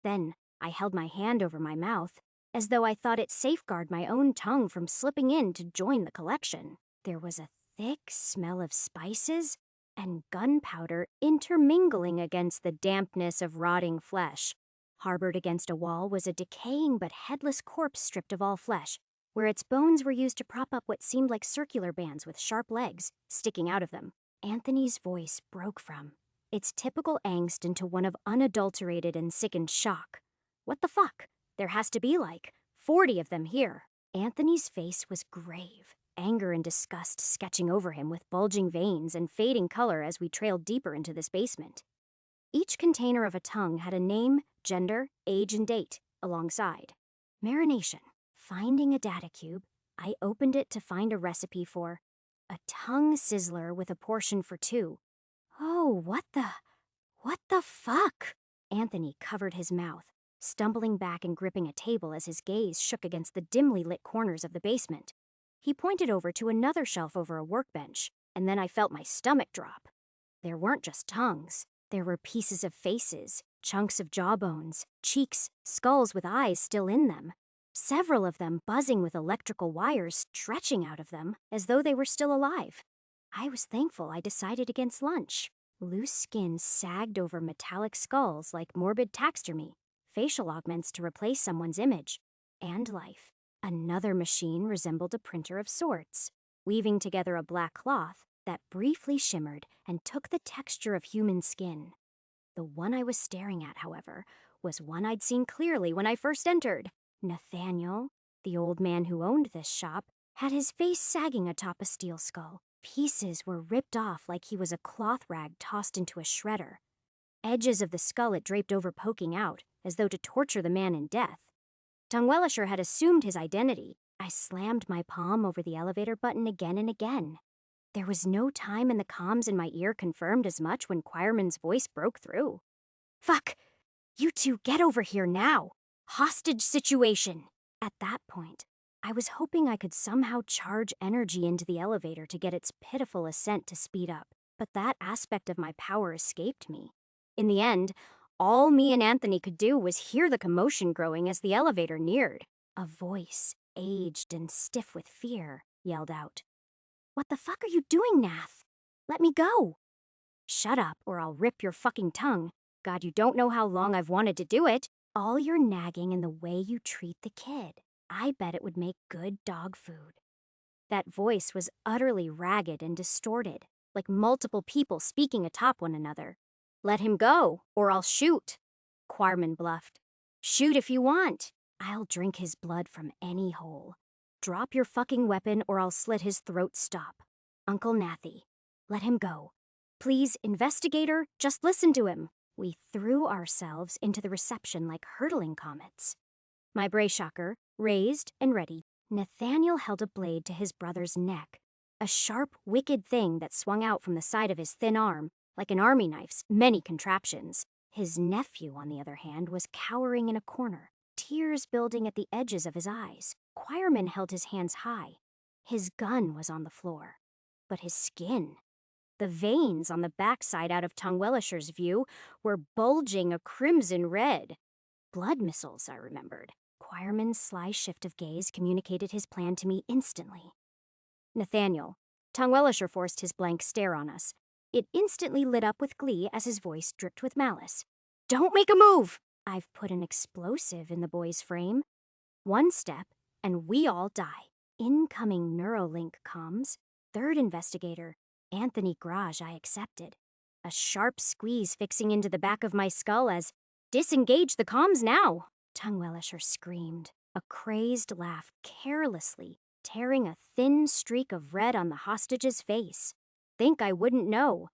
Then I held my hand over my mouth, as though I thought it safeguarded my own tongue from slipping in to join the collection. There was a thick smell of spices and gunpowder intermingling against the dampness of rotting flesh. Harbored against a wall was a decaying but headless corpse stripped of all flesh, where its bones were used to prop up what seemed like circular bands with sharp legs sticking out of them. Anthony's voice broke from its typical angst into one of unadulterated and sickened shock. What the fuck? There has to be like 40 of them here. Anthony's face was grave, anger and disgust sketching over him with bulging veins and fading color as we trailed deeper into this basement. Each container of a tongue had a name, gender, age, and date alongside. Marination. Finding a data cube, I opened it to find a recipe for a tongue sizzler with a portion for 2. Oh, what the fuck? Anthony covered his mouth, stumbling back and gripping a table as his gaze shook against the dimly lit corners of the basement. He pointed over to another shelf over a workbench, and then I felt my stomach drop. There weren't just tongues. There were pieces of faces, chunks of jawbones, cheeks, skulls with eyes still in them. Several of them buzzing with electrical wires stretching out of them as though they were still alive. I was thankful I decided against lunch. Loose skin sagged over metallic skulls like morbid taxidermy, facial augments to replace someone's image, and life. Another machine resembled a printer of sorts, weaving together a black cloth that briefly shimmered and took the texture of human skin. The one I was staring at, however, was one I'd seen clearly when I first entered. Nathaniel, the old man who owned this shop, had his face sagging atop a steel skull. Pieces were ripped off like he was a cloth rag tossed into a shredder. Edges of the skull it draped over poking out, as though to torture the man in death. Tungwellisher had assumed his identity. I slammed my palm over the elevator button again and again. There was no time, and the comms in my ear confirmed as much when Quireman's voice broke through. Fuck! You two get over here now! Hostage situation! At that point, I was hoping I could somehow charge energy into the elevator to get its pitiful ascent to speed up, but that aspect of my power escaped me. In the end, all me and Anthony could do was hear the commotion growing as the elevator neared. A voice, aged and stiff with fear, yelled out, "What the fuck are you doing, Nath? Let me go!" "Shut up, or I'll rip your fucking tongue. God, you don't know how long I've wanted to do it. All your nagging and the way you treat the kid. I bet it would make good dog food." That voice was utterly ragged and distorted, like multiple people speaking atop one another. "Let him go, or I'll shoot," Quarman bluffed. "Shoot if you want. I'll drink his blood from any hole. Drop your fucking weapon or I'll slit his throat. Stop. Uncle Nathy, let him go. Please, investigator, just listen to him." We threw ourselves into the reception like hurtling comets. My brayshocker, raised and ready, Nathaniel held a blade to his brother's neck, a sharp, wicked thing that swung out from the side of his thin arm, like an army knife's many contraptions. His nephew, on the other hand, was cowering in a corner, tears building at the edges of his eyes. Quireman held his hands high. His gun was on the floor. But his skin, the veins on the backside out of Tungwellisher's view, were bulging a crimson red. Blood missiles, I remembered. Quireman's sly shift of gaze communicated his plan to me instantly. "Nathaniel." Tungwellisher forced his blank stare on us. It instantly lit up with glee as his voice dripped with malice. "Don't make a move! I've put an explosive in the boy's frame. One step, and we all die." Incoming Neuralink comms. Third investigator, Anthony Graj, I accepted. A sharp squeeze fixing into the back of my skull as, "Disengage the comms now!" Tungwellisher screamed, a crazed laugh carelessly tearing a thin streak of red on the hostage's face. Think I wouldn't know.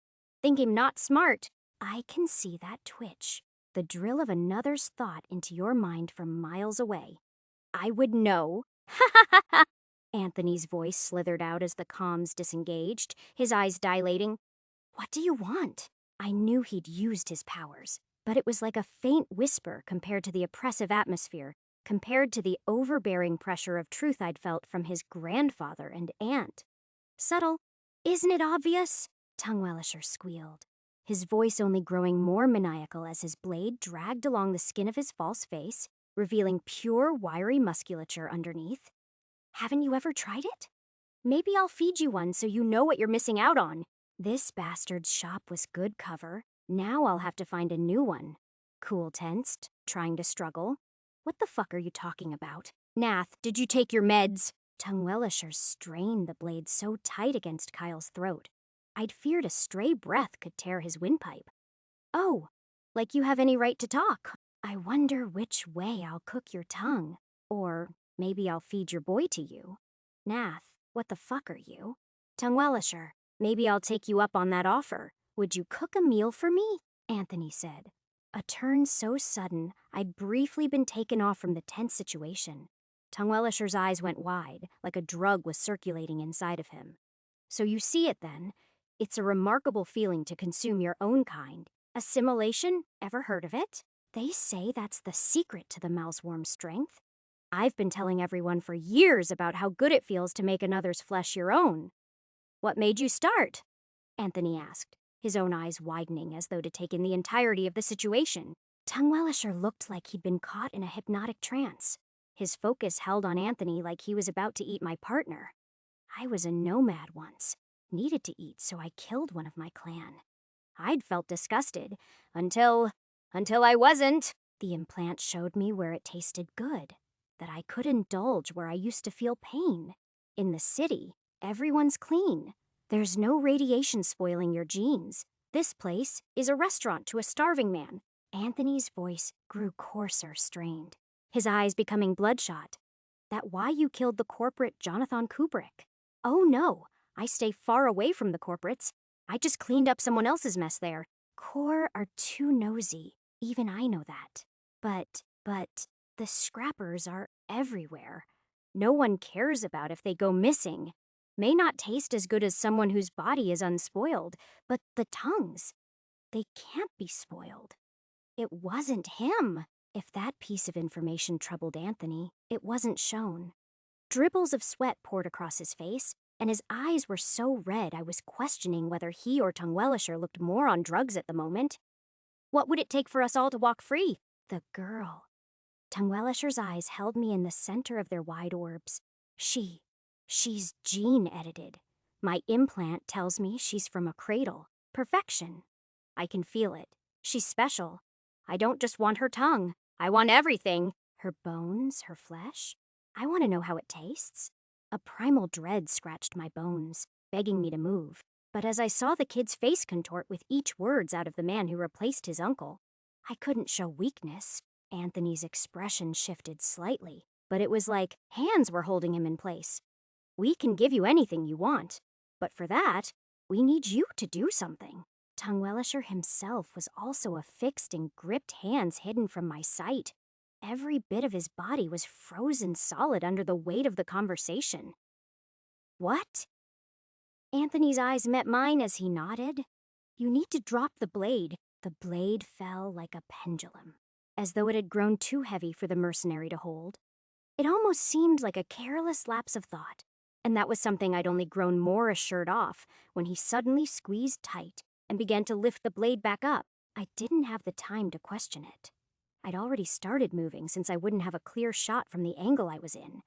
Think him not smart. I can see that twitch, the drill of another's thought into your mind from miles away. "I would know." "Ha ha ha ha!" Anthony's voice slithered out as the comms disengaged, his eyes dilating. "What do you want?" I knew he'd used his powers, but it was like a faint whisper compared to the oppressive atmosphere, compared to the overbearing pressure of truth I'd felt from his grandfather and aunt. Subtle, isn't it obvious? Tongue-Wellisher squealed, his voice only growing more maniacal as his blade dragged along the skin of his false face, revealing pure, wiry musculature underneath. Haven't you ever tried it? Maybe I'll feed you one so you know what you're missing out on. This bastard's shop was good cover. Now I'll have to find a new one. Cool tensed, trying to struggle. What the fuck are you talking about? Nath, did you take your meds? Tongue-Wellisher strained the blade so tight against Kyle's throat, I'd feared a stray breath could tear his windpipe. Oh, like you have any right to talk. I wonder which way I'll cook your tongue. Or maybe I'll feed your boy to you. Nath, what the fuck are you? Tongue-Wellisher, maybe I'll take you up on that offer. Would you cook a meal for me? Anthony said. A turn so sudden, I'd briefly been taken off from the tense situation. Tongue-Wellisher's eyes went wide, like a drug was circulating inside of him. So you see it then. It's a remarkable feeling to consume your own kind. Assimilation? Ever heard of it? They say that's the secret to the mouseworm's strength. I've been telling everyone for years about how good it feels to make another's flesh your own. What made you start? Anthony asked, his own eyes widening as though to take in the entirety of the situation. Tongue-Wellisher looked like he'd been caught in a hypnotic trance. His focus held on Anthony like he was about to eat my partner. I was a nomad once, needed to eat, so I killed one of my clan. I'd felt disgusted, until I wasn't. The implant showed me where it tasted good, that I could indulge where I used to feel pain. In the city, everyone's clean. There's no radiation spoiling your genes. This place is a restaurant to a starving man. Anthony's voice grew coarser, strained, his eyes becoming bloodshot. That why you killed the corporate Jonathan Kubrick? Oh no, I stay far away from the corporates. I just cleaned up someone else's mess there. Core are too nosy. Even I know that. But the scrappers are everywhere. No one cares about if they go missing. May not taste as good as someone whose body is unspoiled, but the tongues, they can't be spoiled. It wasn't him. If that piece of information troubled Anthony, it wasn't shown. Dribbles of sweat poured across his face, and his eyes were so red I was questioning whether he or Tongue-Wellisher looked more on drugs at the moment. What would it take for us all to walk free? The girl. Tongue-Wellisher's eyes held me in the center of their wide orbs. She's gene-edited. My implant tells me she's from a cradle. Perfection. I can feel it. She's special. I don't just want her tongue. I want everything. Her bones, her flesh. I want to know how it tastes. A primal dread scratched my bones, begging me to move. But as I saw the kid's face contort with each words out of the man who replaced his uncle, I couldn't show weakness. Anthony's expression shifted slightly, but it was like hands were holding him in place. We can give you anything you want, but for that, we need you to do something. Tongue-Wellisher himself was also affixed in gripped hands hidden from my sight. Every bit of his body was frozen solid under the weight of the conversation. What? Anthony's eyes met mine as he nodded. You need to drop the blade. The blade fell like a pendulum, as though it had grown too heavy for the mercenary to hold. It almost seemed like a careless lapse of thought, and that was something I'd only grown more assured of when he suddenly squeezed tight and began to lift the blade back up. I didn't have the time to question it. I'd already started moving since I wouldn't have a clear shot from the angle I was in,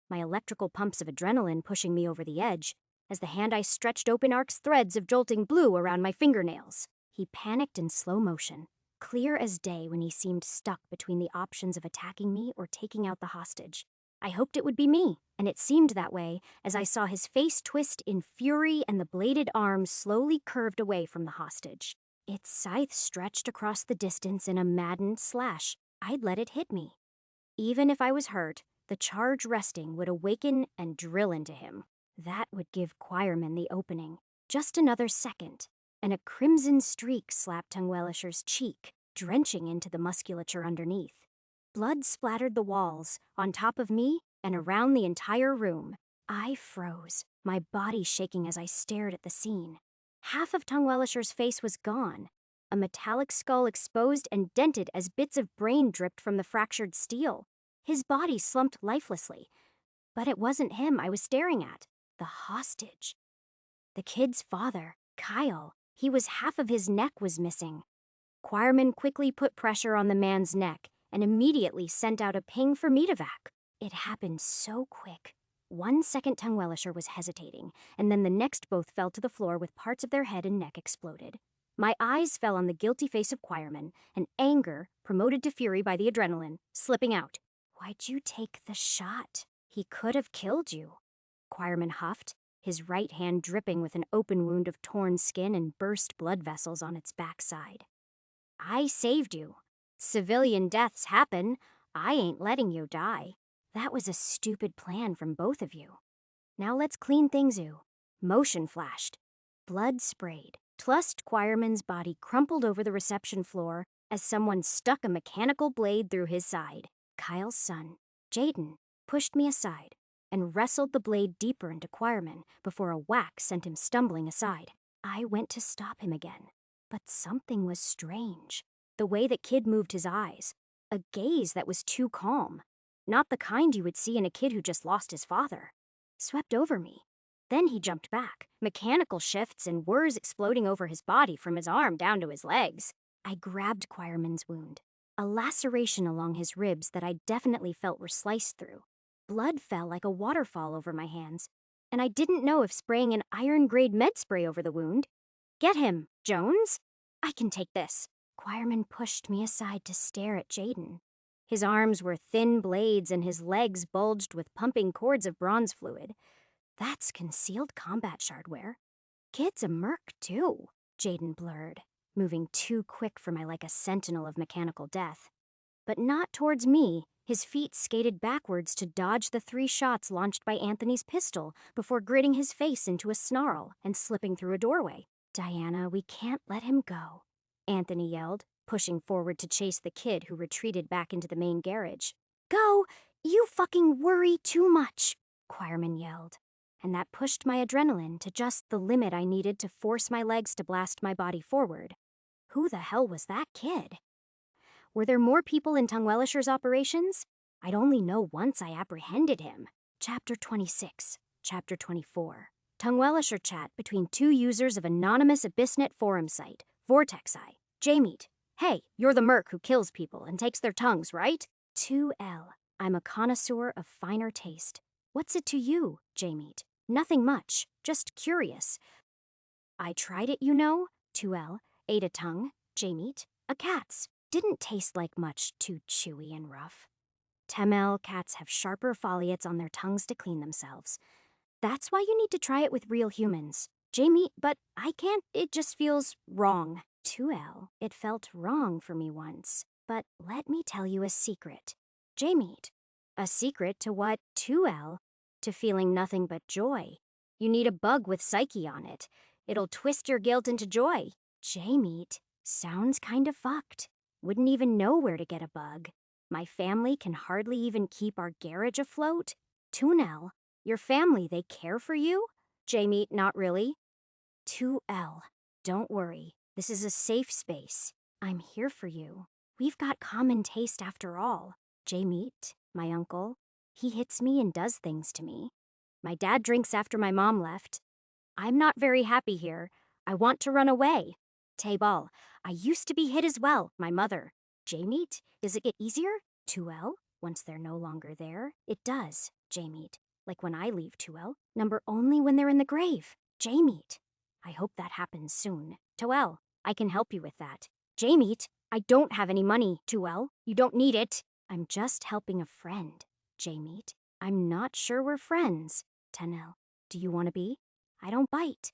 my electrical pumps of adrenaline pushing me over the edge, as the hand I stretched open arcs threads of jolting blue around my fingernails. He panicked in slow motion, clear as day when he seemed stuck between the options of attacking me or taking out the hostage. I hoped it would be me, and it seemed that way as I saw his face twist in fury and the bladed arm slowly curved away from the hostage. Its scythe stretched across the distance in a maddened slash. I'd let it hit me. Even if I was hurt, the charge resting would awaken and drill into him. That would give Quireman the opening. Just another second, and a crimson streak slapped Tongue-Wellisher's cheek, drenching into the musculature underneath. Blood splattered the walls, on top of me, and around the entire room. I froze, my body shaking as I stared at the scene. Half of Tongue Wellisher's face was gone, a metallic skull exposed and dented as bits of brain dripped from the fractured steel. His body slumped lifelessly. But it wasn't him I was staring at. The hostage. The kid's father, Kyle. He was half of his neck was missing. Choirman quickly put pressure on the man's neck and immediately sent out a ping for medevac. It happened so quick. 1 second Tongue Wellisher was hesitating, and then the next both fell to the floor with parts of their head and neck exploded. My eyes fell on the guilty face of Choirman, and anger, promoted to fury by the adrenaline, slipping out. Why'd you take the shot? He could have killed you. Choirman huffed, his right hand dripping with an open wound of torn skin and burst blood vessels on its backside. I saved you. Civilian deaths happen. I ain't letting you die. That was a stupid plan from both of you. Now let's clean things, Motion flashed. Blood sprayed. Tlust Choirman's body crumpled over the reception floor as someone stuck a mechanical blade through his side. Kyle's son, Jaden, pushed me aside and wrestled the blade deeper into Choirman before a whack sent him stumbling aside. I went to stop him again, but something was strange. The way that kid moved his eyes, a gaze that was too calm. Not the kind you would see in a kid who just lost his father. Swept over me. Then he jumped back, mechanical shifts and whirs exploding over his body from his arm down to his legs. I grabbed Choirman's wound, a laceration along his ribs that I definitely felt were sliced through. Blood fell like a waterfall over my hands, and I didn't know if spraying an iron-grade med spray over the wound. Get him, Jones! I can take this. Choirman pushed me aside to stare at Jaden. His arms were thin blades and his legs bulged with pumping cords of bronze fluid. That's concealed combat shardware. Kid's a merc, too, Jaden blurred, moving too quick for my like a sentinel of mechanical death. But not towards me. His feet skated backwards to dodge the 3 shots launched by Anthony's pistol before gritting his face into a snarl and slipping through a doorway. Diana, we can't let him go, Anthony yelled, pushing forward to chase the kid who retreated back into the main garage. Go! You fucking worry too much, Choirman yelled. And that pushed my adrenaline to just the limit I needed to force my legs to blast my body forward. Who the hell was that kid? Were there more people in Tongue Wellisher's operations? I'd only know once I apprehended him. Chapter 26, Chapter 24. Tongue Wellisher chat between 2 users of anonymous AbyssNet forum site, VortexEye. J-Meet. Hey, you're the merc who kills people and takes their tongues, right? 2L. I'm a connoisseur of finer taste. What's it to you, J-Meet? Nothing much, just curious. I tried it, 2L. Ate a tongue, J-Meet. A cat's. Didn't taste like much, too chewy and rough. 10L. Cats have sharper foliates on their tongues to clean themselves. That's why you need to try it with real humans. J-Meet, but I can't, it just feels wrong. 2L. It felt wrong for me once. But let me tell you a secret. J-Meet. A secret to what, 2L? To feeling nothing but joy. You need a bug with psyche on it. It'll twist your guilt into joy. J-Meet. Sounds kind of fucked. Wouldn't even know where to get a bug. My family can hardly even keep our garage afloat. 2L. Your family, they care for you? J-Meet, not really. 2L. Don't worry. This is a safe space. I'm here for you. We've got common taste after all. J-Meet, my uncle, he hits me and does things to me. My dad drinks after my mom left. I'm not very happy here. I want to run away. Taybal, I used to be hit as well, my mother. J-Meet, does it get easier? 2L, once they're no longer there? It does, J-Meet. Like when I leave 2L, number only when they're in the grave. J-Meet. I hope that happens soon. 2L, I can help you with that. J-Meet, I don't have any money, 2L. You don't need it. I'm just helping a friend. J-Meet, I'm not sure we're friends. 10L, do you want to be? I don't bite.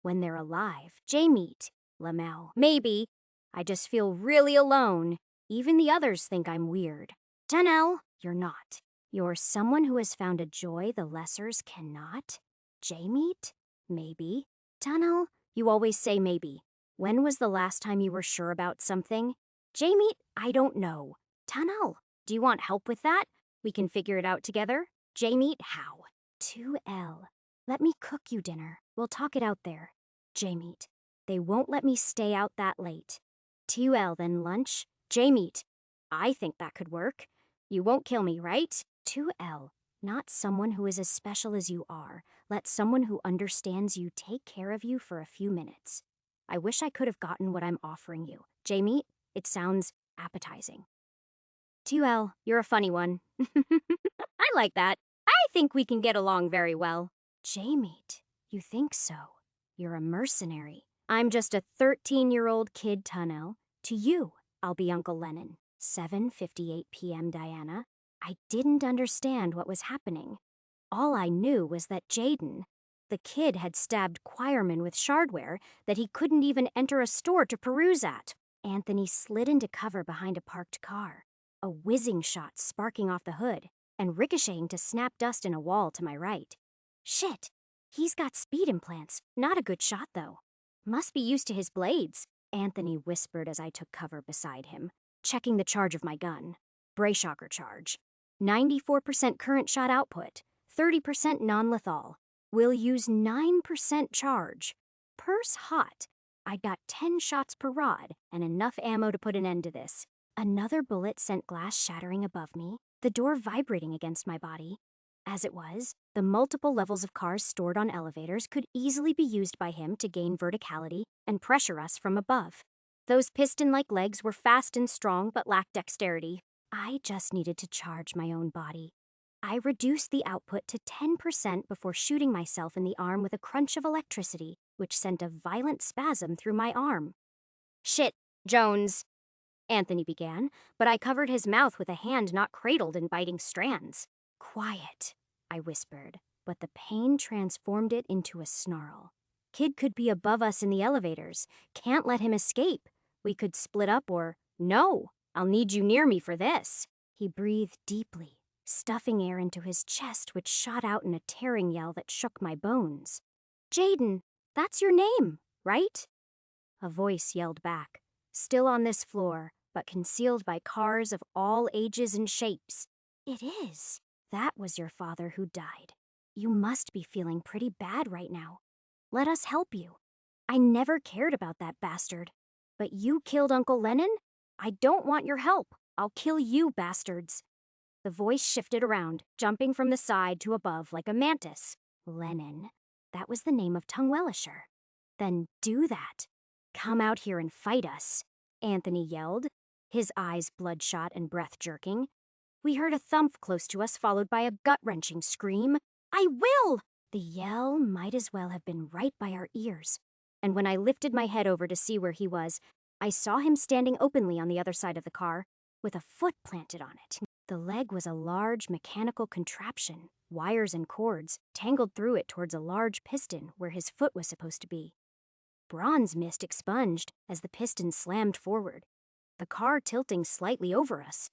When they're alive. J-Meet. Lamel, maybe. I just feel really alone. Even the others think I'm weird. 10L, you're not. You're someone who has found a joy the lessers cannot. J-Meet? Maybe. 10L, you always say maybe. When was the last time you were sure about something? J-Meet, I don't know. 10L, do you want help with that? We can figure it out together. J-Meet, how? 2L, let me cook you dinner. We'll talk it out there. J-Meat. They won't let me stay out that late. TUL, then lunch? J-Meat. I think that could work. You won't kill me, right? 2L. Not someone who is as special as you are. Let someone who understands you take care of you for a few minutes. I wish I could have gotten what I'm offering you. J-Meat, it sounds appetizing. 2L, you're a funny one. I like that. I think we can get along very well. J-Meat, you think so? You're a mercenary. I'm just a 13-year-old kid, Tunnel. To you, I'll be Uncle Lennon. 7:58 p.m., Diana. I didn't understand what was happening. All I knew was that Jaden, the kid, had stabbed Choirman with shardware that he couldn't even enter a store to peruse at. Anthony slid into cover behind a parked car, a whizzing shot sparking off the hood and ricocheting to snap dust in a wall to my right. Shit, he's got speed implants. Not a good shot, though. Must be used to his blades, Anthony whispered as I took cover beside him, checking the charge of my gun. Brayshocker charge. 94% current shot output, 30% non-lethal. We'll use 9% charge. Purse hot. I got 10 shots per rod and enough ammo to put an end to this. Another bullet sent glass shattering above me, the door vibrating against my body. As it was, the multiple levels of cars stored on elevators could easily be used by him to gain verticality and pressure us from above. Those piston-like legs were fast and strong but lacked dexterity. I just needed to charge my own body. I reduced the output to 10% before shooting myself in the arm with a crunch of electricity, which sent a violent spasm through my arm. Shit, Jones, Anthony began, but I covered his mouth with a hand not cradled in biting strands. Quiet, I whispered, but the pain transformed it into a snarl. Kid could be above us in the elevators. Can't let him escape. We could split up or, no, I'll need you near me for this. He breathed deeply, stuffing air into his chest, which shot out in a tearing yell that shook my bones. Jaden, that's your name, right? A voice yelled back, still on this floor, but concealed by cars of all ages and shapes. It is. That was your father who died. You must be feeling pretty bad right now. Let us help you. I never cared about that bastard. But you killed Uncle Lennon? I don't want your help. I'll kill you, bastards. The voice shifted around, jumping from the side to above like a mantis. Lennon. That was the name of Tungwellisher. Then do that. Come out here and fight us, Anthony yelled, his eyes bloodshot and breath jerking. We heard a thump close to us, followed by a gut-wrenching scream. I will! The yell might as well have been right by our ears. And when I lifted my head over to see where he was, I saw him standing openly on the other side of the car, with a foot planted on it. The leg was a large mechanical contraption, wires and cords tangled through it towards a large piston where his foot was supposed to be. Bronze mist expunged as the piston slammed forward, the car tilting slightly over us.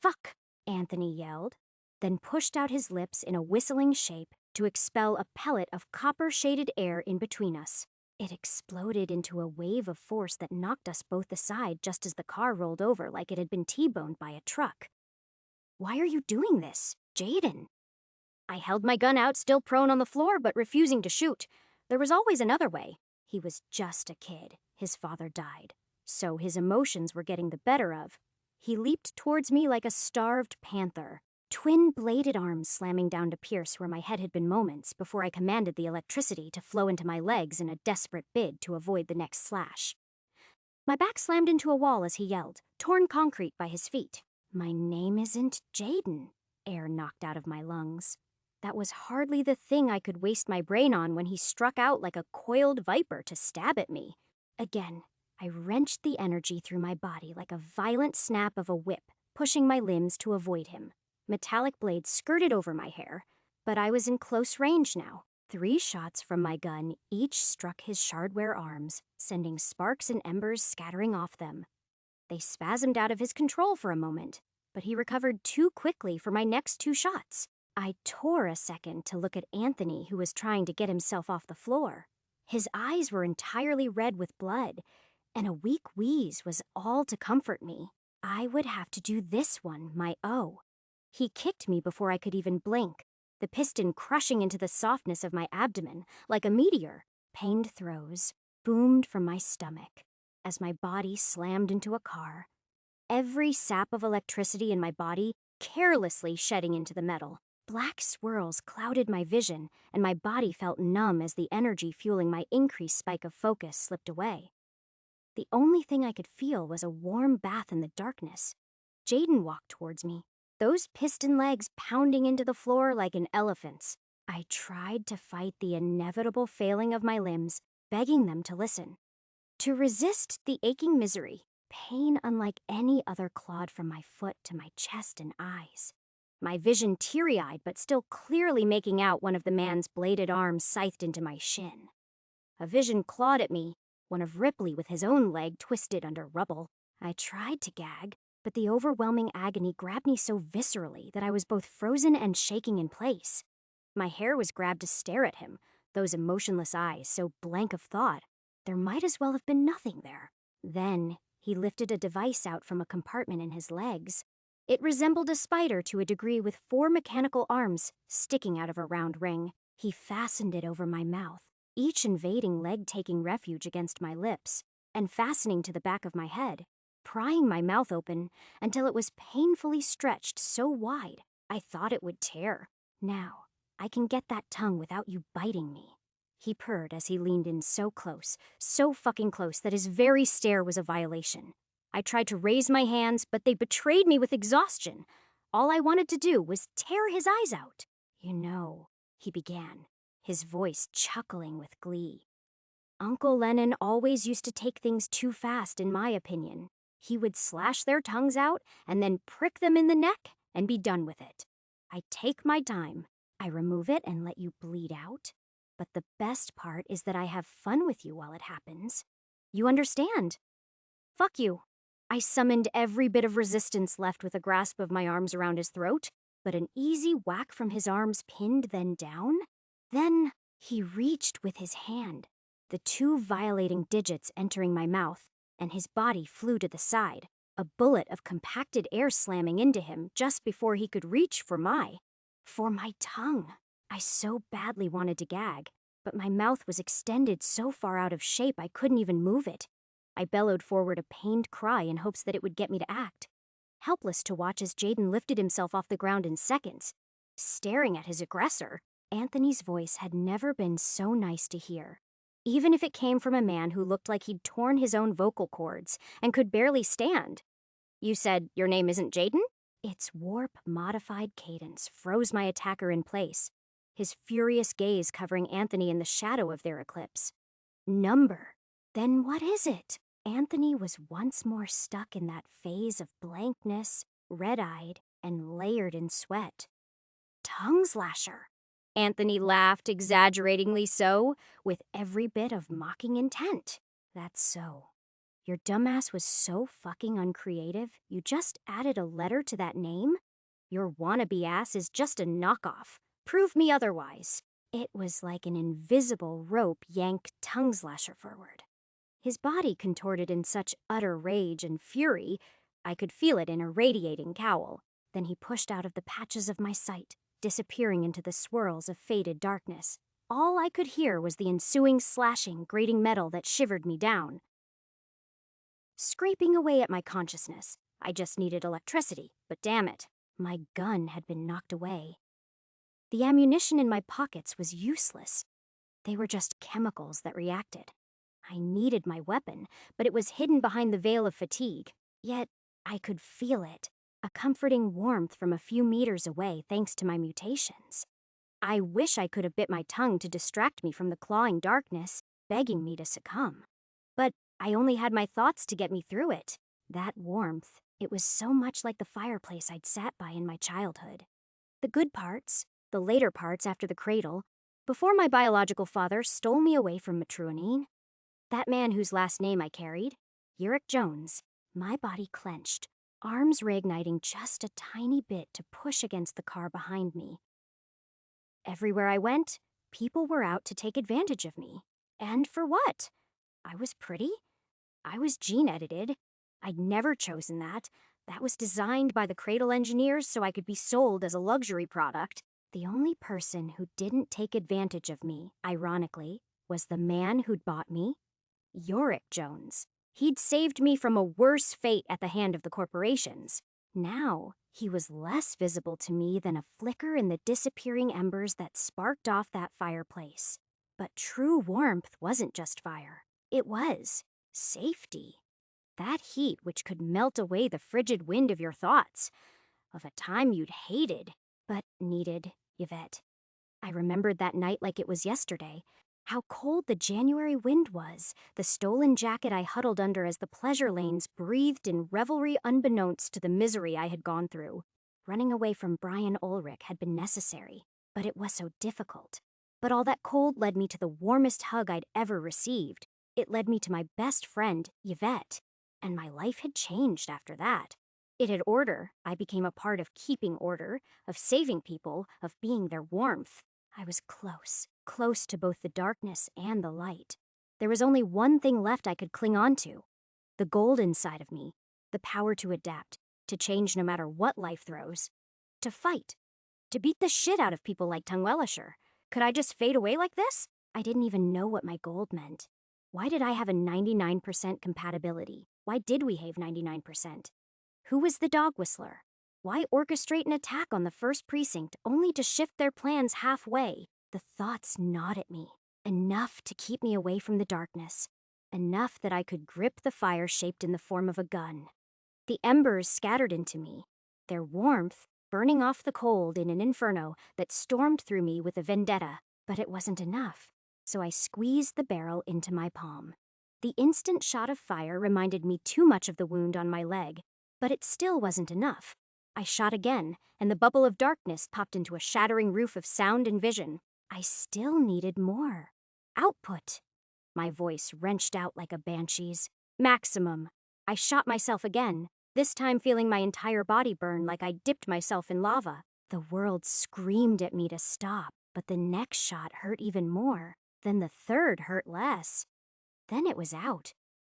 Fuck, Anthony yelled, then pushed out his lips in a whistling shape to expel a pellet of copper-shaded air in between us. It exploded into a wave of force that knocked us both aside just as the car rolled over like it had been T-boned by a truck. Why are you doing this, Jaden? I held my gun out, still prone on the floor, but refusing to shoot. There was always another way. He was just a kid. His father died. So his emotions were getting the better of. He leaped towards me like a starved panther, twin-bladed arms slamming down to pierce where my head had been moments before I commanded the electricity to flow into my legs in a desperate bid to avoid the next slash. My back slammed into a wall as he yelled, torn concrete by his feet. My name isn't Jaden, air knocked out of my lungs. That was hardly the thing I could waste my brain on when he struck out like a coiled viper to stab at me. Again, I wrenched the energy through my body like a violent snap of a whip, pushing my limbs to avoid him. Metallic blades skirted over my hair, but I was in close range now. 3 shots from my gun each struck his shardware arms, sending sparks and embers scattering off them. They spasmed out of his control for a moment, but he recovered too quickly for my next 2 shots. I tore a second to look at Anthony, who was trying to get himself off the floor. His eyes were entirely red with blood, and a weak wheeze was all to comfort me. I would have to do this one, my O. He kicked me before I could even blink, the piston crushing into the softness of my abdomen like a meteor. Pained throes, boomed from my stomach as my body slammed into a car, every sap of electricity in my body carelessly shedding into the metal. Black swirls clouded my vision, and my body felt numb as the energy fueling my increased spike of focus slipped away. The only thing I could feel was a warm bath in the darkness. Jaden walked towards me, those piston legs pounding into the floor like an elephant's. I tried to fight the inevitable failing of my limbs, begging them to listen. To resist the aching misery, pain unlike any other clawed from my foot to my chest and eyes. My vision teary-eyed but still clearly making out one of the man's bladed arms scythed into my shin. A vision clawed at me, one of Ripley with his own leg twisted under rubble. I tried to gag, but the overwhelming agony grabbed me so viscerally that I was both frozen and shaking in place. My hair was grabbed to stare at him, those emotionless eyes so blank of thought. There might as well have been nothing there. Then he lifted a device out from a compartment in his legs. It resembled a spider to a degree with 4 mechanical arms sticking out of a round ring. He fastened it over my mouth, each invading leg taking refuge against my lips and fastening to the back of my head, prying my mouth open until it was painfully stretched so wide I thought it would tear. Now, I can get that tongue without you biting me. He purred as he leaned in so close, so fucking close that his very stare was a violation. I tried to raise my hands, but they betrayed me with exhaustion. All I wanted to do was tear his eyes out. You know, he began, his voice chuckling with glee. Uncle Lennon always used to take things too fast, in my opinion. He would slash their tongues out and then prick them in the neck and be done with it. I take my time. I remove it and let you bleed out. But the best part is that I have fun with you while it happens. You understand? Fuck you. I summoned every bit of resistance left with a grasp of my arms around his throat, but an easy whack from his arms pinned then down. Then he reached with his hand, the 2 violating digits entering my mouth, and his body flew to the side, a bullet of compacted air slamming into him just before he could reach for my tongue. I so badly wanted to gag, but my mouth was extended so far out of shape I couldn't even move it. I bellowed forward a pained cry in hopes that it would get me to act, helpless to watch as Jaden lifted himself off the ground in seconds. Staring at his aggressor, Anthony's voice had never been so nice to hear, even if it came from a man who looked like he'd torn his own vocal cords and could barely stand. You said your name isn't Jaden? Its warp-modified cadence froze my attacker in place, his furious gaze covering Anthony in the shadow of their eclipse. Number. Then what is it? Anthony was once more stuck in that phase of blankness, red-eyed, and layered in sweat. Tongue slasher. Anthony laughed, exaggeratingly so, with every bit of mocking intent. That's so. Your dumbass was so fucking uncreative, you just added a letter to that name? Your wannabe ass is just a knockoff. Prove me otherwise. It was like an invisible rope yanked tongue slasher forward. His body contorted in such utter rage and fury, I could feel it in a radiating cowl. Then he pushed out of the patches of my sight, disappearing into the swirls of faded darkness. All I could hear was the ensuing slashing, grating metal that shivered me down. Scraping away at my consciousness, I just needed electricity, but damn it, my gun had been knocked away. The ammunition in my pockets was useless. They were just chemicals that reacted. I needed my weapon, but it was hidden behind the veil of fatigue. Yet, I could feel it, a comforting warmth from a few meters away thanks to my mutations. I wish I could have bit my tongue to distract me from the clawing darkness, begging me to succumb. But I only had my thoughts to get me through it. That warmth, it was so much like the fireplace I'd sat by in my childhood. The good parts, the later parts after the cradle, before my biological father stole me away from Matruanine. That man whose last name I carried, Uric Jones, my body clenched, arms reigniting just a tiny bit to push against the car behind me. Everywhere I went, people were out to take advantage of me. And for what? I was pretty. I was gene-edited. I'd never chosen that. That was designed by the Cradle engineers so I could be sold as a luxury product. The only person who didn't take advantage of me, ironically, was the man who'd bought me, Yorick Jones. He'd saved me from a worse fate at the hand of the corporations. Now, he was less visible to me than a flicker in the disappearing embers that sparked off that fireplace. But true warmth wasn't just fire. It was safety. That heat which could melt away the frigid wind of your thoughts, of a time you'd hated, but needed, Yvette. I remembered that night like it was yesterday. How cold the January wind was, the stolen jacket I huddled under as the pleasure lanes breathed in revelry unbeknownst to the misery I had gone through. Running away from Brian Ulrich had been necessary, but it was so difficult. But all that cold led me to the warmest hug I'd ever received. It led me to my best friend, Yvette, and my life had changed after that. It had order. I became a part of keeping order, of saving people, of being their warmth. I was close to both the darkness and the light. There was only one thing left I could cling on to. The gold inside of me, the power to adapt, to change no matter what life throws, to fight, to beat the shit out of people like Tungwellisher. Could I just fade away like this? I didn't even know what my gold meant. Why did I have a 99% compatibility? Why did we have 99%? Who was the dog whistler? Why orchestrate an attack on the first precinct only to shift their plans halfway? The thoughts gnawed at me, enough to keep me away from the darkness, enough that I could grip the fire shaped in the form of a gun. The embers scattered into me, their warmth burning off the cold in an inferno that stormed through me with a vendetta, but it wasn't enough, so I squeezed the barrel into my palm. The instant shot of fire reminded me too much of the wound on my leg, but it still wasn't enough. I shot again, and the bubble of darkness popped into a shattering roof of sound and vision. I still needed more. Output. My voice wrenched out like a banshee's. Maximum. I shot myself again, this time feeling my entire body burn like I dipped myself in lava. The world screamed at me to stop, but the next shot hurt even more. Then the third hurt less. Then it was out.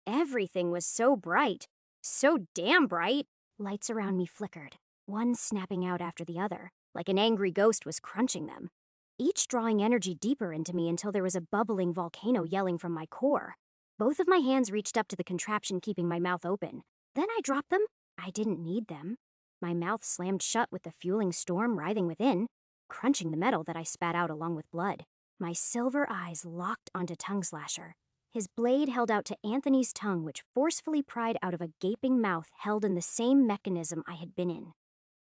Everything was so bright. So damn bright. Lights around me flickered, one snapping out after the other, like an angry ghost was crunching them, each drawing energy deeper into me until there was a bubbling volcano yelling from my core. Both of my hands reached up to the contraption keeping my mouth open. Then I dropped them. I didn't need them. My mouth slammed shut with the fueling storm writhing within, crunching the metal that I spat out along with blood. My silver eyes locked onto Tongueslasher. His blade held out to Anthony's tongue, which forcefully pried out of a gaping mouth held in the same mechanism I had been in.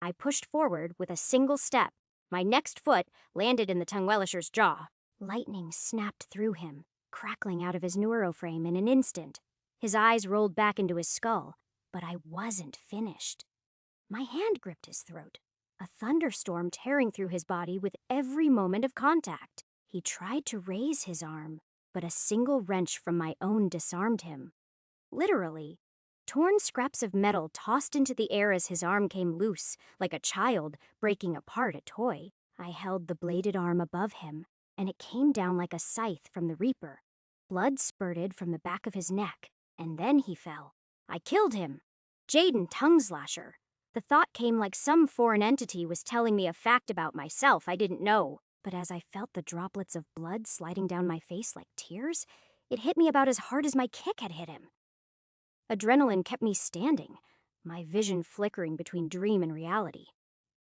I pushed forward with a single step. My next foot landed in the Tungwellisher's jaw. Lightning snapped through him, crackling out of his neuroframe in an instant. His eyes rolled back into his skull, but I wasn't finished. My hand gripped his throat, a thunderstorm tearing through his body with every moment of contact. He tried to raise his arm, but a single wrench from my own disarmed him. Literally. Torn scraps of metal tossed into the air as his arm came loose, like a child breaking apart a toy. I held the bladed arm above him, and it came down like a scythe from the Reaper. Blood spurted from the back of his neck, and then he fell. I killed him. Jaden Tongueslasher. The thought came like some foreign entity was telling me a fact about myself I didn't know. But as I felt the droplets of blood sliding down my face like tears, it hit me about as hard as my kick had hit him. Adrenaline kept me standing, my vision flickering between dream and reality.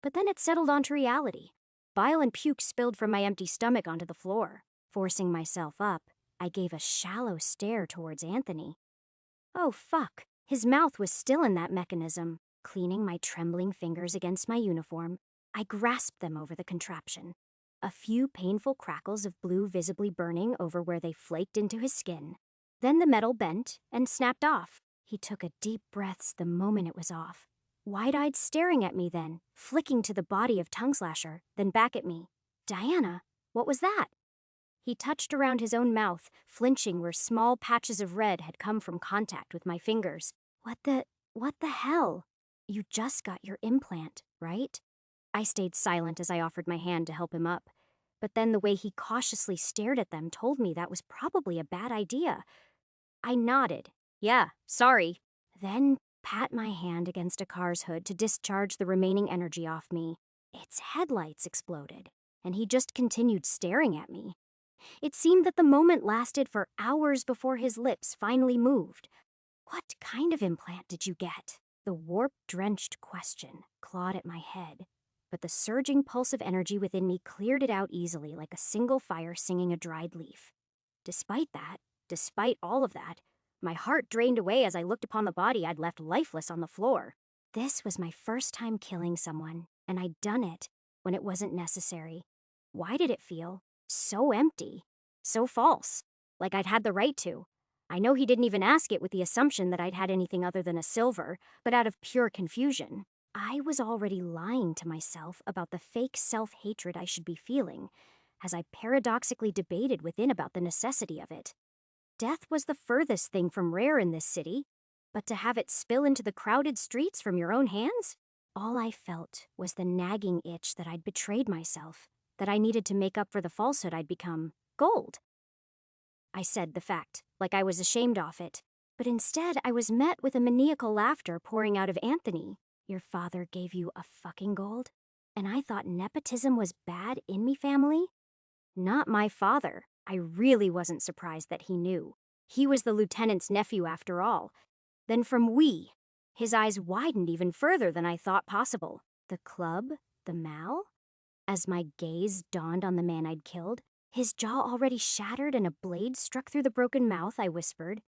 But then it settled onto reality. Bile and puke spilled from my empty stomach onto the floor. Forcing myself up, I gave a shallow stare towards Anthony. Oh, fuck. His mouth was still in that mechanism. Cleaning my trembling fingers against my uniform, I grasped them over the contraption. A few painful crackles of blue visibly burning over where they flaked into his skin. Then the metal bent and snapped off. He took a deep breath the moment it was off. Wide-eyed staring at me then, flicking to the body of Tongueslasher, then back at me. Diana, what was that? He touched around his own mouth, flinching where small patches of red had come from contact with my fingers. What the hell? You just got your implant, right? I stayed silent as I offered my hand to help him up. But then the way he cautiously stared at them told me that was probably a bad idea. I nodded. Yeah, sorry. Then pat my hand against a car's hood to discharge the remaining energy off me. Its headlights exploded, and he just continued staring at me. It seemed that the moment lasted for hours before his lips finally moved. What kind of implant did you get? The warp-drenched question clawed at my head, but the surging pulse of energy within me cleared it out easily like a single fire singing a dried leaf. Despite all of that, my heart drained away as I looked upon the body I'd left lifeless on the floor. This was my first time killing someone, and I'd done it when it wasn't necessary. Why did it feel so empty, so false, like I'd had the right to? I know he didn't even ask it with the assumption that I'd had anything other than a silver, but out of pure confusion. I was already lying to myself about the fake self-hatred I should be feeling, as I paradoxically debated within about the necessity of it. Death was the furthest thing from rare in this city, but to have it spill into the crowded streets from your own hands? All I felt was the nagging itch that I'd betrayed myself, that I needed to make up for the falsehood I'd become. Gold. I said the fact, like I was ashamed of it, but instead I was met with a maniacal laughter pouring out of Anthony. Your father gave you a fucking gold? And I thought nepotism was bad in me family? Not my father. I really wasn't surprised that he knew. He was the lieutenant's nephew after all. Then from we, his eyes widened even further than I thought possible. The club? The Mal? As my gaze dawned on the man I'd killed, his jaw already shattered and a blade struck through the broken mouth, I whispered.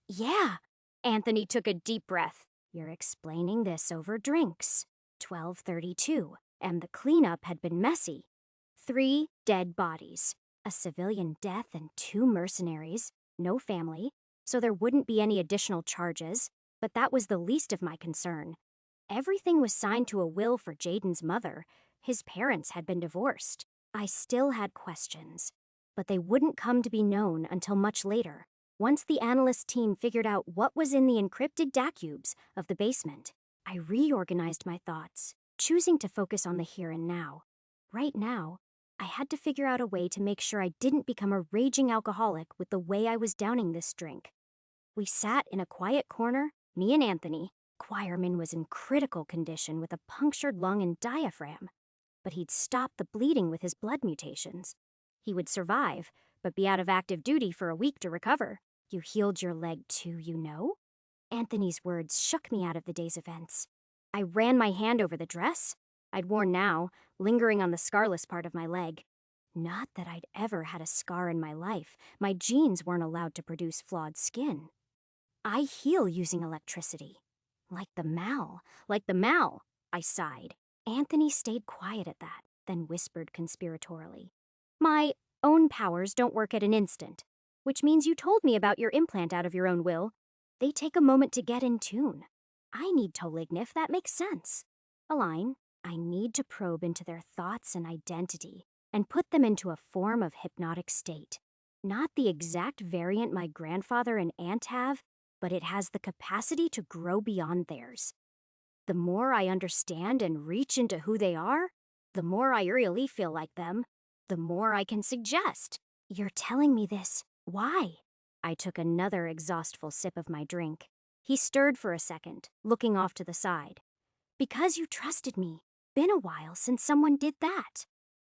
Yeah. Anthony took a deep breath. You're explaining this over drinks. 12:32, and the cleanup had been messy. 3 dead bodies. A civilian death and 2 mercenaries. No family, so there wouldn't be any additional charges, but that was the least of my concern. Everything was signed to a will for Jaden's mother. His parents had been divorced. I still had questions, but they wouldn't come to be known until much later, once the analyst team figured out what was in the encrypted DACubes of the basement. I reorganized my thoughts, choosing to focus on the here and now. Right now, I had to figure out a way to make sure I didn't become a raging alcoholic with the way I was downing this drink. We sat in a quiet corner, me and Anthony. Quireman was in critical condition with a punctured lung and diaphragm, but he'd stopped the bleeding with his blood mutations. He would survive, but be out of active duty for a week to recover. You healed your leg too, you know? Anthony's words shook me out of the day's events. I ran my hand over the dress I'd worn now, lingering on the scarless part of my leg. Not that I'd ever had a scar in my life. My genes weren't allowed to produce flawed skin. I heal using electricity. Like the Mal, I sighed. Anthony stayed quiet at that, then whispered conspiratorially. My own powers don't work at an instant, which means you told me about your implant out of your own will. They take a moment to get in tune. I need Tolignif, that makes sense. Align, I need to probe into their thoughts and identity and put them into a form of hypnotic state. Not the exact variant my grandfather and aunt have, but it has the capacity to grow beyond theirs. The more I understand and reach into who they are, the more I really feel like them, the more I can suggest. You're telling me this. Why? I took another exhaustful sip of my drink. He stirred for a second, looking off to the side. Because you trusted me. Been a while since someone did that.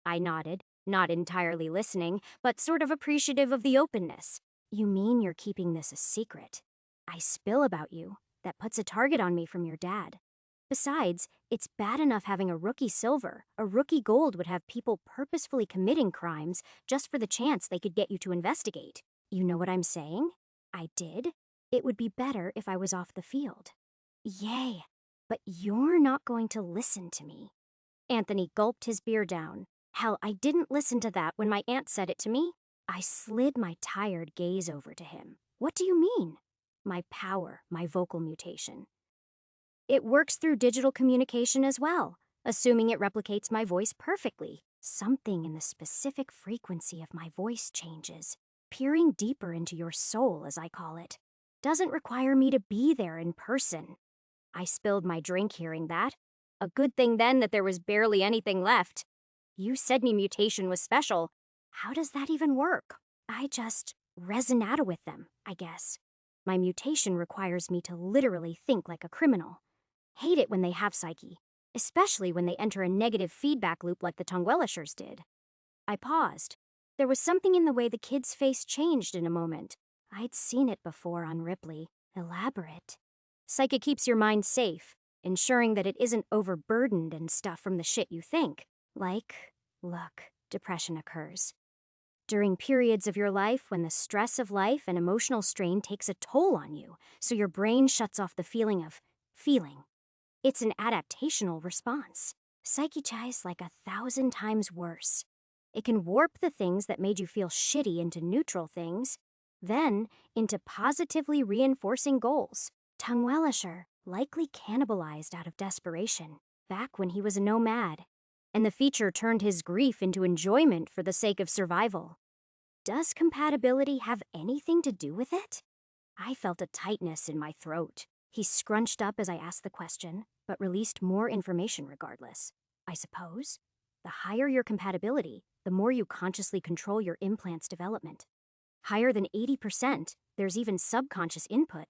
I nodded, not entirely listening, but sort of appreciative of the openness. You mean you're keeping this a secret? I spill about you. That puts a target on me from your dad. Besides, it's bad enough having a rookie silver. A rookie gold would have people purposefully committing crimes just for the chance they could get you to investigate. You know what I'm saying? I did. It would be better if I was off the field. Yay, but you're not going to listen to me. Anthony gulped his beer down. Hell, I didn't listen to that when my aunt said it to me. I slid my tired gaze over to him. What do you mean? My power, my vocal mutation. It works through digital communication as well, assuming it replicates my voice perfectly. Something in the specific frequency of my voice changes, peering deeper into your soul, as I call it. Doesn't require me to be there in person. I spilled my drink hearing that. A good thing then that there was barely anything left. You said me mutation was special. How does that even work? I just resonate with them, I guess. My mutation requires me to literally think like a criminal. Hate it when they have psyche, especially when they enter a negative feedback loop like the Tongwellishers did. I paused. There was something in the way the kid's face changed in a moment. I'd seen it before on Ripley. Elaborate. Psychic keeps your mind safe, ensuring that it isn't overburdened and stuff from the shit you think. Look, depression occurs during periods of your life when the stress of life and emotional strain takes a toll on you, so your brain shuts off the feeling of feeling. It's an adaptational response. Psyche-chai's like 1,000 times worse. It can warp the things that made you feel shitty into neutral things, then into positively reinforcing goals. Tungwellisher likely cannibalized out of desperation, back when he was a nomad, and the feature turned his grief into enjoyment for the sake of survival. Does compatibility have anything to do with it? I felt a tightness in my throat. He scrunched up as I asked the question, but released more information regardless. I suppose. The higher your compatibility, the more you consciously control your implant's development. Higher than 80%, there's even subconscious input.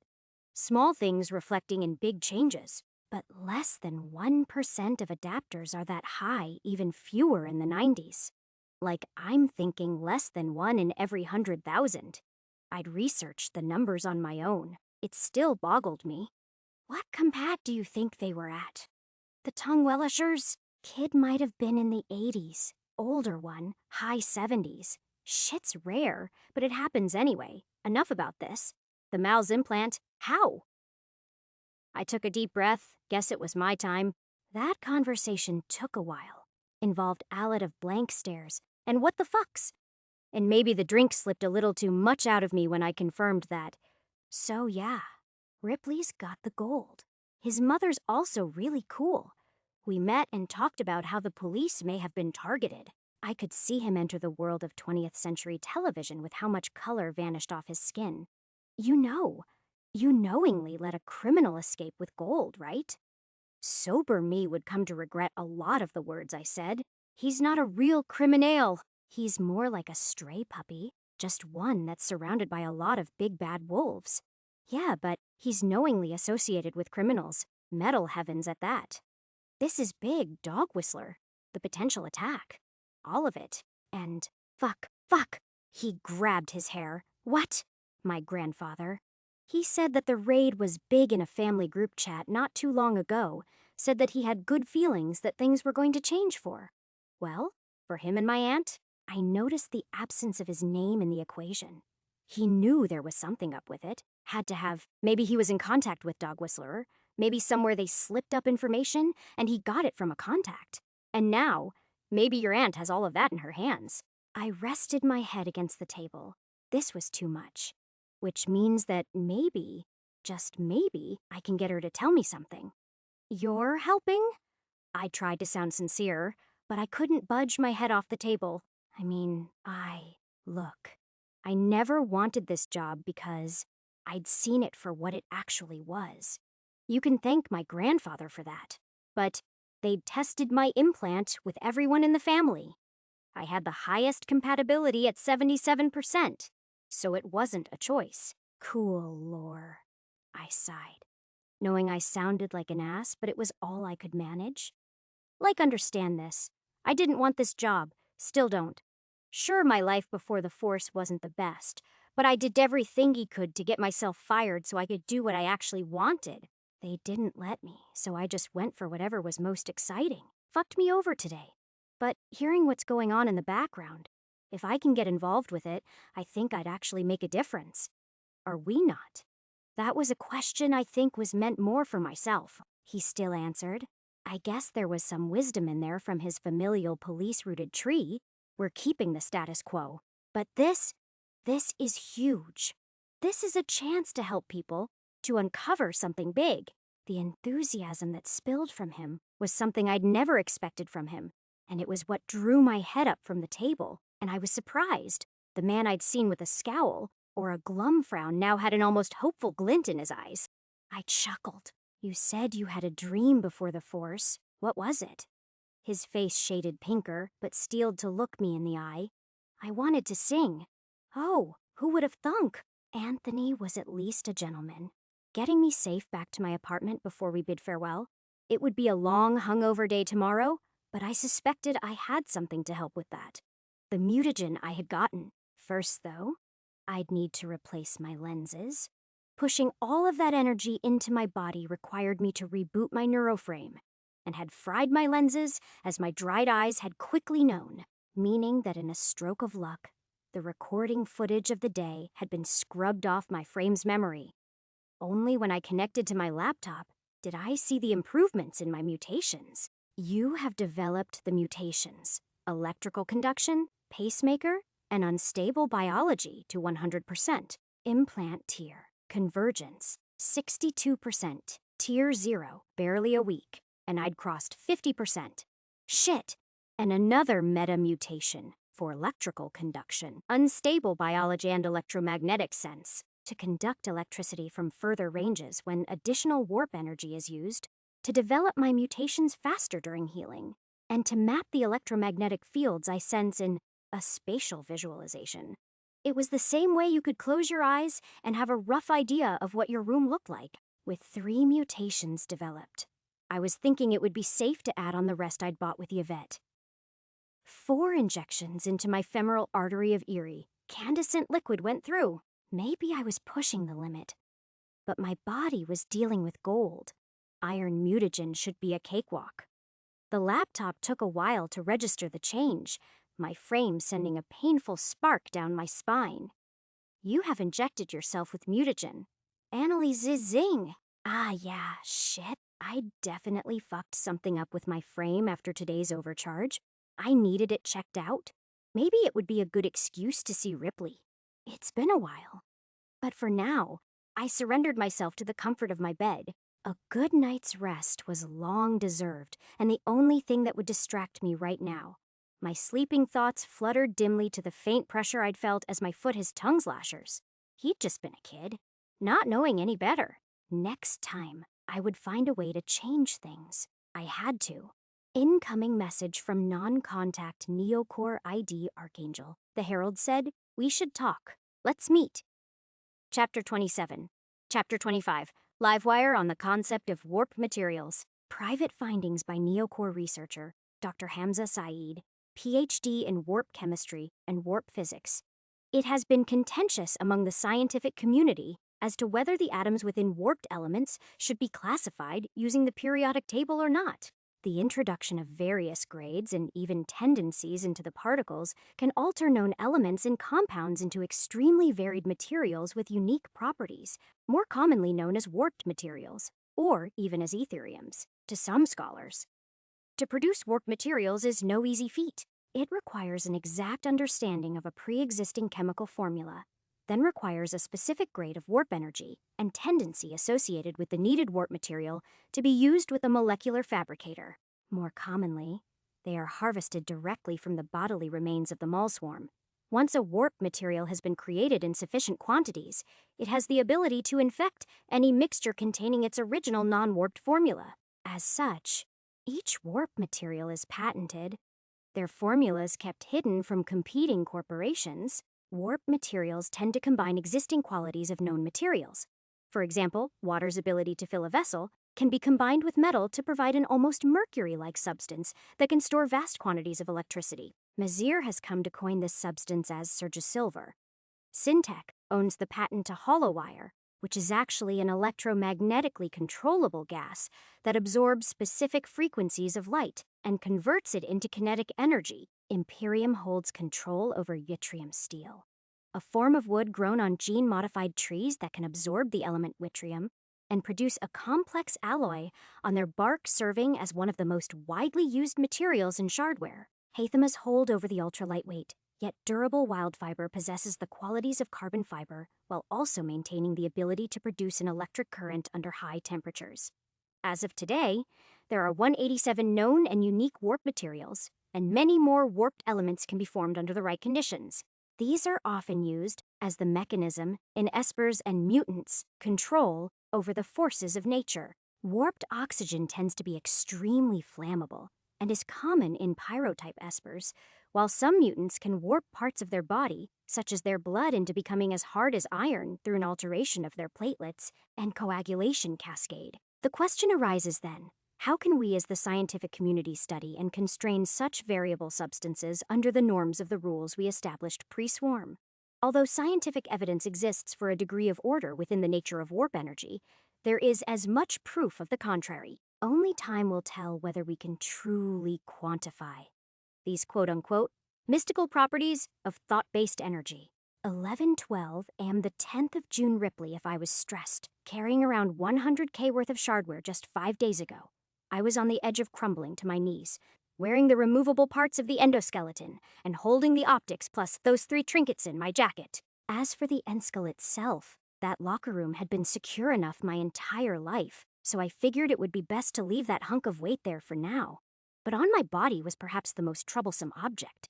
Small things reflecting in big changes, but less than 1% of adapters are that high, even fewer in the 90s. Like, I'm thinking less than 1 in every 100,000. I'd researched the numbers on my own. It still boggled me. What compat do you think they were at? The Tungwellishers? Kid might have been in the 80s. Older one, high 70s. Shit's rare, but it happens anyway. Enough about this. The Mal's implant, how? I took a deep breath. Guess it was my time. That conversation took a while. Involved allet of blank stares. And what the fucks? And maybe the drink slipped a little too much out of me when I confirmed that. So yeah, Ripley's got the gold. His mother's also really cool. We met and talked about how the police may have been targeted. I could see him enter the world of 20th century television with how much color vanished off his skin. You knowingly let a criminal escape with gold, right? Sober me would come to regret a lot of the words I said. He's not a real criminal. He's more like a stray puppy, just one that's surrounded by a lot of big bad wolves. Yeah, but he's knowingly associated with criminals, metal heavens at that. This is big, dog whistler, the potential attack. All of it. And fuck. He grabbed his hair. What? My grandfather. He said that the raid was big in a family group chat not too long ago, said that he had good feelings that things were going to change for. Well, for him and my aunt, I noticed the absence of his name in the equation. He knew there was something up with it. Had to have. Maybe he was in contact with Dog Whistler. Maybe somewhere they slipped up information and he got it from a contact. And now, maybe your aunt has all of that in her hands. I rested my head against the table. This was too much. Which means that maybe, just maybe, I can get her to tell me something. You're helping? I tried to sound sincere, but I couldn't budge my head off the table. Look, I never wanted this job because I'd seen it for what it actually was. You can thank my grandfather for that. But they'd tested my implant with everyone in the family. I had the highest compatibility at 77%, so it wasn't a choice. Cool lore, I sighed, knowing I sounded like an ass, but it was all I could manage. Understand this. I didn't want this job, still don't. Sure, my life before the Force wasn't the best, but I did everything he could to get myself fired so I could do what I actually wanted. They didn't let me, so I just went for whatever was most exciting. Fucked me over today. But hearing what's going on in the background, if I can get involved with it, I think I'd actually make a difference. Are we not? That was a question I think was meant more for myself, he still answered. I guess there was some wisdom in there from his familial police-rooted tree. We're keeping the status quo. But this is huge. This is a chance to help people, to uncover something big. The enthusiasm that spilled from him was something I'd never expected from him, and it was what drew my head up from the table, and I was surprised. The man I'd seen with a scowl, or a glum frown, now had an almost hopeful glint in his eyes. I chuckled. You said you had a dream before the Force. What was it? His face shaded pinker, but steeled to look me in the eye. I wanted to sing. Oh, who would have thunk? Anthony was at least a gentleman. Getting me safe back to my apartment before we bid farewell. It would be a long, hungover day tomorrow, but I suspected I had something to help with that. the mutagen I had gotten. First, though, I'd need to replace my lenses. Pushing all of that energy into my body required me to reboot my neuroframe, and had fried my lenses, as my dried eyes had quickly known, meaning that in a stroke of luck, the recording footage of the day had been scrubbed off my frame's memory. Only when I connected to my laptop did I see the improvements in my mutations. You have developed the mutations: electrical conduction, pacemaker, and unstable biology to 100%. Implant tier, convergence, 62%. Tier 0, barely a week, and I'd crossed 50%. Shit! And another meta-mutation for electrical conduction, unstable biology and electromagnetic sense, to conduct electricity from further ranges when additional warp energy is used, to develop my mutations faster during healing, and to map the electromagnetic fields I sense in a spatial visualization. It was the same way you could close your eyes and have a rough idea of what your room looked like. With 3 mutations developed, I was thinking it would be safe to add on the rest I'd bought with the Yvette. 4 injections into my femoral artery of Erie, candescent liquid went through. Maybe I was pushing the limit. But my body was dealing with gold. Iron mutagen should be a cakewalk. The laptop took a while to register the change, my frame sending a painful spark down my spine. You have injected yourself with mutagen. Annalise zing. Ah yeah, shit. I definitely fucked something up with my frame after today's overcharge. I needed it checked out. Maybe it would be a good excuse to see Ripley. It's been a while. But for now, I surrendered myself to the comfort of my bed. A good night's rest was long deserved, and the only thing that would distract me right now. My sleeping thoughts fluttered dimly to the faint pressure I'd felt as my foot his tongue slashers. He'd just been a kid, not knowing any better. Next time, I would find a way to change things. I had to. Incoming message from non-contact Neocore ID Archangel. The Herald said, "We should talk. Let's meet." Chapter 27. Chapter 25. Livewire on the concept of warp materials. Private findings by Neocore researcher Dr. Hamza Saeed, PhD in warp chemistry and warp physics. It has been contentious among the scientific community as to whether the atoms within warped elements should be classified using the periodic table or not. The introduction of various grades and even tendencies into the particles can alter known elements and compounds into extremely varied materials with unique properties, more commonly known as warped materials, or even as etheriums, to some scholars. To produce warped materials is no easy feat. It requires an exact understanding of a pre-existing chemical formula, then requires a specific grade of warp energy and tendency associated with the needed warp material to be used with a molecular fabricator. More commonly, they are harvested directly from the bodily remains of the mole swarm. Once a warp material has been created in sufficient quantities, it has the ability to infect any mixture containing its original non-warped formula. As such, each warp material is patented, their formulas kept hidden from competing corporations. Warp materials tend to combine existing qualities of known materials. For example, water's ability to fill a vessel can be combined with metal to provide an almost mercury-like substance that can store vast quantities of electricity. Mazir has come to coin this substance as Surgisilver. Syntec owns the patent to hollow wire, which is actually an electromagnetically controllable gas that absorbs specific frequencies of light and converts it into kinetic energy. Imperium holds control over yttrium steel, a form of wood grown on gene-modified trees that can absorb the element yttrium and produce a complex alloy on their bark, serving as one of the most widely used materials in shardware. Hathema's hold over the ultra-lightweight, yet durable wild fiber possesses the qualities of carbon fiber while also maintaining the ability to produce an electric current under high temperatures. As of today, there are 187 known and unique warp materials, and many more warped elements can be formed under the right conditions. These are often used as the mechanism in espers and mutants' control over the forces of nature. Warped oxygen tends to be extremely flammable and is common in pyrotype espers, while some mutants can warp parts of their body, such as their blood, into becoming as hard as iron through an alteration of their platelets and coagulation cascade. The question arises then, How can we as the scientific community study and constrain such variable substances under the norms of the rules we established pre-swarm? Although scientific evidence exists for a degree of order within the nature of warp energy, there is as much proof of the contrary. Only time will tell whether we can truly quantify these quote-unquote mystical properties of thought-based energy. 11:12 am the 10th of June Ripley if I was stressed, carrying around 100K worth of shardware just 5 days ago. I was on the edge of crumbling to my knees, wearing the removable parts of the endoskeleton and holding the optics plus those 3 trinkets in my jacket. As for the Enskull itself, that locker room had been secure enough my entire life, so I figured it would be best to leave that hunk of weight there for now. But on my body was perhaps the most troublesome object.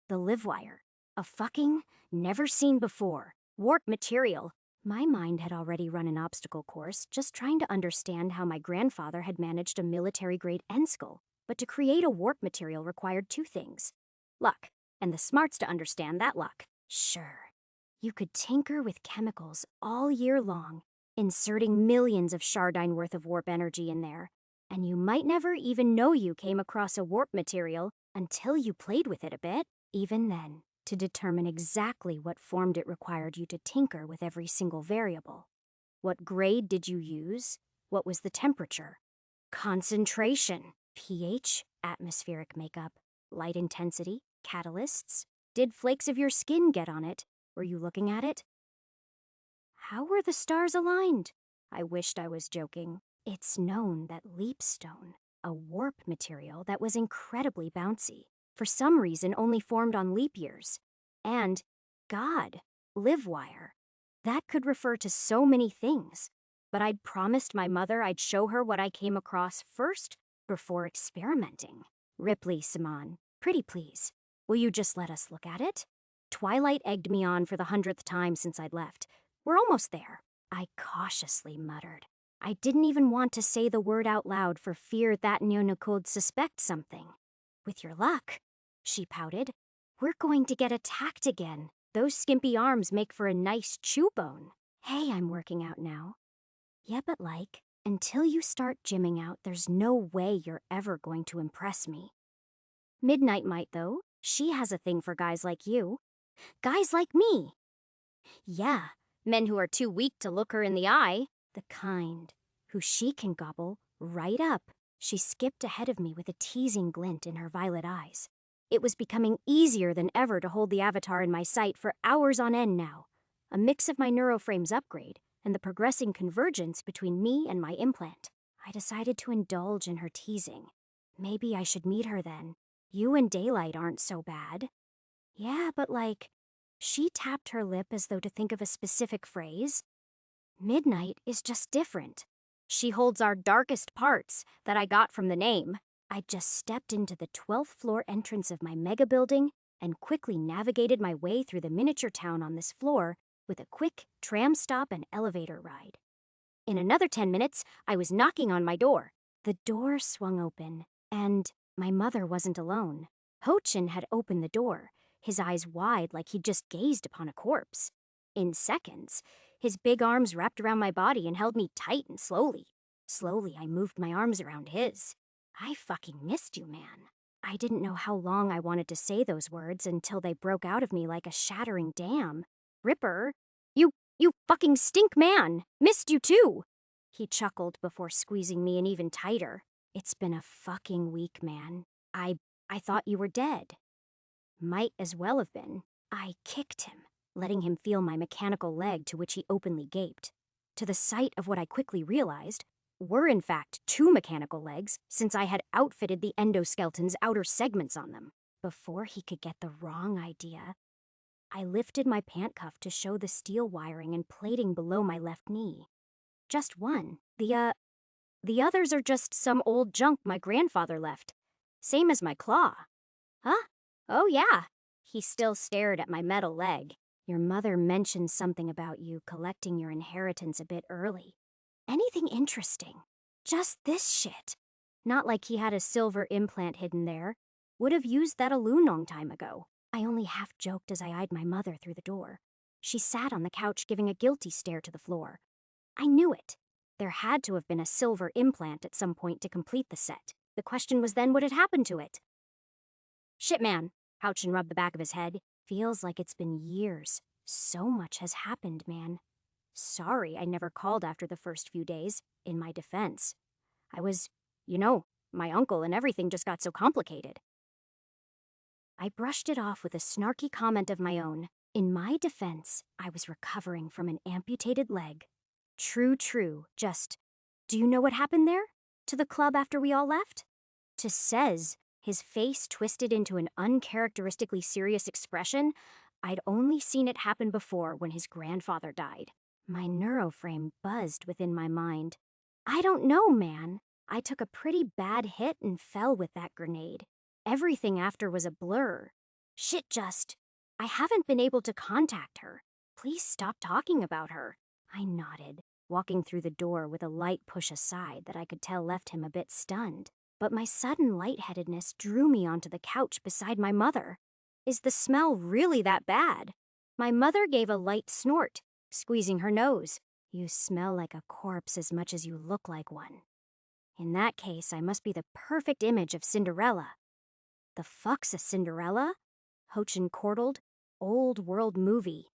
The live wire. A fucking, never-seen-before, warp material. My mind had already run an obstacle course, just trying to understand how my grandfather had managed a military-grade Enskull. But to create a warp material required 2 things. Luck, and the smarts to understand that luck. Sure. You could tinker with chemicals all year long, inserting millions of shardine worth of warp energy in there, and you might never even know you came across a warp material until you played with it a bit. Even then, to determine exactly what form it required you to tinker with every single variable. What grade did you use? What was the temperature? Concentration, pH, atmospheric makeup, light intensity, catalysts. Did flakes of your skin get on it? Were you looking at it? How were the stars aligned? I wished I was joking. It's known that leapstone, a warp material that was incredibly bouncy, for some reason only formed on leap years. And, God, live wire. That could refer to so many things. But I'd promised my mother I'd show her what I came across first before experimenting. Ripley, Simon, pretty please. Will you just let us look at it? Twilight egged me on for the 100th time since I'd left. We're almost there, I cautiously muttered. I didn't even want to say the word out loud for fear that Neonaco'd suspect something. With your luck, she pouted. We're going to get attacked again. Those skimpy arms make for a nice chew bone. Hey, I'm working out now. Yeah, but until you start gymming out, there's no way you're ever going to impress me. Midnight might, though. She has a thing for guys like you. Guys like me. Yeah, men who are too weak to look her in the eye. The kind who she can gobble right up. She skipped ahead of me with a teasing glint in her violet eyes. It was becoming easier than ever to hold the avatar in my sight for hours on end now. A mix of my neuroframe's upgrade and the progressing convergence between me and my implant. I decided to indulge in her teasing. Maybe I should meet her then. You and Daylight aren't so bad. Yeah, but she tapped her lip as though to think of a specific phrase. Midnight is just different. She holds our darkest parts that I got from the name. I just stepped into the 12th floor entrance of my mega building and quickly navigated my way through the miniature town on this floor with a quick tram stop and elevator ride. In another 10 minutes, I was knocking on my door. The door swung open, and my mother wasn't alone. Ho-Chin had opened the door, his eyes wide like he'd just gazed upon a corpse. In seconds, his big arms wrapped around my body and held me tight and slowly. Slowly, I moved my arms around his. I fucking missed you, man. I didn't know how long I wanted to say those words until they broke out of me like a shattering dam. Ripper, you fucking stink man! Missed you too! He chuckled before squeezing me in even tighter. It's been a fucking week, man. I thought you were dead. Might as well have been. I kicked him, letting him feel my mechanical leg to which he openly gaped. To the sight of what I quickly realized were in fact 2 mechanical legs, since I had outfitted the endoskeleton's outer segments on them. Before he could get the wrong idea, I lifted my pant cuff to show the steel wiring and plating below my left knee. Just one. The others are just some old junk my grandfather left. Same as my claw. Huh? Oh yeah. He still stared at my metal leg. Your mother mentioned something about you collecting your inheritance a bit early. Anything interesting? Just this shit. Not like he had a silver implant hidden there. Would have used that a long time ago. I only half joked as I eyed my mother through the door. She sat on the couch giving a guilty stare to the floor. I knew it. There had to have been a silver implant at some point to complete the set. The question was then what had happened to it. Shit, man. Houchin rubbed the back of his head. Feels like it's been years. So much has happened, man. Sorry I never called after the first few days. In my defense, I was, my uncle and everything just got so complicated. I brushed it off with a snarky comment of my own. In my defense, I was recovering from an amputated leg. True, just, do you know what happened there? To the club after we all left? To Cez, his face twisted into an uncharacteristically serious expression. I'd only seen it happen before when his grandfather died. My neuroframe buzzed within my mind. I don't know, man. I took a pretty bad hit and fell with that grenade. Everything after was a blur. Shit, just, I haven't been able to contact her. Please stop talking about her. I nodded, walking through the door with a light push aside that I could tell left him a bit stunned. But my sudden lightheadedness drew me onto the couch beside my mother. Is the smell really that bad? My mother gave a light snort, squeezing her nose. You smell like a corpse as much as you look like one. In that case, I must be the perfect image of Cinderella. The fuck's a Cinderella? Houchin chortled. Old world movie.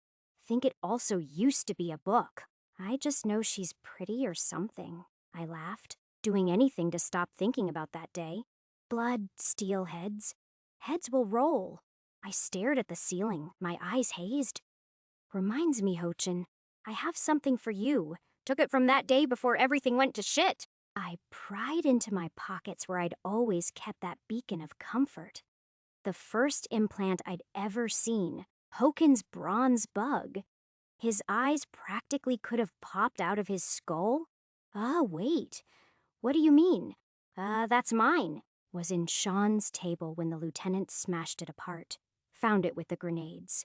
Think it also used to be a book. I just know she's pretty or something. I laughed, doing anything to stop thinking about that day. Blood, steel heads. Heads will roll. I stared at the ceiling, my eyes hazed. Reminds me, Houchin, I have something for you. Took it from that day before everything went to shit. I pried into my pockets where I'd always kept that beacon of comfort. The first implant I'd ever seen, Hokin's bronze bug. His eyes practically could have popped out of his skull. Wait. What do you mean? That's mine. Was in Sean's table when the lieutenant smashed it apart. Found it with the grenades.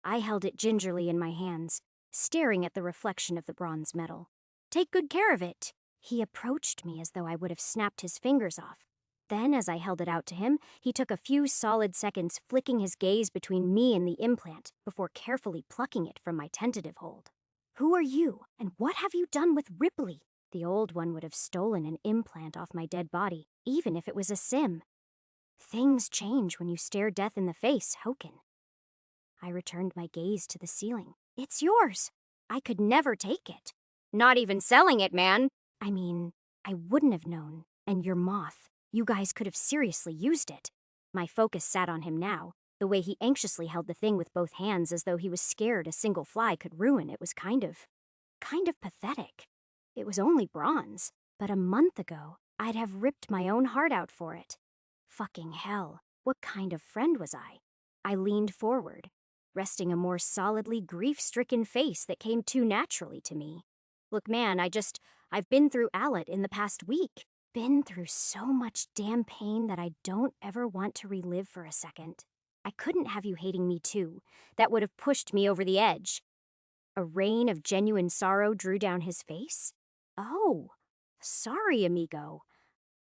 I held it gingerly in my hands, staring at the reflection of the bronze metal. Take good care of it. He approached me as though I would have snapped his fingers off. Then, as I held it out to him, he took a few solid seconds flicking his gaze between me and the implant before carefully plucking it from my tentative hold. Who are you, and what have you done with Ripley? The old one would have stolen an implant off my dead body, even if it was a sim. Things change when you stare death in the face, Hokin. I returned my gaze to the ceiling. It's yours. I could never take it. Not even selling it, man. I mean, I wouldn't have known. And your moth. You guys could have seriously used it. My focus sat on him now. The way he anxiously held the thing with both hands as though he was scared a single fly could ruin it was kind of pathetic. It was only bronze, but a month ago, I'd have ripped my own heart out for it. Fucking hell, what kind of friend was I? I leaned forward, resting a more solidly grief-stricken face that came too naturally to me. Look, man, I've been through Alet in the past week. Been through so much damn pain that I don't ever want to relive for a second. I couldn't have you hating me too. That would have pushed me over the edge. A rain of genuine sorrow drew down his face. Oh, sorry, amigo.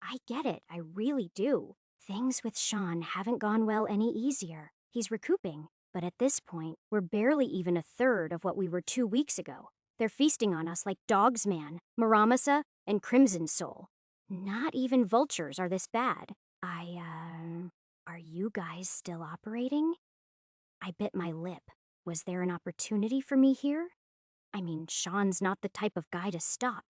I get it, I really do. Things with Sean haven't gone well any easier. He's recouping, but at this point, we're barely even a third of what we were 2 weeks ago. They're feasting on us like dogs, man, Muramasa, and Crimson Soul. Not even vultures are this bad. Are you guys still operating? I bit my lip. Was there an opportunity for me here? I mean, Sean's not the type of guy to stop.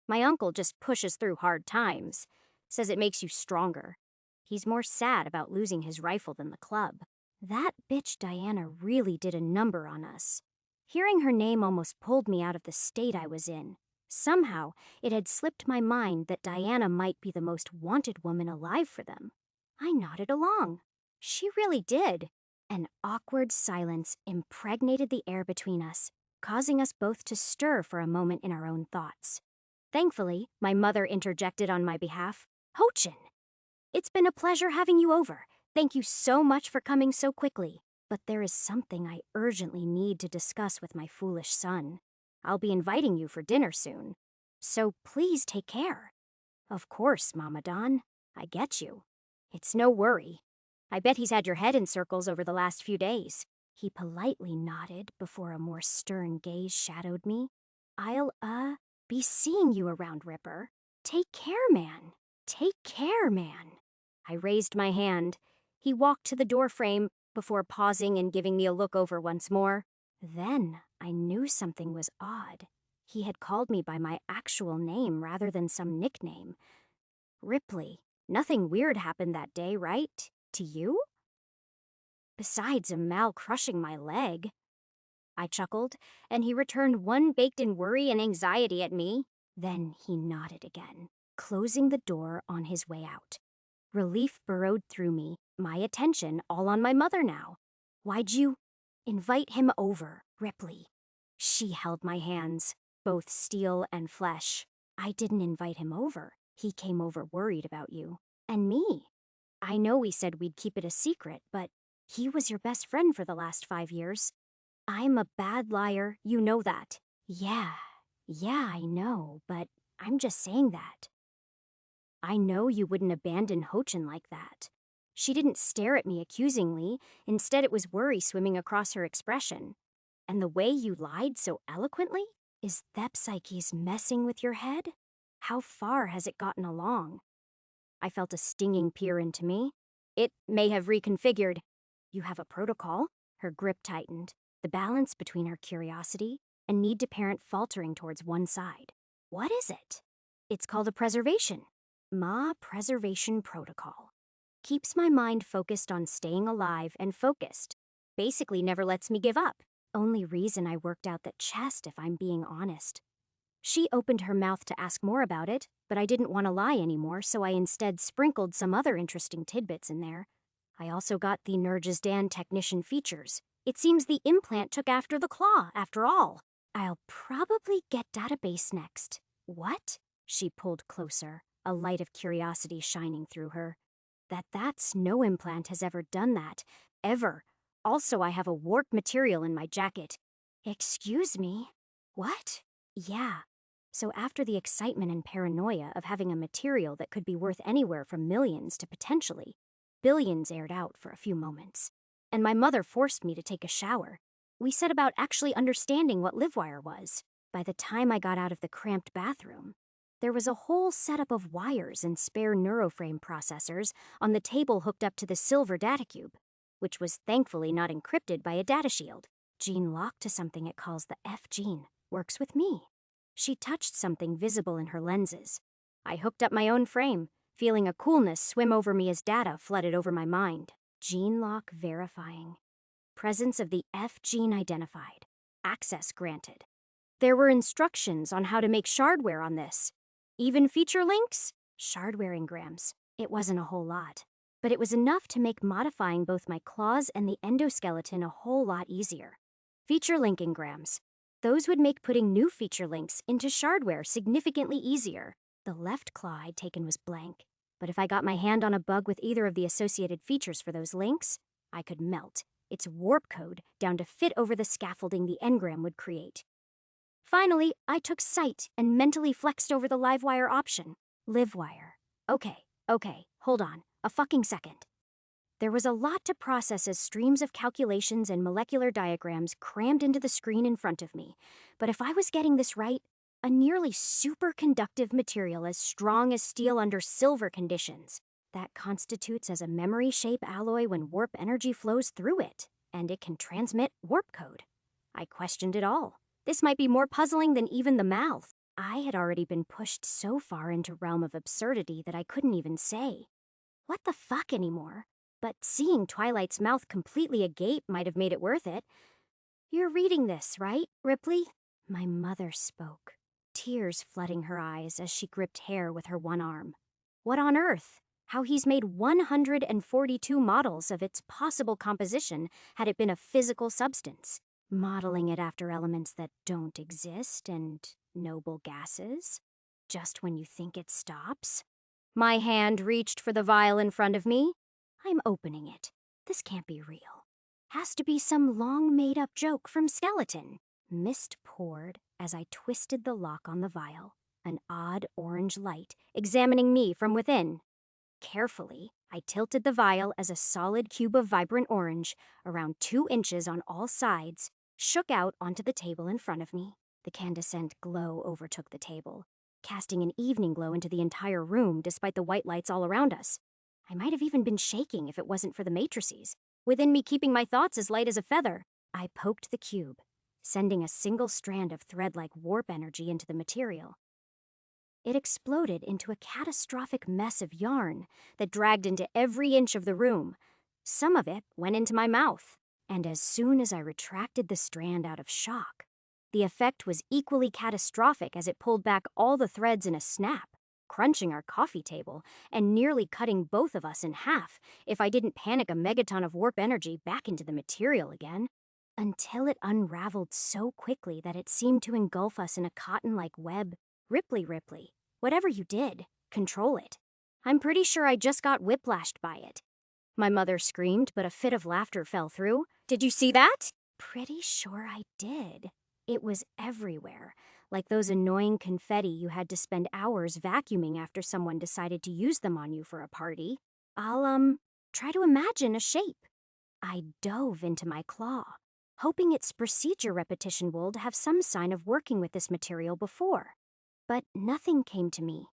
My uncle just pushes through hard times. Says it makes you stronger. He's more sad about losing his rifle than the club. That bitch Diana really did a number on us. Hearing her name almost pulled me out of the state I was in. Somehow, it had slipped my mind that Diana might be the most wanted woman alive for them. I nodded along. She really did. An awkward silence impregnated the air between us, causing us both to stir for a moment in our own thoughts. Thankfully, my mother interjected on my behalf. Houchin! It's been a pleasure having you over. Thank you so much for coming so quickly. But there is something I urgently need to discuss with my foolish son. I'll be inviting you for dinner soon. So please take care. Of course, Mama Don. I get you. It's no worry. I bet he's had your head in circles over the last few days. He politely nodded before a more stern gaze shadowed me. be seeing you around, Ripper. Take care, man. Take care, man. I raised my hand. He walked to the doorframe before pausing and giving me a look over once more. Then I knew something was odd. He had called me by my actual name rather than some nickname. Ripley. Nothing weird happened that day, right? To you? Besides a Mal crushing my leg. I chuckled, and he returned one baked-in worry and anxiety at me. Then he nodded again, closing the door on his way out. Relief burrowed through me, my attention all on my mother now. Why'd you invite him over, Ripley? She held my hands, both steel and flesh. I didn't invite him over. He came over worried about you. And me. I know we said we'd keep it a secret, but he was your best friend for the last 5 years. I'm a bad liar, you know that. Yeah, I know, but I'm just saying that. I know you wouldn't abandon Ho-Chin like that. She didn't stare at me accusingly. Instead, it was worry swimming across her expression. And the way you lied so eloquently? Is that psyche's messing with your head? How far has it gotten along? I felt a stinging peer into me. It may have reconfigured. You have a protocol? Her grip tightened, the balance between her curiosity and need to parent faltering towards one side. What is it? It's called a preservation. Ma Preservation Protocol. Keeps my mind focused on staying alive and focused. Basically never lets me give up. Only reason I worked out that chest, if I'm being honest. She opened her mouth to ask more about it, but I didn't want to lie anymore, so I instead sprinkled some other interesting tidbits in there. I also got the Nurgisdan technician features. It seems the implant took after the claw, after all. I'll probably get database next. What? She pulled closer, a light of curiosity shining through her. That's no implant has ever done that. Ever. Also, I have a warp material in my jacket. Excuse me? What? Yeah. So after the excitement and paranoia of having a material that could be worth anywhere from millions to potentially billions aired out for a few moments, and my mother forced me to take a shower, we set about actually understanding what livewire was. By the time I got out of the cramped bathroom, there was a whole setup of wires and spare neuroframe processors on the table hooked up to the silver data cube, which was thankfully not encrypted by a data shield. Gene locked to something it calls the F gene. Works with me. She touched something visible in her lenses. I hooked up my own frame, feeling a coolness swim over me as data flooded over my mind. Gene lock verifying. Presence of the F gene identified. Access granted. There were instructions on how to make shardware on this. Even feature links? Shardware engrams. It wasn't a whole lot, but it was enough to make modifying both my claws and the endoskeleton a whole lot easier. Feature link engrams. Those would make putting new feature links into shardware significantly easier. The left claw I'd taken was blank, but if I got my hand on a bug with either of the associated features for those links, I could melt its warp code down to fit over the scaffolding the engram would create. Finally, I took sight and mentally flexed over the livewire option. Livewire. Okay, hold on. A fucking second. There was a lot to process as streams of calculations and molecular diagrams crammed into the screen in front of me. But if I was getting this right, a nearly superconductive material as strong as steel under silver conditions. That constitutes as a memory shape alloy when warp energy flows through it, and it can transmit warp code. I questioned it all. This might be more puzzling than even the mouth. I had already been pushed so far into realm of absurdity that I couldn't even say, "What the fuck" anymore. But seeing Twilight's mouth completely agape might have made it worth it. "You're reading this, right, Ripley?" My mother spoke, tears flooding her eyes as she gripped hair with her one arm. What on earth? How he's made 142 models of its possible composition had it been a physical substance, modeling it after elements that don't exist and noble gases. Just when you think it stops. My hand reached for the vial in front of me. I'm opening it. This can't be real. Has to be some long made-up joke from Skeleton. Mist poured as I twisted the lock on the vial, an odd orange light examining me from within. Carefully, I tilted the vial as a solid cube of vibrant orange, around 2 inches on all sides, shook out onto the table in front of me. The candescent glow overtook the table, casting an evening glow into the entire room despite the white lights all around us. I might have even been shaking if it wasn't for the matrices, within me keeping my thoughts as light as a feather. I poked the cube, sending a single strand of thread-like warp energy into the material. It exploded into a catastrophic mess of yarn that dragged into every inch of the room. Some of it went into my mouth, and as soon as I retracted the strand out of shock, the effect was equally catastrophic as it pulled back all the threads in a snap, crunching our coffee table and nearly cutting both of us in half if I didn't panic a megaton of warp energy back into the material again, until it unraveled so quickly that it seemed to engulf us in a cotton-like web. Ripley, whatever you did, control it. I'm pretty sure I just got whiplashed by it. My mother screamed, but a fit of laughter fell through. Did you see that? Pretty sure I did. It was everywhere, like those annoying confetti you had to spend hours vacuuming after someone decided to use them on you for a party. I'll, try to imagine a shape. I dove into my claw, hoping its procedure repetition would have some sign of working with this material before. But nothing came to me.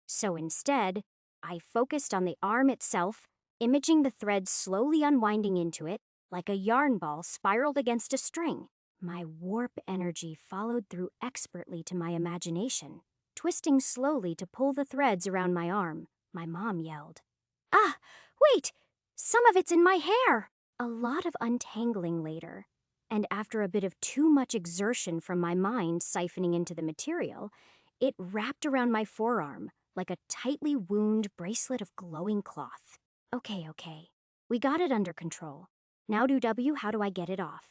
So instead, I focused on the arm itself, imaging the threads slowly unwinding into it, like a yarn ball spiraled against a string. My warp energy followed through expertly to my imagination, twisting slowly to pull the threads around my arm. My mom yelled, "Ah, wait! Some of it's in my hair!" A lot of untangling later, and after a bit of too much exertion from my mind siphoning into the material, it wrapped around my forearm like a tightly wound bracelet of glowing cloth. Okay. We got it under control. Now, how do I get it off?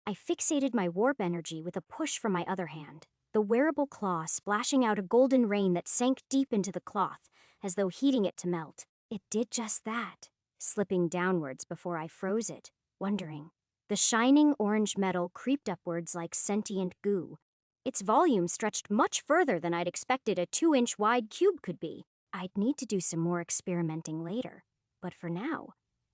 I fixated my warp energy with a push from my other hand, the wearable claw splashing out a golden rain that sank deep into the cloth, as though heating it to melt. It did just that, slipping downwards before I froze it, wondering. The shining orange metal creeped upwards like sentient goo. Its volume stretched much further than I'd expected a 2-inch wide cube could be. I'd need to do some more experimenting later, but for now,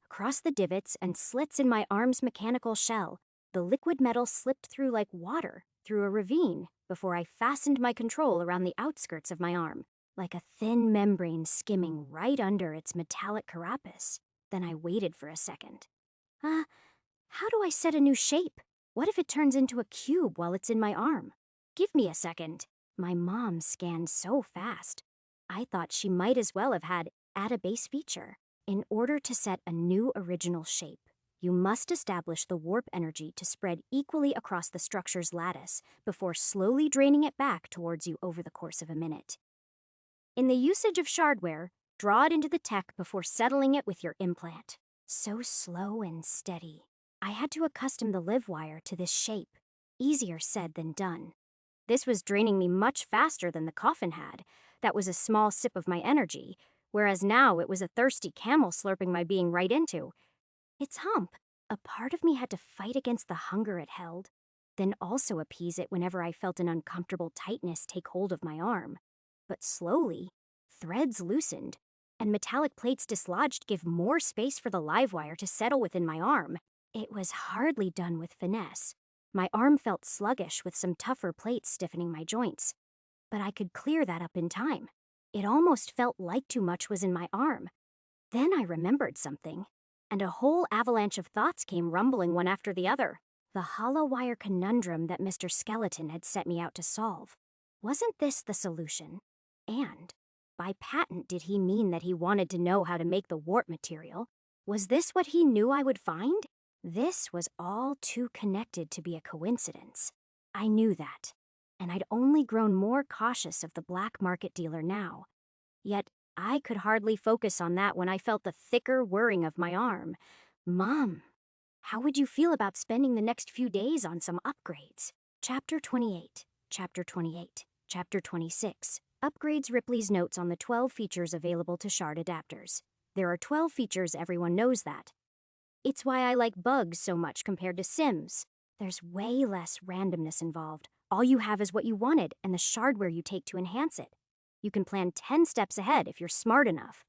across the divots and slits in my arm's mechanical shell, the liquid metal slipped through like water through a ravine before I fastened my control around the outskirts of my arm, like a thin membrane skimming right under its metallic carapace. Then I waited for a second. How do I set a new shape? What if it turns into a cube while it's in my arm? Give me a second. My mom scanned so fast. I thought she might as well have had add a base feature. In order to set a new original shape, you must establish the warp energy to spread equally across the structure's lattice before slowly draining it back towards you over the course of a minute. In the usage of shardware, draw it into the tech before settling it with your implant. So slow and steady. I had to accustom the live wire to this shape. Easier said than done. This was draining me much faster than the coffin had. That was a small sip of my energy, whereas now it was a thirsty camel slurping my being right into. Its hump. A part of me had to fight against the hunger it held, then also appease it whenever I felt an uncomfortable tightness take hold of my arm. But slowly, threads loosened, and metallic plates dislodged give more space for the live wire to settle within my arm. It was hardly done with finesse. My arm felt sluggish with some tougher plates stiffening my joints, but I could clear that up in time. It almost felt like too much was in my arm. Then I remembered something, and a whole avalanche of thoughts came rumbling one after the other. The hollow wire conundrum that Mr. Skeleton had set me out to solve. Wasn't this the solution? And by patent did he mean that he wanted to know how to make the warp material? Was this what he knew I would find? This was all too connected to be a coincidence. I knew that, and I'd only grown more cautious of the black market dealer now. Yet I could hardly focus on that when I felt the thicker whirring of my arm. Mom, how would you feel about spending the next few days on some upgrades? Chapter 28, Chapter 28, Chapter 26. Upgrades Ripley's notes on the 12 features available to shard adapters. There are 12 features, everyone knows that. It's why I like bugs so much compared to Sims. There's way less randomness involved. All you have is what you wanted and the shardware you take to enhance it. You can plan 10 steps ahead if you're smart enough.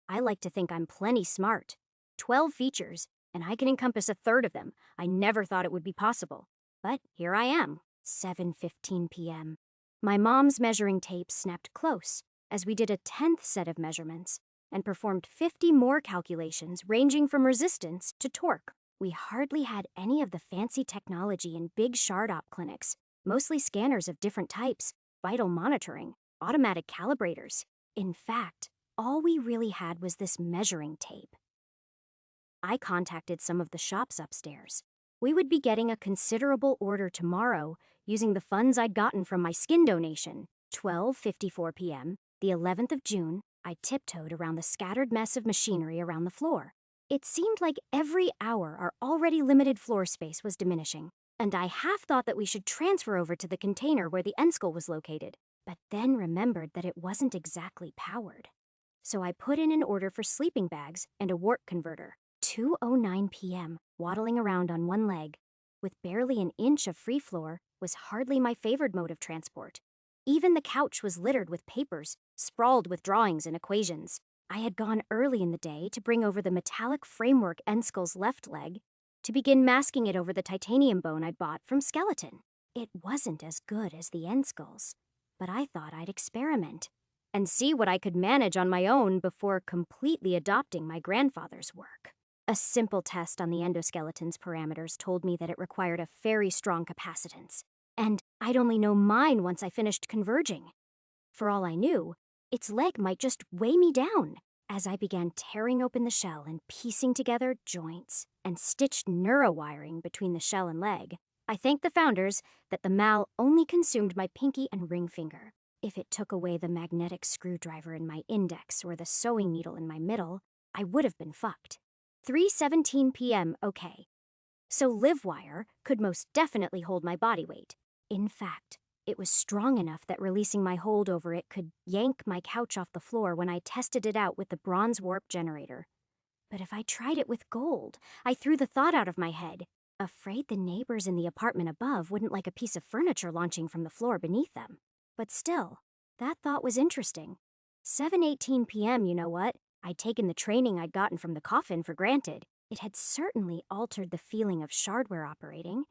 I like to think I'm plenty smart. 12 features, and I can encompass a third of them. I never thought it would be possible. But here I am. 7:15 p.m. My mom's measuring tape snapped close as we did a 10th set of measurements and performed 50 more calculations ranging from resistance to torque. We hardly had any of the fancy technology in big shard-op clinics, mostly scanners of different types, vital monitoring, automatic calibrators. In fact, all we really had was this measuring tape. I contacted some of the shops upstairs. We would be getting a considerable order tomorrow using the funds I'd gotten from my skin donation. 12:54 p.m., the 11th of June, I tiptoed around the scattered mess of machinery around the floor. It seemed like every hour our already limited floor space was diminishing, and I half thought that we should transfer over to the container where the end skull was located, but then remembered that it wasn't exactly powered. So I put in an order for sleeping bags and a warp converter. 2:09 p.m., waddling around on one leg, with barely an inch of free floor, was hardly my favored mode of transport. Even the couch was littered with papers, sprawled with drawings and equations. I had gone early in the day to bring over the metallic framework end skull's left leg to begin masking it over the titanium bone I'd bought from Skeleton. It wasn't as good as the end skulls, but I thought I'd experiment and see what I could manage on my own before completely adopting my grandfather's work. A simple test on the endoskeleton's parameters told me that it required a very strong capacitance, and I'd only know mine once I finished converging. For all I knew, its leg might just weigh me down. As I began tearing open the shell and piecing together joints and stitched neurowiring between the shell and leg, I thanked the founders that the mal only consumed my pinky and ring finger. If it took away the magnetic screwdriver in my index or the sewing needle in my middle, I would have been fucked. 3:17 p.m. okay. So LiveWire could most definitely hold my body weight. In fact, it was strong enough that releasing my hold over it could yank my couch off the floor when I tested it out with the bronze warp generator. But if I tried it with gold, I threw the thought out of my head, afraid the neighbors in the apartment above wouldn't like a piece of furniture launching from the floor beneath them. But still, that thought was interesting. 7:18 p.m., you know what? I'd taken the training I'd gotten from the coffin for granted. It had certainly altered the feeling of shardware operating.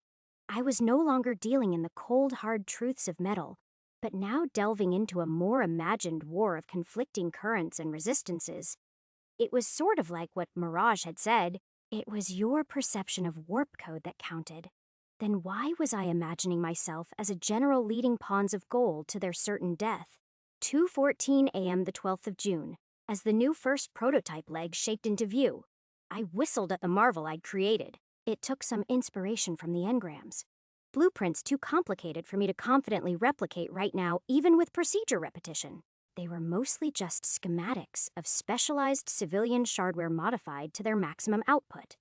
I was no longer dealing in the cold, hard truths of metal, but now delving into a more imagined war of conflicting currents and resistances. It was sort of like what Mirage had said. It was your perception of warp code that counted. Then why was I imagining myself as a general leading pawns of gold to their certain death? 2:14 a.m. the 12th of June. As the new first prototype leg shaped into view, I whistled at the marvel I'd created. It took some inspiration from the engrams. Blueprints too complicated for me to confidently replicate right now, even with procedure repetition. They were mostly just schematics of specialized civilian shardware modified to their maximum output.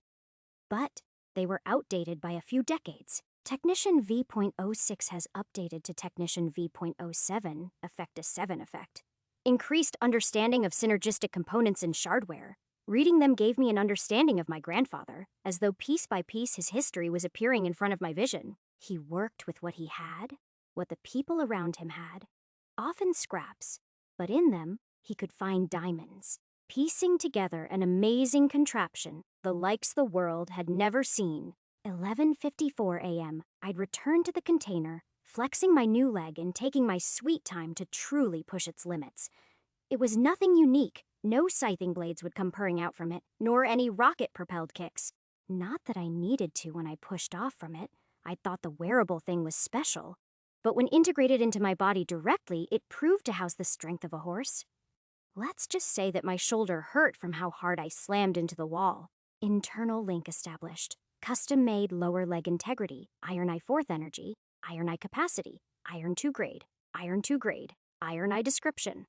But they were outdated by a few decades. Technician V.06 has updated to Technician V.07, effect a 7 effect. Increased understanding of synergistic components in shardware. Reading them gave me an understanding of my grandfather, as though piece by piece his history was appearing in front of my vision. He worked with what he had, what the people around him had, often scraps, but in them he could find diamonds, piecing together an amazing contraption the likes the world had never seen. 11:54 a.m., I'd returned to the container, flexing my new leg and taking my sweet time to truly push its limits. It was nothing unique. No scything blades would come purring out from it, nor any rocket-propelled kicks. Not that I needed to when I pushed off from it. I thought the wearable thing was special. But when integrated into my body directly, it proved to house the strength of a horse. Let's just say that my shoulder hurt from how hard I slammed into the wall. Internal link established. Custom-made lower leg integrity, iron I 4th energy, iron I capacity, iron 2 grade, iron 2 grade, iron I description.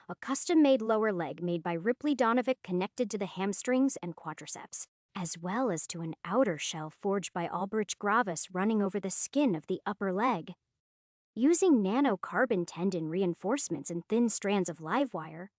A custom-made lower leg made by Ripley Donovic connected to the hamstrings and quadriceps, as well as to an outer shell forged by Albrecht Gravis running over the skin of the upper leg. Using nanocarbon tendon reinforcements and thin strands of live wire,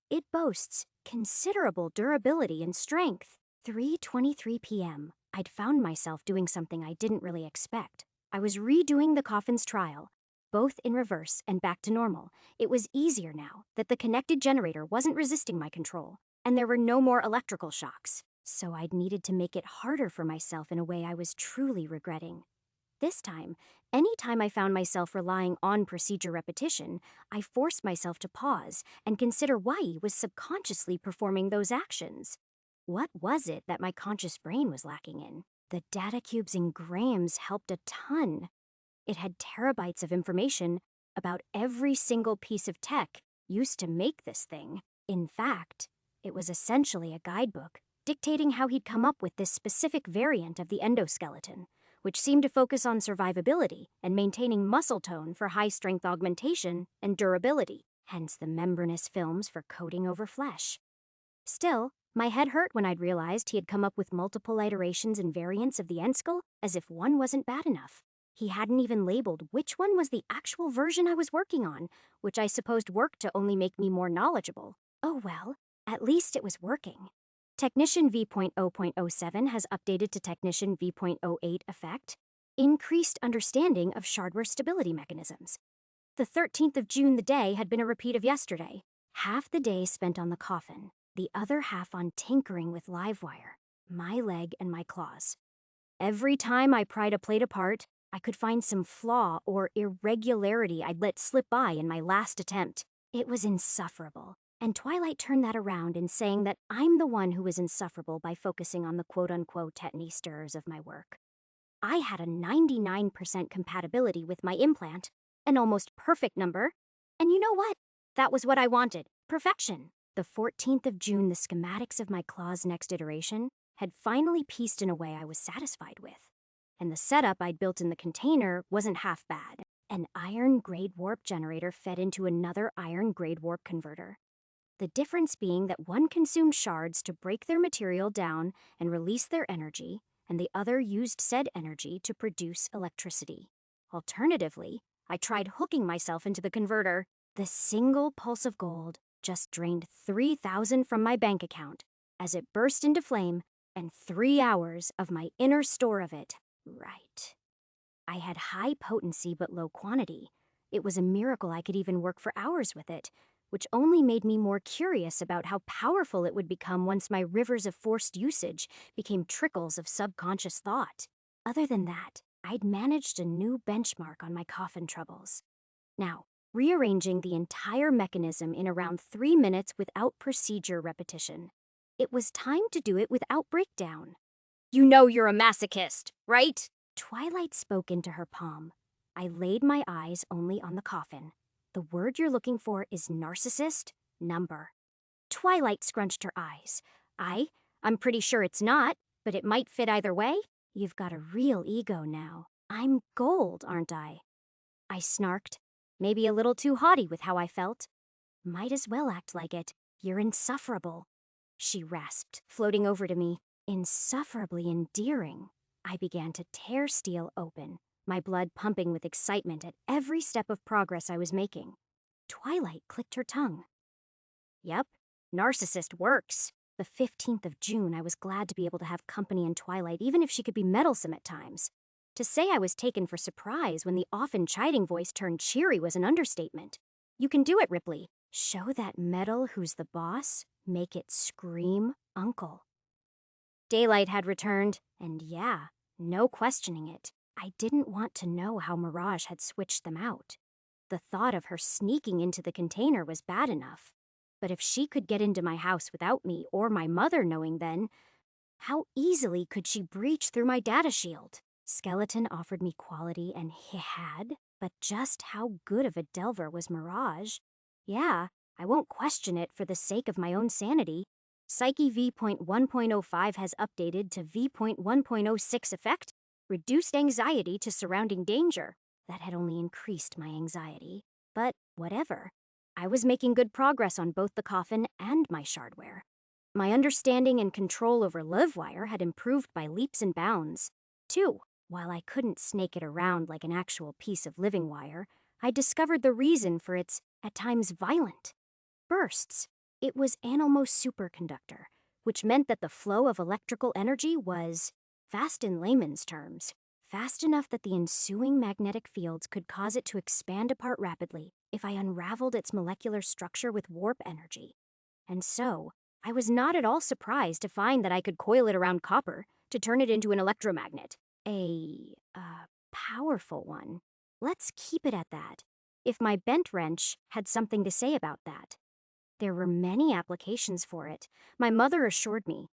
it boasts considerable durability and strength. 3:23 p.m. I'd found myself doing something I didn't really expect. I was redoing the coffin's trial, both in reverse and back to normal. It was easier now that the connected generator wasn't resisting my control, and there were no more electrical shocks. So I'd needed to make it harder for myself in a way I was truly regretting. This time, any time I found myself relying on procedure repetition, I forced myself to pause and consider why I was subconsciously performing those actions. What was it that my conscious brain was lacking in? The data cubes in grams helped a ton. It had terabytes of information about every single piece of tech used to make this thing. In fact, it was essentially a guidebook dictating how he'd come up with this specific variant of the endoskeleton, which seemed to focus on survivability and maintaining muscle tone for high-strength augmentation and durability, hence the membranous films for coating over flesh. Still, my head hurt when I'd realized he had come up with multiple iterations and variants of the Enskull as if one wasn't bad enough. He hadn't even labeled which one was the actual version I was working on, which I supposed worked to only make me more knowledgeable. Oh well, at least it was working. Technician V.0.07 has updated to Technician V.08 effect, increased understanding of shardware stability mechanisms. The 13th of June, the day, had been a repeat of yesterday. Half the day spent on the coffin, the other half on tinkering with live wire, my leg and my claws. Every time I pried a plate apart, I could find some flaw or irregularity I'd let slip by in my last attempt. It was insufferable, and Twilight turned that around in saying that I'm the one who was insufferable by focusing on the quote-unquote tetany stirrers of my work. I had a 99% compatibility with my implant, an almost perfect number, and you know what? That was what I wanted, perfection. The 14th of June, the schematics of my claw's next iteration had finally pieced in a way I was satisfied with. And the setup I'd built in the container wasn't half bad. An iron-grade warp generator fed into another iron-grade warp converter. The difference being that one consumed shards to break their material down and release their energy, and the other used said energy to produce electricity. Alternatively, I tried hooking myself into the converter. The single pulse of gold just drained 3,000 from my bank account as it burst into flame, and 3 hours of my inner store of it. Right. I had high potency but low quantity. It was a miracle I could even work for hours with it, which only made me more curious about how powerful it would become once my rivers of forced usage became trickles of subconscious thought. Other than that, I'd managed a new benchmark on my coffin troubles. Now, rearranging the entire mechanism in around 3 minutes without procedure repetition. It was time to do it without breakdown. You know you're a masochist, right? Twilight spoke into her palm. I laid my eyes only on the coffin. The word you're looking for is narcissist, number. Twilight scrunched her eyes. I'm pretty sure it's not, but it might fit either way. You've got a real ego now. I'm gold, aren't I? I snarked, maybe a little too haughty with how I felt. Might as well act like it. You're insufferable. She rasped, floating over to me. Insufferably endearing. I began to tear steel open, my blood pumping with excitement at every step of progress I was making. Twilight clicked her tongue. Yep, narcissist works. The 15th of June, I was glad to be able to have company in Twilight, even if she could be meddlesome at times. To say I was taken for surprise when the often chiding voice turned cheery was an understatement. You can do it, Ripley. Show that metal who's the boss, make it scream uncle. Daylight had returned, and yeah, no questioning it. I didn't want to know how Mirage had switched them out. The thought of her sneaking into the container was bad enough. But if she could get into my house without me or my mother knowing then, how easily could she breach through my data shield? Skeleton offered me quality and he had, but just how good of a delver was Mirage? Yeah, I won't question it for the sake of my own sanity. Psyche V.1.05 has updated to V.1.06 effect, reduced anxiety to surrounding danger. That had only increased my anxiety. But whatever. I was making good progress on both the coffin and my shardware. My understanding and control over Livewire had improved by leaps and bounds. Too, while I couldn't snake it around like an actual piece of living wire, I discovered the reason for its, at times, violent bursts. It was Anomos superconductor, which meant that the flow of electrical energy was, fast in layman's terms, fast enough that the ensuing magnetic fields could cause it to expand apart rapidly if I unraveled its molecular structure with warp energy. And so, I was not at all surprised to find that I could coil it around copper to turn it into an electromagnet. A powerful one. Let's keep it at that. If my bent wrench had something to say about that. There were many applications for it, my mother assured me.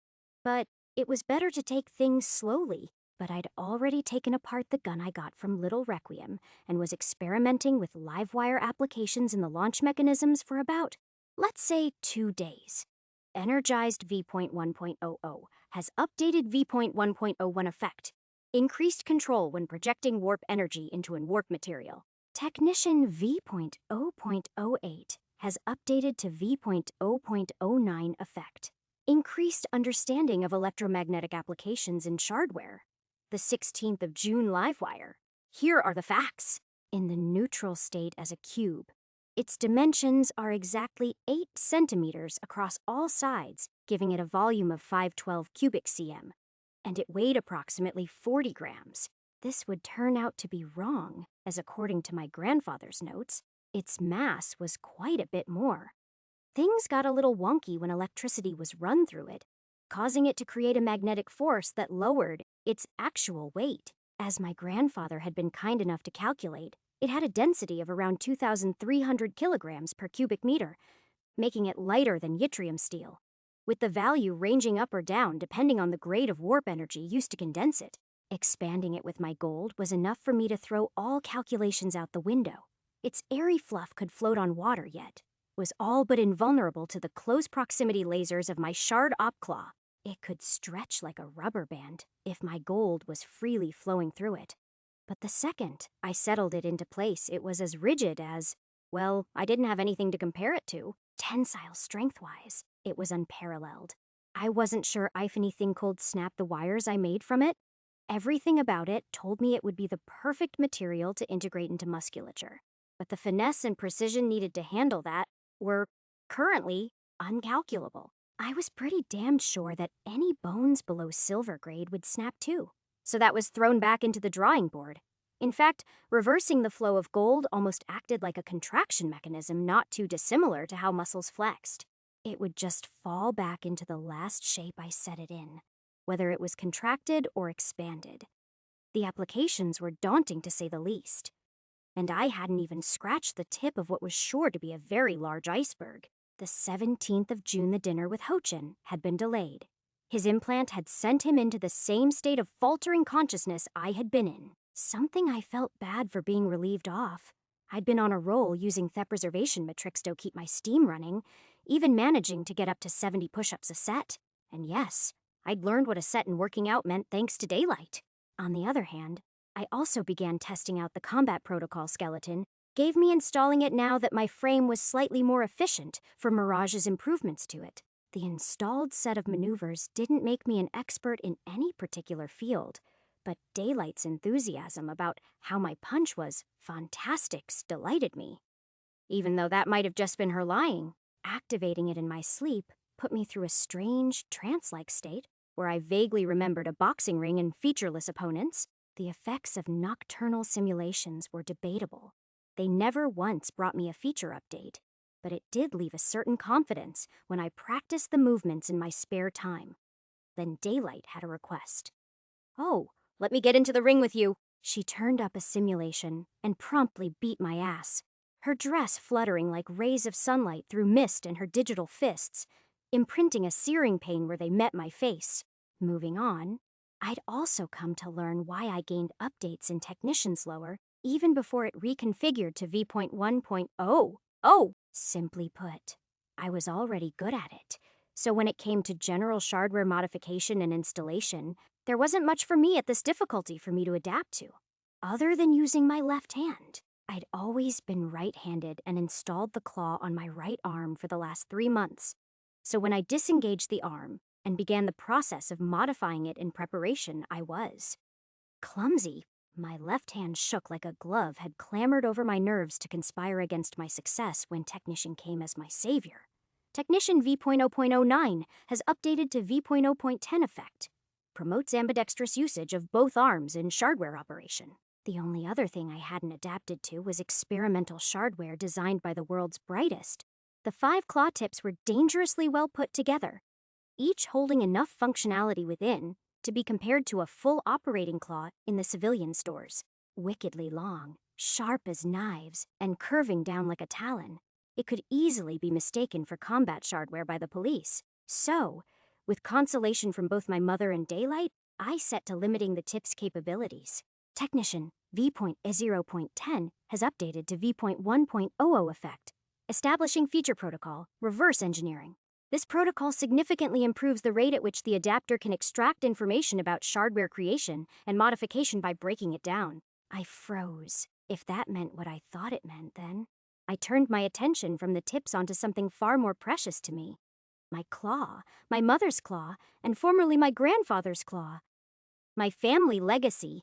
But it was better to take things slowly. But I'd already taken apart the gun I got from Little Requiem and was experimenting with live wire applications in the launch mechanisms for about, let's say, 2 days. Energized V.1.00 has updated V.1.01 effect. Increased control when projecting warp energy into an warp material. Technician V.0.008 has updated to V.0.09 effect. Increased understanding of electromagnetic applications in shardware. The 16th of June livewire. Here are the facts. In the neutral state as a cube, its dimensions are exactly 8 centimeters across all sides, giving it a volume of 512 cubic cm. And it weighed approximately 40 grams. This would turn out to be wrong, as according to my grandfather's notes, its mass was quite a bit more. Things got a little wonky when electricity was run through it, causing it to create a magnetic force that lowered its actual weight. As my grandfather had been kind enough to calculate, it had a density of around 2,300 kilograms per cubic meter, making it lighter than yttrium steel, with the value ranging up or down depending on the grade of warp energy used to condense it. Expanding it with my gold was enough for me to throw all calculations out the window. Its airy fluff could float on water yet, was all but invulnerable to the close proximity lasers of my shard op claw. It could stretch like a rubber band if my gold was freely flowing through it. But the second I settled it into place, it was as rigid as, well, I didn't have anything to compare it to. Tensile strength-wise, it was unparalleled. I wasn't sure if anything could snap the wires I made from it. Everything about it told me it would be the perfect material to integrate into musculature. But the finesse and precision needed to handle that were currently uncalculable. I was pretty damned sure that any bones below silver grade would snap too. So that was thrown back into the drawing board. In fact, reversing the flow of gold almost acted like a contraction mechanism not too dissimilar to how muscles flexed. It would just fall back into the last shape I set it in, whether it was contracted or expanded. The applications were daunting to say the least. And I hadn't even scratched the tip of what was sure to be a very large iceberg. The 17th of June, the dinner with Ho-Chin had been delayed. His implant had sent him into the same state of faltering consciousness I had been in. Something I felt bad for being relieved off. I'd been on a roll using Thep preservation matrix to keep my steam running, even managing to get up to 70 push-ups a set. And yes, I'd learned what a set in working out meant thanks to daylight. On the other hand, I also began testing out the combat protocol skeleton, gave me installing it now that my frame was slightly more efficient for Mirage's improvements to it. The installed set of maneuvers didn't make me an expert in any particular field, but Daylight's enthusiasm about how my punch was fantastic delighted me. Even though that might have just been her lying, activating it in my sleep put me through a strange, trance-like state where I vaguely remembered a boxing ring and featureless opponents. The effects of nocturnal simulations were debatable. They never once brought me a feature update, but it did leave a certain confidence when I practiced the movements in my spare time. Then Daylight had a request. "Oh, let me get into the ring with you." She turned up a simulation and promptly beat my ass, her dress fluttering like rays of sunlight through mist and her digital fists, imprinting a searing pain where they met my face. Moving on, I'd also come to learn why I gained updates in Technician's Lower even before it reconfigured to V.1.0. Simply put, I was already good at it, so when it came to general shardware modification and installation, there wasn't much for me at this difficulty for me to adapt to, other than using my left hand. I'd always been right-handed and installed the claw on my right arm for the last 3 months, so when I disengaged the arm and began the process of modifying it in preparation, I was clumsy. My left hand shook like a glove had clambered over my nerves to conspire against my success when Technician came as my savior. Technician V.0.09 has updated to V.0.10 effect. Promotes ambidextrous usage of both arms in shardware operation. The only other thing I hadn't adapted to was experimental shardware designed by the world's brightest. The 5 claw tips were dangerously well put together, each holding enough functionality within to be compared to a full operating claw in the civilian stores. Wickedly long, sharp as knives, and curving down like a talon. It could easily be mistaken for combat shardware by the police. So, with consolation from both my mother and Daylight, I set to limiting the tip's capabilities. Technician V.0.10 has updated to V.1.00 effect, establishing feature protocol, reverse engineering. This protocol significantly improves the rate at which the adapter can extract information about shardware creation and modification by breaking it down. I froze. If that meant what I thought it meant, then I turned my attention from the tips onto something far more precious to me. My claw, my mother's claw, and formerly my grandfather's claw. My family legacy.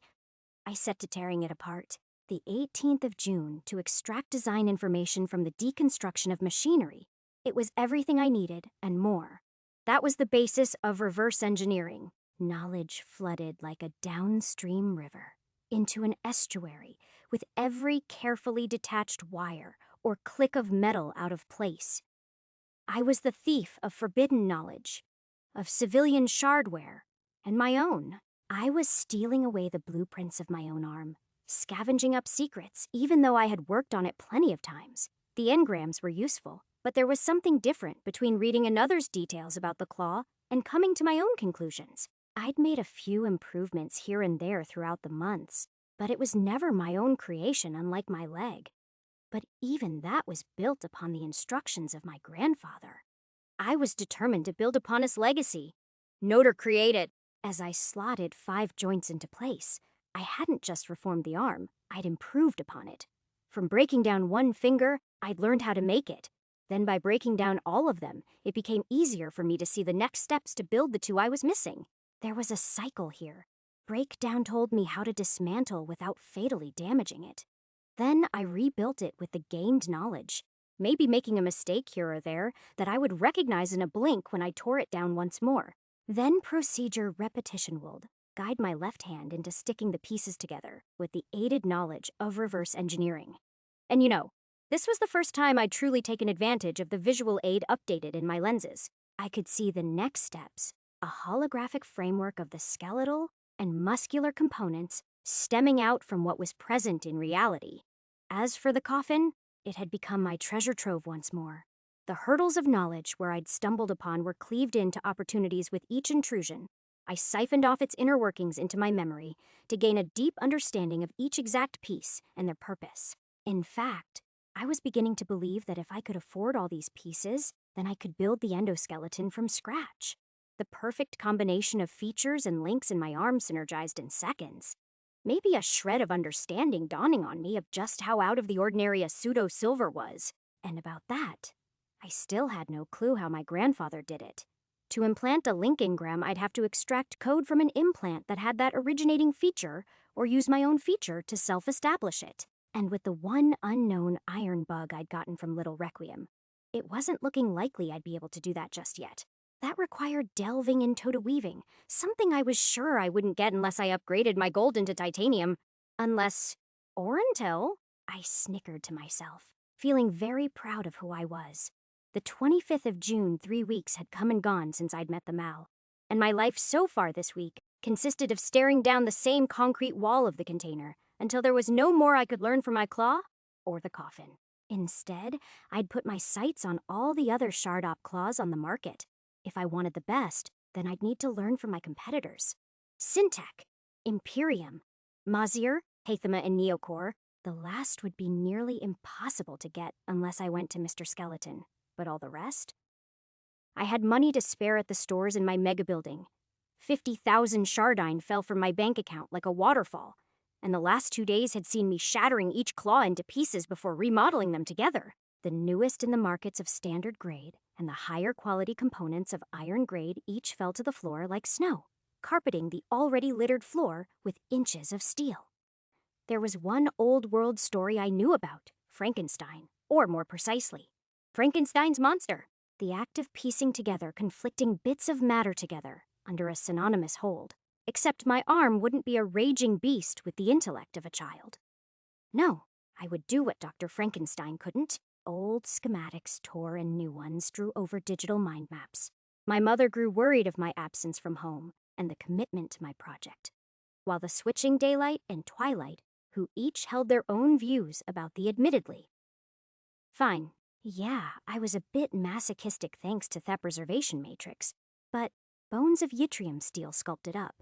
I set to tearing it apart. The 18th of June to extract design information from the deconstruction of machinery. It was everything I needed and more. That was the basis of reverse engineering. Knowledge flooded like a downstream river into an estuary with every carefully detached wire or click of metal out of place. I was the thief of forbidden knowledge, of civilian shardware, and my own. I was stealing away the blueprints of my own arm, scavenging up secrets, even though I had worked on it plenty of times. The engrams were useful, but there was something different between reading another's details about the claw and coming to my own conclusions. I'd made a few improvements here and there throughout the months, but it was never my own creation, unlike my leg. But even that was built upon the instructions of my grandfather. I was determined to build upon his legacy. Note or create it. As I slotted 5 joints into place, I hadn't just reformed the arm, I'd improved upon it. From breaking down one finger, I'd learned how to make it. Then by breaking down all of them, it became easier for me to see the next steps to build the 2 I was missing. There was a cycle here. Breakdown told me how to dismantle without fatally damaging it. Then I rebuilt it with the gained knowledge, maybe making a mistake here or there that I would recognize in a blink when I tore it down once more. Then procedure repetition would guide my left hand into sticking the pieces together with the aided knowledge of reverse engineering. And this was the first time I'd truly taken advantage of the visual aid updated in my lenses. I could see the next steps, a holographic framework of the skeletal and muscular components stemming out from what was present in reality. As for the coffin, it had become my treasure trove once more. The hurdles of knowledge where I'd stumbled upon were cleaved into opportunities with each intrusion. I siphoned off its inner workings into my memory to gain a deep understanding of each exact piece and their purpose. In fact, I was beginning to believe that if I could afford all these pieces, then I could build the endoskeleton from scratch. The perfect combination of features and links in my arm synergized in seconds. Maybe a shred of understanding dawning on me of just how out of the ordinary a pseudo-silver was. And about that, I still had no clue how my grandfather did it. To implant a link engram, I'd have to extract code from an implant that had that originating feature, or use my own feature to self-establish it. And with the one unknown iron bug I'd gotten from Little Requiem, it wasn't looking likely I'd be able to do that just yet. That required delving in Toda weaving, something I was sure I wouldn't get unless I upgraded my gold into titanium. Unless, or until, I snickered to myself, feeling very proud of who I was. The 25th of June, 3 weeks had come and gone since I'd met the Mal, and my life so far this week consisted of staring down the same concrete wall of the container until there was no more I could learn from my claw or the coffin. Instead, I'd put my sights on all the other Shard-Op claws on the market. If I wanted the best, then I'd need to learn from my competitors. Syntech, Imperium, Mazir, Hathama, and Neocore. The last would be nearly impossible to get unless I went to Mr. Skeleton. But all the rest? I had money to spare at the stores in my mega building. 50,000 Shardine fell from my bank account like a waterfall, and the last 2 days had seen me shattering each claw into pieces before remodeling them together. The newest in the markets of standard grade and the higher quality components of iron grade each fell to the floor like snow, carpeting the already littered floor with inches of steel. There was one old world story I knew about, Frankenstein, or more precisely, Frankenstein's monster. The act of piecing together conflicting bits of matter together under a synonymous hold, except my arm wouldn't be a raging beast with the intellect of a child. No, I would do what Dr. Frankenstein couldn't. Old schematics tore and new ones drew over digital mind maps. My mother grew worried of my absence from home and the commitment to my project, while the switching daylight and twilight, who each held their own views about the admittedly. Fine. Yeah, I was a bit masochistic thanks to the preservation matrix, but bones of yttrium steel sculpted up.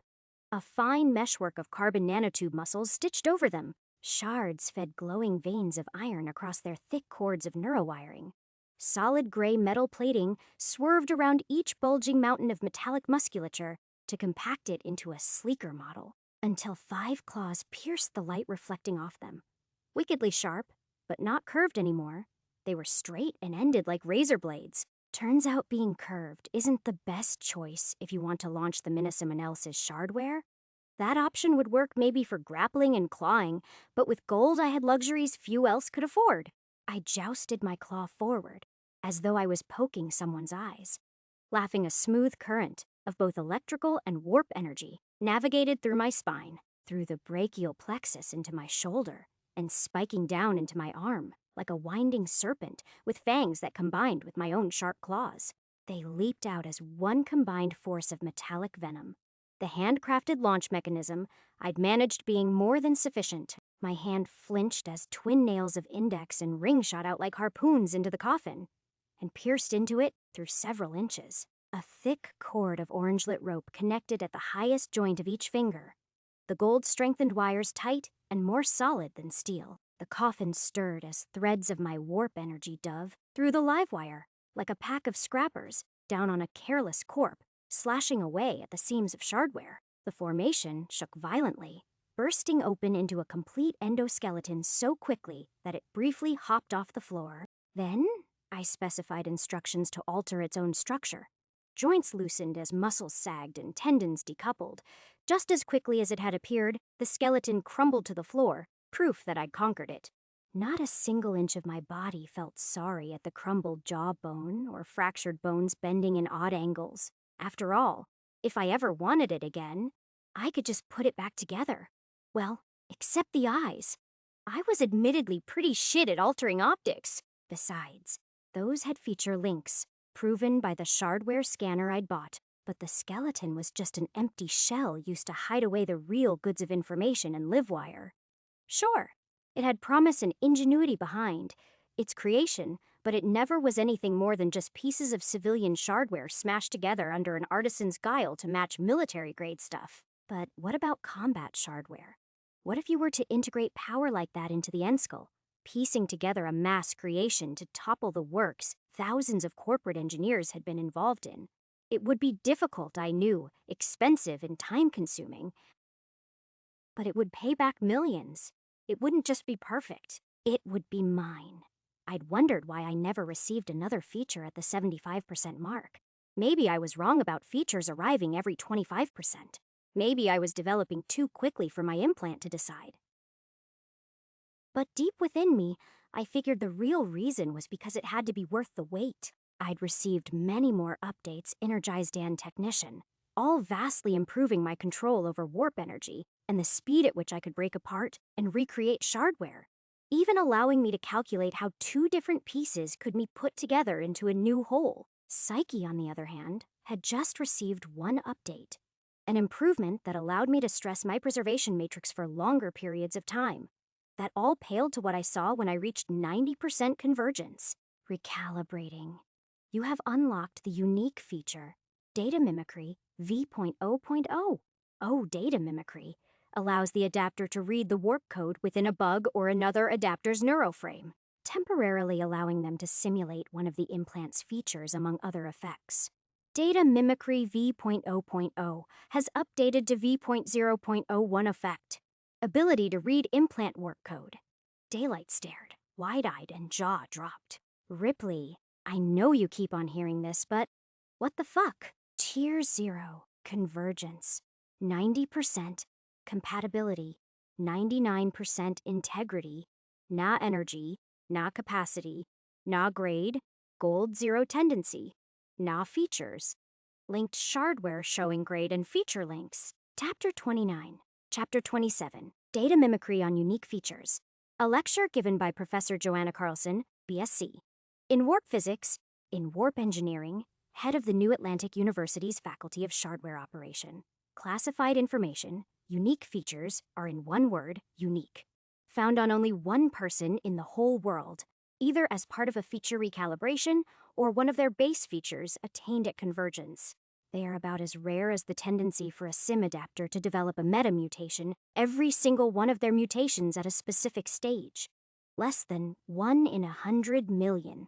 A fine meshwork of carbon nanotube muscles stitched over them. Shards fed glowing veins of iron across their thick cords of neurowiring. Solid gray metal plating swerved around each bulging mountain of metallic musculature to compact it into a sleeker model, until 5 claws pierced the light reflecting off them. Wickedly sharp, but not curved anymore. They were straight and ended like razor blades. Turns out being curved isn't the best choice if you want to launch the Minnesota and else's shardware. That option would work maybe for grappling and clawing, but with gold I had luxuries few else could afford. I jousted my claw forward, as though I was poking someone's eyes. Laughing a smooth current of both electrical and warp energy navigated through my spine, through the brachial plexus into my shoulder, and spiking down into my arm, like a winding serpent with fangs that combined with my own sharp claws. They leaped out as one combined force of metallic venom. The handcrafted launch mechanism I'd managed being more than sufficient. My hand flinched as twin nails of index and ring shot out like harpoons into the coffin, and pierced into it through several inches. A thick cord of orange-lit rope connected at the highest joint of each finger. The gold-strengthened wires tight and more solid than steel. The coffin stirred as threads of my warp energy dove through the live wire, like a pack of scrappers down on a careless corp, slashing away at the seams of shardware. The formation shook violently, bursting open into a complete endoskeleton so quickly that it briefly hopped off the floor. Then, I specified instructions to alter its own structure. Joints loosened as muscles sagged and tendons decoupled. Just as quickly as it had appeared, the skeleton crumbled to the floor, proof that I'd conquered it. Not a single inch of my body felt sorry at the crumbled jawbone or fractured bones bending in odd angles. After all, if I ever wanted it again, I could just put it back together. Well, except the eyes. I was admittedly pretty shit at altering optics. Besides, those had feature links, proven by the shardware scanner I'd bought, but the skeleton was just an empty shell used to hide away the real goods of information and live wire. Sure, it had promise and ingenuity behind its creation, but it never was anything more than just pieces of civilian shardware smashed together under an artisan's guile to match military-grade stuff. But what about combat shardware? What if you were to integrate power like that into the Enskull, piecing together a mass creation to topple the works thousands of corporate engineers had been involved in? It would be difficult, I knew, expensive and time-consuming, but it would pay back millions. It wouldn't just be perfect. It would be mine. I'd wondered why I never received another feature at the 75% mark. Maybe I was wrong about features arriving every 25%. Maybe I was developing too quickly for my implant to decide. But deep within me, I figured the real reason was because it had to be worth the wait. I'd received many more updates energized and technician, all vastly improving my control over warp energy and the speed at which I could break apart and recreate shardware, even allowing me to calculate how 2 different pieces could be put together into a new whole. Psyche, on the other hand, had just received one update, an improvement that allowed me to stress my preservation matrix for longer periods of time. That all paled to what I saw when I reached 90% convergence. Recalibrating. You have unlocked the unique feature, Data Mimicry V.0.0. Oh, Data Mimicry allows the adapter to read the warp code within a bug or another adapter's neuroframe, temporarily allowing them to simulate one of the implant's features among other effects. Data Mimicry V.0.0 has updated to V.0.01 effect. Ability to read implant warp code. Daylight stared, wide-eyed and jaw dropped. Ripley, I know you keep on hearing this, but what the fuck? Tier 0, convergence, 90%, compatibility, 99% integrity, na energy, na capacity, na grade, gold 0 tendency, na features, linked shardware showing grade and feature links. Chapter 29. Chapter 27. Data Mimicry on Unique Features. A lecture given by Professor Joanna Carlson, BSc. In warp physics, in warp engineering, head of the New Atlantic University's Faculty of Shardware Operation. Classified information, unique features are in one word, unique. found on only one person in the whole world, either as part of a feature recalibration or one of their base features attained at convergence. They are about as rare as the tendency for a SIM adapter to develop a meta-mutation, every single one of their mutations at a specific stage. Less than 1 in 100 million.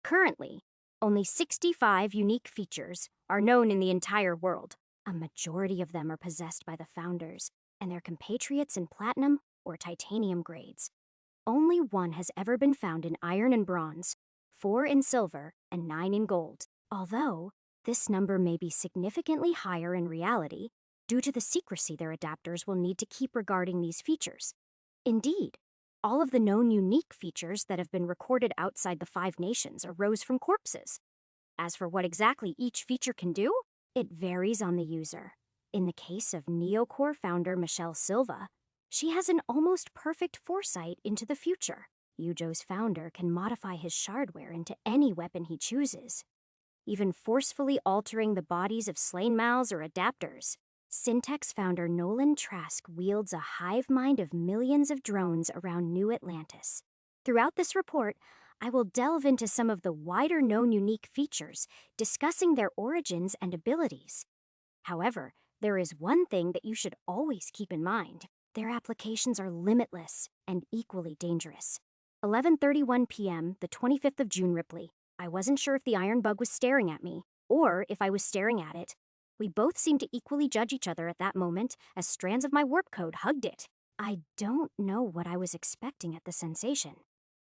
Currently, only 65 unique features are known in the entire world. A majority of them are possessed by the founders and their compatriots in platinum or titanium grades. Only one has ever been found in iron and bronze, 4 in silver, and 9 in gold. Although, this number may be significantly higher in reality due to the secrecy their adapters will need to keep regarding these features. Indeed, all of the known unique features that have been recorded outside the 5 nations arose from corpses. As for what exactly each feature can do, it varies on the user. In the case of Neocore founder Michelle Silva, she has an almost perfect foresight into the future. Yujo's founder can modify his shardware into any weapon he chooses, even forcefully altering the bodies of slain mals or adapters. Syntex founder Nolan Trask wields a hive mind of millions of drones around New Atlantis. Throughout this report, I will delve into some of the wider known unique features, discussing their origins and abilities. However, there is one thing that you should always keep in mind. Their applications are limitless and equally dangerous. 11:31 p.m., the 25th of June, Ripley. I wasn't sure if the iron bug was staring at me, or if I was staring at it. We both seemed to equally judge each other at that moment as strands of my warp code hugged it. I don't know what I was expecting at the sensation.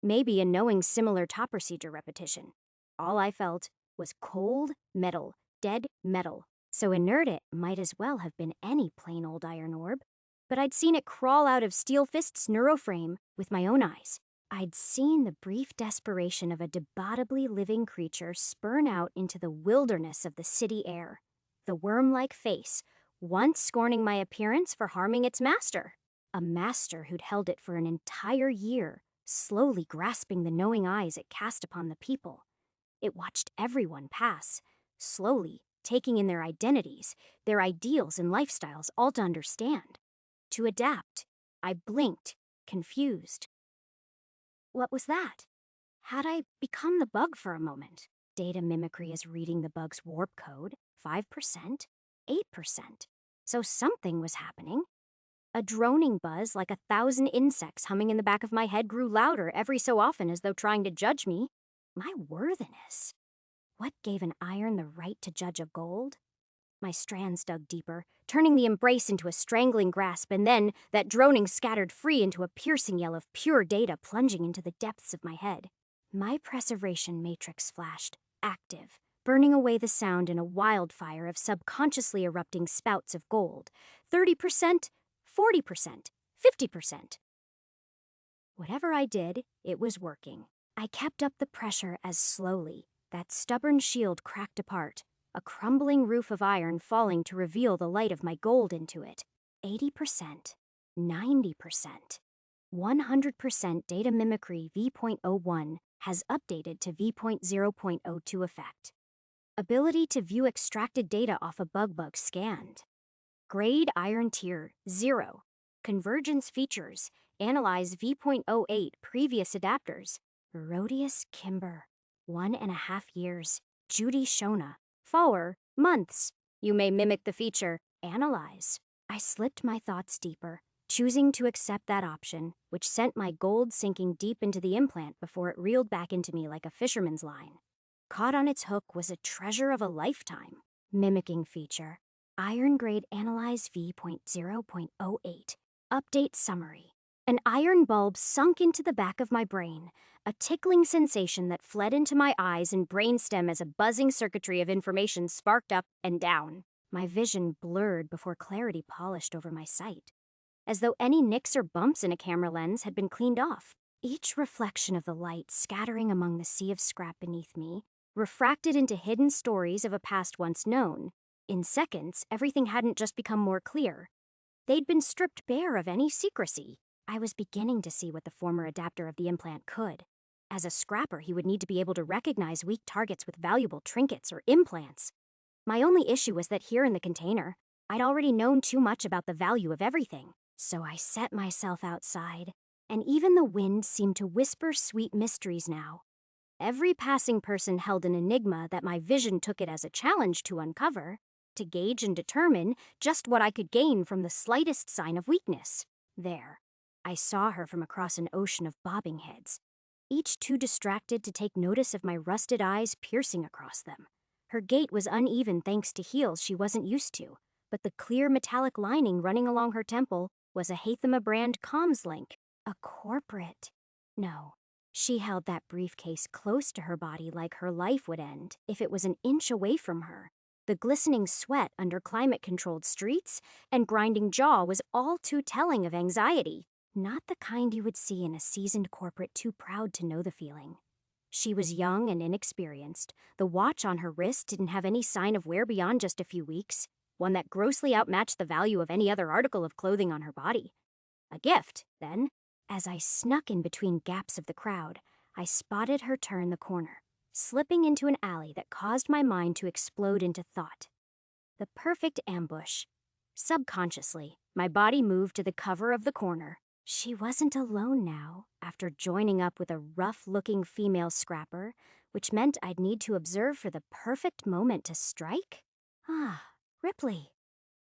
Maybe a knowing similar top procedure repetition. All I felt was cold metal, dead metal. So inert it might as well have been any plain old iron orb. But I'd seen it crawl out of Steel Fist's neuroframe with my own eyes. I'd seen the brief desperation of a debatably living creature spurn out into the wilderness of the city air. The worm-like face, once scorning my appearance for harming its master. A master who'd held it for an entire year, slowly grasping the knowing eyes it cast upon the people. It watched everyone pass, slowly taking in their identities, their ideals and lifestyles, all to understand. To adapt. I blinked, confused. What was that? Had I become the bug for a moment? Data mimicry is reading the bug's warp code, 5%, 8%. So something was happening. A droning buzz like 1,000 insects humming in the back of my head grew louder every so often as though trying to judge me. My worthiness. What gave an iron the right to judge a gold? My strands dug deeper, turning the embrace into a strangling grasp, and then that droning scattered free into a piercing yell of pure data plunging into the depths of my head. My preservation matrix flashed, active, burning away the sound in a wildfire of subconsciously erupting spouts of gold. 30%, 40%, 50%. Whatever I did, it was working. I kept up the pressure as slowly that stubborn shield cracked apart, a crumbling roof of iron falling to reveal the light of my gold into it. 80%, 90%, 100% data mimicry V.01 has updated to V.0.02 effect. Ability to view extracted data off a bug scanned. Grade iron tier 0. Convergence features. Analyze V.08 previous adapters. Rhodius Kimber. 1.5 years. Judy Shona. 4 months. You may mimic the feature. Analyze. I slipped my thoughts deeper, choosing to accept that option, which sent my gold sinking deep into the implant before it reeled back into me like a fisherman's line. Caught on its hook was a treasure of a lifetime. Mimicking feature. Iron grade analyze V.0.08. Update summary. An iron bulb sunk into the back of my brain, a tickling sensation that fled into my eyes and brainstem as a buzzing circuitry of information sparked up and down. My vision blurred before clarity polished over my sight, as though any nicks or bumps in a camera lens had been cleaned off. Each reflection of the light scattering among the sea of scrap beneath me, refracted into hidden stories of a past once known. In seconds, everything hadn't just become more clear. They'd been stripped bare of any secrecy. I was beginning to see what the former adapter of the implant could. As a scrapper, he would need to be able to recognize weak targets with valuable trinkets or implants. My only issue was that here in the container, I'd already known too much about the value of everything. So I set myself outside, and even the wind seemed to whisper sweet mysteries now. Every passing person held an enigma that my vision took it as a challenge to uncover, to gauge and determine just what I could gain from the slightest sign of weakness. There, I saw her from across an ocean of bobbing heads, each too distracted to take notice of my rusted eyes piercing across them. Her gait was uneven thanks to heels she wasn't used to, but the clear metallic lining running along her temple was a Hathama brand comms link. A corporate. No. She held that briefcase close to her body like her life would end if it was an inch away from her. The glistening sweat under climate-controlled streets and grinding jaw was all too telling of anxiety, not the kind you would see in a seasoned corporate too proud to know the feeling. She was young and inexperienced. The watch on her wrist didn't have any sign of wear beyond just a few weeks, one that grossly outmatched the value of any other article of clothing on her body. A gift, then. As I snuck in between gaps of the crowd, I spotted her turn the corner, slipping into an alley that caused my mind to explode into thought. The perfect ambush. Subconsciously, my body moved to the cover of the corner. She wasn't alone now, after joining up with a rough-looking female scrapper, which meant I'd need to observe for the perfect moment to strike? Ah, Ripley.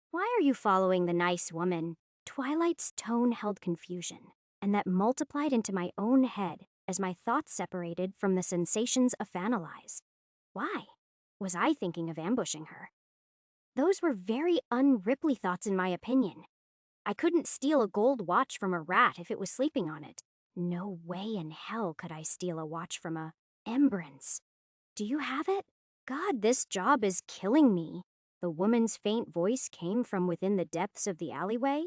Why are you following the nice woman? Twilight's tone held confusion, and that multiplied into my own head as my thoughts separated from the sensations of Fanalize. Why? Was I thinking of ambushing her? Those were very un-Ripley thoughts in my opinion. I couldn't steal a gold watch from a rat if it was sleeping on it. No way in hell could I steal a watch from a Embrance. Do you have it? God, this job is killing me. The woman's faint voice came from within the depths of the alleyway.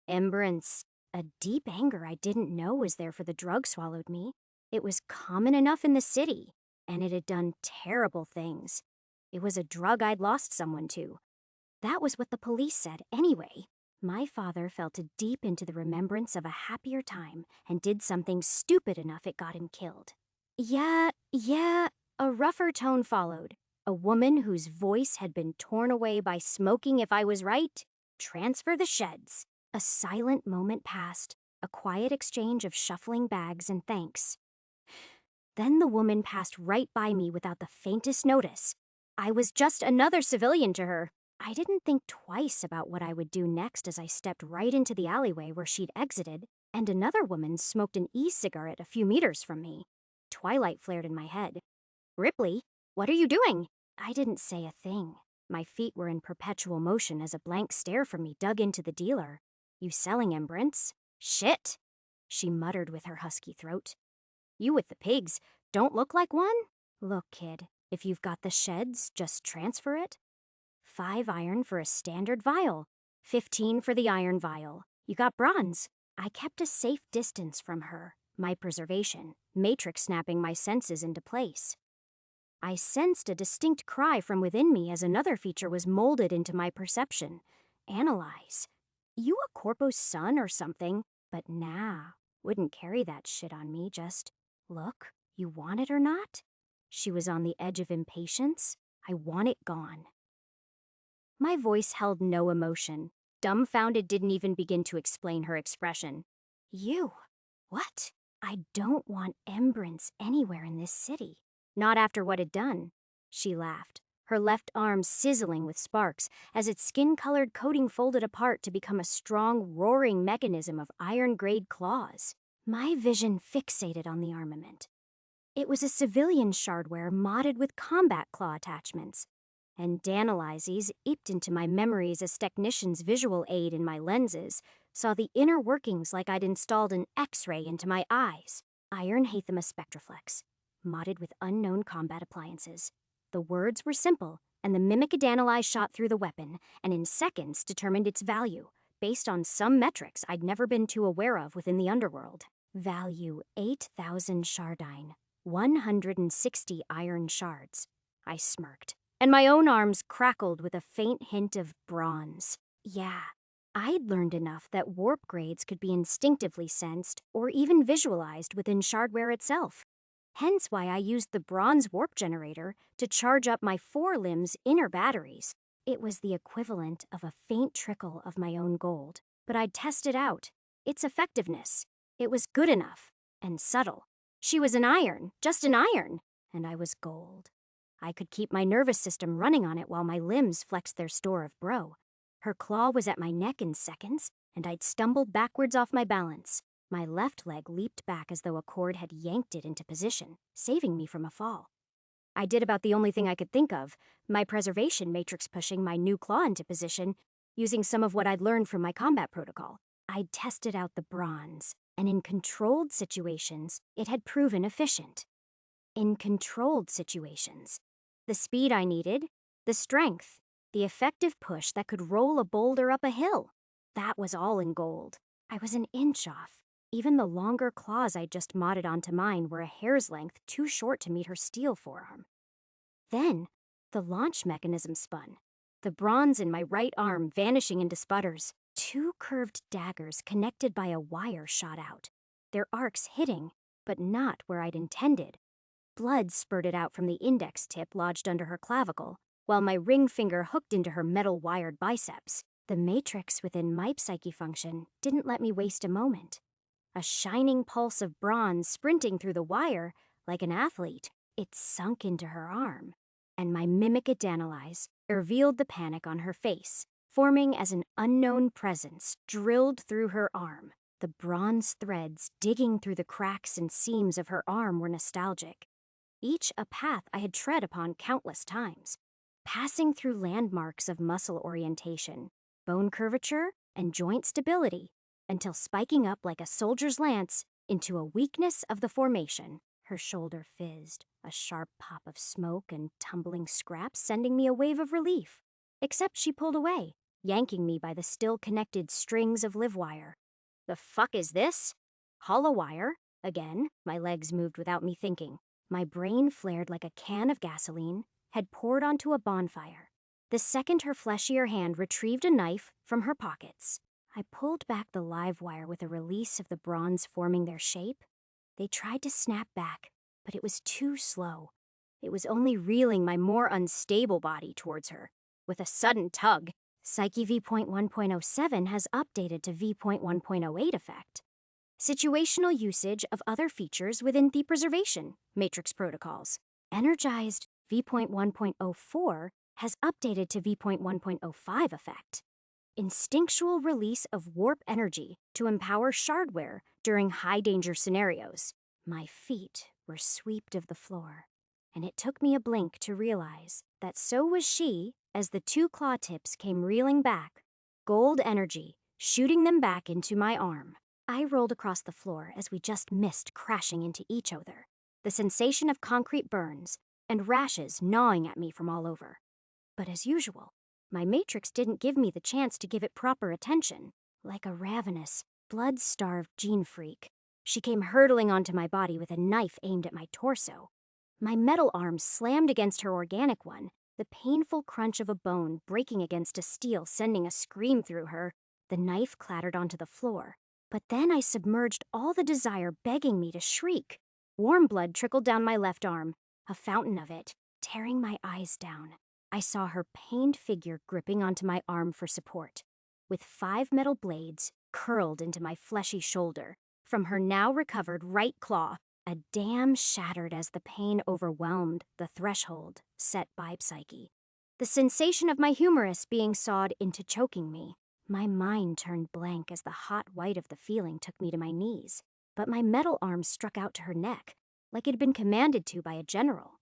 Embrance. A deep anger I didn't know was there for the drug swallowed me. It was common enough in the city, and it had done terrible things. It was a drug I'd lost someone to. That was what the police said anyway. My father fell deep into the remembrance of a happier time and did something stupid enough it got him killed. Yeah, a rougher tone followed. A woman whose voice had been torn away by smoking if I was right. Transfer the sheds. A silent moment passed, a quiet exchange of shuffling bags and thanks. Then the woman passed right by me without the faintest notice. I was just another civilian to her. I didn't think twice about what I would do next as I stepped right into the alleyway where she'd exited, and another woman smoked an e-cigarette a few meters from me. Twilight flared in my head. Ripley, what are you doing? I didn't say a thing. My feet were in perpetual motion as a blank stare from me dug into the dealer. You selling Embrance? Shit, she muttered with her husky throat. You with the pigs don't look like one? Look, kid, if you've got the sheds, just transfer it. 5 iron for a standard vial. 15 for the iron vial. You got bronze. I kept a safe distance from her, my preservation, matrix snapping my senses into place. I sensed a distinct cry from within me as another feature was molded into my perception. Analyze. You a corpo's son or something, but nah, wouldn't carry that shit on me, just, look, you want it or not? She was on the edge of impatience. I want it gone. My voice held no emotion. Dumbfounded didn't even begin to explain her expression. You? What? I don't want Embrance anywhere in this city. Not after what had done. She laughed, her left arm sizzling with sparks as its skin-colored coating folded apart to become a strong, roaring mechanism of iron-grade claws. My vision fixated on the armament. It was a civilian shardware modded with combat claw attachments, and Danalyzes, eeped into my memories as technician's visual aid in my lenses, saw the inner workings like I'd installed an X-ray into my eyes. Iron Hathama Spectraflex, modded with unknown combat appliances. The words were simple, and the mimic Danalyze shot through the weapon, and in seconds determined its value, based on some metrics I'd never been too aware of within the underworld. Value 8,000 shardine, 160 iron shards. I smirked, and my own arms crackled with a faint hint of bronze. Yeah, I'd learned enough that warp grades could be instinctively sensed or even visualized within shardware itself. Hence why I used the bronze warp generator to charge up my forelimbs' inner batteries. It was the equivalent of a faint trickle of my own gold, but I'd tested out its effectiveness. It was good enough and subtle. She was an iron, just an iron, and I was gold. I could keep my nervous system running on it while my limbs flexed their store of bro. Her claw was at my neck in seconds, and I'd stumbled backwards off my balance. My left leg leaped back as though a cord had yanked it into position, saving me from a fall. I did about the only thing I could think of, my preservation matrix pushing my new claw into position, using some of what I'd learned from my combat protocol. I'd tested out the bronze, and in controlled situations, it had proven efficient. In controlled situations. The speed I needed, the strength, the effective push that could roll a boulder up a hill. That was all in gold. I was an inch off. Even the longer claws I'd just modded onto mine were a hair's length too short to meet her steel forearm. Then, the launch mechanism spun, the bronze in my right arm vanishing into sputters. 2 curved daggers connected by a wire shot out, their arcs hitting, but not where I'd intended. Blood spurted out from the index tip lodged under her clavicle, while my ring finger hooked into her metal-wired biceps. The matrix within my psyche function didn't let me waste a moment. A shining pulse of bronze sprinting through the wire like an athlete. It sunk into her arm, and my mimic Adanalyze revealed the panic on her face, forming as an unknown presence drilled through her arm. The bronze threads digging through the cracks and seams of her arm were nostalgic, each a path I had tread upon countless times, passing through landmarks of muscle orientation, bone curvature, and joint stability, until spiking up like a soldier's lance into a weakness of the formation. Her shoulder fizzed, a sharp pop of smoke and tumbling scraps sending me a wave of relief. Except she pulled away, yanking me by the still-connected strings of live wire. The fuck is this? Hollow wire? Again, my legs moved without me thinking. My brain flared like a can of gasoline had poured onto a bonfire. The second her fleshier hand retrieved a knife from her pockets, I pulled back the live wire with a release of the bronze forming their shape. They tried to snap back, but it was too slow. It was only reeling my more unstable body towards her. With a sudden tug, Psyche V.1.07 has updated to V.1.08 effect. Situational usage of other features within the preservation matrix protocols. Energized V.1.04 has updated to V.1.05 effect. Instinctual release of warp energy to empower shardware during high-danger scenarios. My feet were swept of the floor, and it took me a blink to realize that so was she as the 2 claw tips came reeling back, gold energy shooting them back into my arm. I rolled across the floor as we just missed crashing into each other, the sensation of concrete burns and rashes gnawing at me from all over. But as usual, my matrix didn't give me the chance to give it proper attention. Like a ravenous, blood-starved gene freak, she came hurtling onto my body with a knife aimed at my torso. My metal arm slammed against her organic one, the painful crunch of a bone breaking against a steel sending a scream through her. The knife clattered onto the floor, but then I submerged all the desire begging me to shriek. Warm blood trickled down my left arm, a fountain of it, tearing my eyes down. I saw her pained figure gripping onto my arm for support, with 5 metal blades curled into my fleshy shoulder. From her now recovered right claw, a dam shattered as the pain overwhelmed the threshold set by Psyche. The sensation of my humerus being sawed into choking me. My mind turned blank as the hot white of the feeling took me to my knees, but my metal arm struck out to her neck, like it had been commanded to by a general.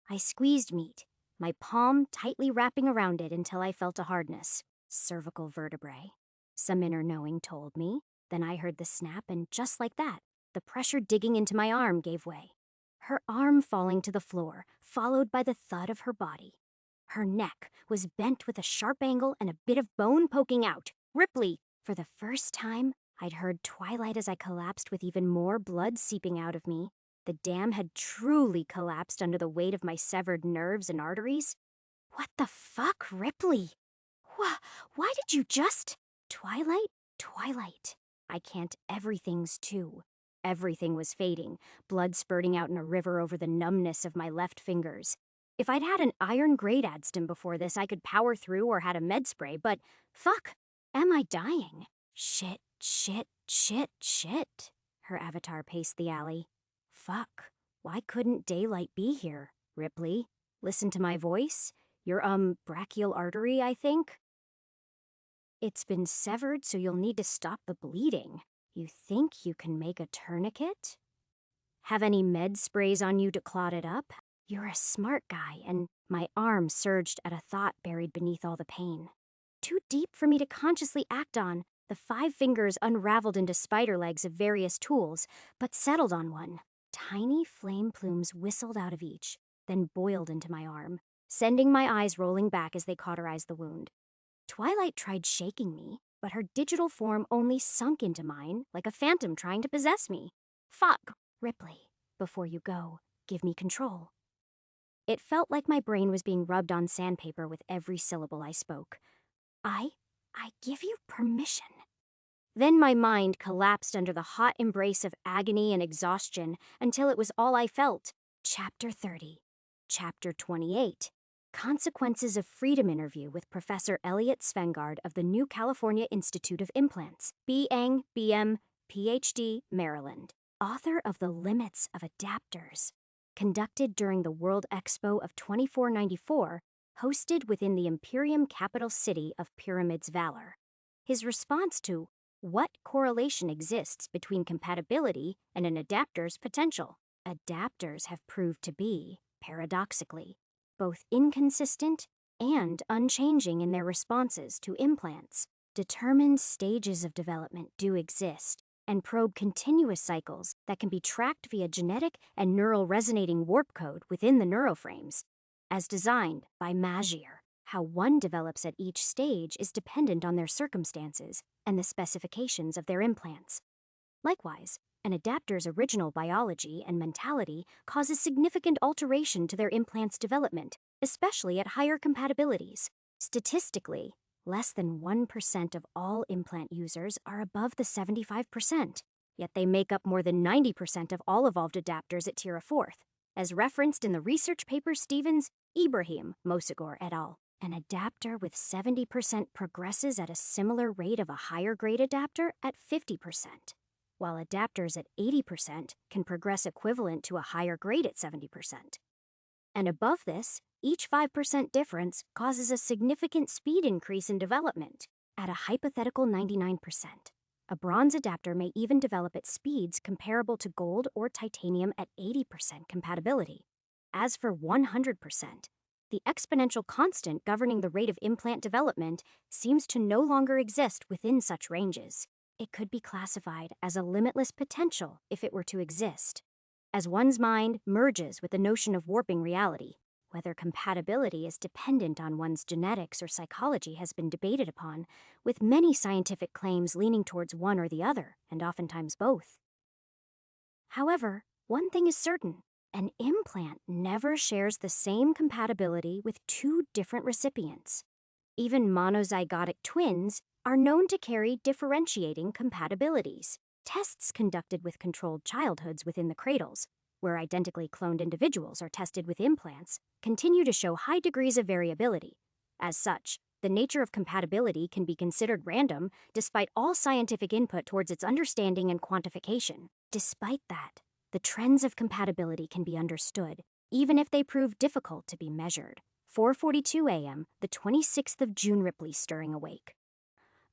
I squeezed meat, my palm tightly wrapping around it until I felt a hardness. Cervical vertebrae. Some inner knowing told me. Then I heard the snap, and just like that, the pressure digging into my arm gave way. Her arm falling to the floor, followed by the thud of her body. Her neck was bent with a sharp angle and a bit of bone poking out. Ripley! For the first time, I'd heard twilight as I collapsed with even more blood seeping out of me. The dam had truly collapsed under the weight of my severed nerves and arteries. What the fuck, Ripley? Why did you just... Twilight? Twilight. I can't everything's too. Everything was fading, blood spurting out in a river over the numbness of my left fingers. If I'd had an iron grade Adstim before this, I could power through or had a med spray, but fuck, am I dying? Shit. Her avatar paced the alley. Fuck, why couldn't daylight be here, Ripley? Listen to my voice? Your, brachial artery, I think? It's been severed, so you'll need to stop the bleeding. You think you can make a tourniquet? Have any med sprays on you to clot it up? You're a smart guy, and my arm surged at a thought buried beneath all the pain. Too deep for me to consciously act on, the 5 fingers unraveled into spider legs of various tools, but settled on one. Tiny flame plumes whistled out of each, then boiled into my arm, sending my eyes rolling back as they cauterized the wound. Twilight tried shaking me, but her digital form only sunk into mine like a phantom trying to possess me. Fuck! Ripley, before you go, give me control. It felt like my brain was being rubbed on sandpaper with every syllable I spoke. I give you permission. Then my mind collapsed under the hot embrace of agony and exhaustion until it was all I felt. Chapter 30. Chapter 28. Consequences of Freedom interview with Professor Elliot Svengard of the New California Institute of Implants, B.Eng, B.M., Ph.D., Maryland. Author of The Limits of Adapters. Conducted during the World Expo of 2494, hosted within the Imperium capital city of Pyramids Valor. His response to what correlation exists between compatibility and an adapter's potential? Adapters have proved to be, paradoxically, both inconsistent and unchanging in their responses to implants. Determined stages of development do exist and probe continuous cycles that can be tracked via genetic and neural resonating warp code within the neuroframes. As designed by Magier, how one develops at each stage is dependent on their circumstances and the specifications of their implants. Likewise, an adapter's original biology and mentality causes significant alteration to their implant's development, especially at higher compatibilities. Statistically, less than 1% of all implant users are above the 75%, yet they make up more than 90% of all evolved adapters at Tierra 4th, as referenced in the research paper Stevens, Ibrahim, Mosagor et al. An adapter with 70% progresses at a similar rate of a higher-grade adapter at 50%, while adapters at 80% can progress equivalent to a higher grade at 70%. And above this, each 5% difference causes a significant speed increase in development at a hypothetical 99%. A bronze adapter may even develop at speeds comparable to gold or titanium at 80% compatibility. As for 100%, the exponential constant governing the rate of implant development seems to no longer exist within such ranges. It could be classified as a limitless potential if it were to exist. As one's mind merges with the notion of warping reality, whether compatibility is dependent on one's genetics or psychology has been debated upon, with many scientific claims leaning towards one or the other, and oftentimes both. However, one thing is certain. An implant never shares the same compatibility with 2 different recipients. Even monozygotic twins are known to carry differentiating compatibilities. Tests conducted with controlled childhoods within the cradles, where identically cloned individuals are tested with implants, continue to show high degrees of variability. As such, the nature of compatibility can be considered random despite all scientific input towards its understanding and quantification. Despite that, the trends of compatibility can be understood, even if they prove difficult to be measured. 4:42 a.m., the 26th of June. Ripley stirring awake.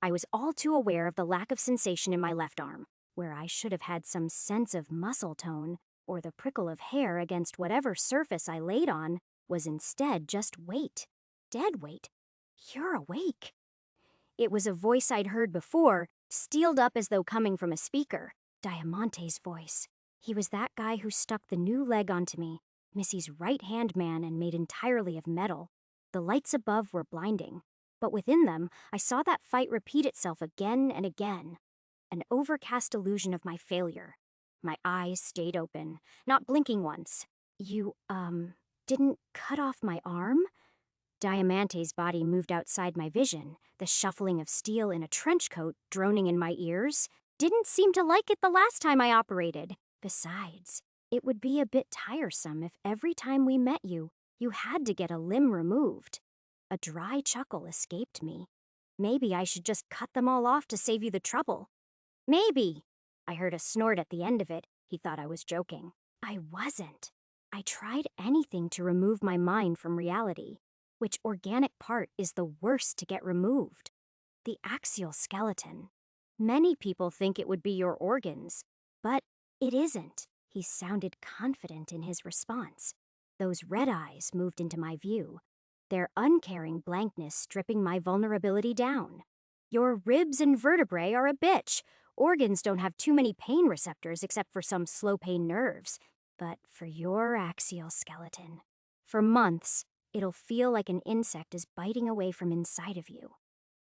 I was all too aware of the lack of sensation in my left arm, where I should have had some sense of muscle tone, or the prickle of hair against whatever surface I laid on, was instead just weight. Dead weight. You're awake. It was a voice I'd heard before, steeled up as though coming from a speaker. Diamante's voice. He was that guy who stuck the new leg onto me, Missy's right-hand man, and made entirely of metal. The lights above were blinding, but within them I saw that fight repeat itself again and again. An overcast illusion of my failure. My eyes stayed open, not blinking once. You, didn't cut off my arm? Diamante's body moved outside my vision, the shuffling of steel in a trench coat droning in my ears. Didn't seem to like it the last time I operated. Besides, it would be a bit tiresome if every time we met you, you had to get a limb removed. A dry chuckle escaped me. Maybe I should just cut them all off to save you the trouble. Maybe. I heard a snort at the end of it. He thought I was joking. I wasn't. I tried anything to remove my mind from reality. Which organic part is the worst to get removed? The axial skeleton. Many people think it would be your organs, but it isn't. He sounded confident in his response. Those red eyes moved into my view, their uncaring blankness stripping my vulnerability down. Your ribs and vertebrae are a bitch. Organs don't have too many pain receptors except for some slow pain nerves. But for your axial skeleton, for months, it'll feel like an insect is biting away from inside of you.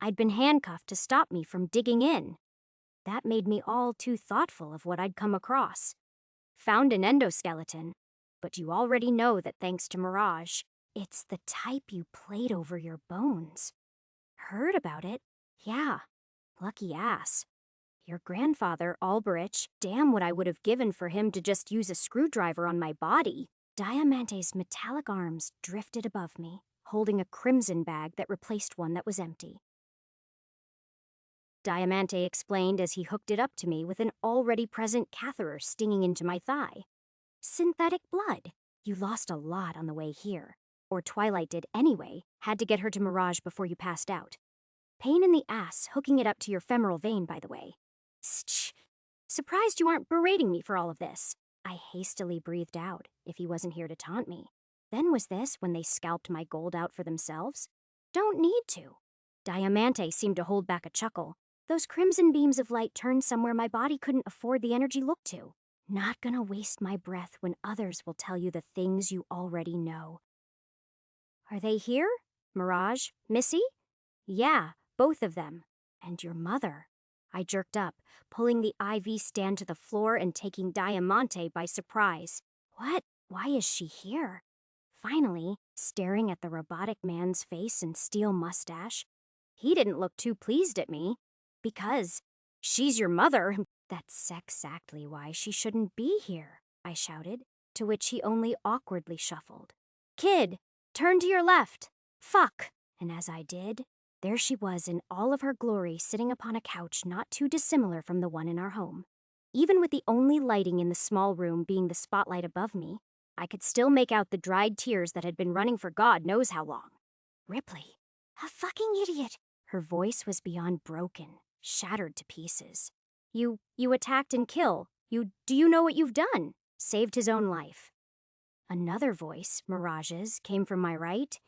I'd been handcuffed to stop me from digging in. That made me all too thoughtful of what I'd come across. Found an endoskeleton, but you already know that thanks to Mirage, it's the type you played over your bones. Heard about it? Yeah. Lucky ass. Your grandfather, Alberich, damn what I would have given for him to just use a screwdriver on my body. Diamante's metallic arms drifted above me, holding a crimson bag that replaced one that was empty. Diamante explained as he hooked it up to me with an already present catheter stinging into my thigh. Synthetic blood. You lost a lot on the way here. Or Twilight did anyway, had to get her to Mirage before you passed out. Pain in the ass hooking it up to your femoral vein, by the way. Shh. Surprised you aren't berating me for all of this. I hastily breathed out, if he wasn't here to taunt me. Then was this when they scalped my gold out for themselves? Don't need to. Diamante seemed to hold back a chuckle. Those crimson beams of light turned somewhere my body couldn't afford the energy look to. Not gonna waste my breath when others will tell you the things you already know. Are they here? Mirage? Missy? Yeah, both of them. And your mother. I jerked up, pulling the IV stand to the floor and taking Diamante by surprise. What? Why is she here? Finally, staring at the robotic man's face and steel mustache, he didn't look too pleased at me. Because she's your mother. That's exactly why she shouldn't be here, I shouted, to which he only awkwardly shuffled. Kid, turn to your left. Fuck. And as I did, there she was in all of her glory sitting upon a couch not too dissimilar from the one in our home. Even with the only lighting in the small room being the spotlight above me, I could still make out the dried tears that had been running for God knows how long. Ripley. A fucking idiot. Her voice was beyond broken, shattered to pieces. You attacked and killed. Do you know what you've done? Saved his own life. Another voice, Mirage's, came from my right.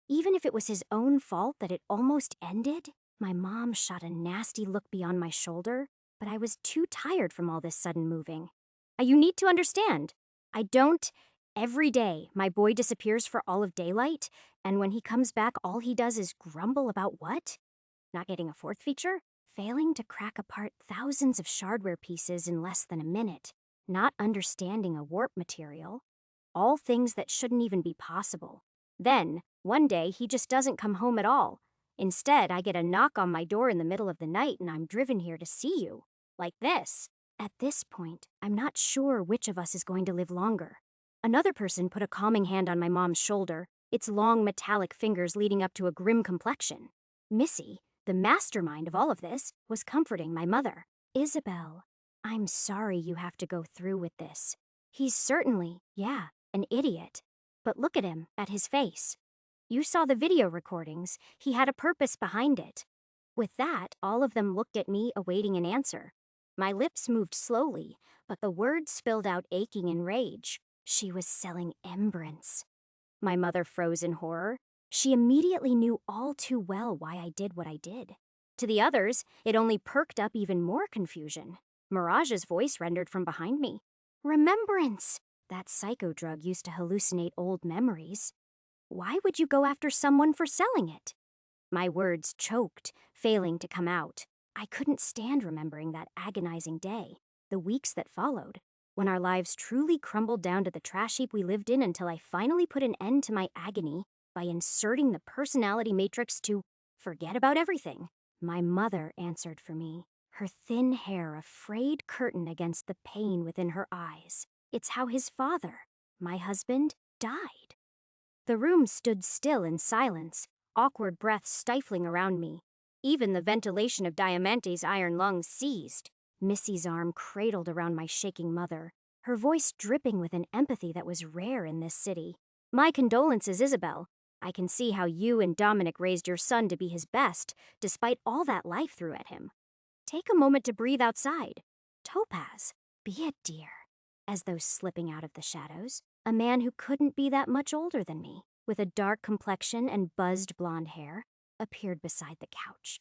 Even if it was his own fault that it almost ended, my mom shot a nasty look beyond my shoulder, but I was too tired from all this sudden moving. You need to understand. Every day, my boy disappears for all of daylight, and when he comes back, all he does is grumble about what? Not getting a fourth feature? Failing to crack apart thousands of shardware pieces in less than a minute. Not understanding a warp material. All things that shouldn't even be possible. Then, one day, he just doesn't come home at all. Instead, I get a knock on my door in the middle of the night and I'm driven here to see you. Like this. At this point, I'm not sure which of us is going to live longer. Another person put a calming hand on my mom's shoulder, its long metallic fingers leading up to a grim complexion. Missy, the mastermind of all of this, was comforting my mother. Isabel, I'm sorry you have to go through with this. He's certainly, an idiot. But look at him, at his face. You saw the video recordings. He had a purpose behind it. With that, all of them looked at me, awaiting an answer. My lips moved slowly, but the words spilled out aching in rage. She was selling Embrance. My mother froze in horror. She immediately knew all too well why I did what I did. To the others, it only perked up even more confusion. Mirage's voice rendered from behind me. Remembrance! That psycho drug used to hallucinate old memories. Why would you go after someone for selling it? My words choked, failing to come out. I couldn't stand remembering that agonizing day, the weeks that followed, when our lives truly crumbled down to the trash heap we lived in until I finally put an end to my agony by inserting the personality matrix to forget about everything. My mother answered for me, her thin hair a frayed curtain against the pain within her eyes. It's how his father, my husband, died. The room stood still in silence, awkward breaths stifling around me. Even the ventilation of Diamante's iron lungs ceased. Missy's arm cradled around my shaking mother, her voice dripping with an empathy that was rare in this city. "My condolences, Isabel. I can see how you and Dominic raised your son to be his best, despite all that life threw at him. Take a moment to breathe outside. Topaz, be a dear." As though slipping out of the shadows, a man who couldn't be that much older than me, with a dark complexion and buzzed blonde hair, appeared beside the couch.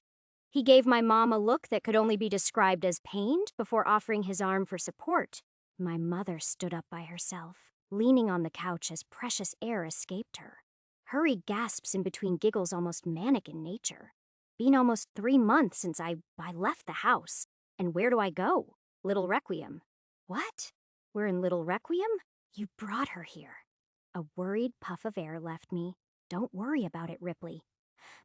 He gave my mom a look that could only be described as pained before offering his arm for support. My mother stood up by herself, leaning on the couch as precious air escaped her. Hurried gasps in between giggles almost manic in nature. Been almost 3 months since I left the house. And where do I go? Little Requiem. What? We're in Little Requiem? You brought her here. A worried puff of air left me. Don't worry about it, Ripley.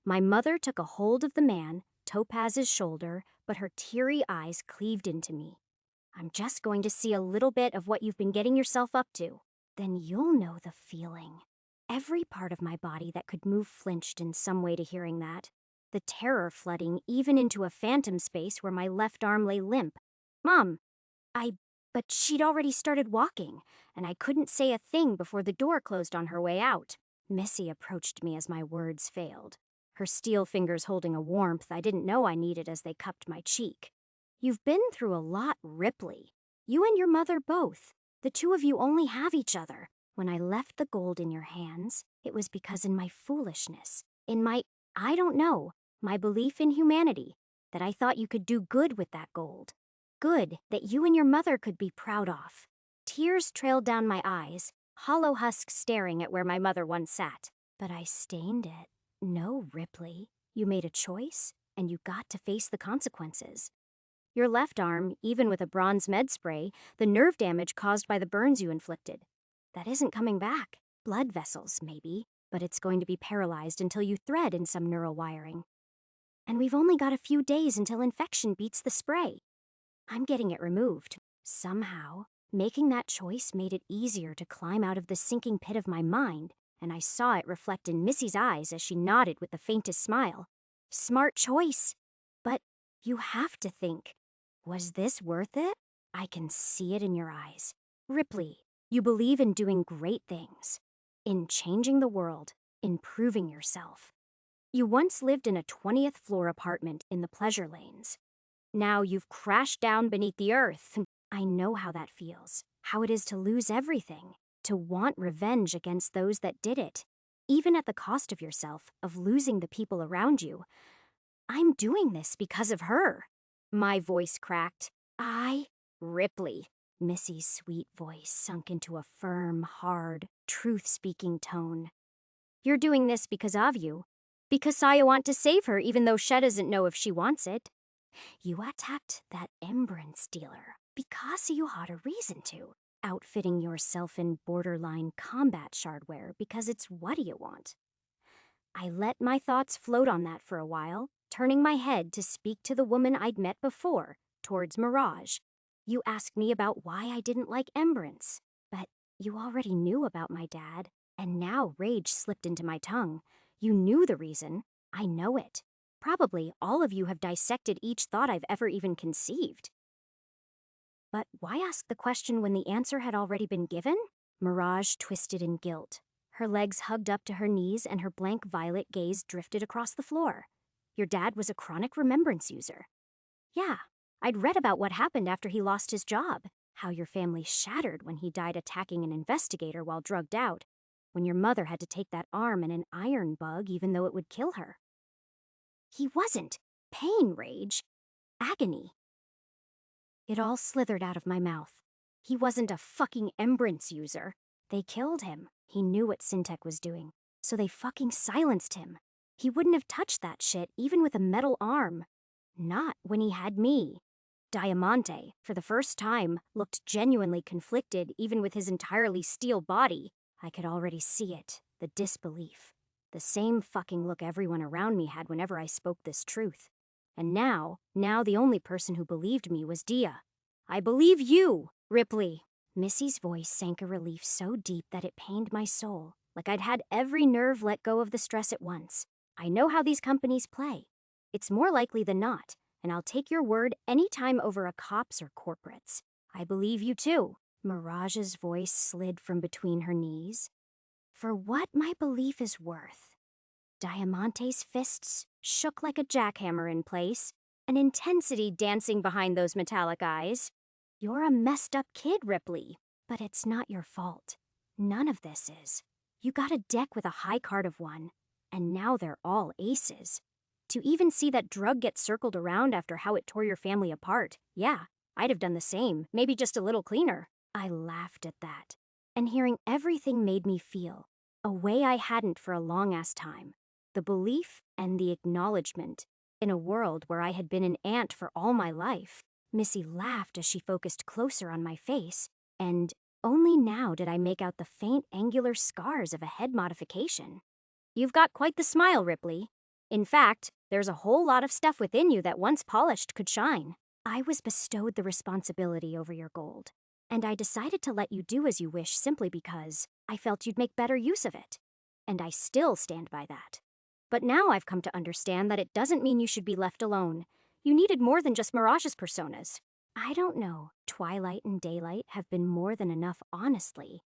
My mother took a hold of the man, Topaz's shoulder, but her teary eyes cleaved into me. I'm just going to see a little bit of what you've been getting yourself up to. Then you'll know the feeling. Every part of my body that could move flinched in some way to hearing that. The terror flooding even into a phantom space where my left arm lay limp. Mom, but she'd already started walking, and I couldn't say a thing before the door closed on her way out. Missy approached me as my words failed, her steel fingers holding a warmth I didn't know I needed as they cupped my cheek. You've been through a lot, Ripley. You and your mother both. The two of you only have each other. When I left the gold in your hands, it was because in my foolishness, in my, I don't know, my belief in humanity, that I thought you could do good with that gold. Good that you and your mother could be proud of. Tears trailed down my eyes, hollow husks staring at where my mother once sat. But I stained it. No, Ripley. You made a choice, and you got to face the consequences. Your left arm, even with a bronze med spray, the nerve damage caused by the burns you inflicted. That isn't coming back. Blood vessels, maybe, but it's going to be paralyzed until you thread in some neural wiring. And we've only got a few days until infection beats the spray. I'm getting it removed. Somehow, making that choice made it easier to climb out of the sinking pit of my mind, and I saw it reflect in Missy's eyes as she nodded with the faintest smile. Smart choice. But you have to think, was this worth it? I can see it in your eyes. Ripley, you believe in doing great things, in changing the world, improving yourself. You once lived in a 20th floor apartment in the pleasure lanes. Now you've crashed down beneath the earth. I know how that feels, how it is to lose everything, to want revenge against those that did it, even at the cost of yourself, of losing the people around you. I'm doing this because of her. My voice cracked. Ripley. Missy's sweet voice sunk into a firm, hard, truth-speaking tone. You're doing this because of you. Because I want to save her even though Shed doesn't know if she wants it. You attacked that Embrance dealer because you had a reason to, outfitting yourself in borderline combat shardware because it's what do you want. I let my thoughts float on that for a while, turning my head to speak to the woman I'd met before, towards Mirage. You asked me about why I didn't like Embrance, but you already knew about my dad, and now rage slipped into my tongue. You knew the reason. I know it. Probably all of you have dissected each thought I've ever even conceived. But why ask the question when the answer had already been given? Mirage twisted in guilt. Her legs hugged up to her knees and her blank violet gaze drifted across the floor. Your dad was a chronic remembrance user. Yeah, I'd read about what happened after he lost his job, how your family shattered when he died attacking an investigator while drugged out, when your mother had to take that arm in an iron bug even though it would kill her. He wasn't. Pain, Rage. Agony. It all slithered out of my mouth. He wasn't a fucking Embrance user. They killed him. He knew what Syntech was doing, so they fucking silenced him. He wouldn't have touched that shit even with a metal arm. Not when he had me. Diamante, for the first time, looked genuinely conflicted even with his entirely steel body. I could already see it, the disbelief. The same fucking look everyone around me had whenever I spoke this truth. And now the only person who believed me was Dia. I believe you, Ripley. Missy's voice sank a relief so deep that it pained my soul, like I'd had every nerve let go of the stress at once. I know how these companies play. It's more likely than not. and I'll take your word any time over a cop's or corporate's. I believe you too. Mirage's voice slid from between her knees. For what my belief is worth. Diamante's fists shook like a jackhammer in place, an intensity dancing behind those metallic eyes. You're a messed up kid, Ripley, but it's not your fault. None of this is. You got a deck with a high card of 1, and now they're all aces. To even see that drug get circled around after how it tore your family apart, yeah, I'd have done the same, maybe just a little cleaner. I laughed at that, and hearing everything made me feel, a way I hadn't for a long-ass time, the belief and the acknowledgement, in a world where I had been an ant for all my life. Missy laughed as she focused closer on my face, and only now did I make out the faint angular scars of a head modification. You've got quite the smile, Ripley. In fact, there's a whole lot of stuff within you that once polished could shine. I was bestowed the responsibility over your gold, and I decided to let you do as you wish simply because I felt you'd make better use of it. And I still stand by that. But now I've come to understand that it doesn't mean you should be left alone. You needed more than just Mirage's personas. I don't know. Twilight and daylight have been more than enough, honestly.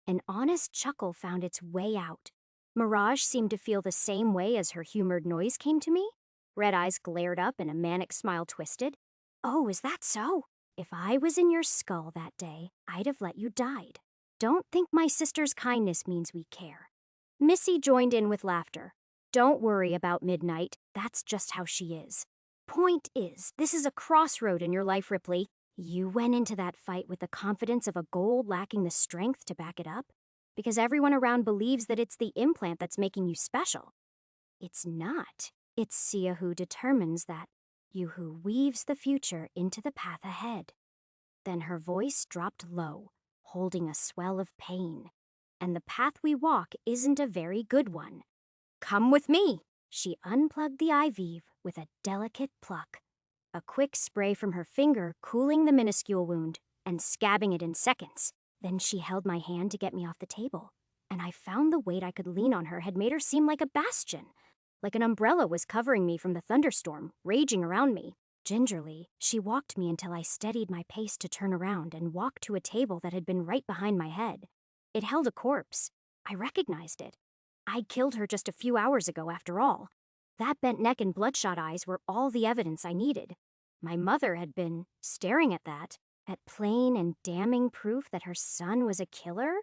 An honest chuckle found its way out. Mirage seemed to feel the same way as her humored noise came to me. Red eyes glared up and a manic smile twisted. Oh, is that so? If I was in your skull that day, I'd have let you died. Don't think my sister's kindness means we care. Missy joined in with laughter. Don't worry about Midnight. That's just how she is. Point is, this is a crossroad in your life, Ripley. You went into that fight with the confidence of a gold lacking the strength to back it up, because everyone around believes that it's the implant that's making you special. It's not. It's Sia who determines that. You who weaves the future into the path ahead. Then her voice dropped low, holding a swell of pain. And the path we walk isn't a very good one. Come with me. She unplugged the IV with a delicate pluck. A quick spray from her finger cooling the minuscule wound and scabbing it in seconds. Then she held my hand to get me off the table, and I found the weight I could lean on her had made her seem like a bastion. Like an umbrella was covering me from the thunderstorm, raging around me. Gingerly, she walked me until I steadied my pace to turn around and walk to a table that had been right behind my head. It held a corpse. I recognized it. I'd killed her just a few hours ago, after all. That bent neck and bloodshot eyes were all the evidence I needed. My mother had been staring at that, at plain and damning proof that her son was a killer.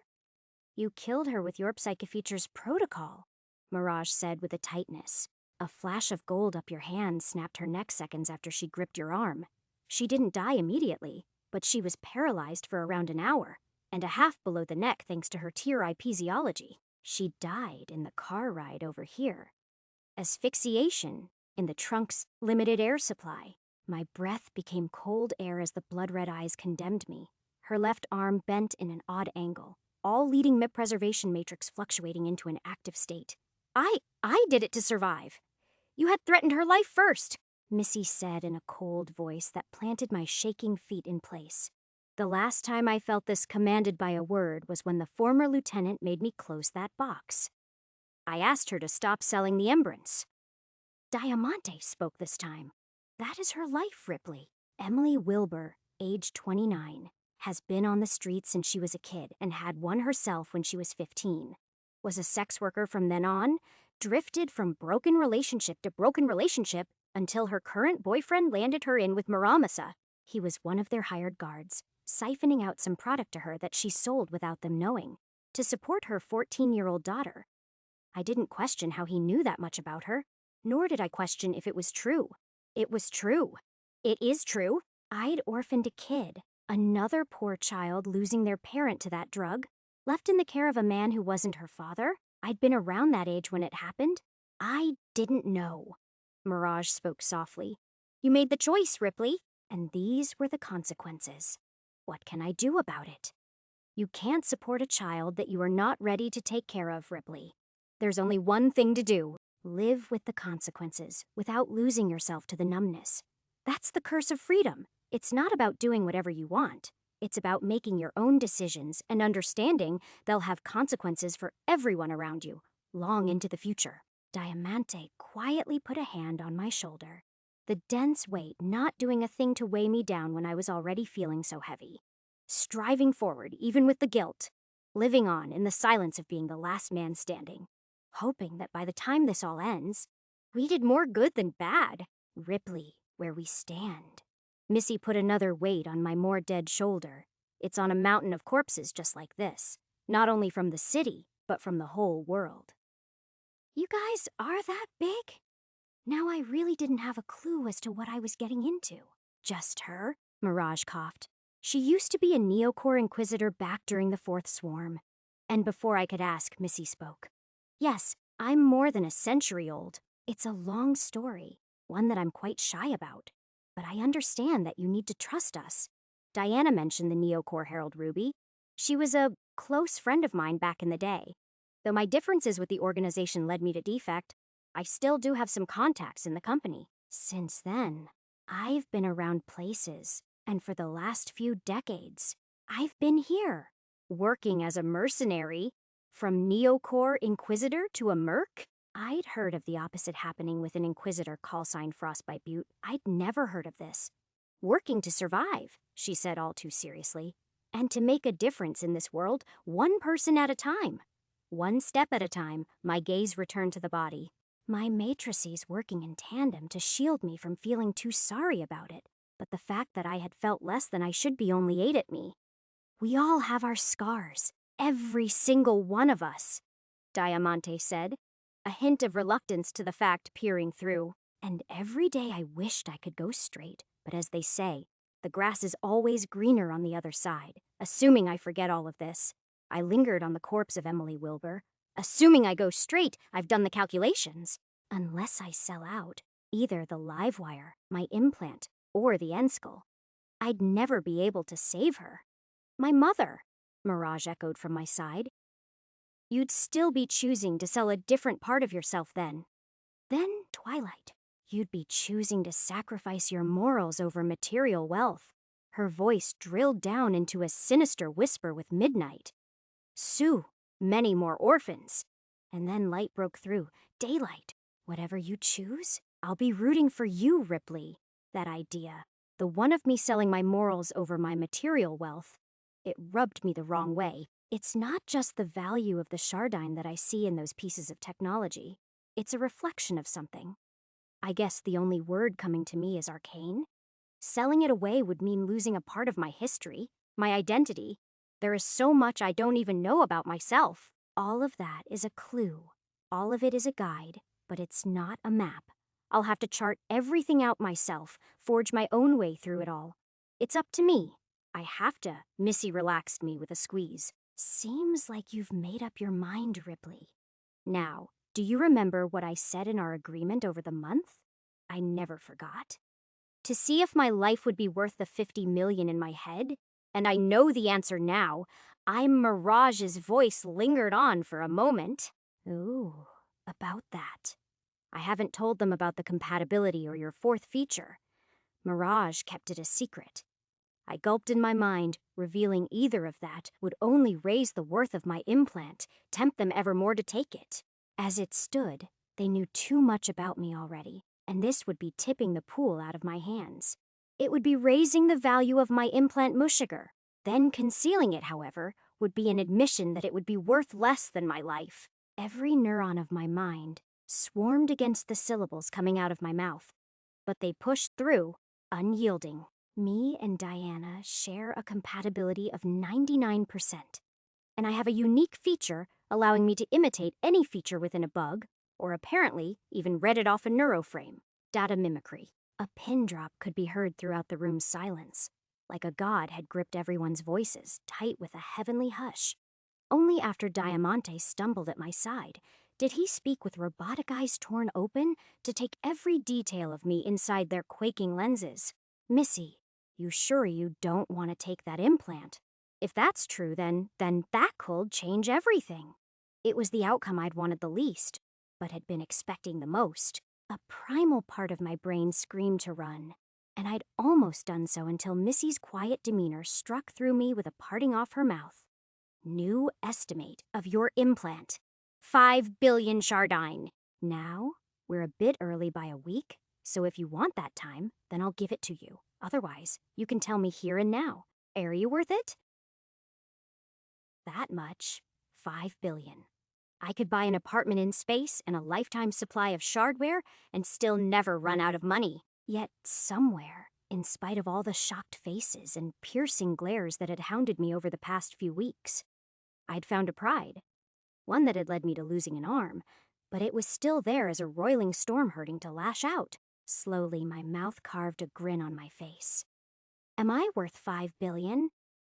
You killed her with your Psychofeatures protocol, Mirage said with a tightness. A flash of gold up your hand snapped her neck seconds after she gripped your arm. She didn't die immediately, but she was paralyzed for around an hour, and a half below the neck thanks to her tear-eye physiology. She died in the car ride over here. Asphyxiation in the trunk's limited air supply. My breath became cold air as the blood-red eyes condemned me. Her left arm bent in an odd angle, all leading MIP preservation matrix fluctuating into an active state. I did it to survive. You had threatened her life first, Missy said in a cold voice that planted my shaking feet in place. The last time I felt this commanded by a word was when the former lieutenant made me close that box. I asked her to stop selling the Embrance. Diamante spoke this time. That is her life, Ripley. Emily Wilbur, age 29, has been on the streets since she was a kid and had one herself when she was 15. Was a sex worker from then on, drifted from broken relationship to broken relationship until her current boyfriend landed her in with Muramasa. He was one of their hired guards, siphoning out some product to her that she sold without them knowing, to support her 14-year-old daughter. I didn't question how he knew that much about her, nor did I question if it was true. It was true. It is true. I'd orphaned a kid, another poor child losing their parent to that drug, left in the care of a man who wasn't her father. I'd been around that age when it happened. I didn't know. Mirage spoke softly. You made the choice, Ripley, and these were the consequences. What can I do about it? You can't support a child that you are not ready to take care of, Ripley. There's only one thing to do. Live with the consequences without losing yourself to the numbness. That's the curse of freedom. It's not about doing whatever you want. It's about making your own decisions and understanding they'll have consequences for everyone around you, long into the future. Diamante quietly put a hand on my shoulder. The dense weight not doing a thing to weigh me down when I was already feeling so heavy. Striving forward, even with the guilt. Living on in the silence of being the last man standing. Hoping that by the time this all ends, we did more good than bad. Ripley, where we stand. Missy put another weight on my more dead shoulder. It's on a mountain of corpses just like this. Not only from the city, but from the whole world. You guys are that big? Now I really didn't have a clue as to what I was getting into. Just her? Mirage coughed. She used to be a Neocorps Inquisitor back during the Fourth Swarm. And before I could ask, Missy spoke. Yes, I'm more than a century old. It's a long story, one that I'm quite shy about. But I understand that you need to trust us. Diana mentioned the Neocorps Herald Ruby. She was a close friend of mine back in the day. Though my differences with the organization led me to defect, I still do have some contacts in the company. Since then, I've been around places, and for the last few decades, I've been here, working as a mercenary. From Neocorps Inquisitor to a merc? I'd heard of the opposite happening with an Inquisitor callsign Frostbite Butte. I'd never heard of this. Working to survive, she said all too seriously, and to make a difference in this world, one person at a time. One step at a time, my gaze returned to the body. My matrices working in tandem to shield me from feeling too sorry about it, but the fact that I had felt less than I should be only ate at me. We all have our scars, every single one of us, Diamante said, a hint of reluctance to the fact peering through. And every day I wished I could go straight, but as they say, the grass is always greener on the other side. Assuming I forget all of this, I lingered on the corpse of Emily Wilbur. Assuming I go straight, I've done the calculations. Unless I sell out, either the live wire, my implant, or the Enskull, I'd never be able to save her. My mother, Mirage echoed from my side. You'd still be choosing to sell a different part of yourself then. Then, Twilight, you'd be choosing to sacrifice your morals over material wealth. Her voice drilled down into a sinister whisper with midnight. Sue, many more orphans. And then light broke through. Daylight. Whatever you choose, I'll be rooting for you, Ripley. That idea, the one of me selling my morals over my material wealth, it rubbed me the wrong way. It's not just the value of the Shardine that I see in those pieces of technology. It's a reflection of something. I guess the only word coming to me is arcane. Selling it away would mean losing a part of my history, my identity. There is so much I don't even know about myself. All of that is a clue. All of it is a guide, but it's not a map. I'll have to chart everything out myself, forge my own way through it all. It's up to me. I have to. Missy relaxed me with a squeeze. Seems like you've made up your mind, Ripley. Now, do you remember what I said in our agreement over the month? I never forgot. To see if my life would be worth the 50 million in my head? And I know the answer now. Mirage's voice lingered on for a moment. Ooh, about that. I haven't told them about the compatibility or your fourth feature. Mirage kept it a secret. I gulped in my mind, revealing either of that would only raise the worth of my implant, tempt them evermore to take it. As it stood, they knew too much about me already, and this would be tipping the pool out of my hands. It would be raising the value of my implant Mushiger. Then concealing it, however, would be an admission that it would be worth less than my life. Every neuron of my mind swarmed against the syllables coming out of my mouth, but they pushed through, unyielding. Me and Diana share a compatibility of 99%, and I have a unique feature allowing me to imitate any feature within a bug, or apparently even read it off a neuroframe. Data mimicry. A pin drop could be heard throughout the room's silence, like a god had gripped everyone's voices tight with a heavenly hush. Only after Diamante stumbled at my side did he speak with robotic eyes torn open to take every detail of me inside their quaking lenses. Missy, you sure you don't want to take that implant? If that's true, then that could change everything. It was the outcome I'd wanted the least, but had been expecting the most. A primal part of my brain screamed to run, and I'd almost done so until Missy's quiet demeanor struck through me with a parting off her mouth. New estimate of your implant. 5 billion Shardine. Now, we're a bit early by a week, So if you want that time, then I'll give it to you. Otherwise, you can tell me here and now. Are you worth it? That much. 5 billion. I could buy an apartment in space and a lifetime supply of shardware and still never run out of money. Yet somewhere, in spite of all the shocked faces and piercing glares that had hounded me over the past few weeks, I'd found a pride. One that had led me to losing an arm, but it was still there as a roiling storm hurting to lash out. Slowly, my mouth carved a grin on my face. Am I worth 5 billion?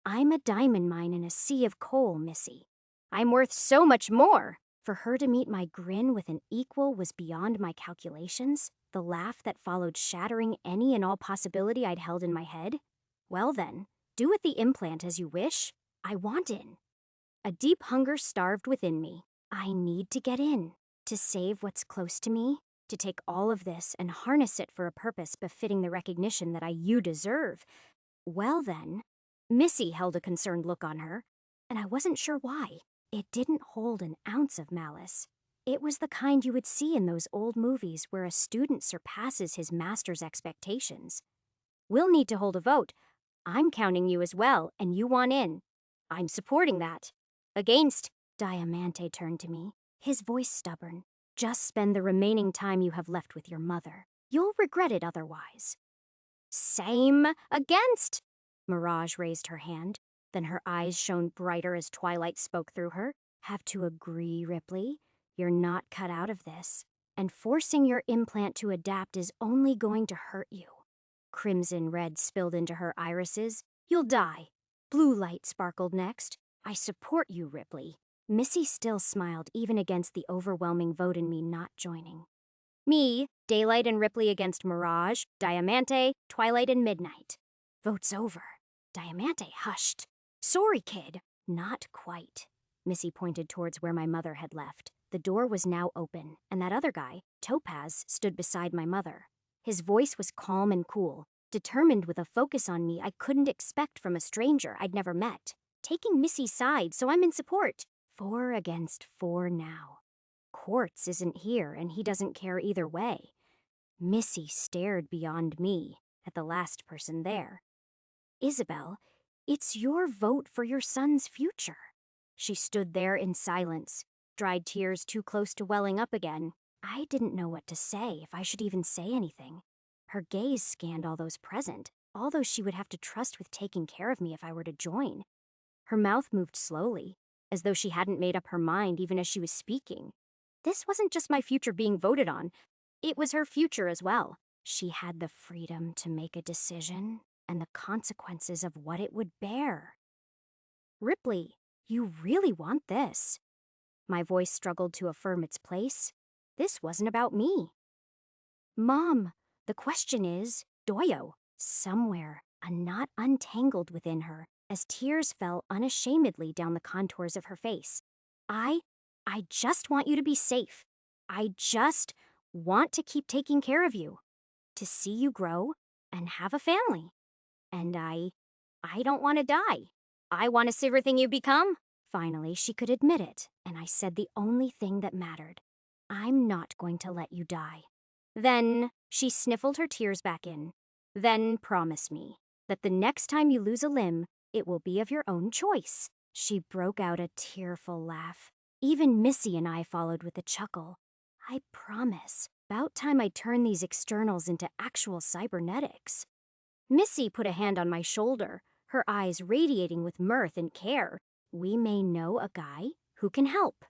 I'm a diamond mine in a sea of coal, Missy. I'm worth so much more! For her to meet my grin with an equal was beyond my calculations, the laugh that followed shattering any and all possibility I'd held in my head. Well then, do with the implant as you wish. I want in. A deep hunger starved within me. I need to get in, to save what's close to me, to take all of this and harness it for a purpose befitting the recognition that you deserve. Well then, Missy held a concerned look on her, and I wasn't sure why. It didn't hold an ounce of malice. It was the kind you would see in those old movies where a student surpasses his master's expectations. We'll need to hold a vote. I'm counting you as well, and you want in. I'm supporting that. Against, Diamante turned to me, his voice stubborn. Just spend the remaining time you have left with your mother. You'll regret it otherwise. Same. Against. Mirage raised her hand. Then her eyes shone brighter as twilight spoke through her. Have to agree, Ripley. You're not cut out of this. And forcing your implant to adapt is only going to hurt you. Crimson red spilled into her irises. You'll die. Blue light sparkled next. I support you, Ripley. Missy still smiled even against the overwhelming vote in me not joining. Me, Daylight and Ripley against Mirage, Diamante, Twilight and Midnight. Vote's over. Diamante hushed. Sorry, kid. Not quite. Missy pointed towards where my mother had left. The door was now open, and that other guy, Topaz, stood beside my mother. His voice was calm and cool, determined with a focus on me I couldn't expect from a stranger I'd never met. Taking Missy's side, so I'm in support. 4 against 4 now. Quartz isn't here, and he doesn't care either way. Missy stared beyond me, at the last person there. Isabel, it's your vote for your son's future. She stood there in silence, dried tears too close to welling up again. I didn't know what to say, if I should even say anything. Her gaze scanned all those present, all those she would have to trust with taking care of me if I were to join. Her mouth moved slowly, as though she hadn't made up her mind even as she was speaking. This wasn't just my future being voted on. It was her future as well. She had the freedom to make a decision and the consequences of what it would bear. Ripley, you really want this. My voice struggled to affirm its place. This wasn't about me. Mom, the question is, Doyo. Somewhere, a knot untangled within her as tears fell unashamedly down the contours of her face. I just want you to be safe. I just want to keep taking care of you. To see you grow and have a family. And I don't want to die. I want to see everything you become. Finally, she could admit it, and I said the only thing that mattered. I'm not going to let you die. Then, she sniffled her tears back in. Then promise me that the next time you lose a limb, it will be of your own choice. She broke out a tearful laugh. Even Missy and I followed with a chuckle. I promise. About time I turn these externals into actual cybernetics. Missy put a hand on my shoulder, her eyes radiating with mirth and care. We may know a guy who can help.